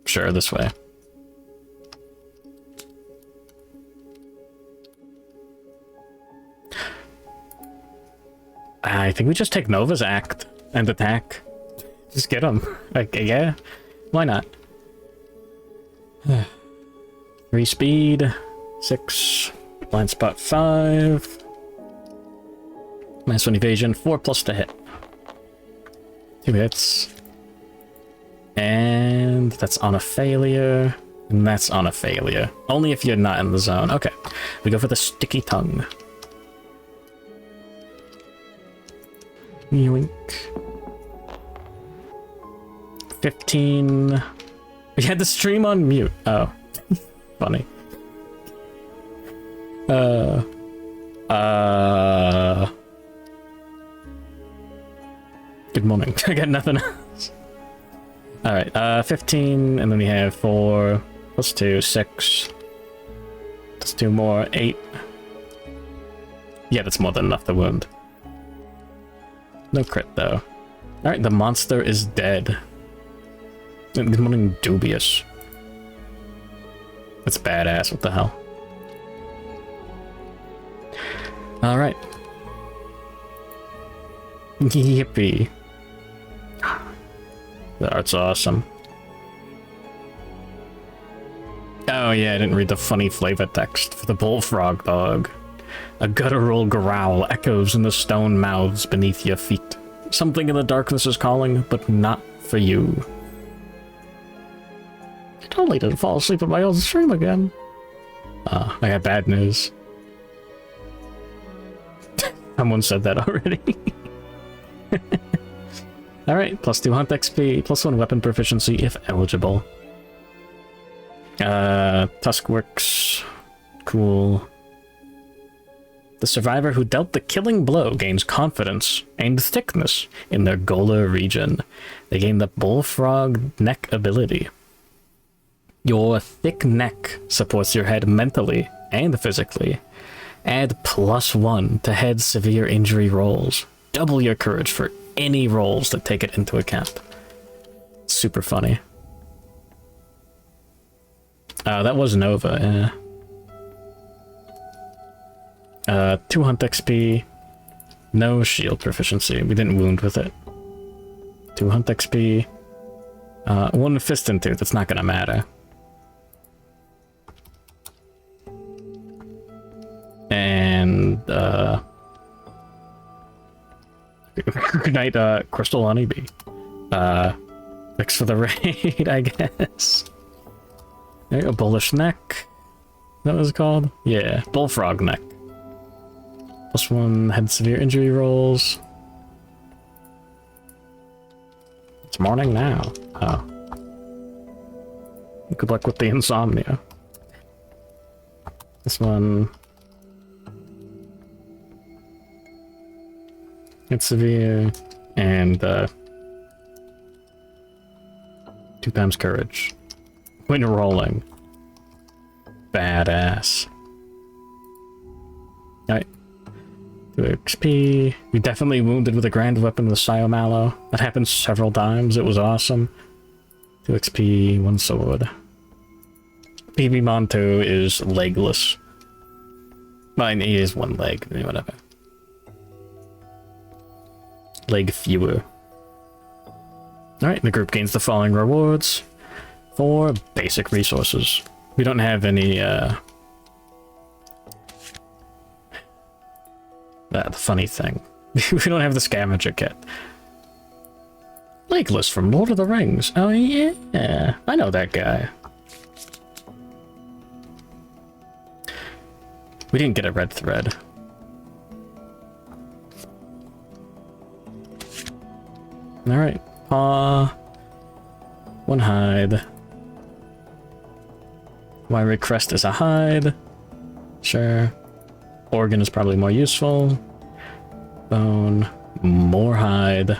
S1: Sure, this way. I think we just take Nova's act and attack. Just get him. Like, yeah, why not? 3 speed, 6, blind spot 5, -1 evasion, 4+ to hit. 2 hits. And that's on a failure. And that's on a failure. Only if you're not in the zone. Okay. We go for the sticky tongue. Yoink. 15. We had the stream on mute. Oh. Funny. Good morning. I got nothing else. Alright, 15, and then we have 4, +2, 6. Let's do more, 8. Yeah, that's more than enough to wound. No crit, though. Alright, the monster is dead. Good morning, Dubious. That's badass, what the hell. Alright. Yippee. The art's awesome. Oh yeah, I didn't read the funny flavor text for the Bullfrogdog. A guttural growl echoes in the stone mouths beneath your feet. Something in the darkness is calling, but not for you. I totally didn't fall asleep at my old stream again. I got bad news. Someone said that already. Alright, +2 hunt XP, +1 weapon proficiency if eligible. Tusk works. Cool. The survivor who dealt the killing blow gains confidence and thickness in their gola region. They gain the bullfrog neck ability. Your thick neck supports your head mentally and physically. Add +1 to head severe injury rolls. Double your courage for any rolls that take it into account. Super funny. That was Nova, yeah. 2 hunt XP. No shield proficiency. We didn't wound with it. 2 hunt XP. 1 fist and tooth. That's not gonna matter. And good night, Crystal Honeybee. Thanks for the raid, I guess. There you go, Bullish Neck. That was called? Yeah, Bullfrog Neck. +1 head severe injury rolls. It's morning now. Oh. Good luck with the insomnia. This one. It's severe. And 2 times courage. When rolling. Badass. Alright. 2 XP. We definitely wounded with a grand weapon with Mallow. That happened several times. It was awesome. 2 XP, 1 sword. PB Monto is legless. Mine is 1 leg, whatever. Leg fewer. Alright, the group gains the following rewards for basic resources. We don't have any, the funny thing. We don't have the scavenger kit. Legless from Lord of the Rings. Oh yeah, I know that guy. We didn't get a red thread. Alright, paw. 1 hide. Wiry crest is a hide. Sure. Organ is probably more useful. Bone. More hide.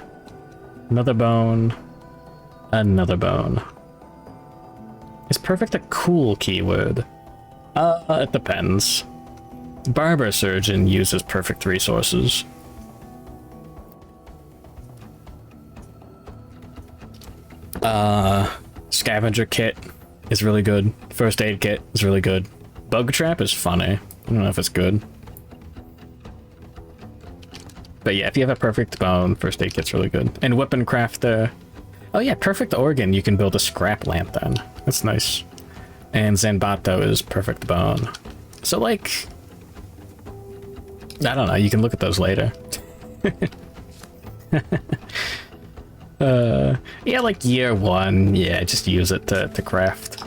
S1: Another bone. Another bone. Is perfect a cool keyword? It depends. Barber Surgeon uses perfect resources. Scavenger kit is really good. First aid kit is really good. Bug trap is funny. I don't know if it's good. But yeah, if you have a perfect bone, first aid kit's really good. And weapon crafter. Oh yeah, perfect organ. You can build a scrap lantern. That's nice. And Zanbato is perfect bone. So like, I don't know. You can look at those later. Yeah, like year 1. Yeah, just use it to craft.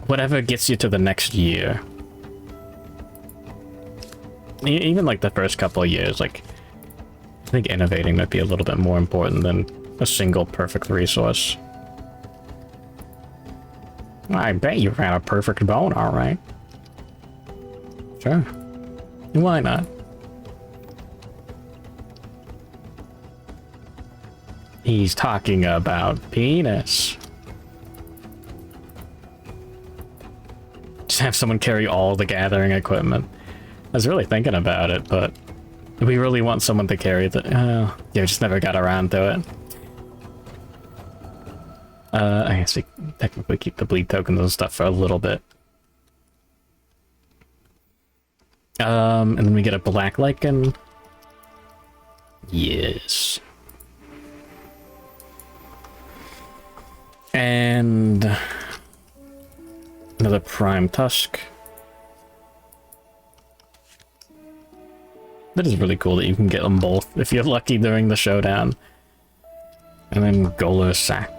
S1: Whatever gets you to the next year. Even like the first couple of years, like, I think innovating might be a little bit more important than a single perfect resource. I bet you ran a perfect bone, alright. Sure. Why not? He's talking about penis. Just have someone carry all the gathering equipment. I was really thinking about it, but we really want someone to carry the... yeah, we just never got around to it. I guess we technically keep the bleed tokens and stuff for a little bit. And then we get a black lichen. Yes. And another prime tusk. That is really cool that you can get them both if you're lucky during the showdown. And then Goler sack.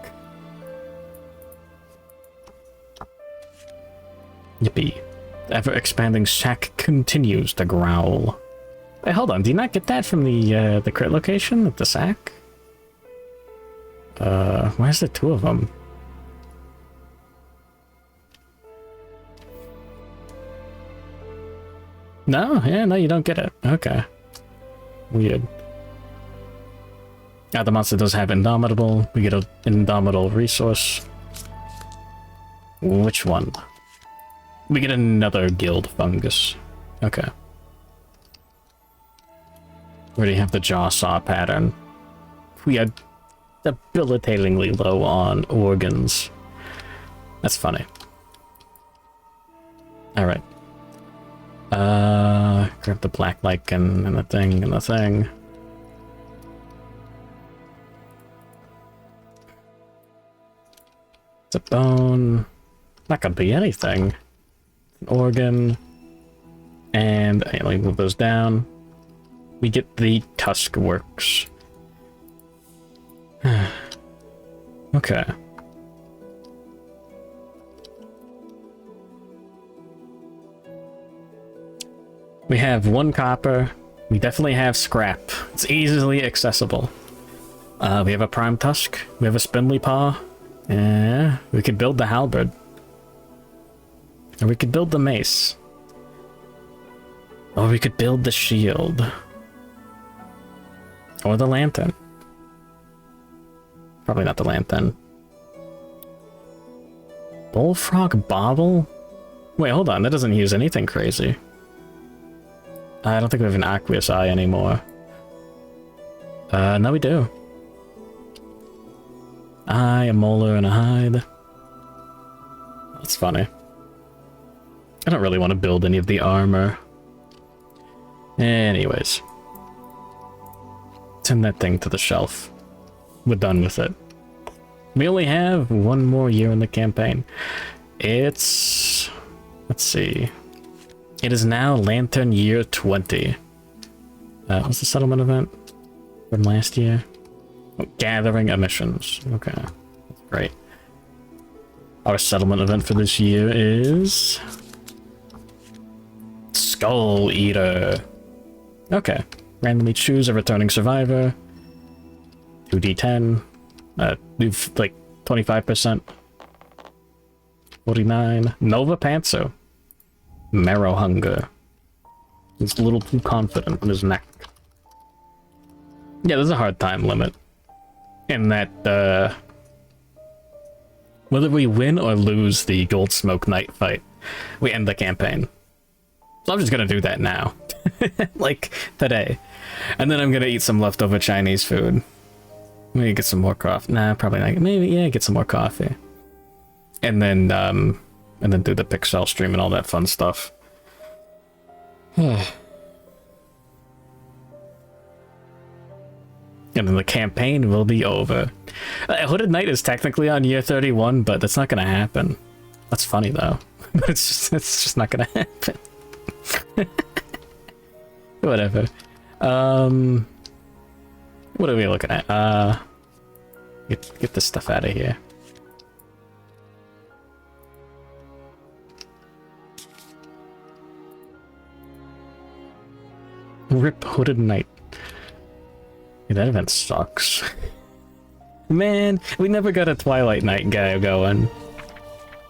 S1: Yippee. The ever-expanding sack continues to growl. Wait, hold on. Do you not get that from the crit location of the sack? Why is there 2 of them? No? Yeah, no, you don't get it. Okay. Weird. The monster does have Indomitable. We get an Indomitable resource. Which one? We get another guild fungus. Okay. We already have the jaw saw pattern. We are debilitatingly low on organs. That's funny. Alright. Grab the black lichen and the thing and the thing. It's a bone. Not gonna be anything. An organ. And let me move those down. We get the tusk works. Okay. We have 1 copper. We definitely have scrap. It's easily accessible. We have a prime tusk. We have a spindly paw. Yeah, we could build the halberd. Or we could build the mace. Or we could build the shield. Or the lantern. Probably not the lantern. Bullfrog bauble? Wait, hold on. That doesn't use anything crazy. I don't think we have an aqueous eye anymore. No we do. Eye, a molar, and a hide. That's funny. I don't really want to build any of the armor. Anyways. Send that thing to the shelf. We're done with it. We only have 1 more year in the campaign. It's... let's see. It is now Lantern Year 20. What's the settlement event from last year? Oh, gathering emissions. Okay. That's great. Our settlement event for this year is... Skull Eater. Okay. Randomly choose a returning survivor. 2d10. We've like 25%. 49. Nova Panther. Marrow Hunger. He's a little too confident in his neck. Yeah, there's a hard time limit. In that, whether we win or lose the Gold Smoke Knight fight, we end the campaign. So I'm just gonna do that now. Like, today. And then I'm gonna eat some leftover Chinese food. Maybe get some more coffee. Nah, probably not. Maybe, yeah, get some more coffee. And then do the Pixel stream and all that fun stuff. And then the campaign will be over. Hooded Knight is technically on year 31, but that's not gonna happen. That's funny though. But it's just not gonna happen. Whatever. What are we looking at? Get this stuff out of here. Rip Hooded Knight. Yeah, that event sucks. Man, we never got a Twilight Knight guy going.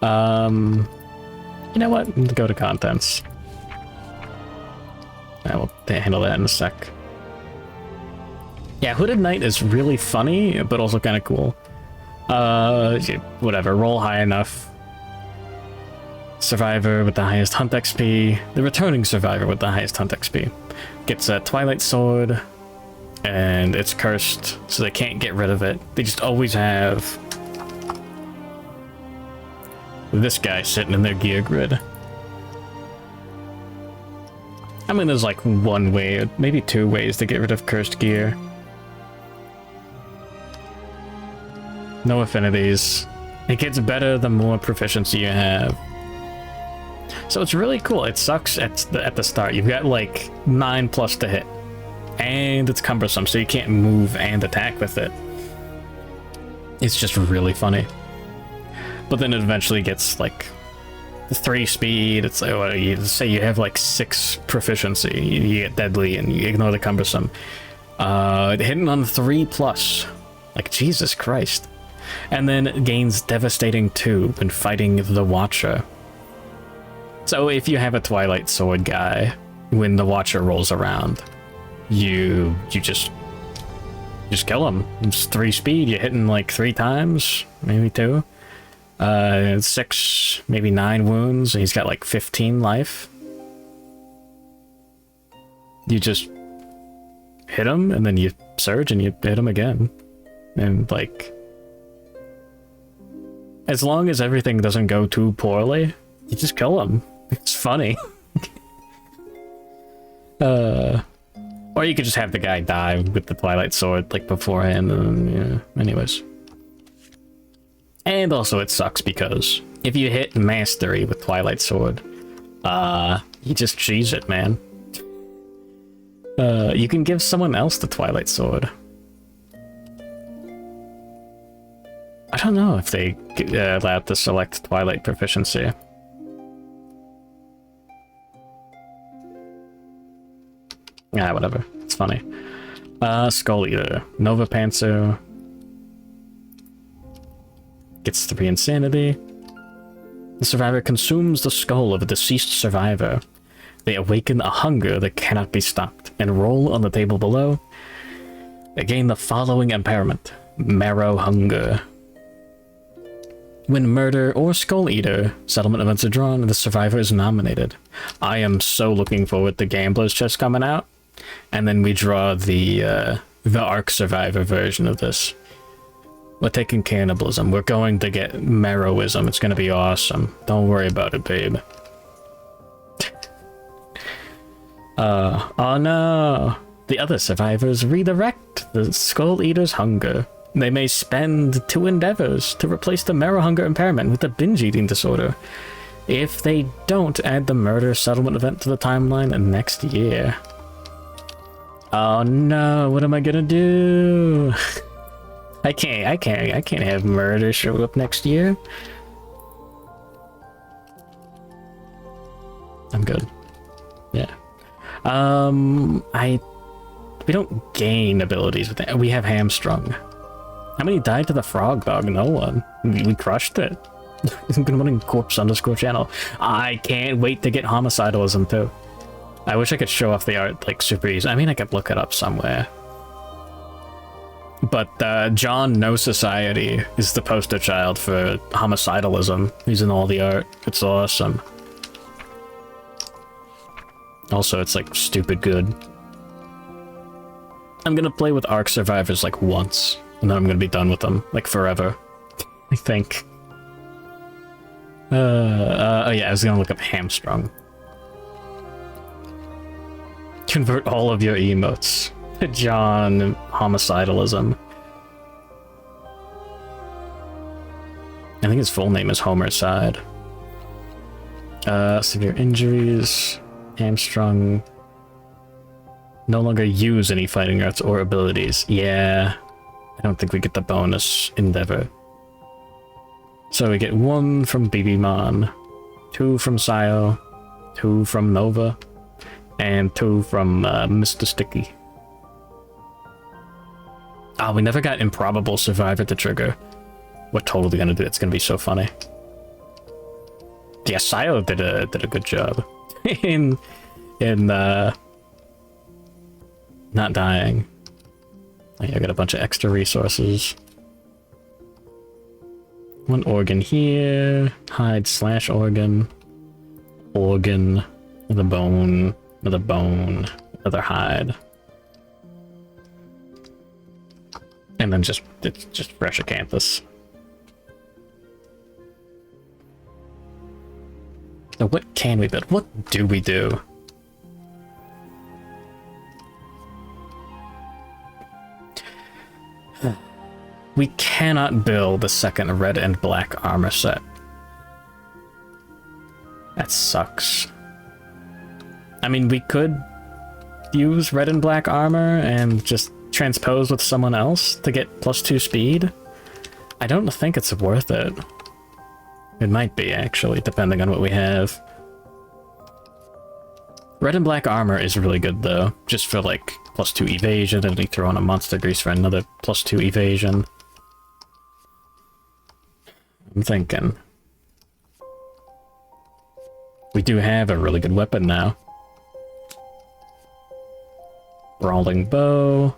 S1: You know what? Let's go to contents. I will handle that in a sec. Yeah, Hooded Knight is really funny, but also kind of cool. Whatever, roll high enough. Survivor with the highest hunt XP. The returning survivor with the highest hunt XP. Gets a Twilight Sword, and it's cursed, so they can't get rid of it. They just always have this guy sitting in their gear grid. I mean, there's like 1 way, maybe 2 ways to get rid of cursed gear. No affinities. It gets better the more proficiency you have. So it's really cool. It sucks at the start. You've got like 9+ to hit. And it's cumbersome, so you can't move and attack with it. It's just really funny. But then it eventually gets like 3 speed. It's like, well, you say you have like 6 proficiency. You get deadly and you ignore the cumbersome. Hitting on 3+. Like, Jesus Christ. And then gains devastating 2 when fighting the Watcher. So if you have a Twilight Sword guy, when the Watcher rolls around, you just kill him. It's 3 speed. You're hitting like 3 times, maybe 2. 6, maybe 9 wounds, and he's got like 15 life. You just hit him, and then you surge, and you hit him again. And, like, as long as everything doesn't go too poorly, you just kill him. It's funny. Or you could just have the guy die with the Twilight Sword, like, beforehand, and, yeah, anyways. And also it sucks because if you hit Mastery with Twilight Sword, you just cheese it, man. You can give someone else the Twilight Sword. I don't know if they allowed to select Twilight proficiency. Yeah, whatever. It's funny. Skull Eater. Nova Panther. Gets 3 insanity. The survivor consumes the skull of a deceased survivor. They awaken a hunger that cannot be stopped and roll on the table below. They gain the following impairment. Marrow Hunger. When Murder or Skull Eater settlement events are drawn, the survivor is nominated. I am so looking forward to Gambler's Chest coming out. And then we draw the Ark Survivor version of this. We're taking Cannibalism. We're going to get Marrowism. It's going to be awesome. Don't worry about it, babe. Oh no! The other survivors redirect the Skull Eater's hunger. They may spend 2 endeavors to replace the Marrow Hunger impairment with the binge eating disorder. If they don't, add the murder settlement event to the timeline next year. Oh no, what am I gonna do? I can't have murder show up next year. I'm good. Yeah. We don't gain abilities with that. We have Hamstrung. How many died to the Frogdog? No one. We crushed it. Good morning, Corpse_channel. I can't wait to get Homicidalism too. I wish I could show off the art like super easy. I mean, I could look it up somewhere. But John No Society is the poster child for Homicidalism. He's in all the art. It's awesome. Also, it's like stupid good. I'm gonna play with Ark Survivors like once, and then I'm gonna be done with them, like forever. I think. Oh yeah, I was gonna look up Hamstrung. Convert all of your emotes to John Homicidalism. I think his full name is Homer Side. Severe injuries. Hamstrung. No longer use any fighting arts or abilities. Yeah. I don't think we get the bonus endeavor. So we get 1 from BB-Mon, 2 from Sio, 2 from Nova, and 2 from Mr. Sticky. Ah, we never got Improbable Survivor to trigger. We're totally gonna do it. It's gonna be so funny. Yeah, Sio did a good job in not dying. I got a bunch of extra resources. 1 organ here. Hide / organ. Organ. Another bone. Another bone. Another hide. And then it's just fresh acanthus. So what can we build? What do we do? We cannot build a second red and black armor set. That sucks. I mean, we could use red and black armor and just transpose with someone else to get +2 speed. I don't think it's worth it. It might be, actually, depending on what we have. Red and black armor is really good, though, just for, like, +2 evasion, and we throw on a monster grease for another +2 evasion. I'm thinking. We do have a really good weapon now. Brawling bow.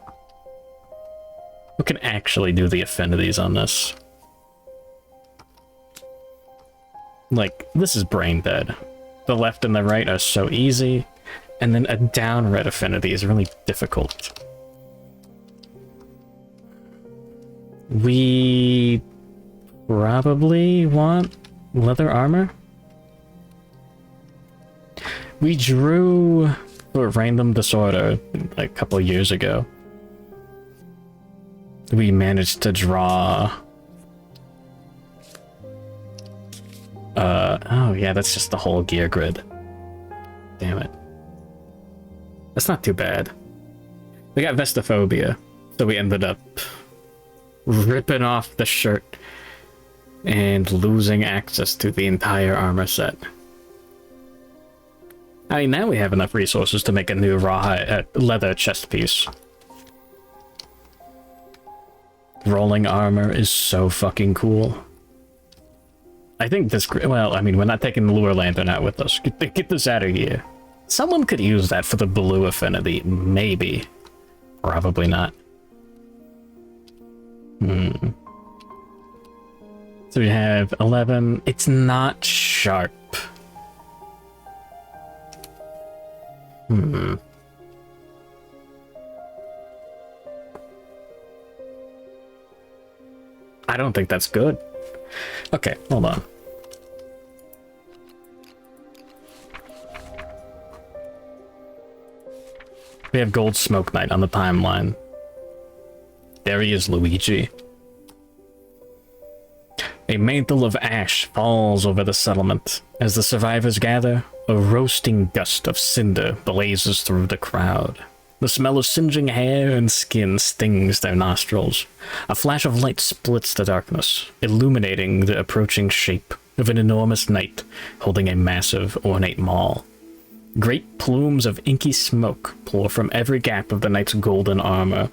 S1: We can actually do the affinities on this. Like, this is brain dead. The left and the right are so easy, and then a down red affinity is really difficult. We probably want leather armor. We drew for random disorder like a couple years ago. We managed to draw. Oh yeah, that's just the whole gear grid. Damn it. That's not too bad. We got Vestophobia, so we ended up ripping off the shirt and losing access to the entire armor set. I mean, now we have enough resources to make a new rawhide leather chest piece. Rolling armor is so fucking cool. I think this... Well, I mean, we're not taking the lure lantern out with us. Get this out of here. Someone could use that for the blue affinity. Maybe. Probably not. So we have 11. It's not sharp. I don't think that's good. Okay, hold on. We have Gold Smoke Knight on the timeline. There he is, Luigi. A mantle of ash falls over the settlement. As the survivors gather, a roasting gust of cinder blazes through the crowd. The smell of singeing hair and skin stings their nostrils. A flash of light splits the darkness, illuminating the approaching shape of an enormous knight holding a massive, ornate maul. Great plumes of inky smoke pour from every gap of the knight's golden armor.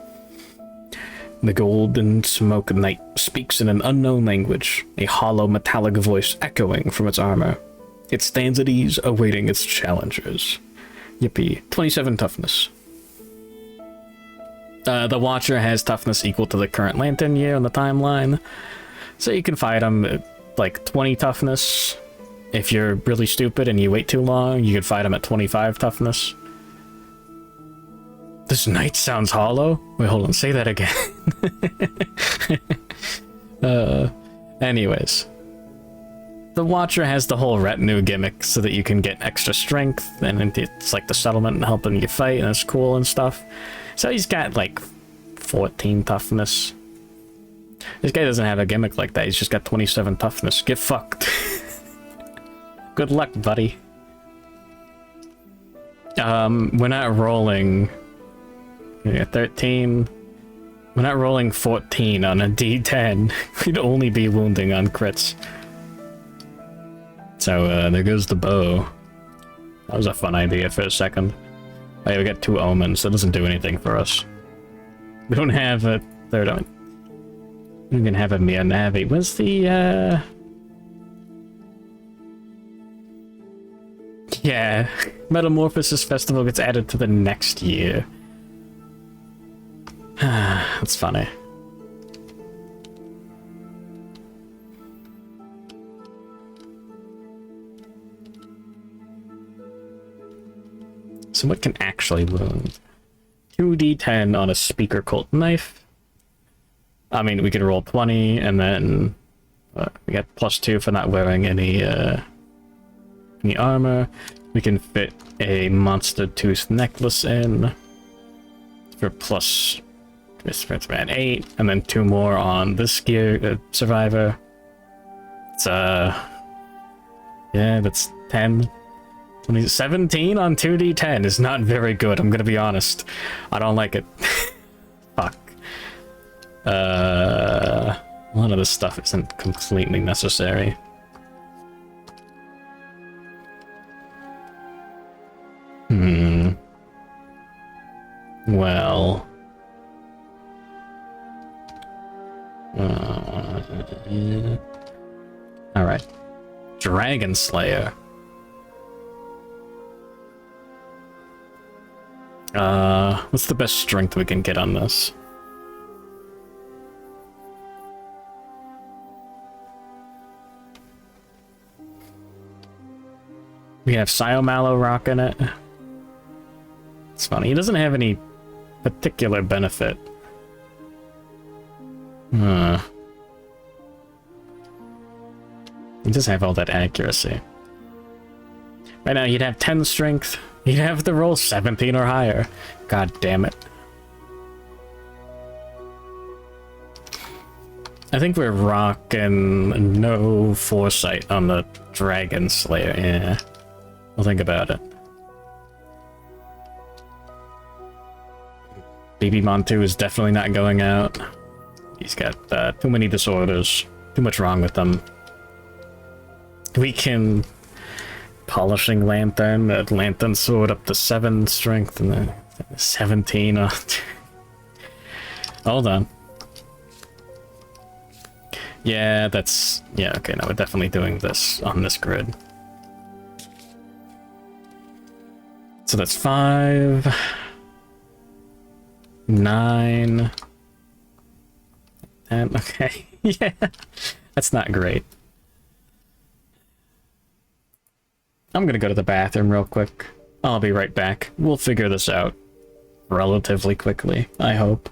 S1: The golden smoke knight speaks in an unknown language, a hollow metallic voice echoing from its armor. It stands at ease, awaiting its challengers. Yippee. 27 toughness. The Watcher has toughness equal to the current Lantern year on the timeline, so you can fight him at like 20 toughness. If you're really stupid and you wait too long, you can fight him at 25 toughness. This knight sounds hollow? Wait, hold on, say that again. Anyways. The Watcher has the whole retinue gimmick so that you can get extra strength, and it's like the settlement helping you fight, and it's cool and stuff. So he's got like 14 toughness. This guy doesn't have a gimmick like that, he's just got 27 toughness. Get fucked. Good luck, buddy. We're not rolling... Yeah, 13. We're not rolling 14 on a D10. We'd only be wounding on crits. So, there goes the bow. That was a fun idea for a second. Oh yeah, we got 2 omens. That doesn't do anything for us. We don't have a third omen. We can have a mere Navi. Where's the, Yeah, Metamorphosis Festival gets added to the next year. That's funny. So what can actually wound? 2d10 on a speaker cult knife. I mean, we could roll 20, and then we got +2 for not wearing any armor. We can fit a monster tooth necklace in for plus. It's around 8, and then 2 more on this gear survivor. It's yeah, that's 10. 17 on 2d10 is not very good, I'm gonna be honest. I don't like it. Fuck. A lot of this stuff isn't completely necessary. Well... Alright. Dragon Slayer. What's the best strength we can get on this? We have Mallow rocking it. It's funny, he doesn't have any particular benefit. He does have all that accuracy. Right now, you'd have 10 strength. You'd have to roll 17 or higher. God damn it. I think we're rocking no foresight on the Dragon Slayer. Yeah. We'll think about it. Baby Montu is definitely not going out. He's got too many disorders. Too much wrong with them. We can... Polishing Lantern, Lantern Sword up to 7 strength, and then 17 on... Hold on. Yeah, that's... Yeah, okay, no, we're definitely doing this on this grid. So that's 5... 9... 10, okay. Yeah, that's not great. I'm gonna go to the bathroom real quick. I'll be right back. We'll figure this out relatively quickly, I hope.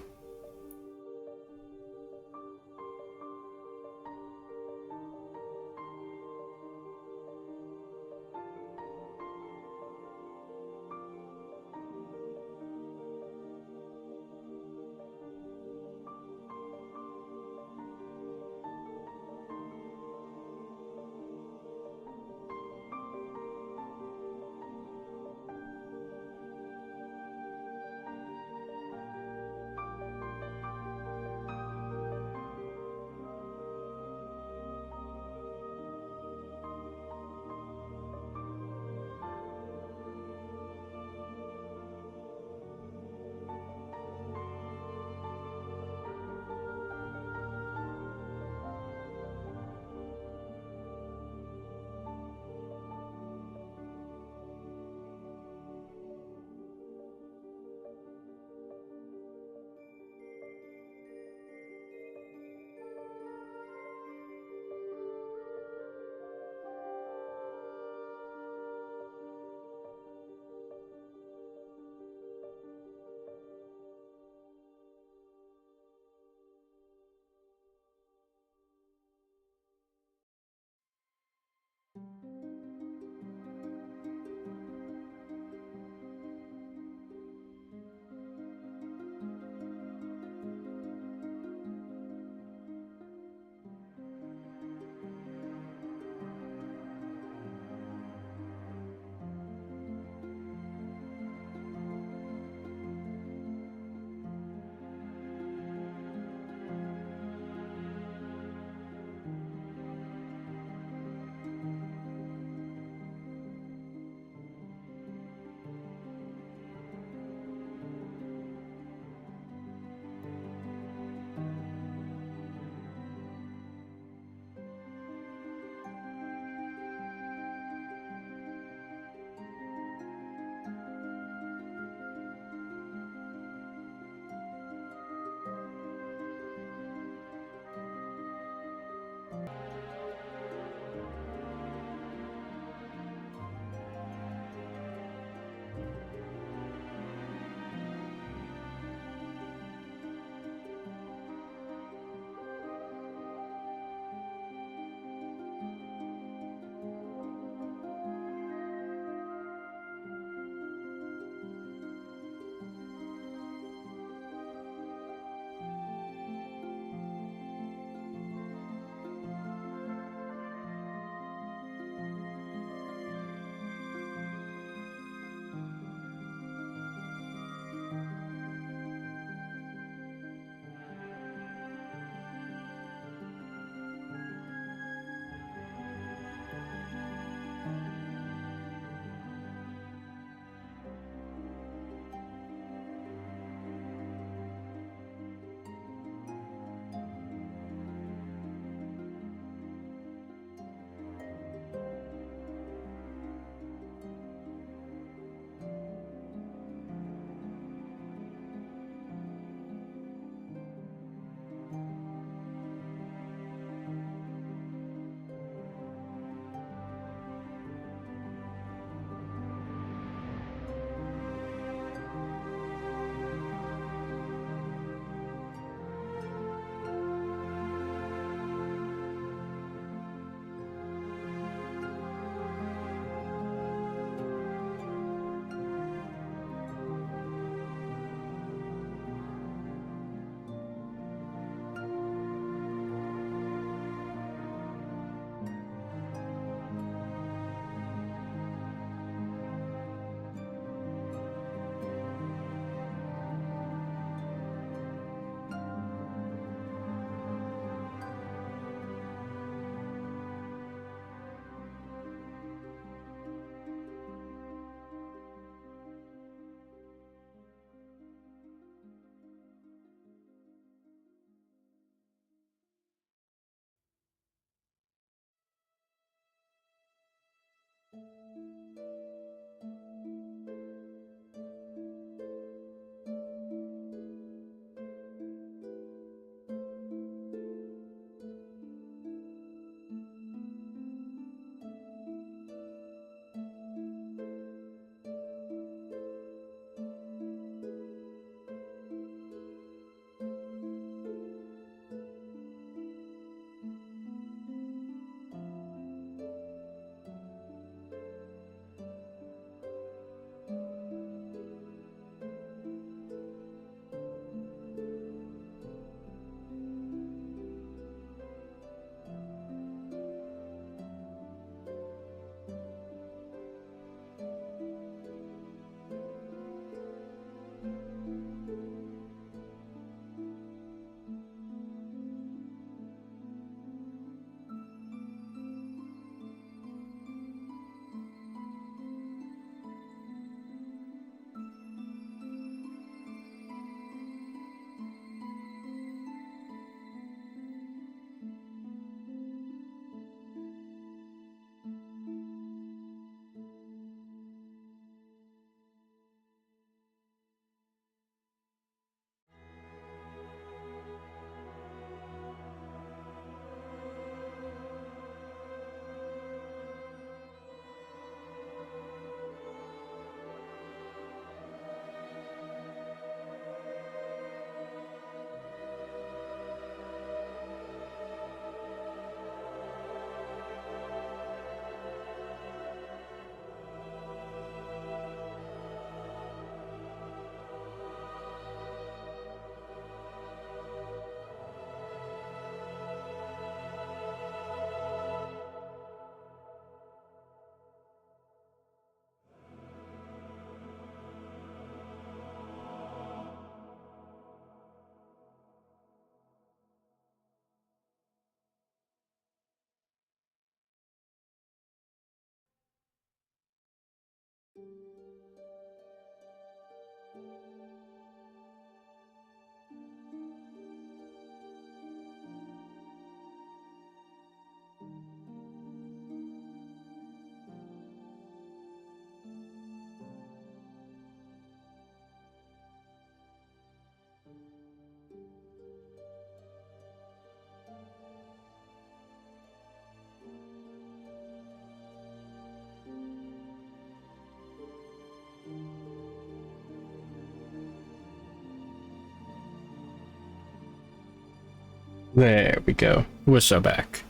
S1: There we go. We're so back.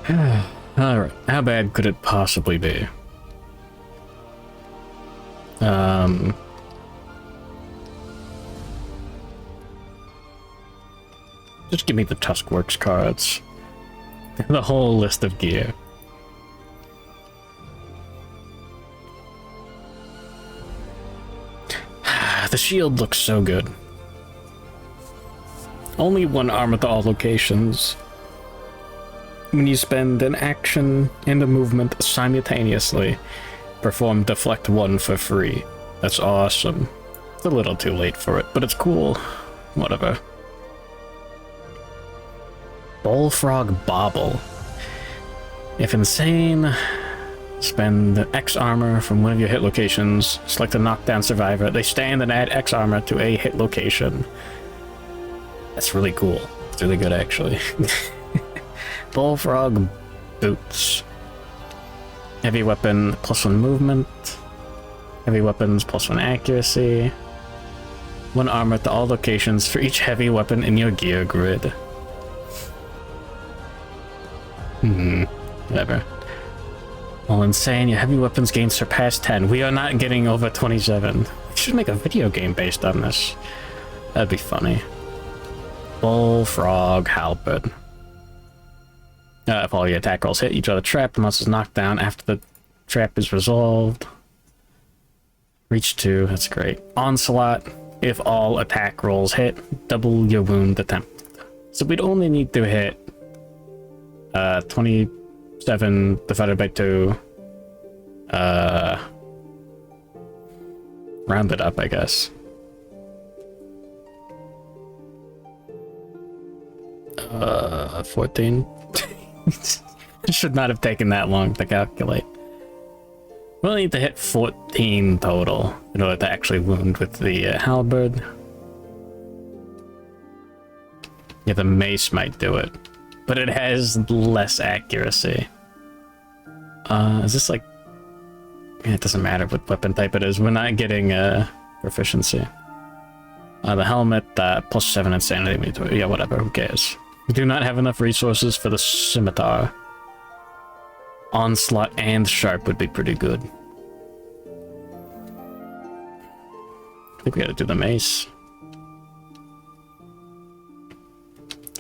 S1: Alright, how bad could it possibly be? Just give me the Tuskworks cards. The whole list of gear. The shield looks so good. Only one arm at all locations. When you spend an action and a movement simultaneously, perform Deflect 1 for free. That's awesome. It's a little too late for it, but it's cool. Whatever. Bullfrog Bobble. If insane, spend X armor from one of your hit locations, select a knockdown survivor, they stand and add X armor to a hit location. That's really cool. It's really good, actually. Bullfrog Boots. Heavy weapon, +1 movement. Heavy weapons, +1 accuracy. 1 armor to all locations for each heavy weapon in your gear grid. Whatever. Well, insane, your heavy weapons gain surpass 10. We are not getting over 27. We should make a video game based on this. That'd be funny. Bullfrog Halberd. If all your attack rolls hit, each other trap, the monster is knocked down after the trap is resolved. Reach 2, that's great. Onslaught, if all attack rolls hit, double your wound attempt. So we'd only need to hit 27 divided by 2. Round it up, I guess. 14. It should not have taken that long to calculate. We'll need to hit 14 total in order to actually wound with the halberd. Yeah, the mace might do it, but it has less accuracy. Is this like... Yeah, it doesn't matter what weapon type it is. We're not getting proficiency. The helmet, +7 insanity. Yeah, whatever, who cares? We do not have enough resources for the scimitar. Onslaught and sharp would be pretty good. I think we gotta do the mace.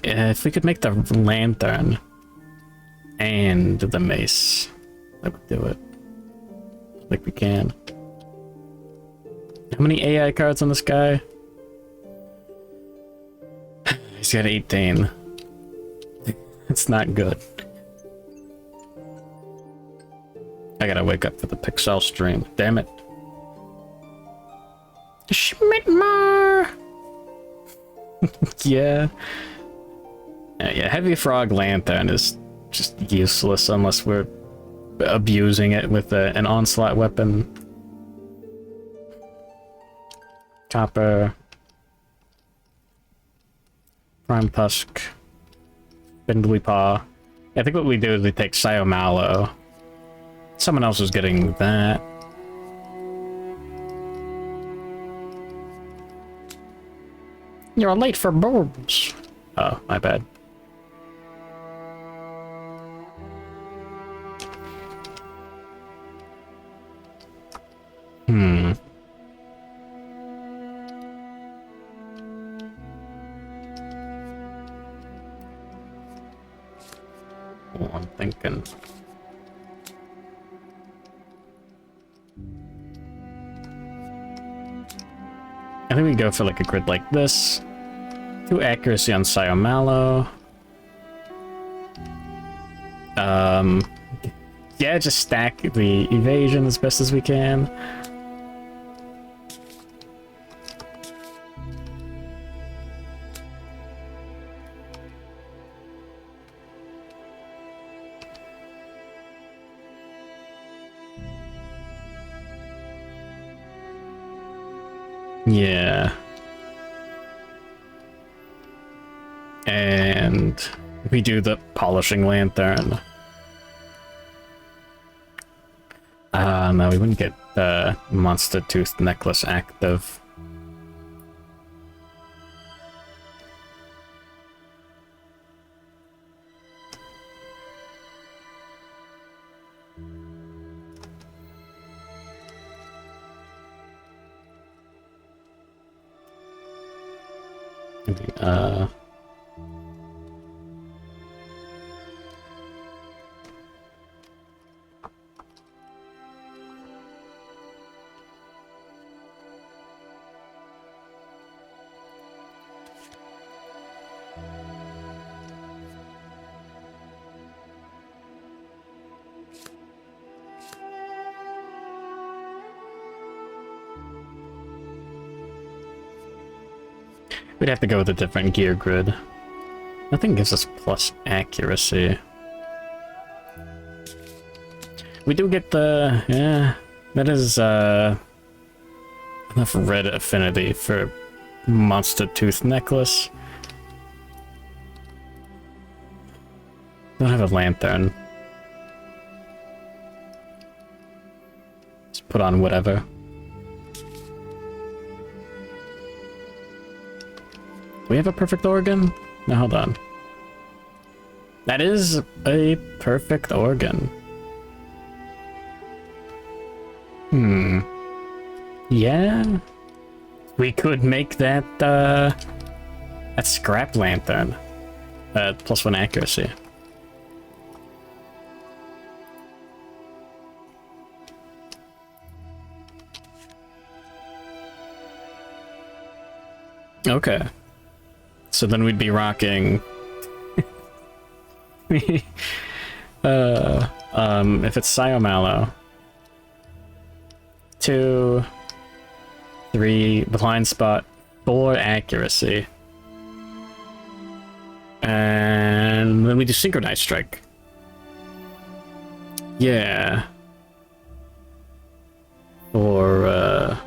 S1: If we could make the lantern and the mace, that would do it. I think we can. How many AI cards on this guy? He's got 18. It's not good. I gotta wake up for the Pixel stream. Damn it. Schmidtmar! Yeah. Yeah, Heavy Frog Lantern is just useless unless we're abusing it with an onslaught weapon. Copper. Prime Tusk. Spindly Paw. I think what we do is we take Mallow. Someone else is getting that. You're late for boobs. Oh, my bad. Oh, I'm thinking. I think we go for like a grid like this. 2 accuracy on Mallow. Yeah, just stack the evasion as best as we can. Yeah. And we do the polishing lantern. No, we wouldn't get the monster tooth necklace active. We'd have to go with a different gear grid. Nothing gives us plus accuracy. We do get the... yeah, that is enough red affinity for monster tooth necklace. Don't have a lantern. Just put on whatever. Do we have a perfect organ? No, hold on. That is a perfect organ. Yeah. We could make that, that scrap lantern. +1 accuracy. Okay. So then we'd be rocking... if it's Mallow. 2, 3 blind spot, 4 accuracy. And then we do synchronized strike. Yeah. Or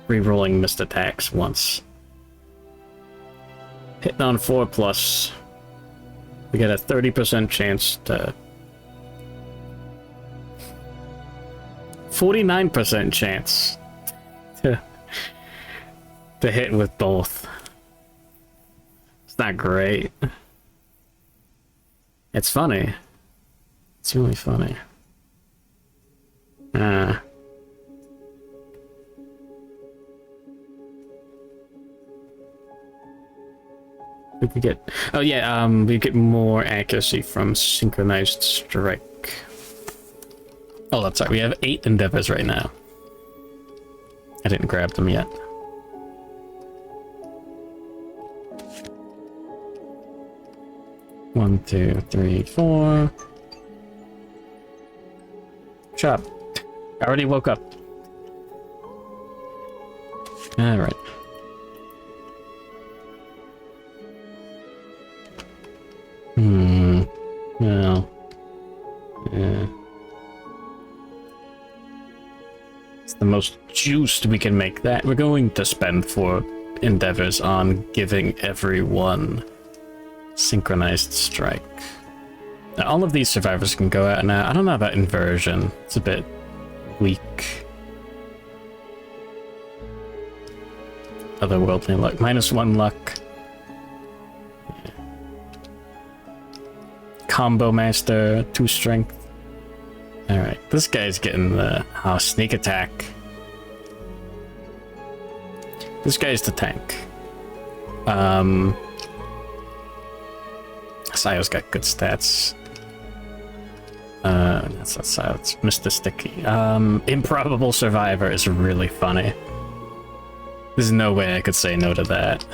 S1: re-rolling missed attacks once. Hitting on 4+, we get a 30% chance to... 49% chance to hit with both. It's not great. It's funny. It's really funny. We could get... oh yeah, we get more accuracy from synchronized strike. Oh, that's right. We have 8 endeavors right now. I didn't grab them yet. One, 2, 3, 4. Shut up. I already woke up. Alright. Well. Yeah. It's the most juiced we can make that. We're going to spend 4 endeavors on giving everyone synchronized strike. Now, all of these survivors can go out now. I don't know about inversion. It's a bit weak. Otherworldly luck. -1 luck. Yeah. Combo master, 2 strength. Alright, this guy's getting the sneak attack. This guy's the tank. Sayo's got good stats. That's not Sayo, it's Mr. Sticky. Improbable Survivor is really funny. There's no way I could say no to that.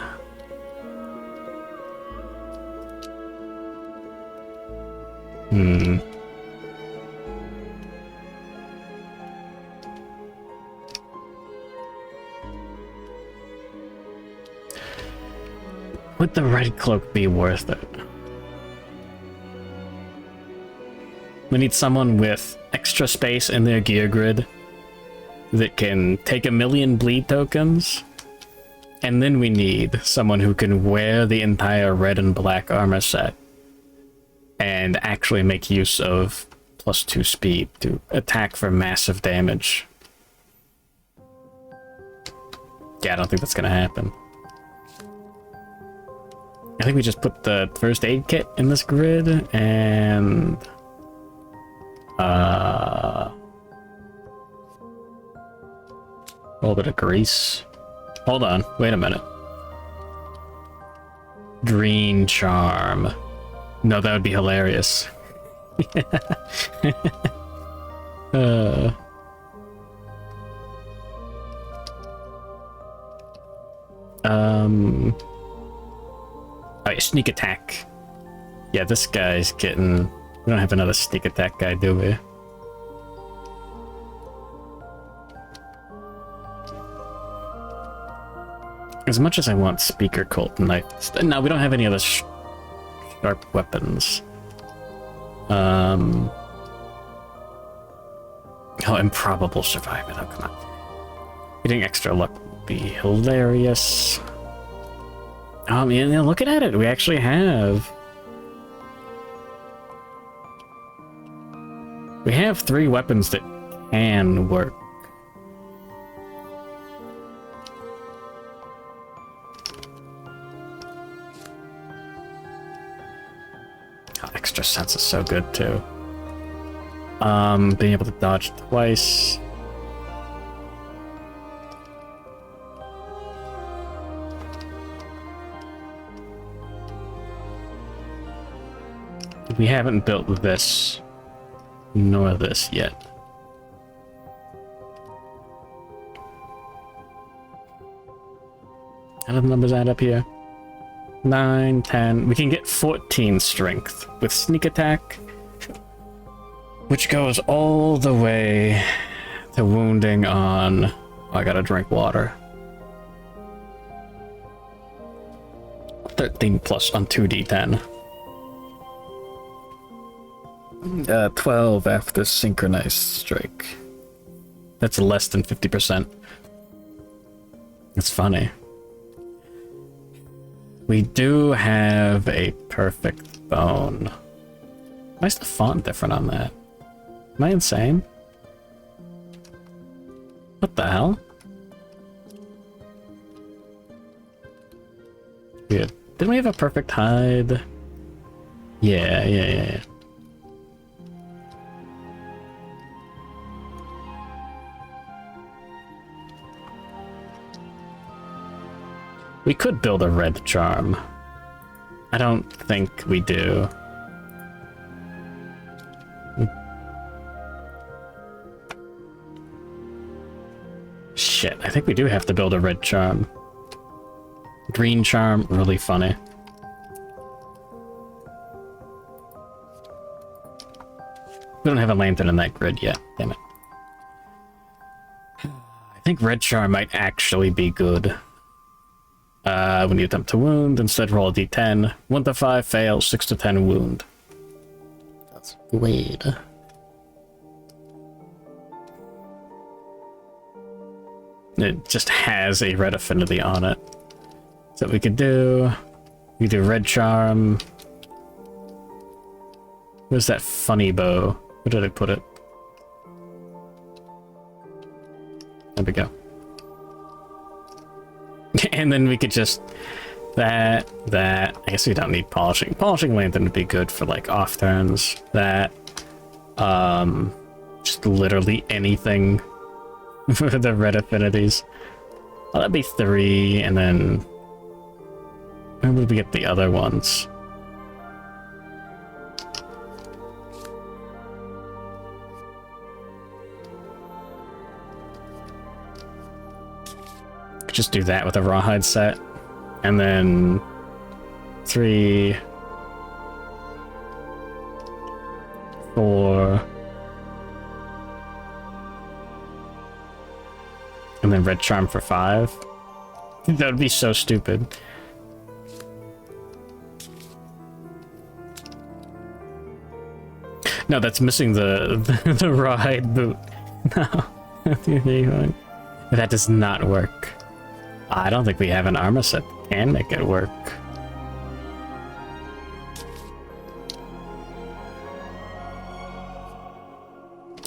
S1: Would the red cloak be worth it? We need someone with extra space in their gear grid that can take 1,000,000 bleed tokens. And then we need someone who can wear the entire red and black armor set and actually make use of +2 speed to attack for massive damage. Yeah, I don't think that's gonna happen. I think we just put the first aid kit in this grid and a little bit of grease. Hold on, wait a minute. Green charm. No, that would be hilarious. Oh yeah, sneak attack. Yeah, this guy's getting... We don't have another sneak attack guy, do we? As much as I want speaker cult knife... No, we don't have any other sharp weapons. Oh, improbable survivor. Oh, come on. Getting extra luck would be hilarious. Oh, man, looking at it, we actually have... We have 3 weapons that can work. Oh, extra sense is so good, too. Being able to dodge twice. We haven't built this, nor this yet. How do the numbers add up here? 9, 10. We can get 14 strength with sneak attack, which goes all the way to wounding on... Oh, I gotta drink water. 13 plus on 2d10. 12 after synchronized strike. That's less than 50%. It's funny. We do have a perfect bone. Why is the font different on that? Am I insane? What the hell? Weird. Didn't we have a perfect hide? Yeah. We could build a red charm. I don't think we do. Shit, I think we do have to build a red charm. Green charm, really funny. We don't have a lantern in that grid yet, damn it. I think red charm might actually be good. When you attempt to wound, instead roll a d10. 1 to 5 fail, 6 to 10 wound. That's weird. It just has a red affinity on it. So we could do... We could do red charm. Where's that funny bow? Where did I put it? There we go. And then we could just... That... I guess we don't need polishing. Polishing lantern would be good for, like, off turns. That... Just literally anything for the red affinities. Oh, that'd be 3, and then... Where would we get the other ones? Just do that with a rawhide set, and then 3, 4, and then red charm for 5. That would be so stupid. No, that's missing the rawhide boot. No. That does not work. I don't think we have an armor set that can make it work.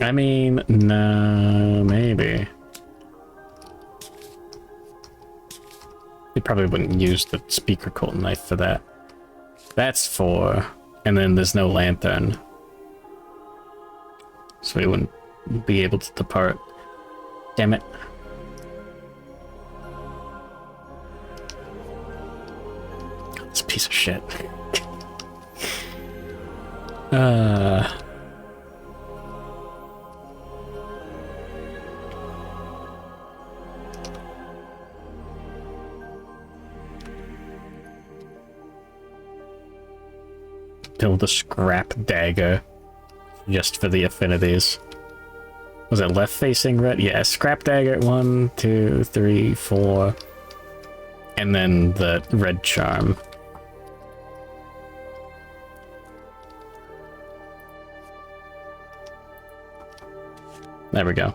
S1: I mean, no, maybe. We probably wouldn't use the speaker colt knife for that. That's 4, and then there's no lantern. So we wouldn't be able to depart. Damn it. This piece of shit. Build a scrap dagger just for the affinities. Was it left facing red? Yeah, scrap dagger 1, 2, 3, 4. And then the red charm. There we go.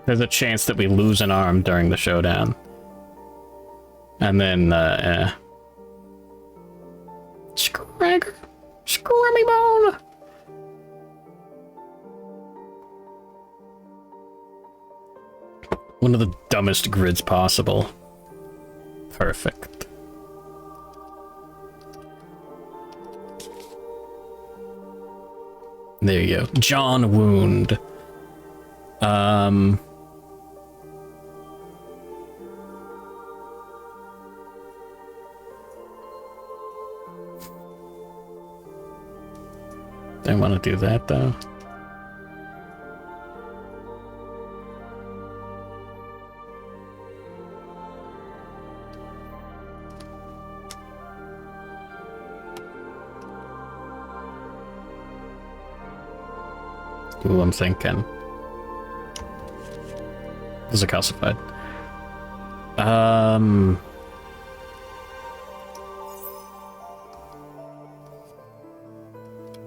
S1: There's a chance that we lose an arm during the showdown. And then, Scrummy bone! One of the dumbest grids possible. Perfect. There you go. John Wound. I want to do that though. Ooh, I'm thinking. This is a calcified.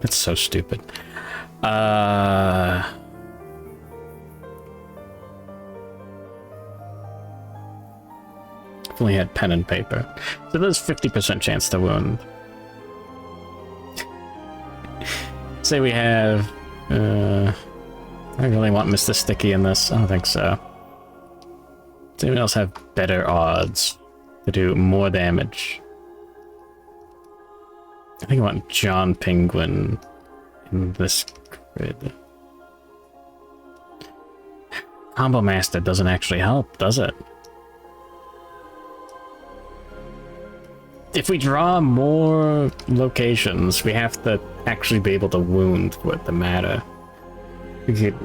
S1: That's so stupid. If only had pen and paper. So there's 50% chance to wound. Say we have... I really want Mr. Sticky in this. I don't think so. Does anyone else have better odds to do more damage? I think I want John Penguin in this grid. Combo Master doesn't actually help, does it? If we draw more locations, we have to actually be able to wound for it to matter. We could,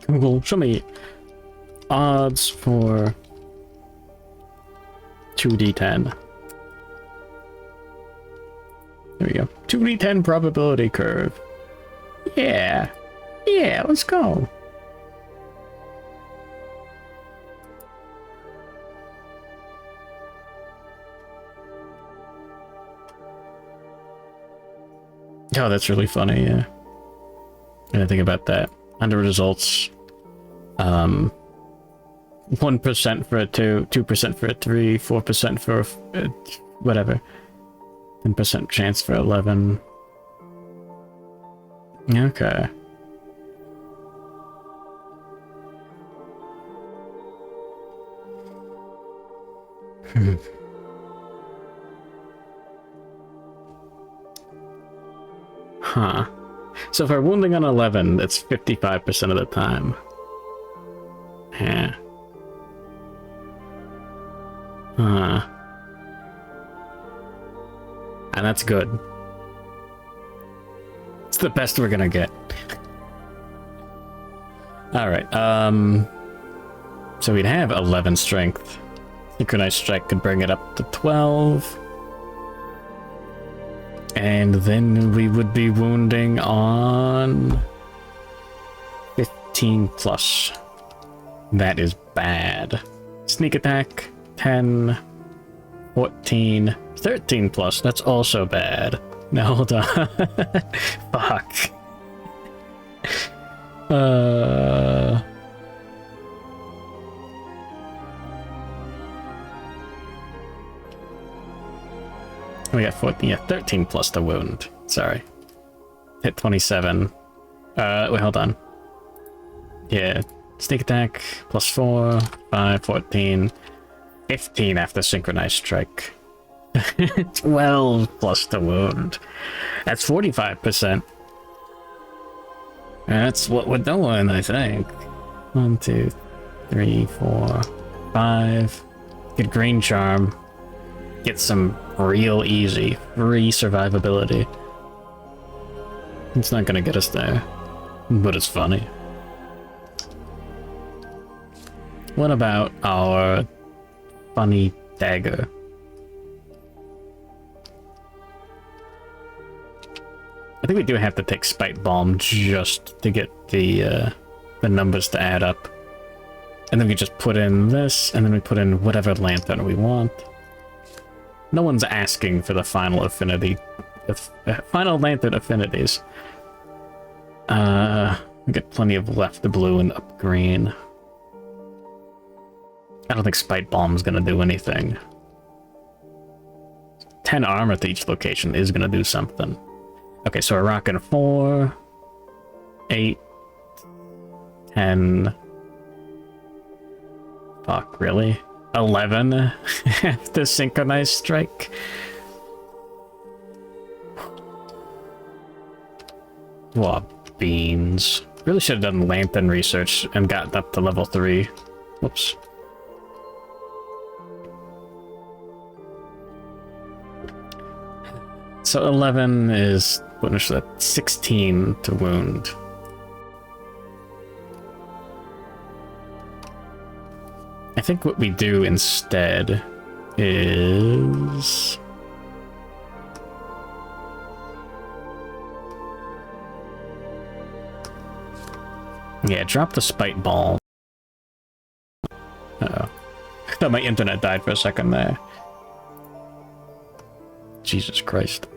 S1: Google, show me odds for 2d10. There we go. 2d10 probability curve. Yeah. Yeah, let's go. Oh, that's really funny, yeah. I didn't think about that. Under results, 1% for a 2, 2% for a 3, 4% for a whatever. 10% chance for 11. Okay. Huh. So if we're wounding on 11, it's 55% of the time. Yeah. Huh. And that's good. It's the best we're gonna get. Alright, so we'd have 11 strength. Synchronized Strike could bring it up to 12. And then we would be wounding on 15 plus. That is bad. Sneak attack, 10, 14, 13 plus. That's also bad. Now hold on. Fuck. We got 14, yeah, 13 plus the wound. Sorry. Hit 27. Wait, hold on. Yeah, sneak attack, plus 4, 5, 14, 15 after synchronized strike. 12 plus the wound. That's 45%. That's what we're doing, I think. 1, 2, 3, 4, 5. Get green charm. Get some real easy, free survivability. It's not gonna get us there, but it's funny. What about our funny dagger? I think we do have to take Spite Bomb just to get the numbers to add up. And then we just put in this, and then we put in whatever lantern we want. No one's asking for the final affinity, final lantern affinities. We got plenty of left blue and up green. I don't think Spite Bomb's gonna do anything. 10 armor to each location is gonna do something. Okay, so we're rocking 4, 8, 10. Fuck, really? 11 after synchronized strike. Wow, beans. Really should have done lantern research and gotten up to level 3. Whoops. So 11 is, what was that? 16 to wound. I think what we do instead is... yeah, drop the Spite Ball. Uh-oh. I thought my internet died for a second there. Jesus Christ.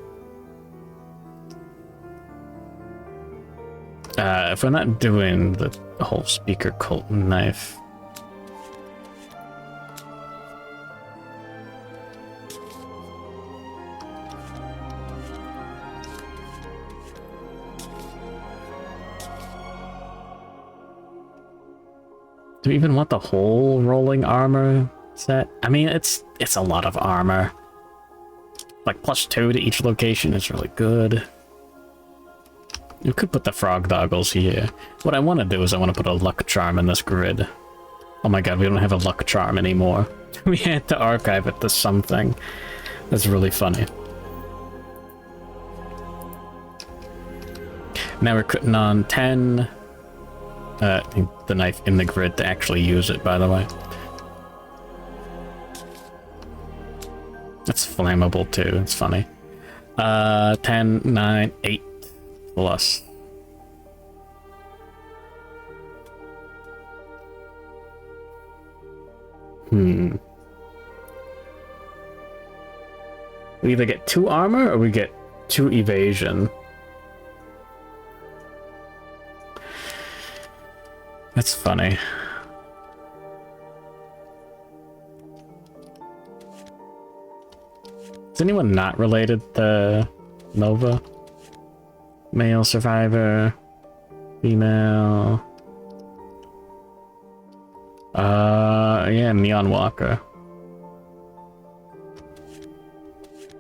S1: If we're not doing the whole speaker cult knife... do we even want the whole rolling armor set? I mean, it's a lot of armor. Like, +2 to each location is really good. You could put the Frogdoggles here. What I want to do is I want to put a luck charm in this grid. Oh my god, we don't have a luck charm anymore. We had to archive it to something. That's really funny. Now we're putting on 10... the knife in the grid to actually use it, by the way. It's flammable too, it's funny. 10, 9, 8 plus. We either get 2 armor or we get 2 evasion. That's funny. Is anyone not related to Nova? Male survivor, female. Yeah, Neon Walker.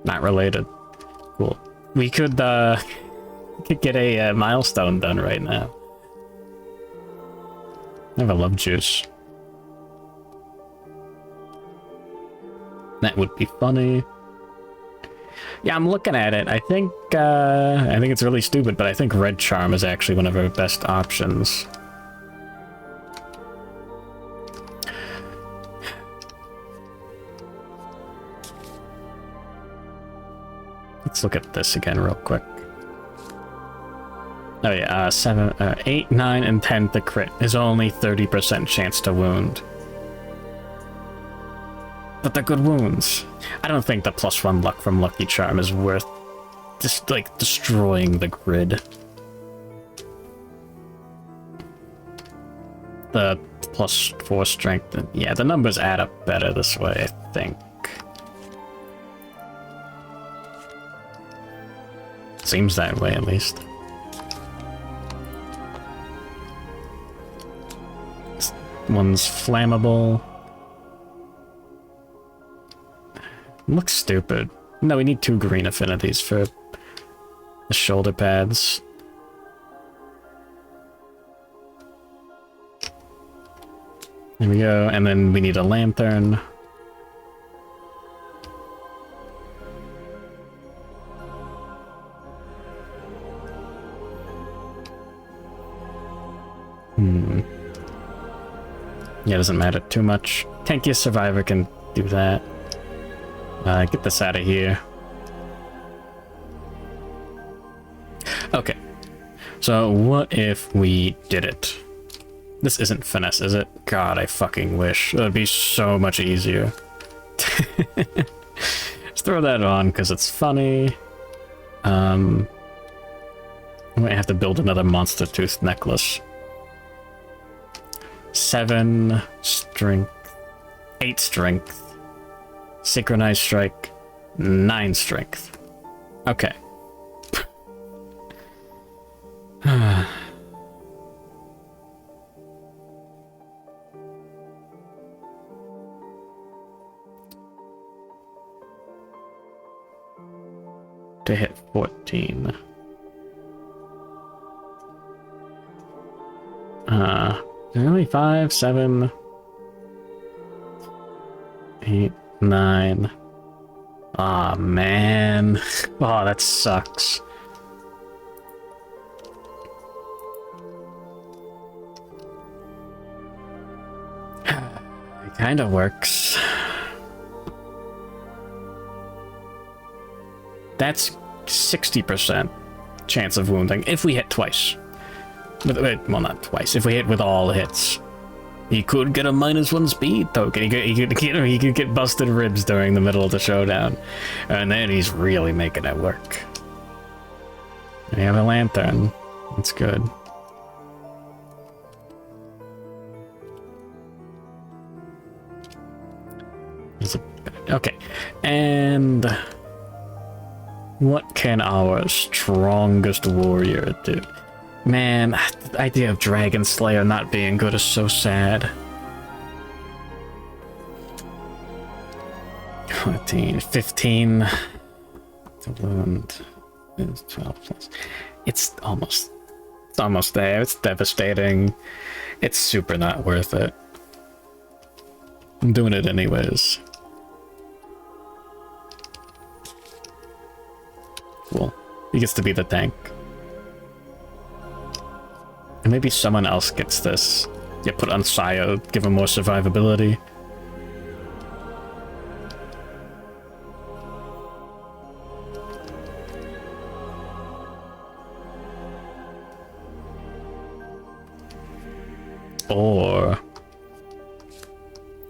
S1: Not related. Cool. We could get a milestone done right now. I have a love juice. That would be funny. Yeah, I'm looking at it. I think it's really stupid, but I think Red Charm is actually one of our best options. Let's look at this again real quick. Oh yeah, 8, 9, and 10 to crit is only 30% chance to wound. But they're good wounds. I don't think the +1 luck from Lucky Charm is worth just like destroying the grid. The +4 strength, yeah, the numbers add up better this way, I think. Seems that way, at least. This one's flammable. Looks stupid. No, we need 2 green affinities for the shoulder pads. There we go, and then we need a lantern. Yeah, it doesn't matter too much. Tankiest survivor can do that. Get this out of here. Okay. So what if we did it? This isn't finesse, is it? God, I fucking wish. It would be so much easier. Just throw that on because it's funny. I might have to build another monster tooth necklace. 7 strength, 8 strength, synchronized strike, 9 strength. Okay. To hit 14. Only 5, 7, 8, 9. Aw, man. Oh, that sucks. It kind of works. That's 60% chance of wounding if we hit twice. Well, not twice. If we hit with all hits. He could get a -1 speed token. He could get busted ribs during the middle of the showdown. And then he's really making it work. And we have a lantern. That's good. Okay. And what can our strongest warrior do? Man, the idea of Dragon Slayer not being good is so sad. 14, 15 to wound is 12 plus. It's almost there. It's devastating. It's super not worth it. I'm doing it anyways. Cool. He gets to be the tank. And maybe someone else gets this. Yeah, put on Sayo, give him more survivability. Or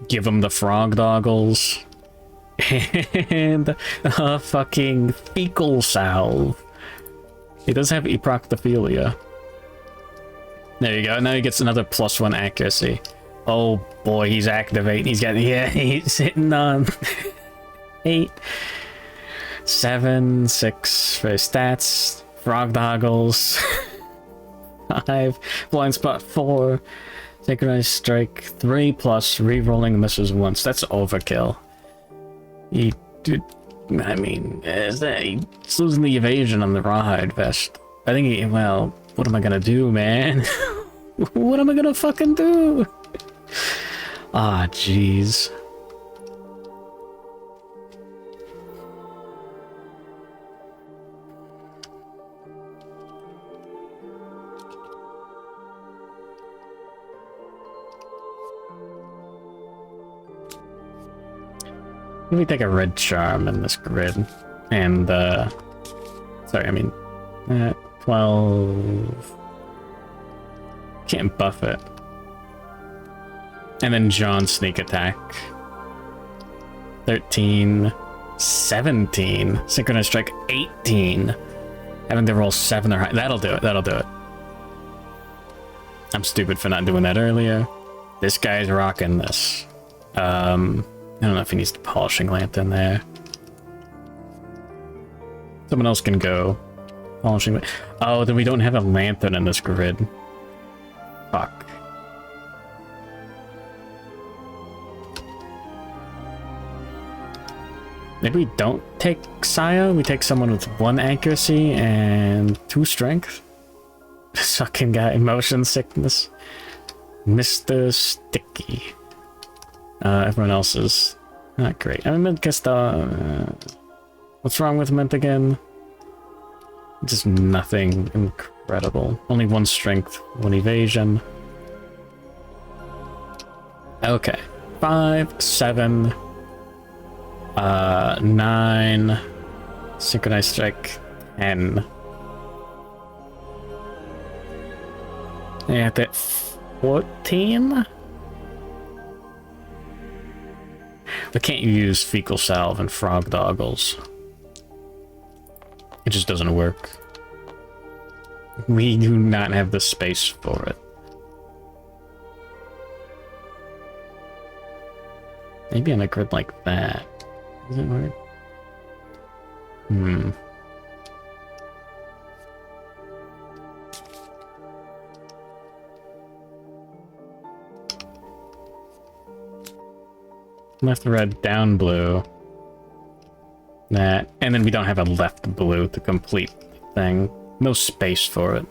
S1: give him the Frogdoggles and a fucking fecal salve. He does have eproctophilia. There you go. Now he gets another +1 accuracy. Oh boy, he's activating. He's got, yeah, he's hitting on 8, 7, 6 for his stats. Frogdoggles. 5, blind spot 4, synchronized strike 3 plus re-rolling misses once. That's overkill. He did. I mean, he's losing the evasion on the rawhide vest. I think he, well, what am I gonna do, man? What am I gonna fucking do? Ah, jeez. Let me take a red charm in this grid. And, sorry, I mean, 12. Can't buff it. And then John sneak attack. 13. 17. Synchronized strike 18. Having to roll 7 or higher. That'll do it. That'll do it. I'm stupid for not doing that earlier. This guy's rocking this. I don't know if he needs the polishing lantern there. Someone else can go. Polishing. Oh, then we don't have a lantern in this grid. Fuck. Maybe we don't take Saya. We take someone with 1 accuracy and 2 strength. This fucking guy, motion sickness. Mr. Sticky. Everyone else is not great. I mean, Mint gets the... what's wrong with Mint again? Just nothing incredible. Only 1 strength, 1 evasion. Okay. 5, 7... 9... Synchronized strike, 10. Yeah, that's 14? We can't use fecal salve and frog doggles. It just doesn't work. We do not have the space for it. Maybe on a grid like that. Does it work? Left red, down blue. That. And then we don't have a left blue to complete the thing. No space for it.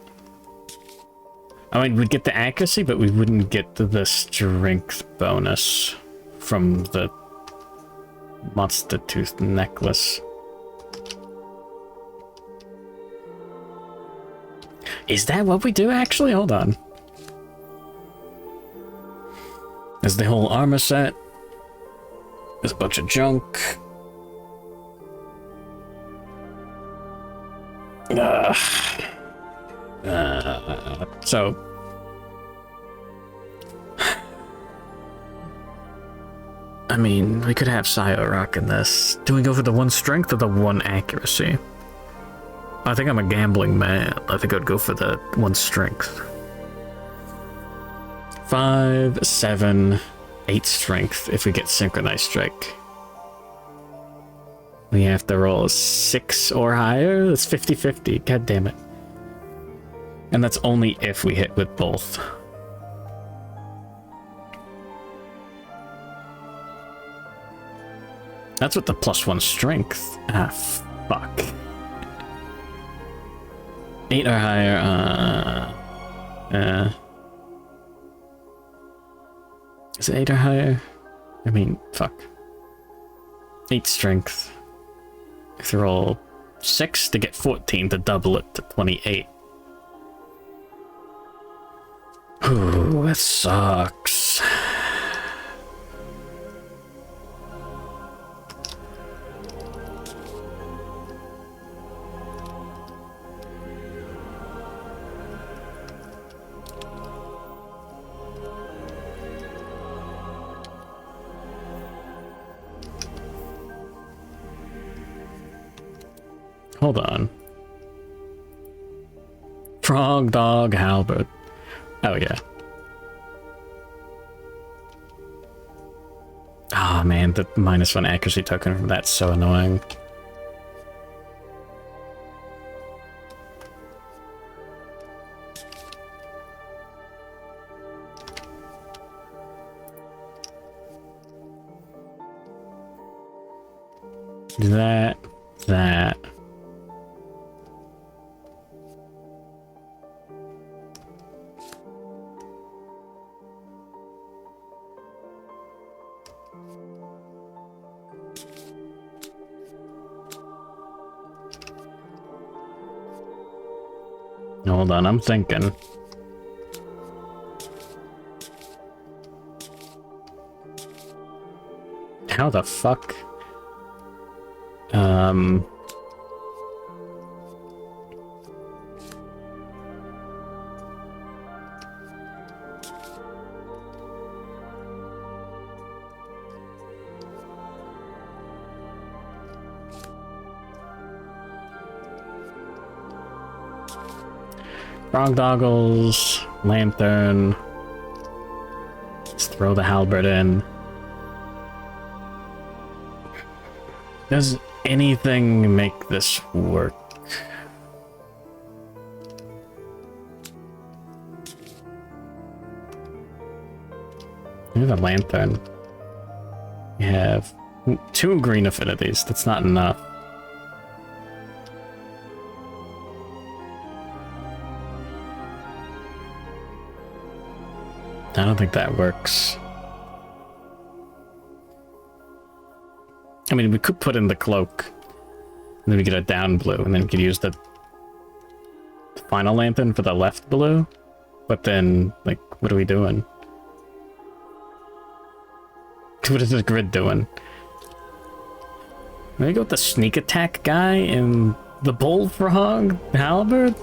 S1: I mean, we'd get the accuracy, but we wouldn't get the strength bonus from the monster tooth necklace. Is that what we do, actually? Hold on. There's the whole armor set. There's a bunch of junk. So... I mean, we could have Sayo rocking this. Do we go for the 1 strength or the 1 accuracy? I think I'm a gambling man. I think I'd go for the 1 strength. 5, 7, 8 strength if we get synchronized strike. We have to roll 6 or higher? That's 50-50. God damn it. And that's only if we hit with both. That's with the +1 strength. Ah, fuck. 8 or higher, is it 8 or higher? I mean, fuck. 8 strength. If you roll 6 to get 14 to double it to 28. Ooh, that sucks. Hold on. Frogdog halberd. Oh yeah. Oh man, the -1 accuracy token from that's so annoying. That. Hold on, I'm thinking. How the fuck? Frogdoggles, lantern. Let's throw the halberd in. Does anything make this work? We have a lantern. We have 2 green affinities. That's not enough. I don't think that works. I mean, we could put in the cloak, and then we get a down blue, and then we could use the final lantern for the left blue. But then, like, what are we doing? What is this grid doing? Maybe go with the sneak attack guy and the bullfrog halberd?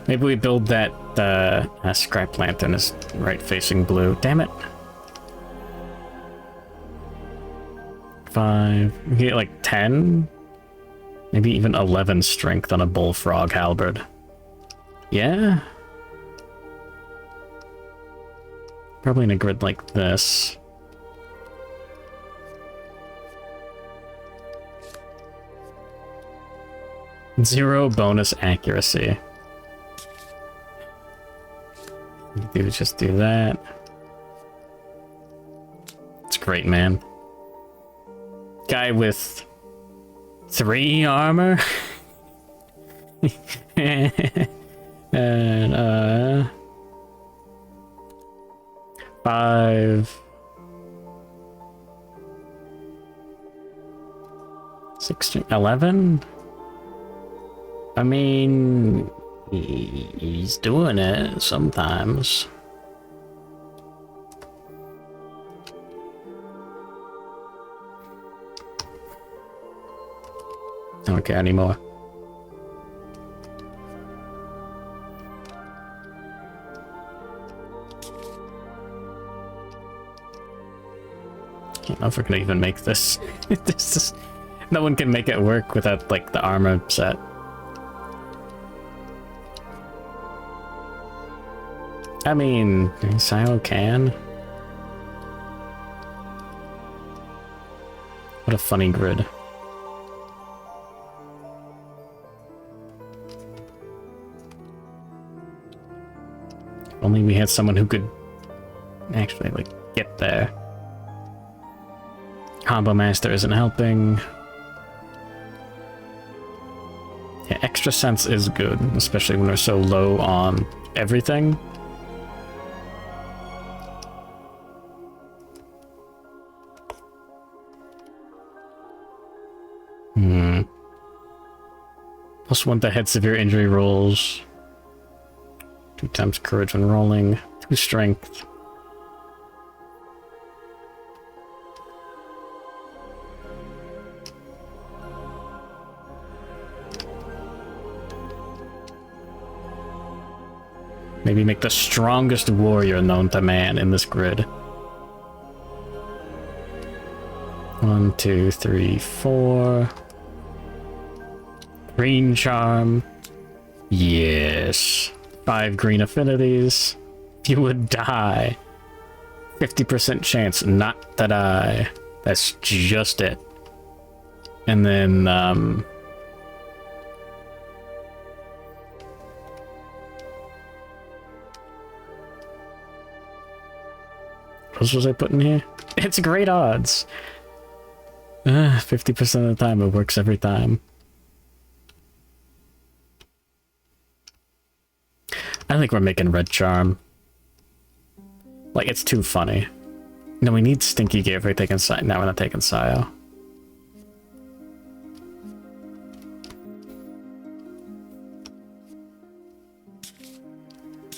S1: Maybe we build that scrap lantern is right facing blue. Damn it. 5. We get like 10? Maybe even 11 strength on a bullfrog halberd. Yeah? Probably in a grid like this. Zero bonus accuracy. Just do that. It's great, man. Guy with 3 armor. And 5, 16, 11. I mean, he's doing it sometimes. I don't care anymore. I don't know if we're gonna even make this. No one can make it work without, like, the armor set. I mean, Silo can. What a funny grid. If only we had someone who could actually, like, get there. Combo Master isn't helping. Yeah, extra sense is good, especially when we're so low on everything. +1 to head severe injury rolls. 2 times courage when rolling. 2 strength. Maybe make the strongest warrior known to man in this grid. 1, 2, 3, 4. Green charm. Yes. 5 green affinities. You would die. 50% chance not to die. That's just it. And then, what else was I putting here? It's great odds. 50% of the time, it works every time. I think we're making red charm. Like, it's too funny. No, we need stinky gear if we're taking Sio. Now we're not taking Sio.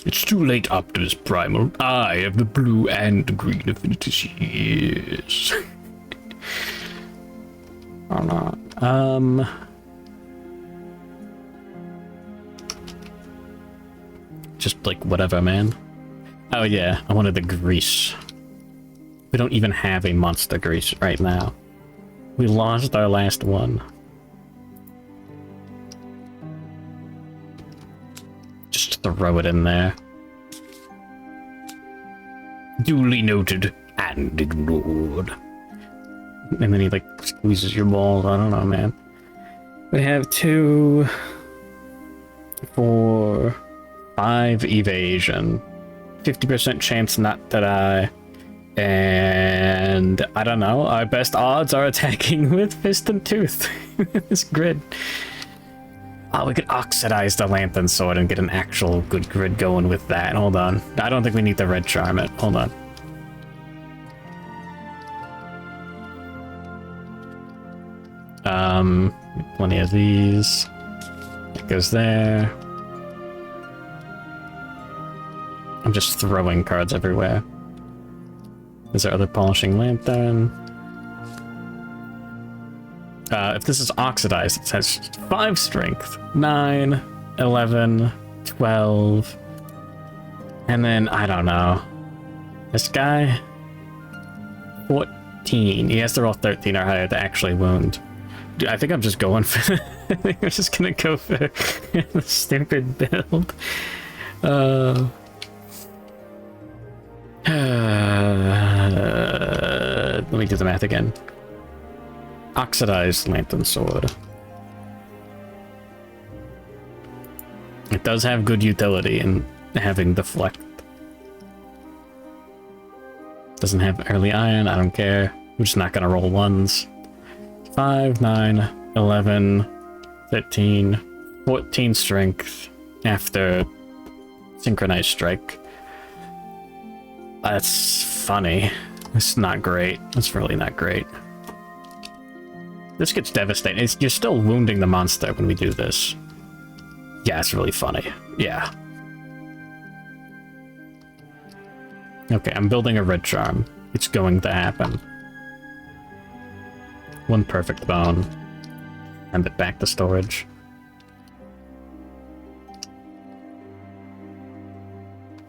S1: It's too late, Optimus Primal. I have the blue and the green affinities. Yes. Or not. Just like whatever, man. Oh yeah, I wanted the grease. We don't even have a monster grease right now. We lost our last one. just throw it in there. Duly noted and ignored. And then he like squeezes your balls. I don't know, man. We have 2, 4, 5 evasion, 50% chance not to die, and I don't know. Our best odds are attacking with fist and tooth. This grid. Oh, we could oxidize the lantern sword and get an actual good grid going with that. Hold on. I don't think we need the red charm it. Hold on. Plenty of these. It goes there. I'm just throwing cards everywhere. Is there other polishing lantern? If this is oxidized, it has 5 strength, 9, 11, 12, and then, I don't know. This guy? 14. He has to roll 13 or higher to actually wound. Dude, I think I'm just going for... I think I'm just gonna go for the stupid build. Let me do the math again. Oxidized lantern sword. It does have good utility in having deflect. Doesn't have early iron, I don't care. We're just not gonna roll ones. 5, 9, 11, 13, 14 strength after synchronized strike. That's funny. It's not great. It's really not great. This gets devastating. You're still wounding the monster when we do this. Yeah, it's really funny. Yeah. Okay, I'm building a red charm. It's going to happen. 1 perfect bone. Send it back to storage.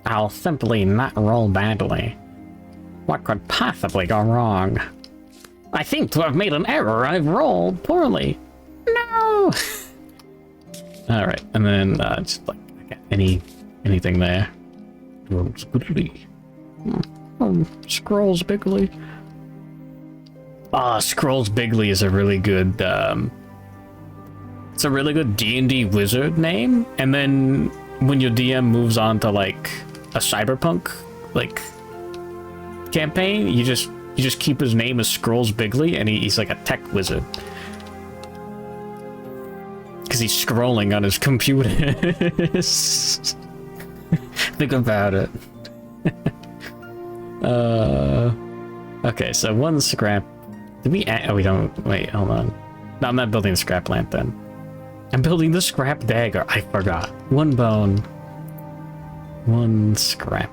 S1: I'll simply not roll badly. What could possibly go wrong? I seem to have made an error. I've rolled poorly. No! Alright, and then just like anything there. Scrolls Bigly. Scrolls Bigly. Scrolls Bigly is a really good it's a really good D&D wizard name, and then when your DM moves on to like a cyberpunk like campaign, you just keep his name as Scrolls Bigly, and he's like a tech wizard. Because he's scrolling on his computer. Think about it. Okay, so 1 scrap. Did we add, oh, we don't, wait, hold on. No, I'm not building the scrap lantern. I'm building the scrap dagger. I forgot. 1 bone. 1 scrap.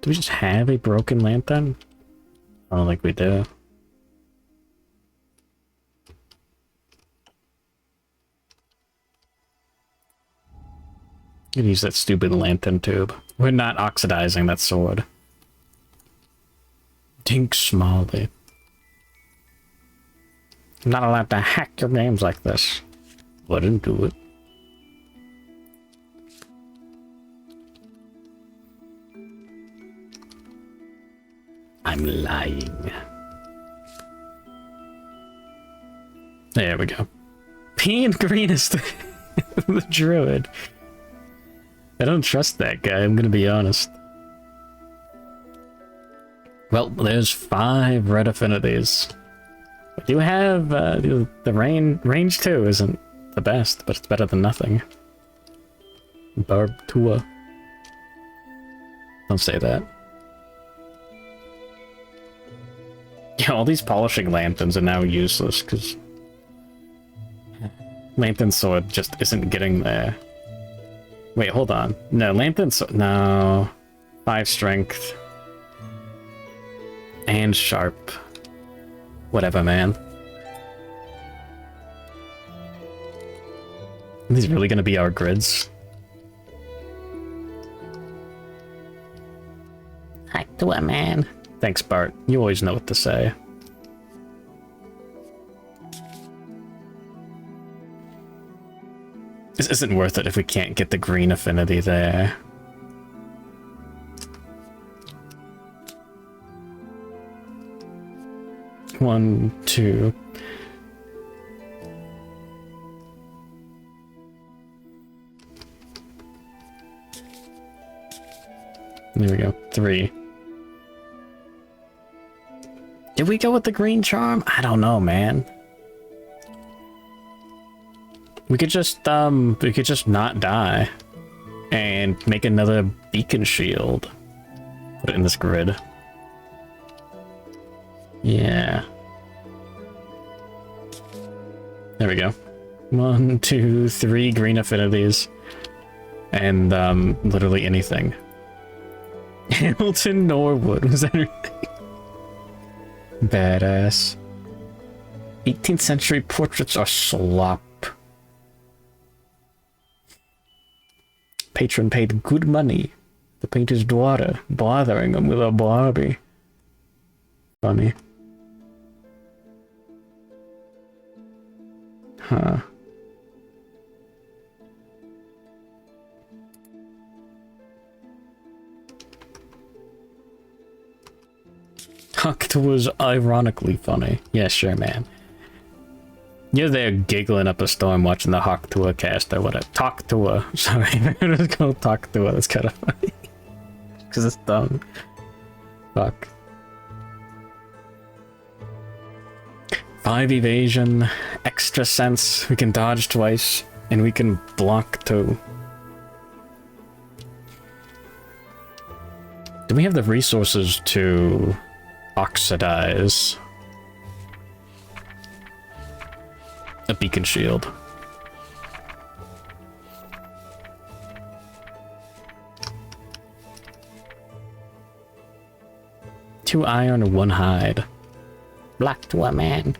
S1: Do we just have a broken lantern? I don't think we do. You can use that stupid lantern tube. We're not oxidizing that sword. Think smallly. I'm not allowed to hack your games like this. Wouldn't do it. I'm lying. There we go. P and green is the druid. I don't trust that guy, I'm gonna be honest. Well, there's 5 red affinities. We do have the range 2 isn't the best, but it's better than nothing. Barbtua. Don't say that. Yeah, all these polishing lanterns are now useless because lantern sword just isn't getting there. Wait, hold on. No, lantern sword. No. 5 strength. And sharp. Whatever, man. Are these really gonna be our grids? I do it, man. Thanks, Bart. You always know what to say. This isn't worth it if we can't get the green affinity there. One, two. There we go. 3. Did we go with the green charm? I don't know, man. We could just not die and make another beacon shield. Put it in this grid. Yeah. There we go. 1, 2, 3 green affinities. And, literally anything. Hamilton Norwood was everything. Badass. 18th century portraits are slop. Patron paid good money to paint his daughter, bothering him with a Barbie. Funny. Huh. Hucked was ironically funny. Yeah, sure, man. You're there giggling up a storm watching the Hawk Tour cast or whatever. Talk Tour. Sorry, I'm just gonna Talk Tour. That's kind of funny. Because it's dumb. Fuck. 5 evasion, extra sense. We can dodge twice, and we can block 2. Do we have the resources to oxidize a beacon shield? Two iron, 1 hide. Black to a man.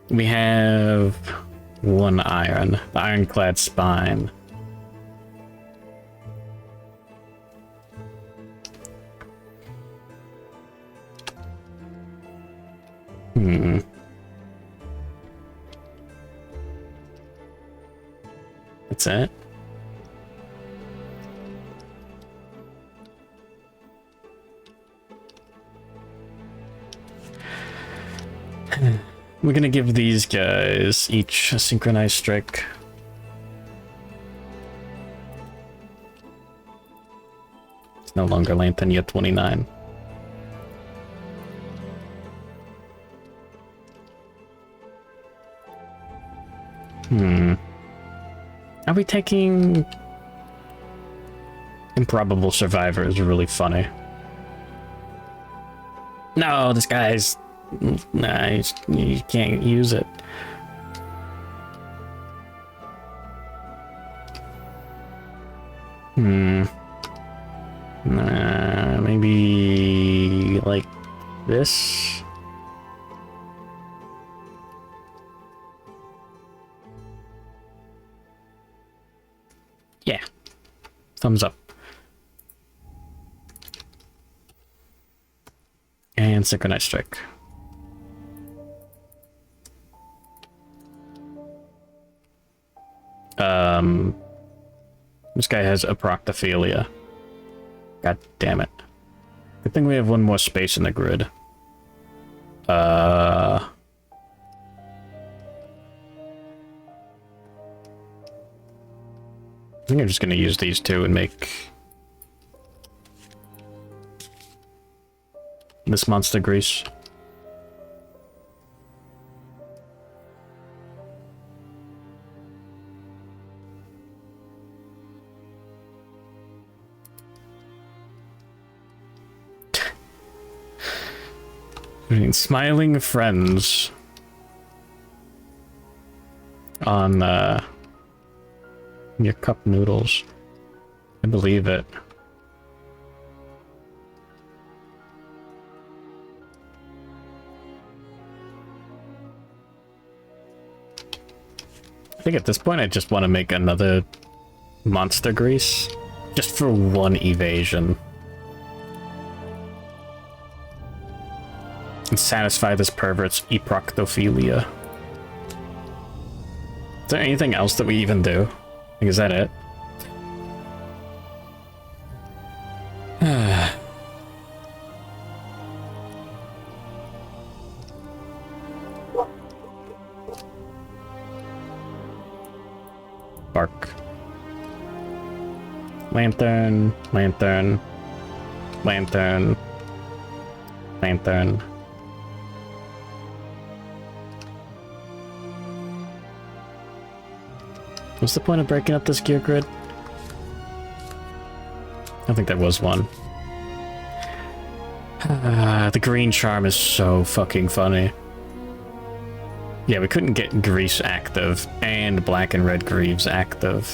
S1: We have 1 iron. The ironclad spine. That's it. We're gonna give these guys each a synchronized strike. It's no longer Lantern yet 29. Are we taking... Improbable Survivor is really funny. No, this guy's... Nah, you can't use it. Maybe... like this? Yeah. Thumbs up. And synchronized strike. This guy has aproctophilia. God damn it. Good thing we have 1 more space in the grid. I think I'm just gonna use these 2 and make this monster grease. Smiling friends on your cup noodles. I believe it. I think at this point I just want to make another monster grease just for 1 evasion. and satisfy this pervert's eproctophilia. Is there anything else that we even do? Like, is that it? Bark. Lantern, lantern, lantern, lantern. What's the point of breaking up this gear grid? I think there was one. The green charm is so fucking funny. Yeah, we couldn't get Grease active and black and red Greaves active.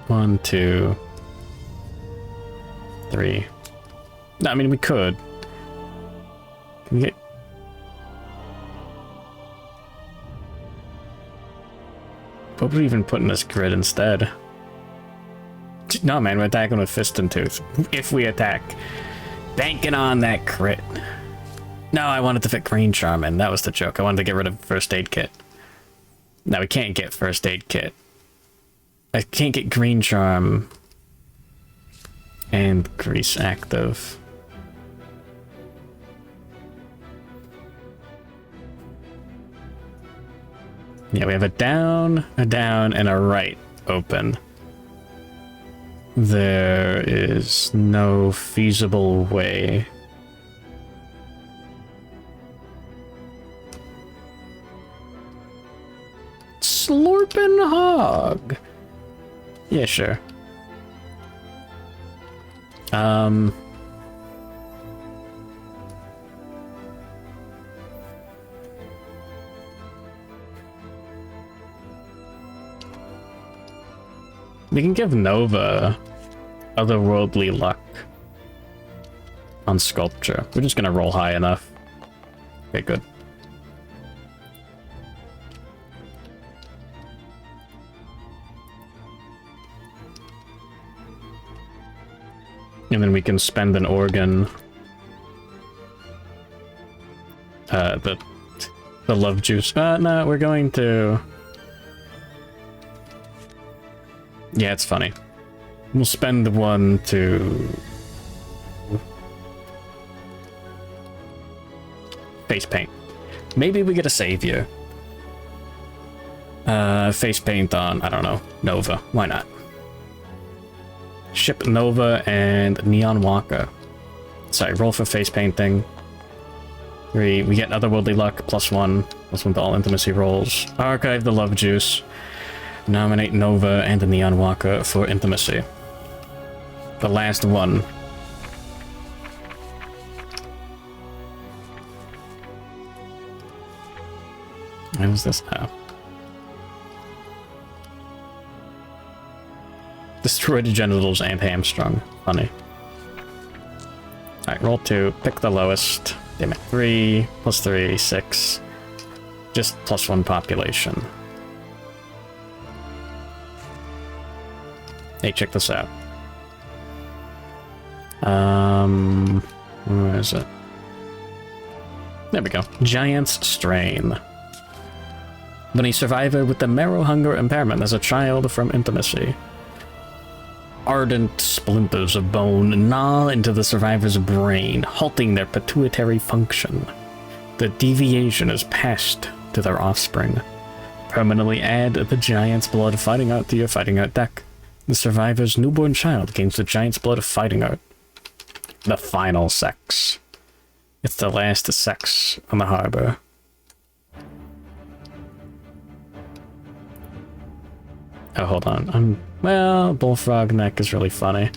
S1: One, two, three. No, I mean, we could. Can we get... What would we even put in this grid instead? No, man, we're attacking with Fist and Tooth. If we attack. Banking on that crit. No, I wanted to fit Green Charm in. That was the joke. I wanted to get rid of First Aid Kit. No, we can't get First Aid Kit. I can't get Green Charm and Grease active. Yeah, we have a down, and a right open. There is no feasible way. Slurpin' Hog. Yeah, sure. We can give Nova otherworldly luck on Sculpture. We're just gonna roll high enough. Okay, good. And then we can spend an organ. The love juice. No, we're going to... Yeah, it's funny. We'll spend one to... Face paint. Maybe we get a savior. Face paint on, I don't know, Nova. Why not? Ship Nova and Neon Walker. Sorry, roll for face painting. 3. We get otherworldly luck, +1. +1 to all intimacy rolls. Archive the love juice. Nominate Nova and the Neon Walker for intimacy. The last one. What is this now? Destroy the genitals and hamstrung. Funny. Alright, roll 2. Pick the lowest. Damn it. 3, +3, 6. Just +1 population. Hey, check this out. Where is it? There we go. Giant's Strain. When a survivor with the marrow hunger impairment as a child from intimacy. Ardent splinters of bone gnaw into the survivor's brain, halting their pituitary function. The deviation is passed to their offspring. Permanently add the Giant's Blood Fighting Art to your Fighting Art deck. The survivor's newborn child gains the Giant's Blood Fighting Art. The final sex. It's the last sex on the harbor. Oh, hold on. Well, Bullfrog neck is really funny.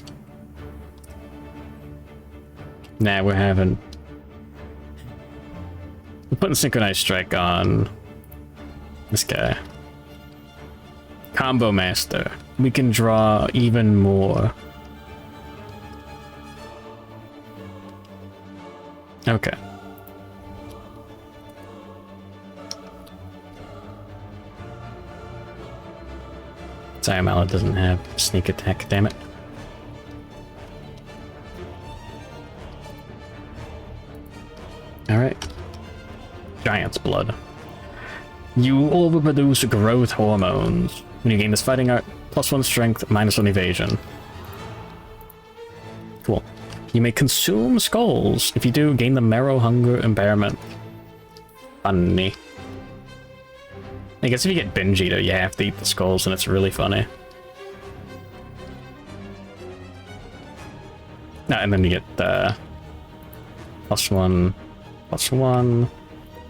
S1: Nah, we're putting Synchronized Strike on this guy. Combo Master. We can draw even more. Okay. Sorry, Mallet doesn't have sneak attack, damn it. Alright. Giant's blood. You overproduce growth hormones. When you gain this fighting art, +1 strength, -1 evasion. Cool. You may consume skulls. If you do, gain the marrow hunger impairment. Funny. I guess if you get binge eater, you have to eat the skulls, and it's really funny. And then you get +1, +1,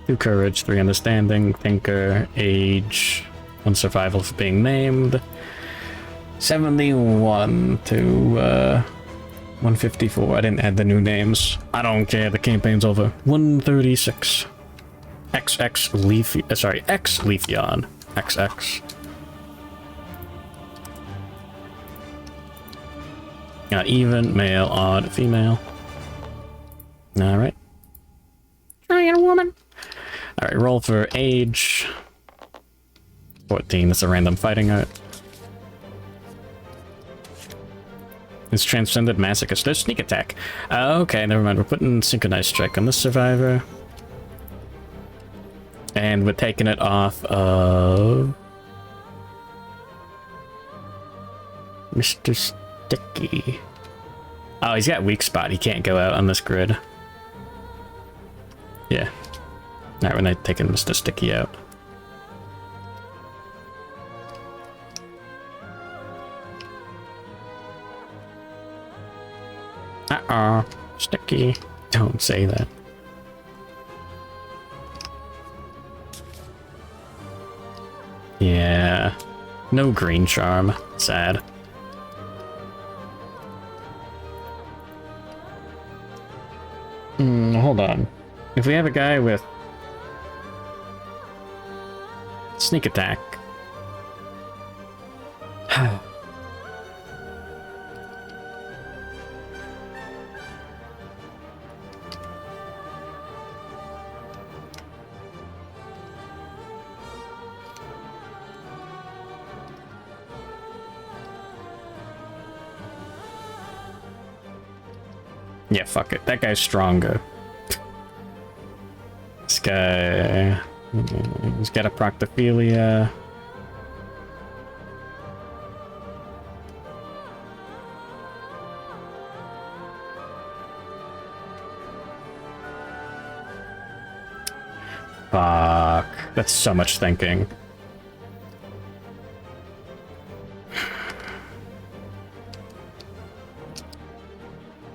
S1: 2 courage, 3 understanding, thinker, age, 1 survival for being named, 71 to 154. I didn't add the new names. I don't care. The campaign's over. 136. XX Leafy. Sorry, X Leafeon. XX. Even, male, odd, female. Alright. Giant woman. Alright, roll for age. 14, that's a random fighting art. It's transcended masochist. There's sneak attack. Okay, never mind. We're putting synchronized strike on this survivor. And we're taking it off of Mr. Sticky. Oh, he's got weak spot. He can't go out on this grid. Yeah. Alright, we're not taking Mr. Sticky out. Uh-oh. Sticky. Don't say that. Yeah. No green charm. Sad. Hold on. If we have a guy with sneak attack. Yeah, fuck it. That guy's stronger. This guy... He's got a proctophilia. Fuck. That's so much thinking.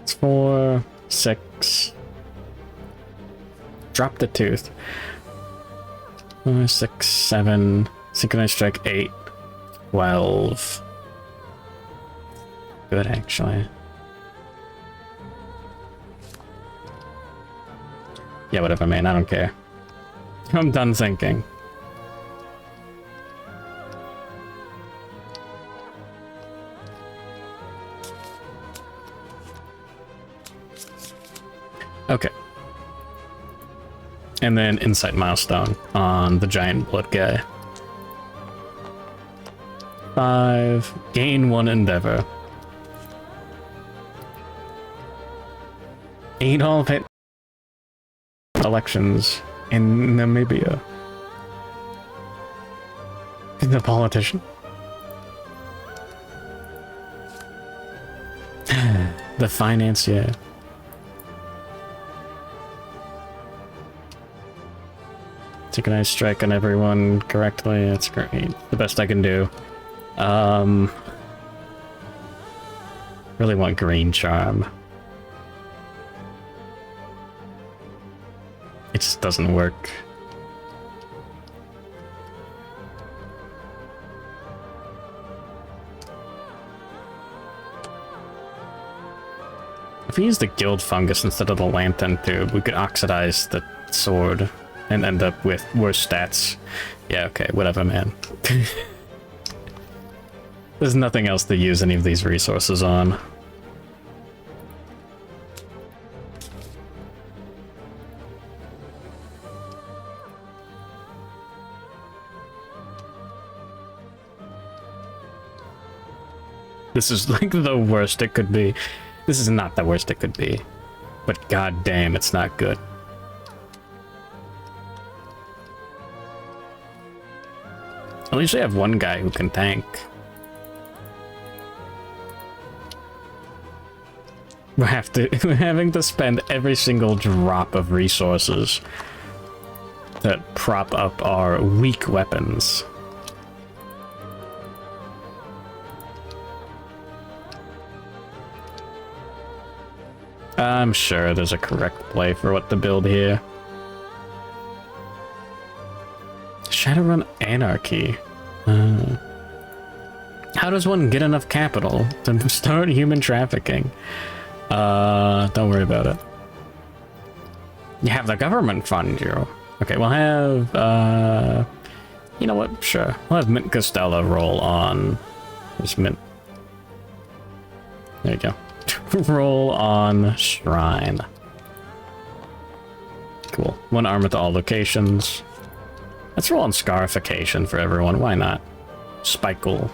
S1: It's 4, 6. Drop the tooth. 4, 6, 7. Synchronized strike 8. 12. Good, actually. Yeah, whatever, man. I don't care. I'm done thinking. Okay. And then insight milestone on the giant blood guy. 5. Gain 1 endeavor. Adolf hit elections in Namibia. The politician. The financier. Synchronized strike on everyone correctly. That's great. The best I can do. Really want green charm. It just doesn't work. If we use the guild fungus instead of the lantern tube, we could oxidize the sword and end up with worse stats. Yeah, okay, whatever, man. There's nothing else to use any of these resources on. This is like the worst it could be. This is not the worst it could be. But god damn, it's not good. At least we have one guy who can tank. We're having to spend every single drop of resources that prop up our weak weapons. I'm sure there's a correct play for what to build here. Shadowrun Anarchy. How does one get enough capital to start human trafficking? Don't worry about it. You have the government fund you. Okay, we'll have, you know what? Sure. We'll have Mint Costello roll on... There's Mint. There you go. Roll on Shrine. Cool. One armor to all locations. Let's roll on Scarification for everyone. Why not? Spikeable.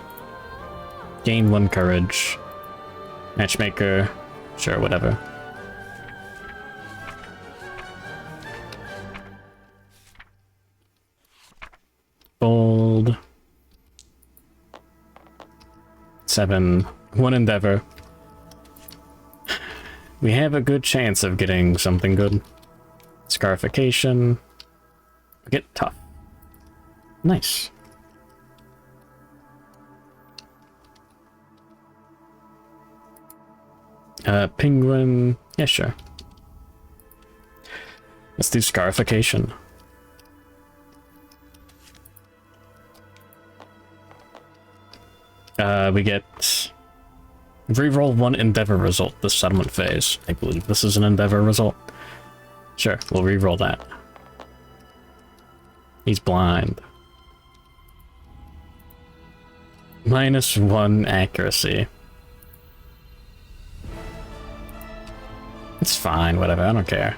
S1: Gain 1 courage. Matchmaker. Sure, whatever. Bold. 7. 1 endeavor. We have a good chance of getting something good. Scarification. Get tough. Nice. Penguin. Yeah, sure. Let's do Scarification. We get... Reroll 1 endeavor result this settlement phase. I believe this is an endeavor result. Sure, we'll reroll that. He's blind. -1 accuracy. It's fine, whatever, I don't care.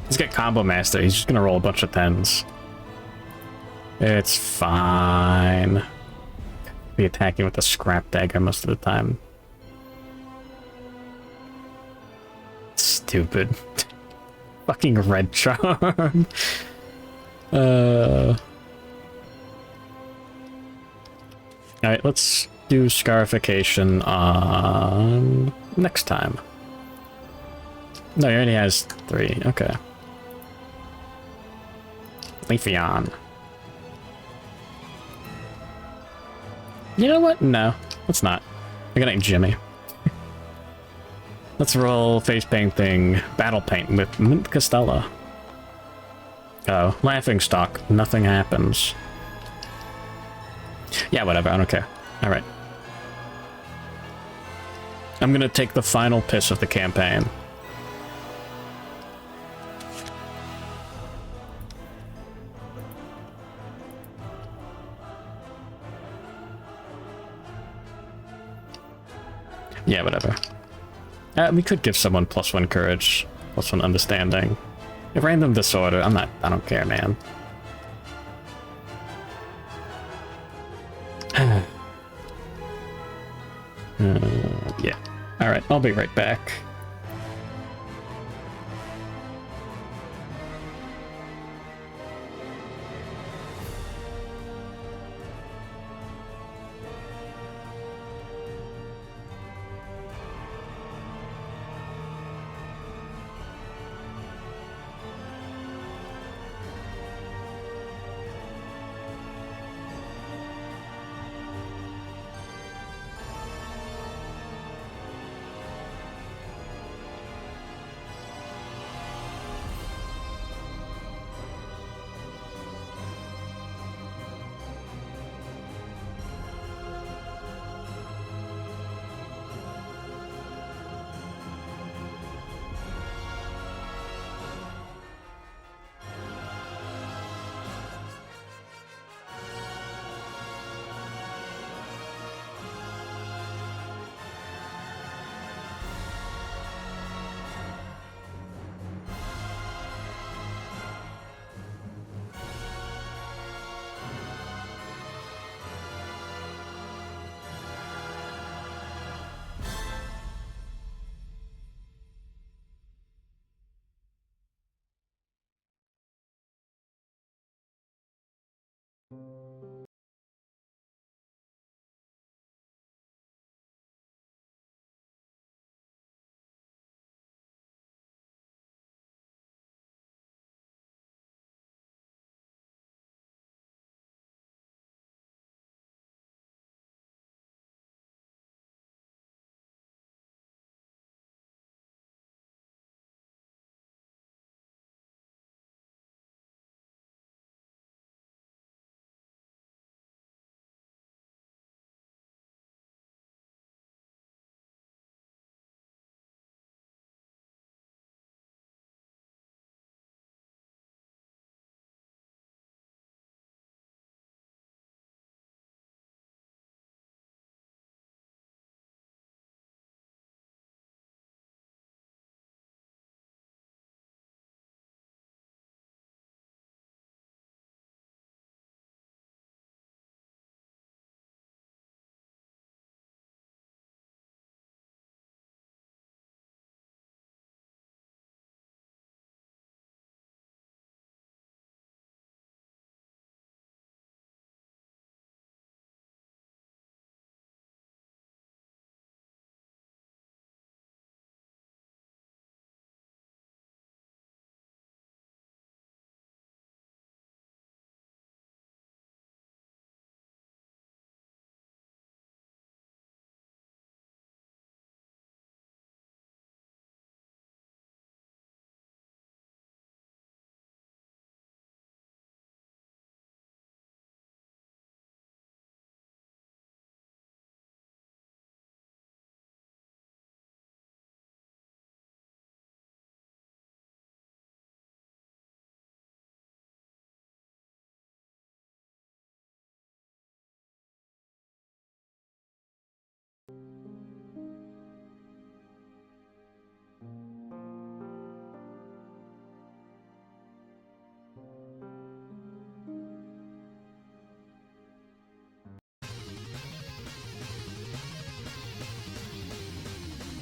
S1: He's got Combo Master, he's just gonna roll a bunch of 10s. It's fine. Be attacking with a scrap dagger most of the time. Stupid. Fucking red charm. Alright, let's do Scarification on next time. No, he already has 3. Okay. Leafeon. You know what? No, let's not. I got Jimmy. Let's roll face painting, battle paint with Mint Costello. Oh, laughing stock. Nothing happens. Yeah, whatever. I don't care. All right. I'm gonna take the final piss of the campaign. Yeah, whatever. We could give someone +1 courage, +1 understanding. A random disorder, I don't care, man. Yeah. Alright, I'll be right back.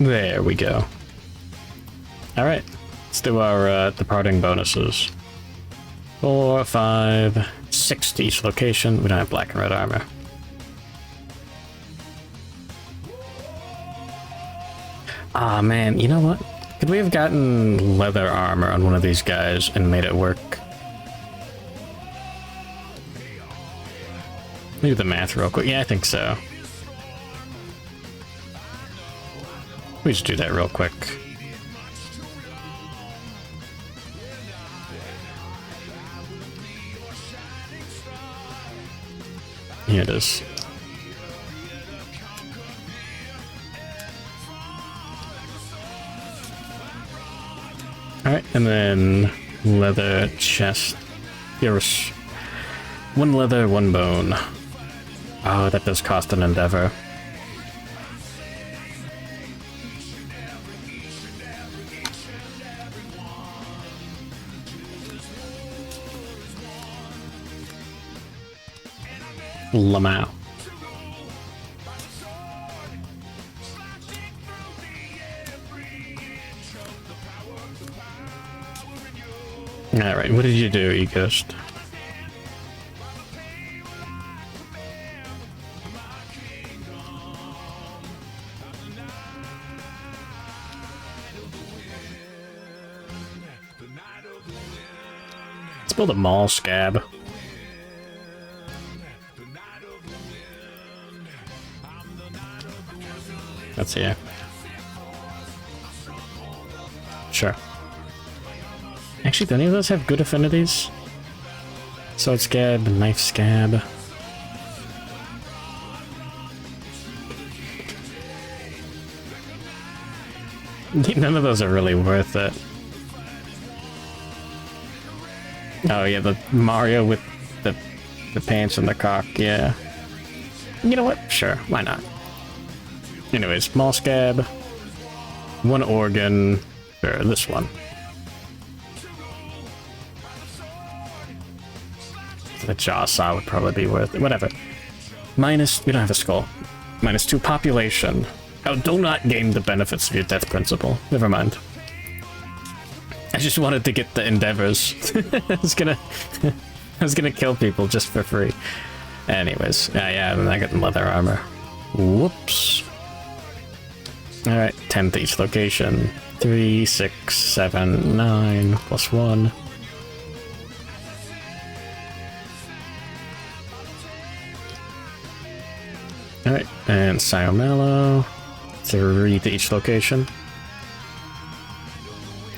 S1: There we go. Alright, let's do our departing bonuses. 4, 5, 6 to each location. We don't have black and red armor. Ah, man, you know what? Could we have gotten leather armor on one of these guys and made it work? Do the math real quick. Yeah, I think so. We just do that real quick. Here it is. Alright, and then leather chest. Here's 1 leather, 1 bone. Oh, that does cost an endeavor. Lamau. Alright, what did you do, E-Ghost? Let's build a mall scab. That's here. Sure. Actually, do any of those have good affinities? Sword scab, knife scab. None of those are really worth it. Oh yeah, the Mario with the pants and the cock, yeah. You know what? Sure, why not? Anyways, small scab. 1 organ. Sure, this one. The jaw saw would probably be worth it. Whatever. Minus... we don't have a skull. -2 population. Oh, do not gain the benefits of your death principle. Never mind. I just wanted to get the endeavors. I was gonna kill people just for free. Anyways, yeah, and I got leather armor. Whoops. Alright, 10 to each location. 3, 6, 7, 9, +1. Alright, and Siomalo. 3 to each location.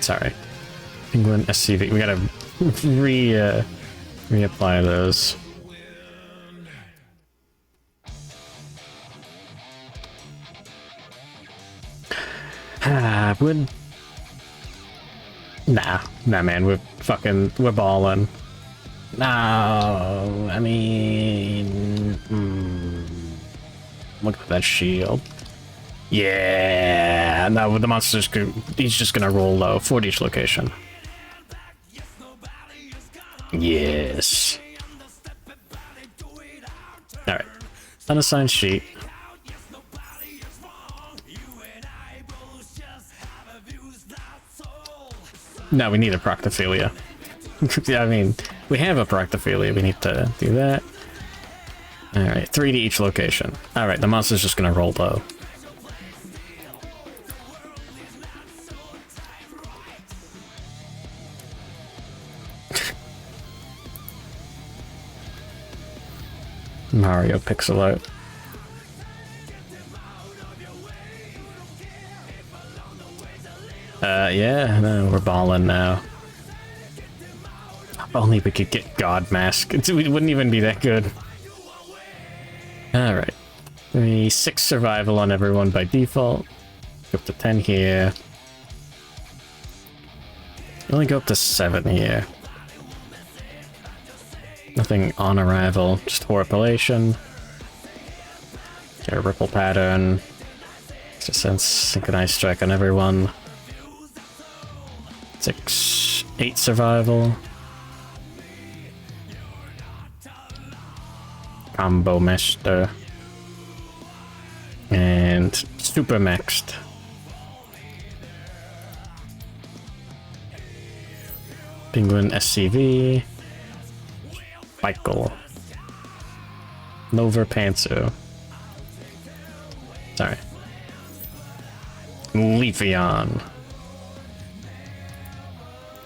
S1: Sorry. Penguin, SCV. We gotta reapply those. Would... Nah, man, we're balling. No, I mean... Look at that shield. Yeah, no, the monster's good. He's just gonna roll low. 4 to each location. Yes. Alright. Unassigned sheet. No, we need a Proctophilia. I mean, we have a Proctophilia. We need to do that. Alright, 3 to each location. Alright, the monster's just gonna roll low. Mario pixel art. Yeah, no, we're balling now. If only we could get God Mask. It wouldn't even be that good. Alright. 6 survival on everyone by default. Go up to 10 here. Only go up to 7 here. Nothing on arrival, just horripilation. Get a ripple pattern. Just sends synchronized strike on everyone. 6, 8 survival. Combo Master. And super maxed. Penguin SCV. Michael. Lover Pantsu. Sorry. Leafeon.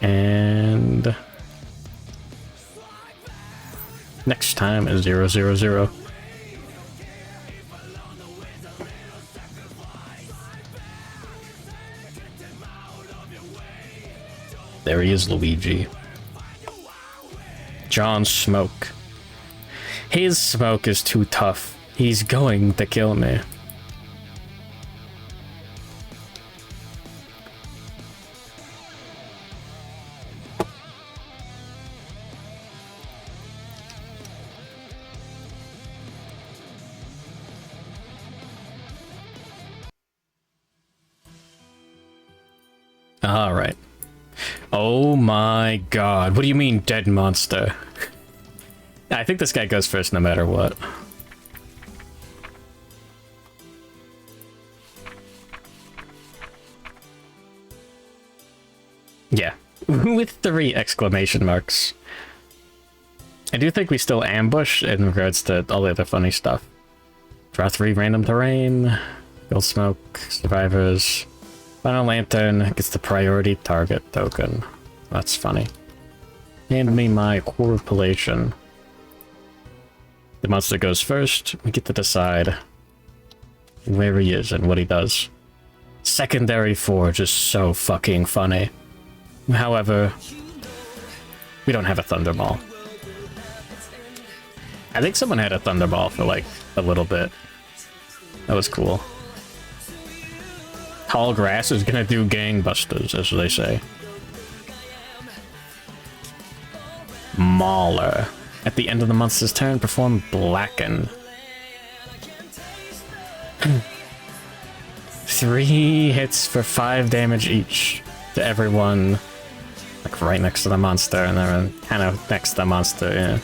S1: And next time is 000. There he is, Luigi. John Smoke. His smoke is too tough. He's going to kill me. All right. Oh my god. What do you mean, dead monster? I think this guy goes first no matter what. Yeah. With 3 exclamation marks. I do think we still ambush in regards to all the other funny stuff. Draw 3 random terrain. Build smoke. Survivors. Final Lantern gets the priority target token. That's funny. Hand me my corpulation. The monster goes first. We get to decide where he is and what he does. Secondary Forge is so fucking funny. However, we don't have a Thunderball. I think someone had a Thunderball for like a little bit. That was cool. Tall grass is gonna do gangbusters, as they say. Mauler. At the end of the monster's turn, perform Blacken. 3 hits for 5 damage each to everyone, like right next to the monster, and then kind of next to the monster, yeah.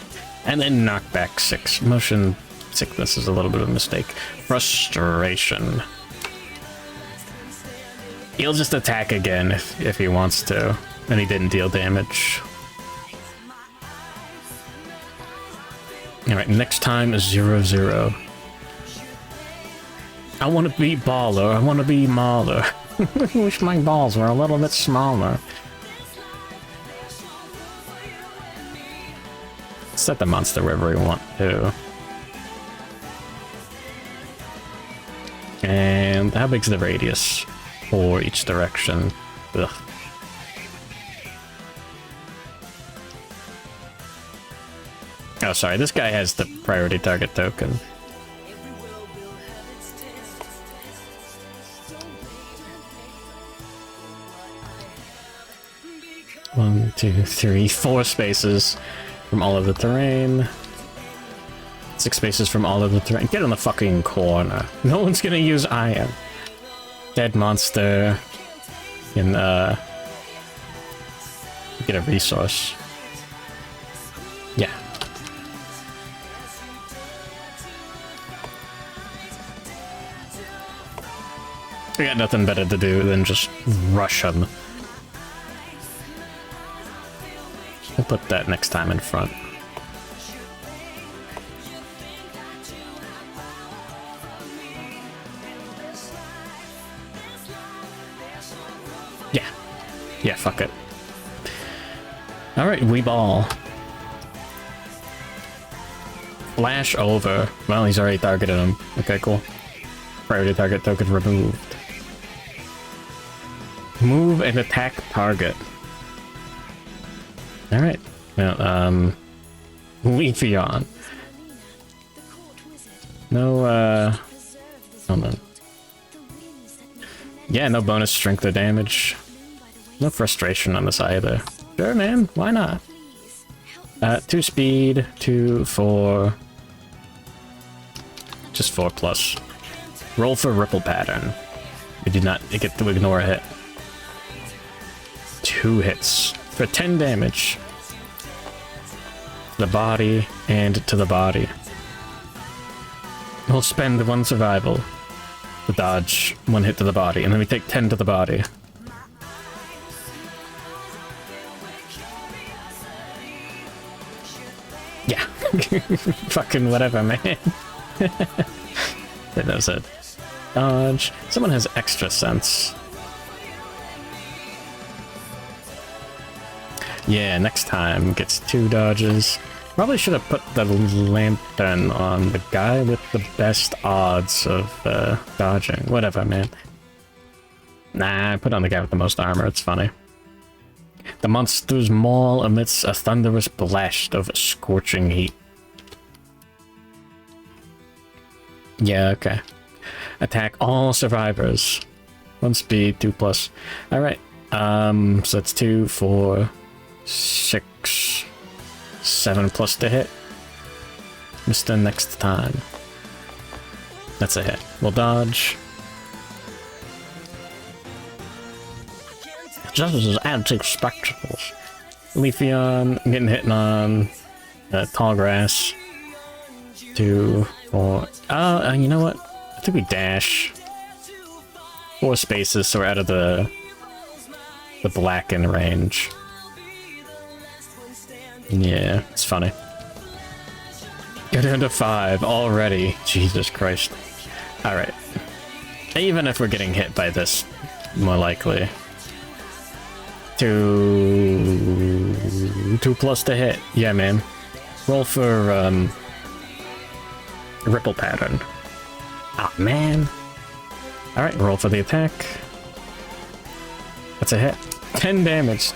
S1: And then knockback 6. Motion sickness is a little bit of a mistake. Frustration. He'll just attack again if he wants to, and he didn't deal damage. Alright, next time is 0-0. I want to be baller, I want to be mauler. I wish my balls were a little bit smaller. Set the monster wherever we want to. And how big's the radius for each direction? Ugh. Oh, sorry, this guy has the priority target token. One, two, three, 4 spaces from all of the terrain. 6 spaces from all of the terrain. Get in the fucking corner. No one's gonna use iron. Dead monster. Can, get a resource. Yeah. We got nothing better to do than just rush him. We'll put that next time in front. Yeah. Yeah, fuck it. Alright, we ball. Flash over. Well, he's already targeted him. Okay, cool. Priority target token removed. Move and attack target. Alright. Well, Leafeon. No, hold on. Yeah, no bonus strength or damage. No frustration on this either. Sure, man. Why not? 2 speed, 2, 4. Just 4 plus. Roll for ripple pattern. We did not get to ignore a hit. 2 hits for 10 damage. To the body and to the body. We'll spend 1 survival to dodge 1 hit to the body, and then we take 10 to the body. Yeah. Fucking whatever, man. That was it. Dodge. Someone has extra sense. Yeah, next time gets 2 dodges. Probably should have put the lantern on the guy with the best odds of dodging. Whatever, man. Nah, put on the guy with the most armor. It's funny. The monster's maul emits a thunderous blast of scorching heat. Yeah, okay. Attack all survivors. 1 speed, 2+. Alright. So that's 2, 4, 6, 7+ to hit. Mr. Next time. That's a hit. We'll dodge. Just as antique spectacles. Leafeon, getting hit on tall grass. 2, 4. You know what? I think we dash 4 spaces, so we're out of the blacken range. Yeah, it's funny. Go down to 5 already. Jesus Christ. Alright. Even if we're getting hit by this, more likely. 2+ to hit. Yeah, man. Roll for ripple pattern. Ah, man. Alright, roll for the attack. That's a hit. 10 damage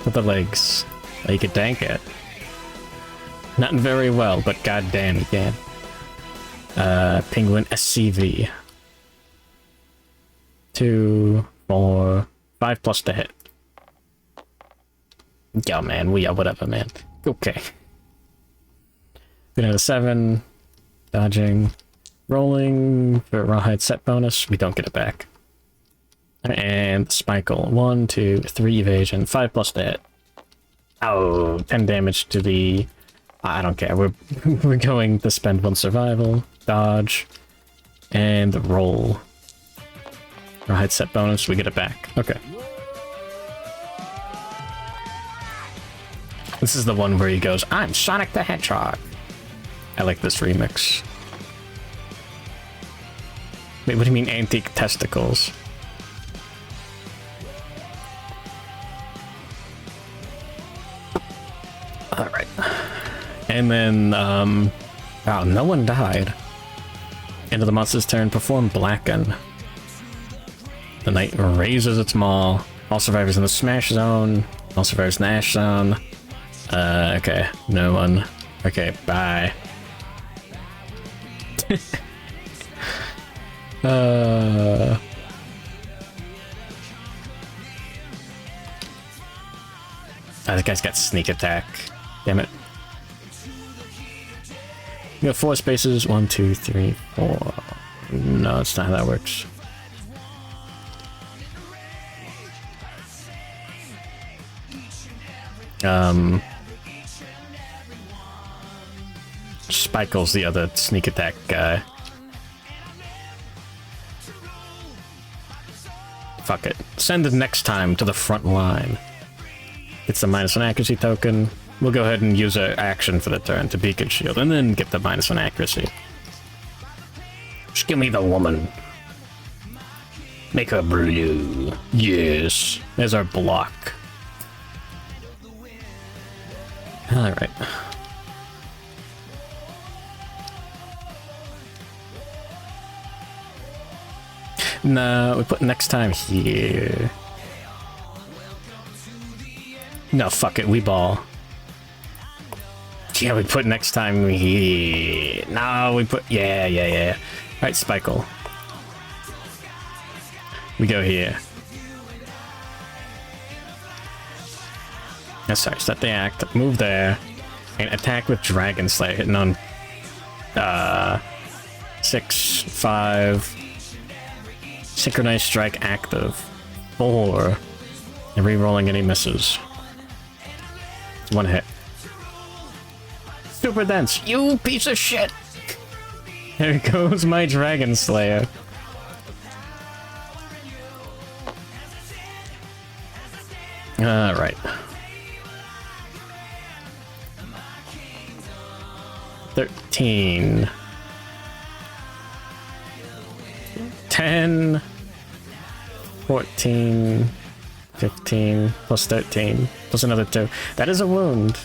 S1: with the legs. You could tank it. Not very well, but goddamn you can. Penguin SCV. 2, 4, 5+ to hit. Yeah, man. Whatever, man. Okay. Then at a 7. Dodging. Rolling for rawhide set bonus. We don't get it back. And Spikle. 1, 2, 3 evasion. 5+ to hit. Oh, 10 damage to the... I don't care. We're going to spend 1 survival. Dodge. And roll. Rawhide set bonus. We get it back. Okay. This is the one where he goes, I'm Sonic the Hedgehog. I like this remix. Wait, what do you mean antique testicles? Alright. And then, wow, no one died. End of the monster's turn, perform Blacken. The knight raises its maul. All survivors in the smash zone. All survivors in the ash zone. Okay, no one. Okay, bye. That guy's got sneak attack. Damn it. You got 4 spaces. 1, 2, 3, 4. No, that's not how that works. Spikle's the other sneak attack guy. Fuck it. Send it next time to the front line. It's the -1 accuracy token. We'll go ahead and use our action for the turn to beacon shield, and then get the -1 accuracy. Just give me the woman. Make her blue. Yes. There's our block. Alright. No, we put next time here. No, fuck it, we ball. Yeah, we put next time here. No, we put... Yeah. Alright, Spikle. We go here. Sorry, set the act, move there, and attack with Dragon Slayer, hitting on 6, 5, Synchronized Strike active, 4, and re-rolling any misses. 1 hit. Super dense, you piece of shit! There goes my Dragon Slayer. Alright. 13. 10. 14. 15. Plus 13. Plus another 2. That is a wound.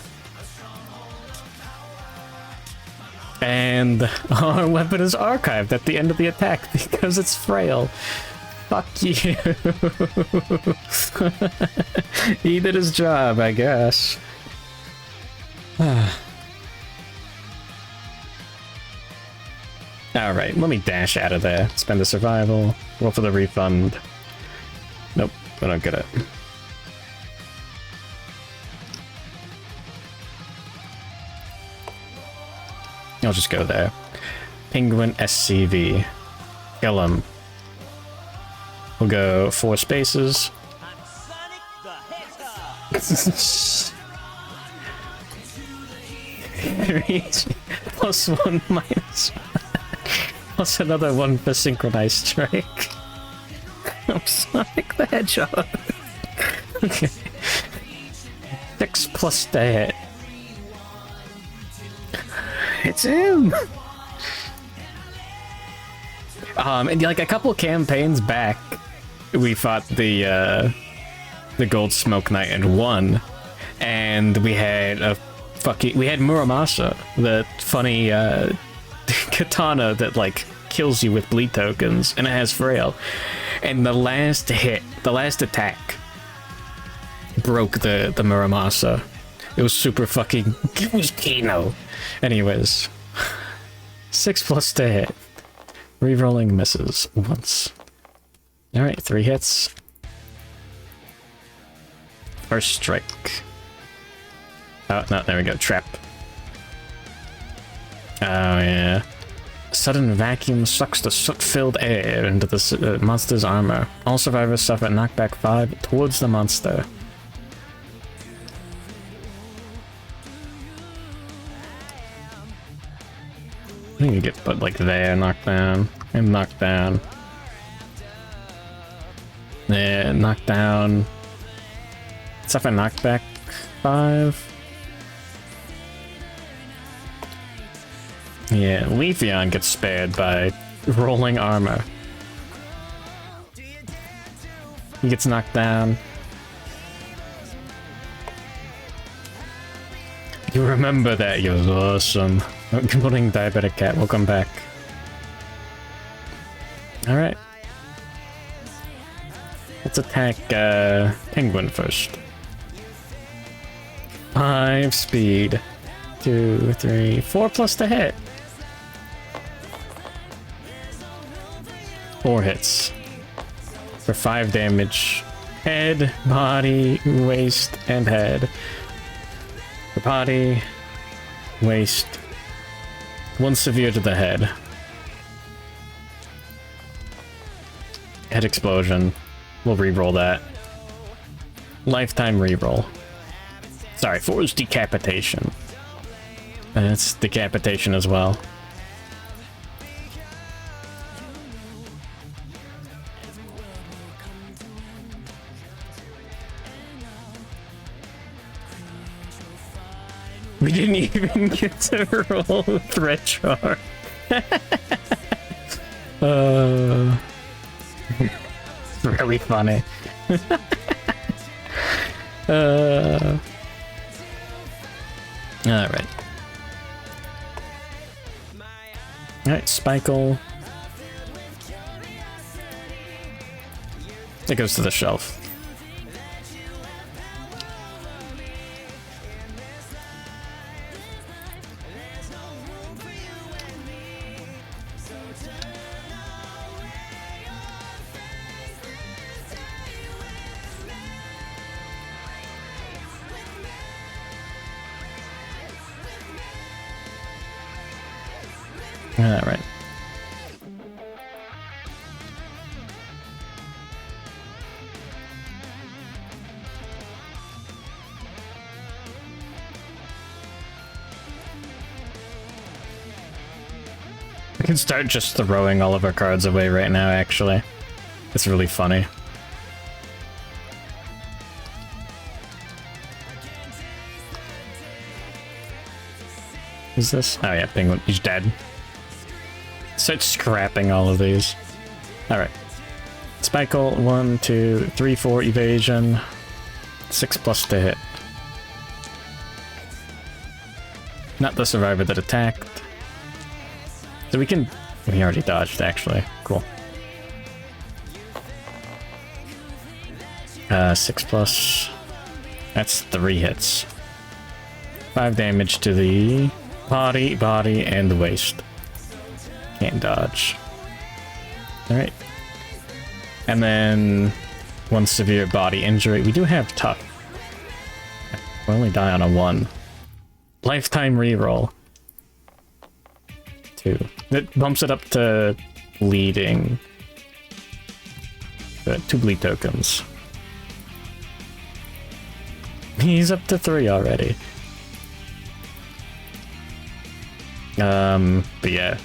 S1: And our weapon is archived at the end of the attack because it's frail. Fuck you. He did his job, I guess. Alright, let me dash out of there. Spend the survival. Roll for the refund. Nope, I don't get it. I'll just go there. Penguin SCV. Kill him. We'll go 4 spaces. Plus 1 minus 1. Plus another 1 for synchronized strike. I'm Sonic the Hedgehog. Okay. 6 plus the hit. It's him! And like a couple campaigns back, we fought the Gold Smoke Knight and won. And we had we had Muramasa, the funny katana that like kills you with bleed tokens, and it has frail. And the last hit, the last attack, broke the Muramasa. It was super fucking. It was Kino. Anyways, 6 plus to hit. Rerolling misses once. All right, 3 hits. First strike. Oh no, there we go. Trap. Oh yeah. Sudden vacuum sucks the soot-filled air into the monster's armor. All survivors suffer knockback 5 towards the monster. I think you get put like there, knocked down, and knocked down. There, knocked down. Suffer knockback 5. Yeah, Leafeon gets spared by rolling armor. He gets knocked down. You remember that, you're awesome. Good morning, Diabetic Cat. Welcome back. Alright. Let's attack Penguin first. 5 speed. 2, 3, 4 plus the hit. 4 hits. For 5 damage. Head, body, waist, and head. The body, waist. 1 severe to the head. Head explosion. We'll re-roll that. Lifetime re-roll. Sorry, 4 is decapitation. And it's decapitation as well. We didn't even get to roll threat chart. It's really funny. Alright. Alright, Spikle. It goes to the shelf. Alright. We can start just throwing all of our cards away right now, actually. It's really funny. Is this? Oh yeah, penguin. He's dead. Start scrapping all of these. Alright. Spike-ult, 1, 2, 3, 4 evasion. 6+ to hit. Not the survivor that attacked. So we can... We already dodged, actually. Cool. 6+. That's 3 hits. 5 damage to the body, and the waist. Can't dodge. Alright. And then 1 severe body injury. We do have tough. We only die on a 1. Lifetime reroll. 2. It bumps it up to bleeding. 2 bleed tokens. He's up to 3 already. But yeah.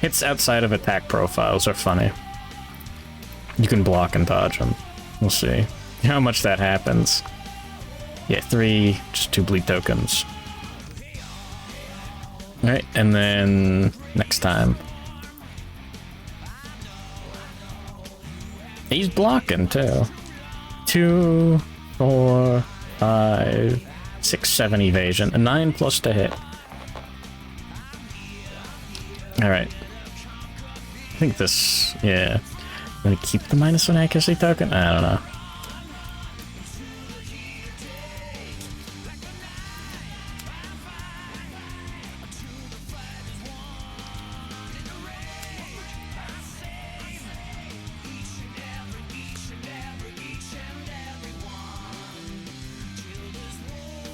S1: Hits outside of attack profiles are funny. You can block and dodge them. We'll see how much that happens. Yeah, 3, just 2 bleed tokens. Alright, and then next time. He's blocking too. 2, 4, 5, 6, 7 evasion. A 9+ to hit. Alright. I think this, yeah. I'm gonna keep the -1 accuracy token? I don't know.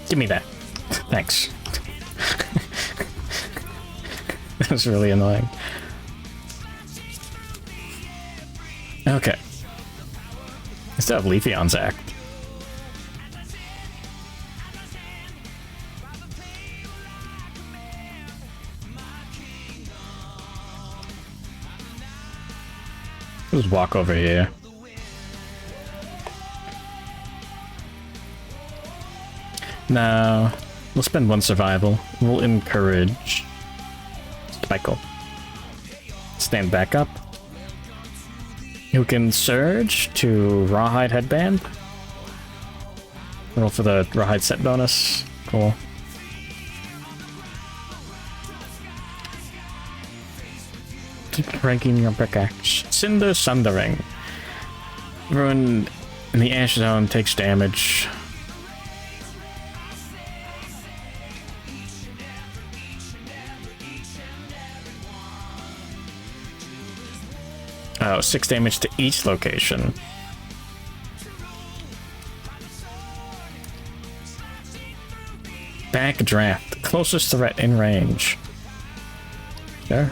S1: Give me that. Thanks. That was really annoying. Okay. I still have Leafeon's Act. Just walk over here. Now, we'll spend 1 survival. We'll encourage Michael. Stand back up. You can surge to Rawhide Headband. Roll for the Rawhide set bonus. Cool. Keep ranking your pickaxe. Cinder Sundering. Everyone in the Ash Zone takes damage. Oh, 6 damage to each location. Backdraft. Closest threat in range. Sure.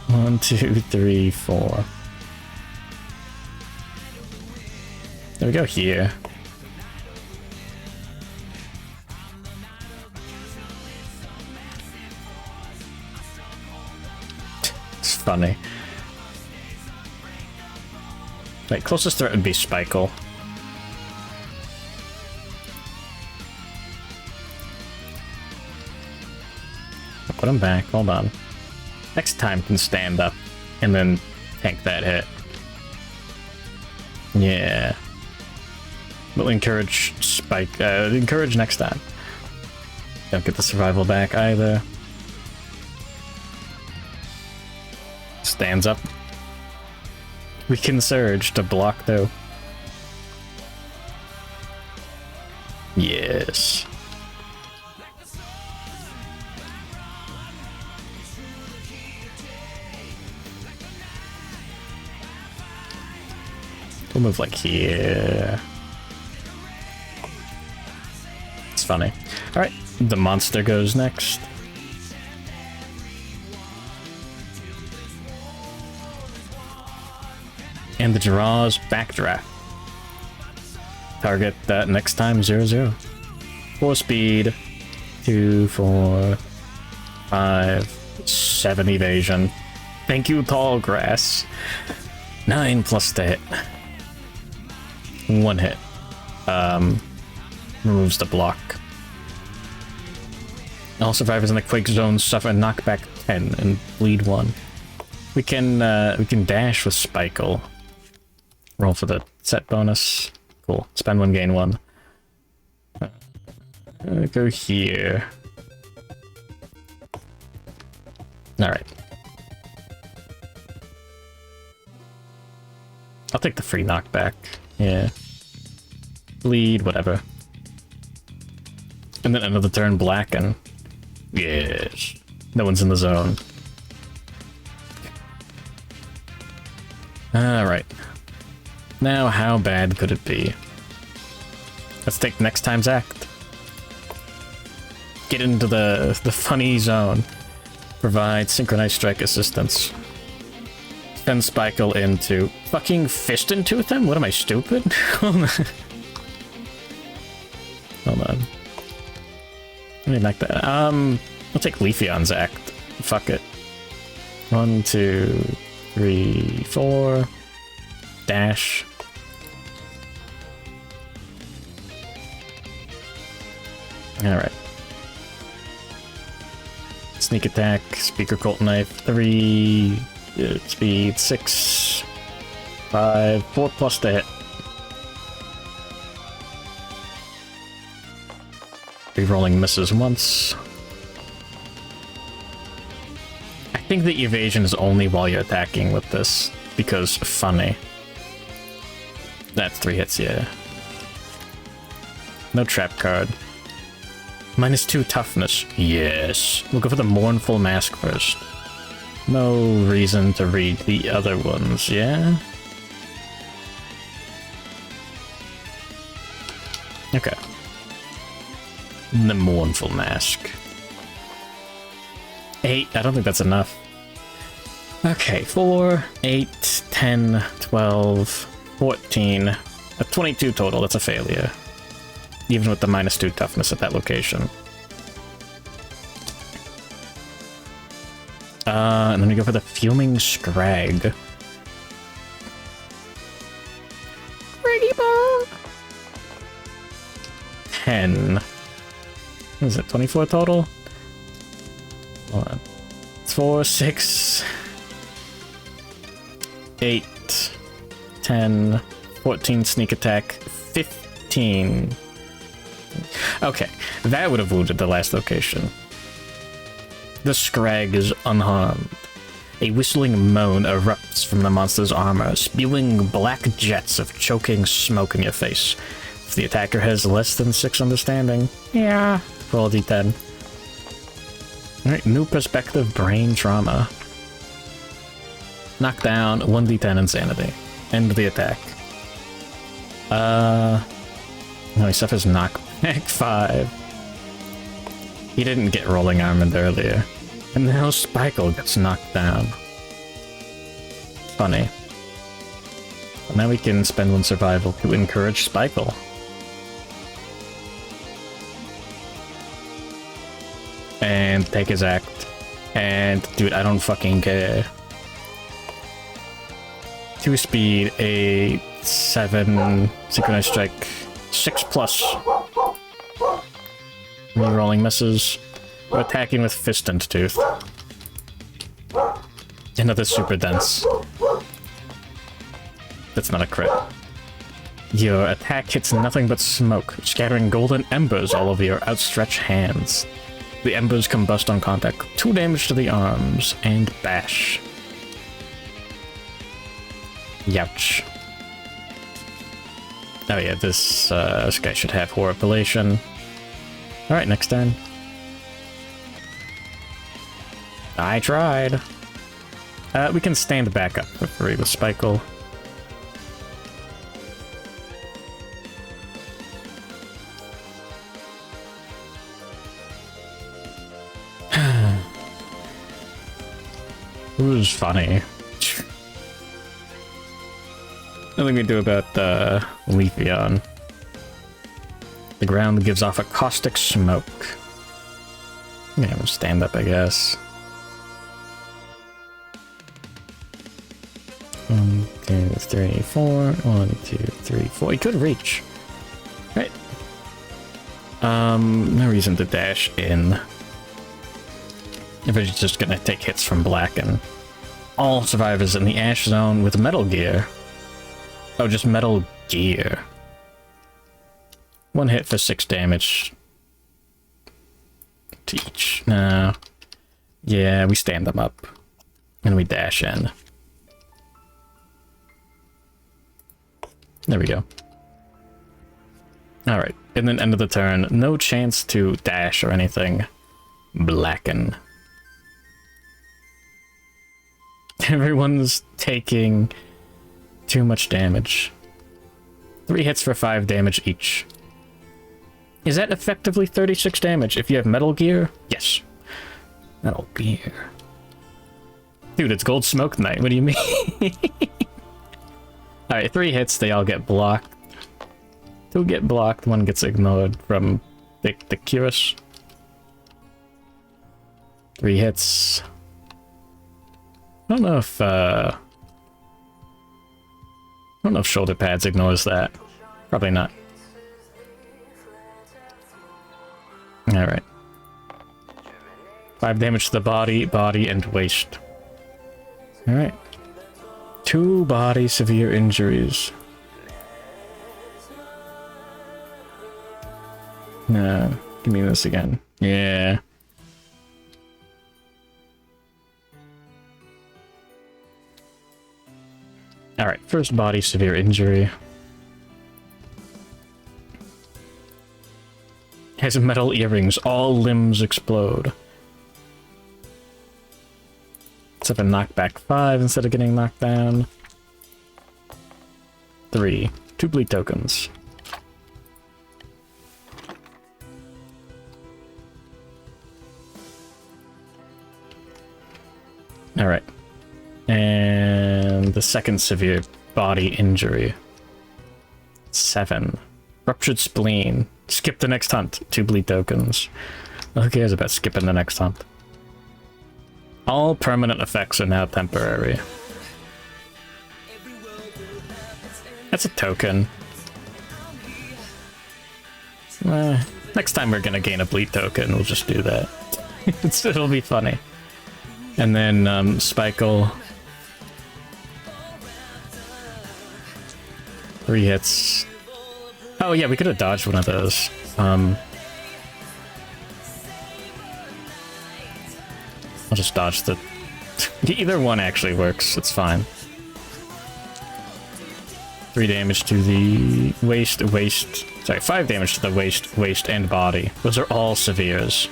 S1: One, 2, 3, 4. There we go here. Funny. Wait, closest threat would be Spike'll. Put him back, hold on. Next time can stand up and then tank that hit. Yeah. We'll encourage encourage next time. Don't get the survival back either. Stands up. We can surge to block though. Yes. We'll move like here. It's funny. Alright, the monster goes next. And the Jiraw's Backdraft. Target that next time 0-0. 4 speed. 2, 4, 5, 7 evasion. Thank you, tall grass. 9+ to hit. 1 hit. Removes the block. All survivors in the quake zone suffer knockback 10 and bleed 1. We can dash with Spikle. Roll for the set bonus. Cool. Spend 1, gain 1. Go here. Alright. I'll take the free knockback. Yeah. Bleed, whatever. And then another turn blacken. Yes. No one's in the zone. Alright. Now, how bad could it be? Let's take next time's act. Get into the funny zone. Provide synchronized strike assistance. Send Spikle into fucking fist and tooth him? What am I, stupid? Hold on. Let me back that. I'll take Leafeon's act. Fuck it. 1, 2, 3, 4. Dash. Alright. Sneak attack, speaker cult knife, 3, speed, 6, 5, 4 plus to hit. Rerolling misses once. I think the evasion is only while you're attacking with this, because funny. That's 3 hits, yeah. No trap card. -2 toughness. Yes. We'll go for the mournful mask first. No reason to read the other ones, yeah? Okay. The mournful mask. 8. I don't think that's enough. Okay, 4, 8, 10, 12, 14. A 22 total, that's a failure. Even with the -2 toughness at that location. And then we go for the Fuming Scrag. Ready, ball. 10. What is it, 24 total? Hold on. 4, 6, 8, 10, 14 sneak attack, 15. Okay, that would have wounded the last location. The Scrag is unharmed. A whistling moan erupts from the monster's armor, spewing black jets of choking smoke in your face. If the attacker has less than 6 understanding, yeah, roll a d10. Alright, new perspective, brain trauma. Knockdown, 1d10 insanity. End the attack. No, he suffers knockback 5. He didn't get rolling armored earlier. And now Spikle gets knocked down. Funny. Well, now we can spend 1 survival to encourage Spikle. And take his act. And, dude, I don't fucking care. 2 speed, 8, 7, synchronized strike, 6 plus. Rerolling misses. We're attacking with fist and tooth. Another super dense. That's not a crit. Your attack hits nothing but smoke, scattering golden embers all over your outstretched hands. The embers combust on contact. 2 damage to the arms, and bash. Youch. Oh yeah, this guy should have horripilation. Alright, next turn. I tried. We can stand back up for free with Spikle. Who's funny? Nothing we do about Leafeon. The ground gives off a caustic smoke. Yeah, we'll stand up, I guess. 1, 2, 3, 4. 1, 2, 3, 4. He could reach. Right. No reason to dash in. If it's just gonna take hits from Blacken. All survivors in the Ash Zone with Metal Gear. Oh, just Metal Gear. 1 hit for 6 damage. To each. No. Yeah, we stand them up. And we dash in. There we go. Alright, and then end of the turn. No chance to dash or anything. Blacken. Everyone's taking too much damage. 3 hits for 5 damage each. Is that effectively 36 damage if you have Metal Gear? Yes. Metal Gear. Dude, it's Gold Smoke Knight. What do you mean? Alright, 3 hits, they all get blocked. 2 get blocked, 1 gets ignored from the Curious. 3 hits. I don't know if shoulder pads ignores that. Probably not. Alright. 5 damage to the body, and waist. Alright. 2 body severe injuries. No, give me this again. Yeah. Alright, first body severe injury. Has metal earrings, all limbs explode. Except a knockback 5 instead of getting knocked down. 3. 2 bleed tokens. Alright. And the second severe body injury. 7. Ruptured spleen. Skip the next hunt. 2 bleed tokens. Who cares about skipping the next hunt? All permanent effects are now temporary. That's a token. Next time we're gonna gain a bleed token, we'll just do that. It'll be funny. And then, Spikle. 3 hits. Oh yeah, we could have dodged one of those. I'll just dodge the... Either one actually works, it's fine. 3 damage to the waist... Sorry, 5 damage to the waist, and body. Those are all severes.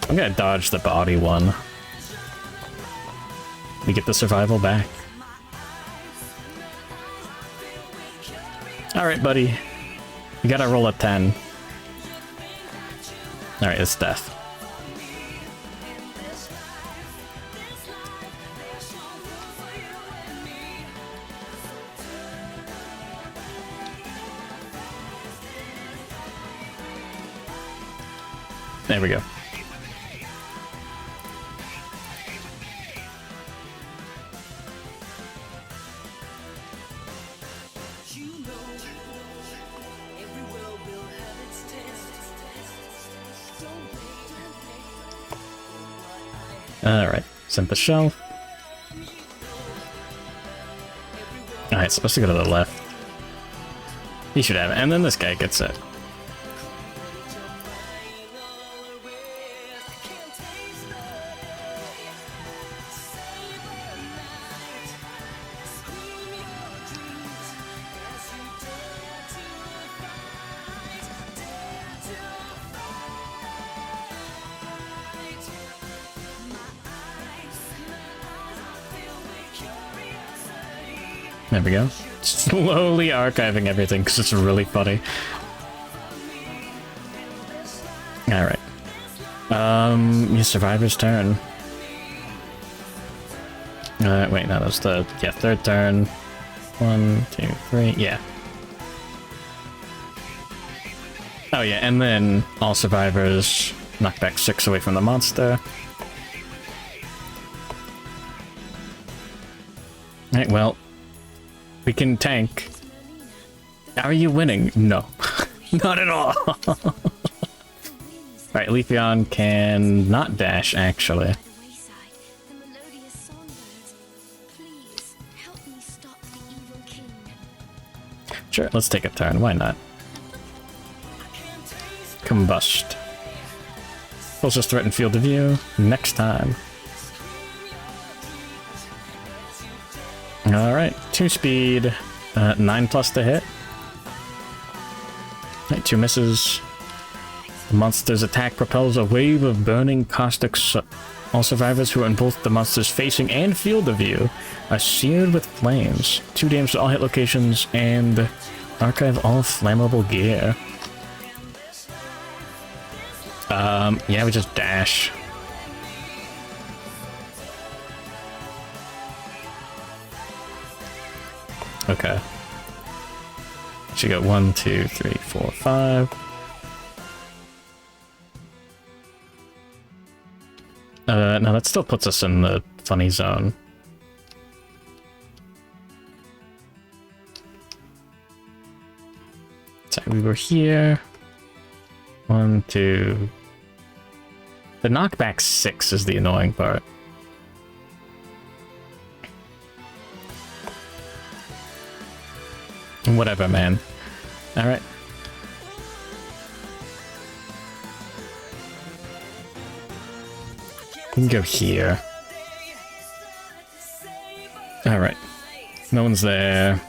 S1: I'm gonna dodge the body one. We get the survival back. Alright, buddy. You gotta roll a 10. Alright, it's death. There we go. Alright, sent the shelf. Alright, it's supposed to go to the left. He should have it, and then this guy gets it. There we go. Slowly archiving everything because it's really funny. Alright. Your survivor's turn. Wait, no, that's the... Yeah, third turn. 1, 2, 3, yeah. Oh yeah, and then all survivors knock back 6 away from the monster. Alright, well... We can tank. Are you winning? No. Not at all. Alright, Leafeon can not dash, actually. Sure, let's take a turn. Why not? Combust. Closest threat in field of view. Next time. Alright, 2 speed. 9+ to hit. Right, 2 misses. The monster's attack propels a wave of burning caustic soot. All survivors who are in both the monster's facing and field of view are seared with flames. 2 damage to all hit locations and archive all flammable gear. Yeah, we just dash. Okay. She got 1, 2, 3, 4, 5. No, that still puts us in the funny zone. So we were here. 1, 2. The knockback 6 is the annoying part. Whatever, man. Alright. We can go here. Alright. No one's there.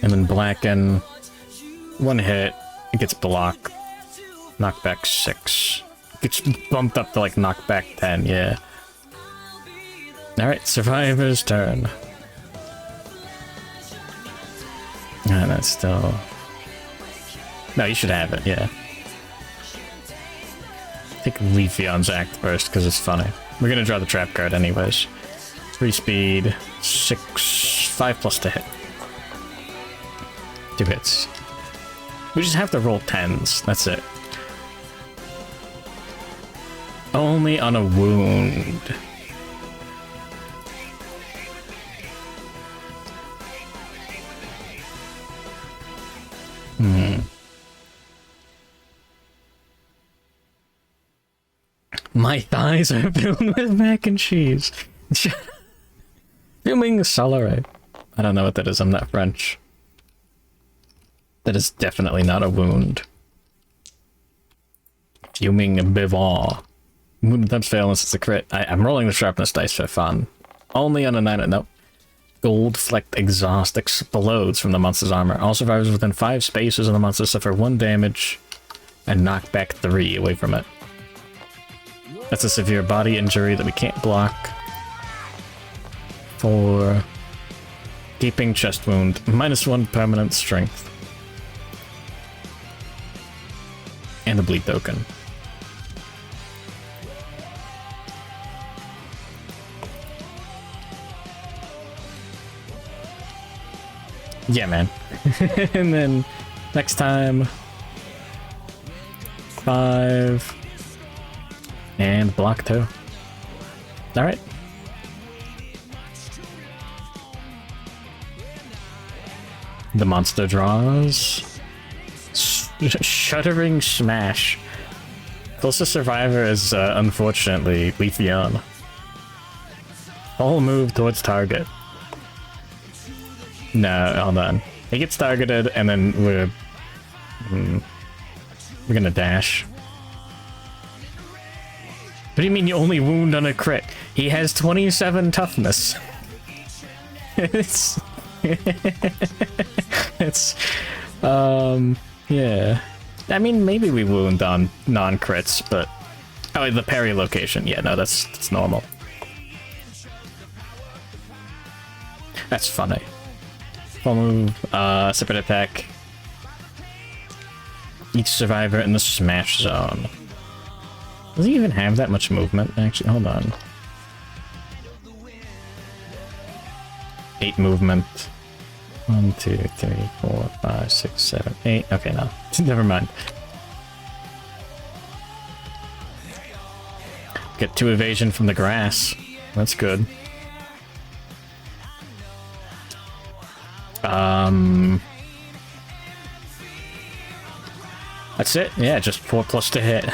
S1: And then Blacken. 1 hit. It gets blocked. Knockback 6. Gets bumped up to like knockback 10, yeah. Alright, Survivor's turn. And that's still... No, you should have it, yeah. Take Leafeon's act first, because it's funny. We're gonna draw the trap card anyways. 3 speed, 6, 5+ to hit. 2 hits. We just have to roll 10s, that's it. Only on a wound. My thighs are filled with mac and cheese. Fuming celery. I don't know what that is, I'm not French. That is definitely not a wound. Fuming bivouac. Wound attempts fail unless it's a crit. I'm rolling the sharpness dice for fun. Only on a 9. Nope. Gold flecked exhaust explodes from the monster's armor. All survivors within 5 spaces of the monster suffer 1 damage and knock back 3 away from it. That's a severe body injury that we can't block. 4. Gaping chest wound. -1 permanent strength. And a bleed token. Yeah, man. And then next time 5 and block 2. All right. The monster draws Shuddering Smash. Closest survivor is unfortunately Leafeon. All move towards target. No, hold on. He gets targeted, and then we're gonna dash. What do you mean you only wound on a crit? He has 27 toughness. it's yeah. I mean, maybe we wound on non-crits, but oh, the parry location. Yeah, no, that's normal. That's funny. Full move, separate attack. Each survivor in the smash zone. Does he even have that much movement? Actually, hold on. 8 movement. 1, 2, 3, 4, 5, 6, 7, 8. Okay, no. Never mind. Get 2 evasion from the grass. That's good. That's it? Yeah, just 4+ to hit.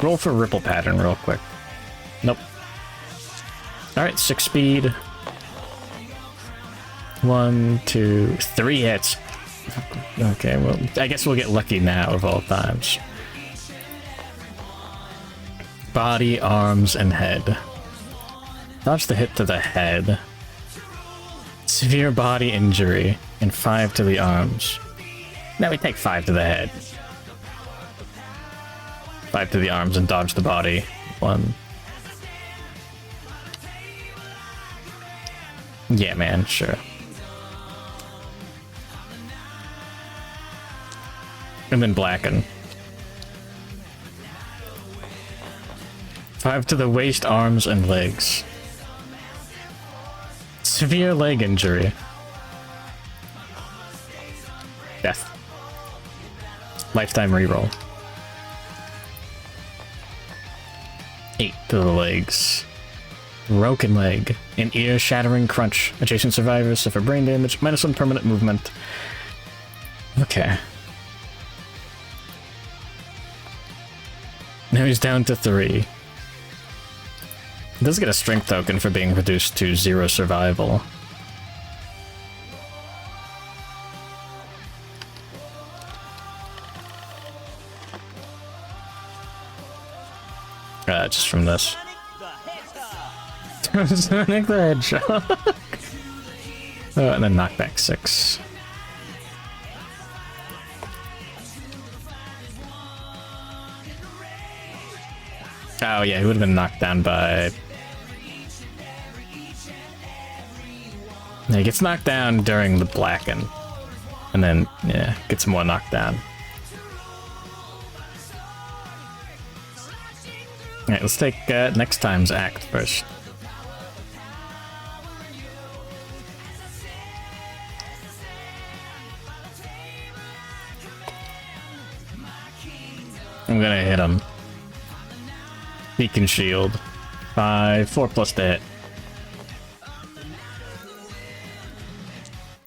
S1: Roll for ripple pattern real quick. Nope. Alright, 6 speed. 1, 2, 3 hits. Okay, well, I guess we'll get lucky now of all times. Body, arms, and head. Dodge the hit to the head. Severe body injury, and 5 to the arms. Now we take 5 to the head. 5 to the arms and dodge the body. 1. Yeah, man, sure. And then blacken. 5 to the waist, arms, and legs. Severe leg injury. Death. Lifetime reroll. 8 to the legs. Broken leg. An ear-shattering crunch. Adjacent survivors suffer brain damage. -1 permanent movement. Okay. Now he's down to 3. He does get a strength token for being reduced to 0 survival. Just from this. Sonic the Hedgehog. And then knockback 6. Oh yeah, he would have been knocked down by... Yeah, he gets knocked down during the blacken. And then, yeah, gets more knocked down. Alright, let's take next time's act first. I'm gonna hit him. Beacon shield. 4+ to hit.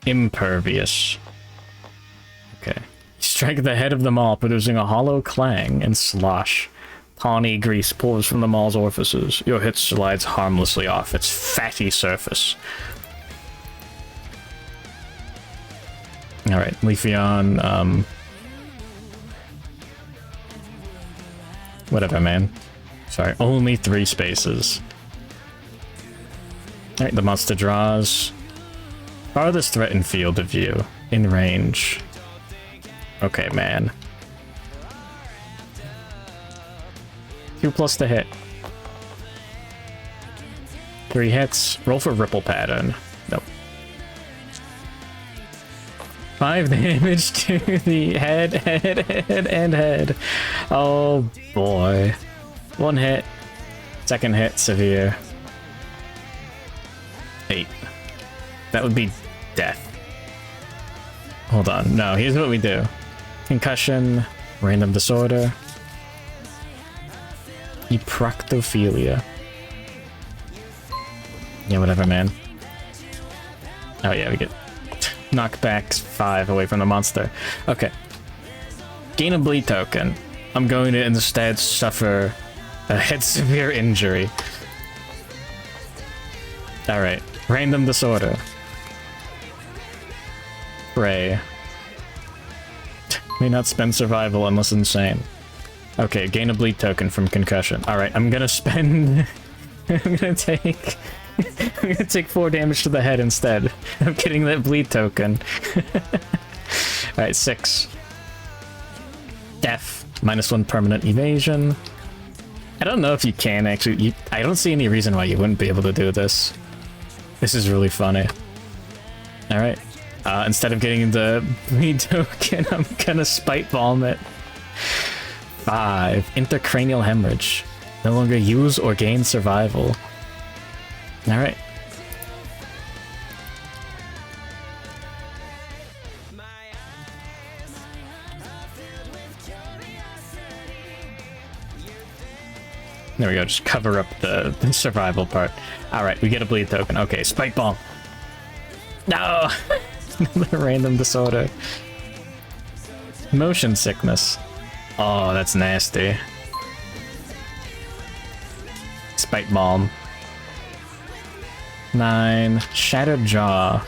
S1: Impervious. Okay. Strike the head of the maw, producing a hollow clang and slosh. Tawny grease pours from the maw's orifices. Your hit slides harmlessly off its fatty surface. Alright, Leafeon, whatever, man. Sorry, only 3 spaces. Alright, the monster draws. Farthest threat in field of view. In range. Okay, man. 2+ to hit. 3 hits. Roll for ripple pattern. Nope. 5 damage to the head, and head. Oh boy. 1 hit. 2nd hit, severe. 8. That would be death. Hold on. No, here's what we do. Concussion, random disorder. Eproctophilia. Yeah, whatever, man. Oh yeah, we get knockbacks 5 away from the monster. Okay. Gain a bleed token. I'm going to instead suffer a head severe injury. Alright. Random disorder. Pray. May not spend survival unless insane. Okay, gain a bleed token from concussion. Alright, I'm gonna spend... I'm gonna take 4 damage to the head instead of getting that bleed token. Alright, 6. Death. -1 permanent evasion. I don't know if you can actually... I don't see any reason why you wouldn't be able to do this. This is really funny. Alright. Instead of getting the bleed token, I'm gonna spite vomit. 5. Intracranial hemorrhage. No longer use or gain survival. Alright. There we go, just cover up the survival part. Alright, we get a bleed token. Okay, spike bomb. No! Random disorder. Motion sickness. Oh, that's nasty. Spite bomb. 9. Shattered jaw.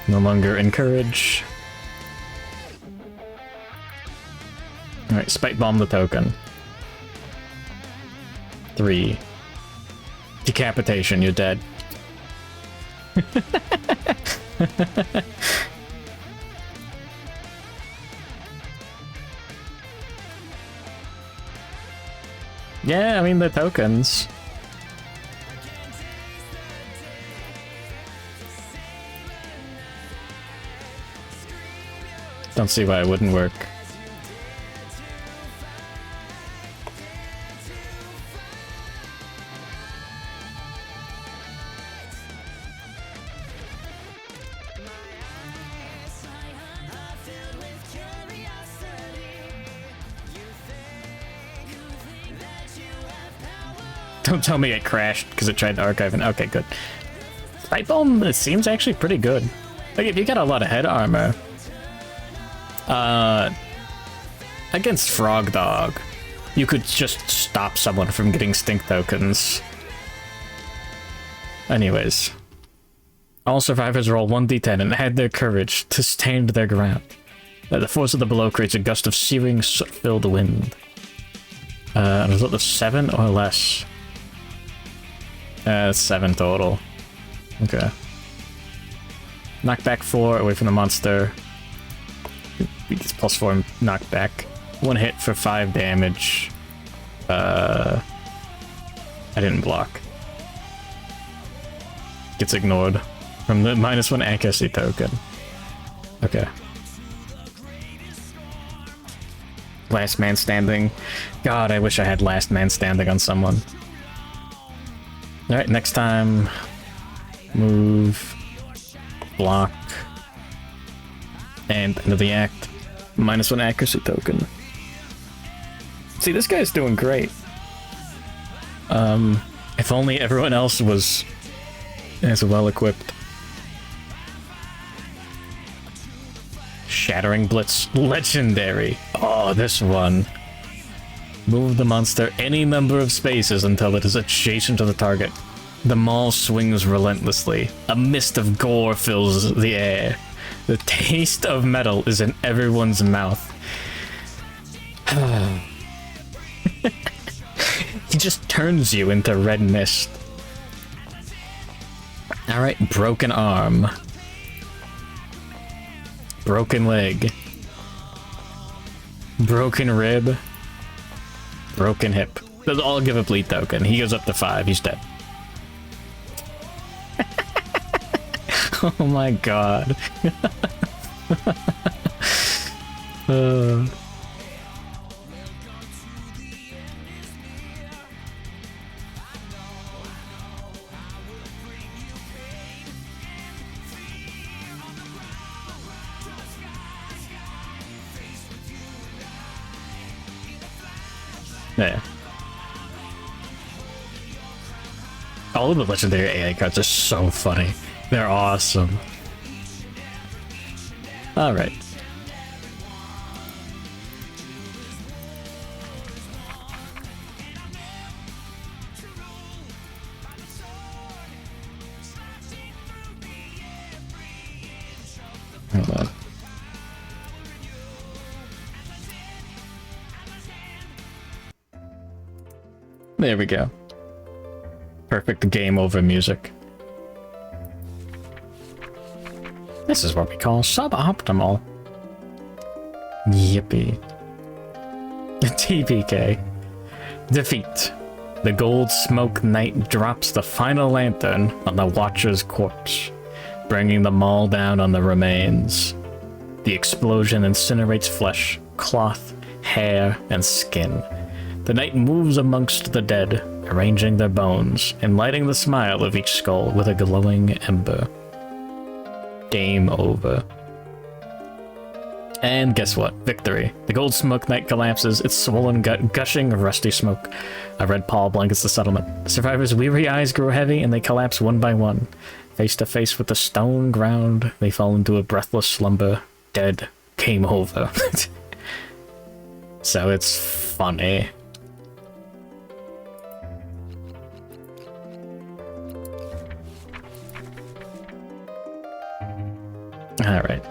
S1: No longer encourage. Alright, spite bomb the token. 3. Decapitation, you're dead. Yeah, I mean, the tokens. Don't see why it wouldn't work. Don't tell me it crashed because it tried to archive it. Okay, good. Spite Bomb, it seems actually pretty good. Like, if you got a lot of head armor, against Frogdog, you could just stop someone from getting stink tokens. Anyways. All survivors roll 1d10 and add their courage to stand their ground. The force of the blow creates a gust of searing, soot-filled wind. A result of 7 or less. 7 total. Okay. Knockback 4 away from the monster. It's +4 knockback. 1 hit for 5 damage. I didn't block. Gets ignored from the -1 accuracy token. Okay. Last man standing. God, I wish I had last man standing on someone. Alright, next time. Move. Block. And end of the act. -1 accuracy token. See, this guy's doing great. If only everyone else was as well equipped. Shattering Blitz. Legendary. Oh, this one. Move the monster any number of spaces until it is adjacent to the target. The maul swings relentlessly. A mist of gore fills the air. The taste of metal is in everyone's mouth. He just turns you into red mist. Alright, broken arm. Broken leg. Broken rib. Broken hip. Those all give a bleed token. He goes up to 5. He's dead. Oh my god. Yeah. All of the legendary AI cards are so funny. They're awesome. Alright. Hold on. There we go. Perfect game over music. This is what we call suboptimal. Yippee. TPK. Defeat. The gold smoke knight drops the final lantern on the Watcher's corpse, bringing them all down on the remains. The explosion incinerates flesh, cloth, hair, and skin. The knight moves amongst the dead, arranging their bones and lighting the smile of each skull with a glowing ember. Game over. And guess what? Victory. The gold smoke knight collapses, its swollen gut gushing of rusty smoke. A red pall blankets the settlement. The survivors' weary eyes grow heavy and they collapse one by one. Face to face with the stone ground, they fall into a breathless slumber. Dead. Game over. So it's funny. Alright.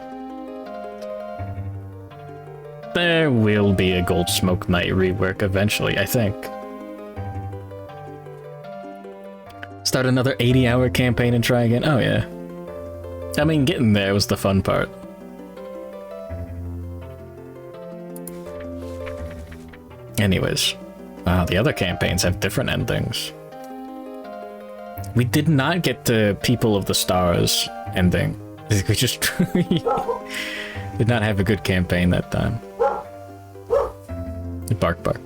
S1: There will be a Gold Smoke Knight rework eventually, I think. Start another 80-hour campaign and try again. Oh yeah. I mean, getting there was the fun part. Anyways. Wow, the other campaigns have different endings. We did not get the People of the Stars ending. We just did not have a good campaign that time. Bark, bark.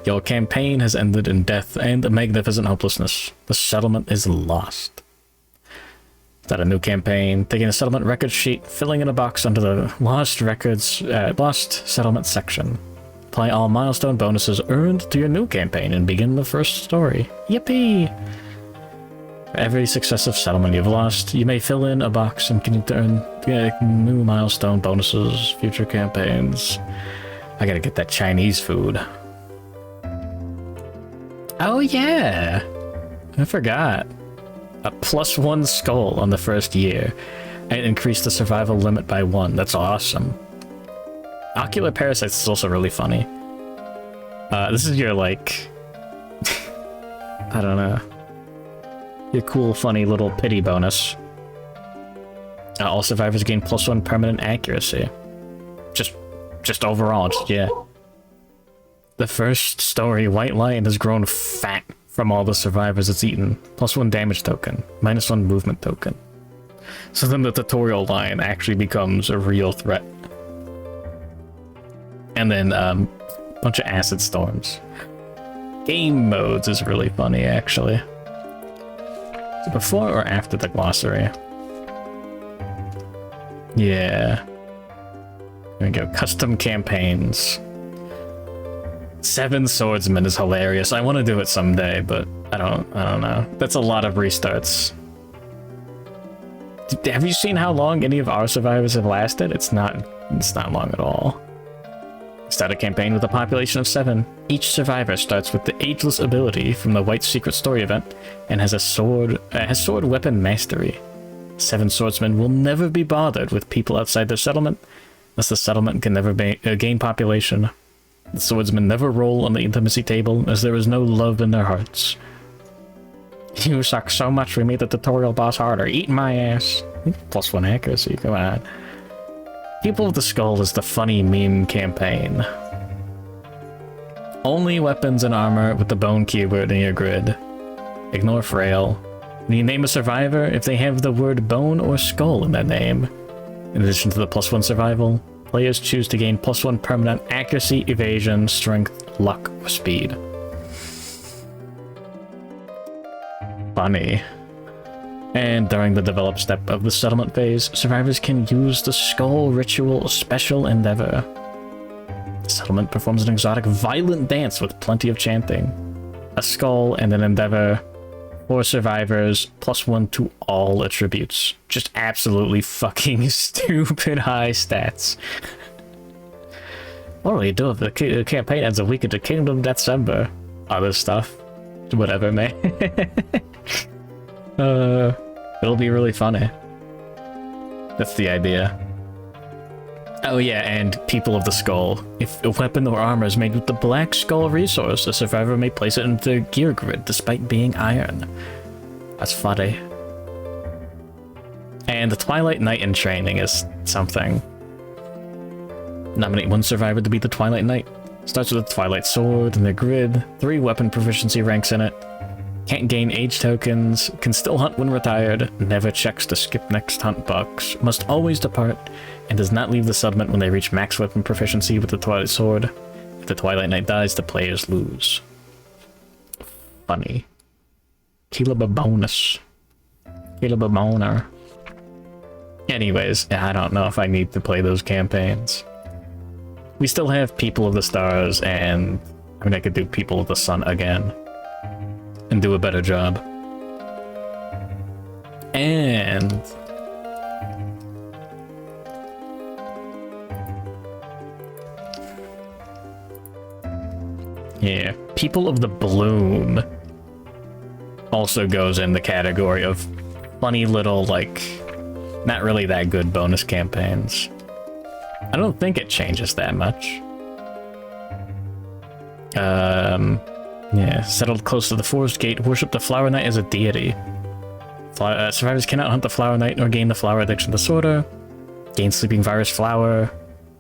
S1: Your campaign has ended in death and a magnificent hopelessness. The settlement is lost. Start a new campaign, taking a settlement record sheet, filling in a box under the lost records, lost settlement section. Apply all milestone bonuses earned to your new campaign and begin the first story. Yippee! For every successive settlement you've lost, you may fill in a box and continue to earn new milestone bonuses, future campaigns. I gotta get that Chinese food. Oh yeah! I forgot. A +1 skull on the first year, and increase the survival limit by 1. That's awesome. Ocular parasites is also really funny. This is your, like... I don't know. Your cool, funny little pity bonus. All survivors gain +1 permanent accuracy. Just overall, yeah. The first story, White Lion, has grown fat from all the survivors it's eaten. +1 damage token, -1 movement token. So then the tutorial lion actually becomes a real threat. And then, bunch of acid storms. Game modes is really funny, actually. So before or after the glossary? Yeah. There we go. Custom campaigns. 7 Swordsmen is hilarious. I want to do it someday, but I don't know. That's a lot of restarts. Have you seen how long any of our survivors have lasted? It's not long at all. Start a campaign with a population of 7. Each survivor starts with the Ageless ability from the White Secret Story event and has a sword weapon mastery. 7 swordsmen will never be bothered with people outside their settlement, as the settlement can never gain population. The swordsmen never roll on the intimacy table, as there is no love in their hearts. You suck so much we made the tutorial boss harder. Eat my ass. +1 accuracy, come on. People of the Skull is the funny meme campaign. Only weapons and armor with the bone keyword in your grid. Ignore frail. When you name a survivor, if they have the word bone or skull in their name, in addition to the +1 survival, players choose to gain +1 permanent accuracy, evasion, strength, luck, or speed. Funny. And during the develop step of the settlement phase, survivors can use the Skull Ritual Special Endeavor. The settlement performs an exotic violent dance with plenty of chanting. A skull and an endeavor for survivors, +1 to all attributes. Just absolutely fucking stupid high stats. What do you do if the campaign ends a week into Kingdom December? Other stuff. Whatever, man. It'll be really funny. That's the idea. Oh yeah, and People of the Skull. If a weapon or armor is made with the Black Skull resource, a survivor may place it into their gear grid despite being iron. That's funny. And the Twilight Knight in training is something. Nominate 1 survivor to be the Twilight Knight. Starts with a Twilight Sword in their grid, 3 weapon proficiency ranks in it. Can't gain age tokens, can still hunt when retired, never checks to skip next hunt box, must always depart, and does not leave the settlement when they reach max weapon proficiency with the Twilight Sword. If the Twilight Knight dies, the players lose. Funny. Caleb a bonus. Caleb a boner. Anyways, I don't know if I need to play those campaigns. We still have People of the Stars, and I mean, I could do People of the Sun again and do a better job. And yeah, People of the Bloom also goes in the category of funny little, like, not really that good bonus campaigns. I don't think it changes that much. Yeah, settled close to the forest gate, worship the Flower Knight as a deity. Survivors cannot hunt the Flower Knight nor gain the flower addiction disorder, gain sleeping virus flower,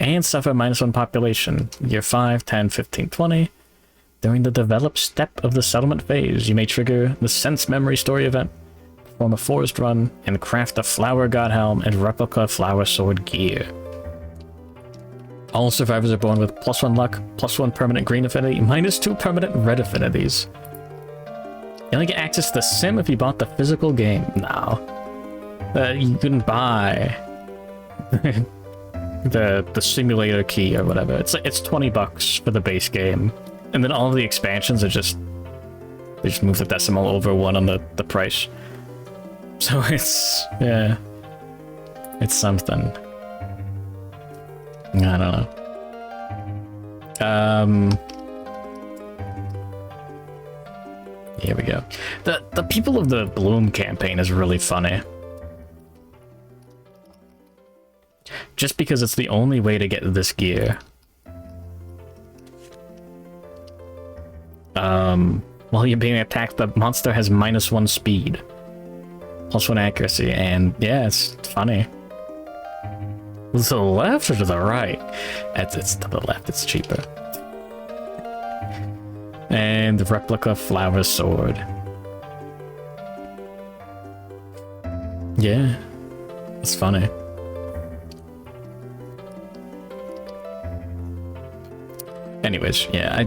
S1: and suffer -1 population. Year 5, 10, 15, 20. During the develop step of the settlement phase, you may trigger the Sense Memory Story event, perform a forest run, and craft a Flower God Helm and replica Flower Sword gear. All survivors are born with +1 luck, +1 permanent green affinity, -2 permanent red affinities. You only get access to the sim if you bought the physical game. No. You can buy the simulator key or whatever. It's $20 for the base game. And then all of the expansions are just... They just move the decimal over 1 on the price. So it's... yeah. It's something. I don't know. Here we go. The People of the Bloom campaign is really funny. Just because it's the only way to get this gear. While you're being attacked, the monster has -1 speed, +1 accuracy, and yeah, it's funny. To the left or to the right? It's to the left, it's cheaper. And the replica Flower Sword. Yeah, it's funny. Anyways, yeah,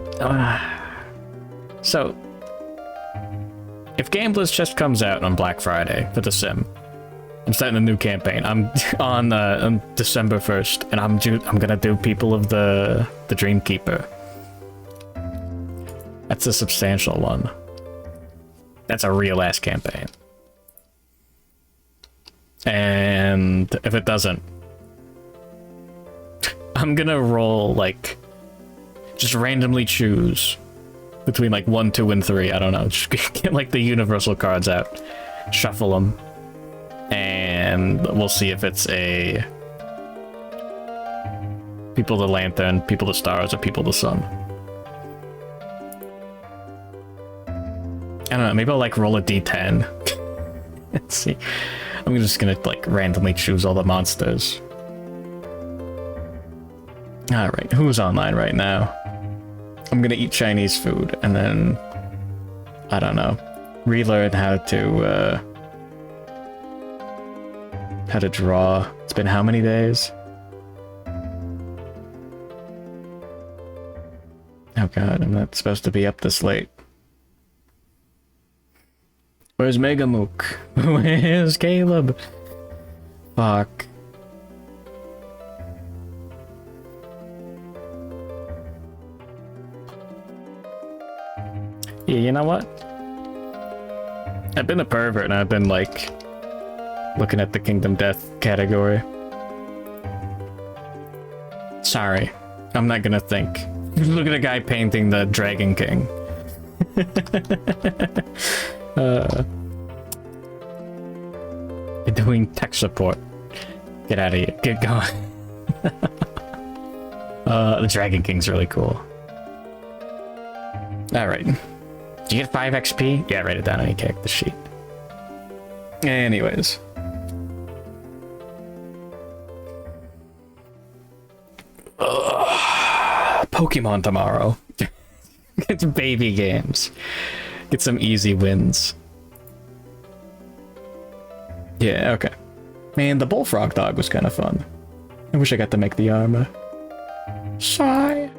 S1: so, if Gambler's Chest comes out on Black Friday for The Sim, I'm starting a new campaign. I'm on December 1st, and I'm gonna do People of the Dreamkeeper. That's a substantial one. That's a real-ass campaign. And if it doesn't, I'm gonna roll, like, just randomly choose between, like, 1, 2, and 3. I don't know. Just get, like, the universal cards out. Shuffle them. And we'll see if it's a People of the Lantern, People of the Stars, or People of the Sun. I don't know, maybe I'll like roll a d10. Let's see. I'm just gonna like randomly choose all the monsters. Alright, who's online right now? I'm gonna eat Chinese food and then, I don't know, relearn how to draw. It's been how many days? Oh god, I'm not supposed to be up this late. Where's Megamook? Where's Caleb? Fuck. Yeah, you know what? I've been a pervert and I've been like looking at the Kingdom Death category. Sorry, I'm not gonna think. Look at a guy painting the Dragon King. You're doing tech support. Get out of here. Get going. The Dragon King's really cool. Alright. Did you get 5 XP? Yeah, write it down on your character sheet. Anyways. Pokemon tomorrow. It's baby games. Get some easy wins. Yeah, okay. Man, the Bullfrogdog was kind of fun. I wish I got to make the armor. Sigh.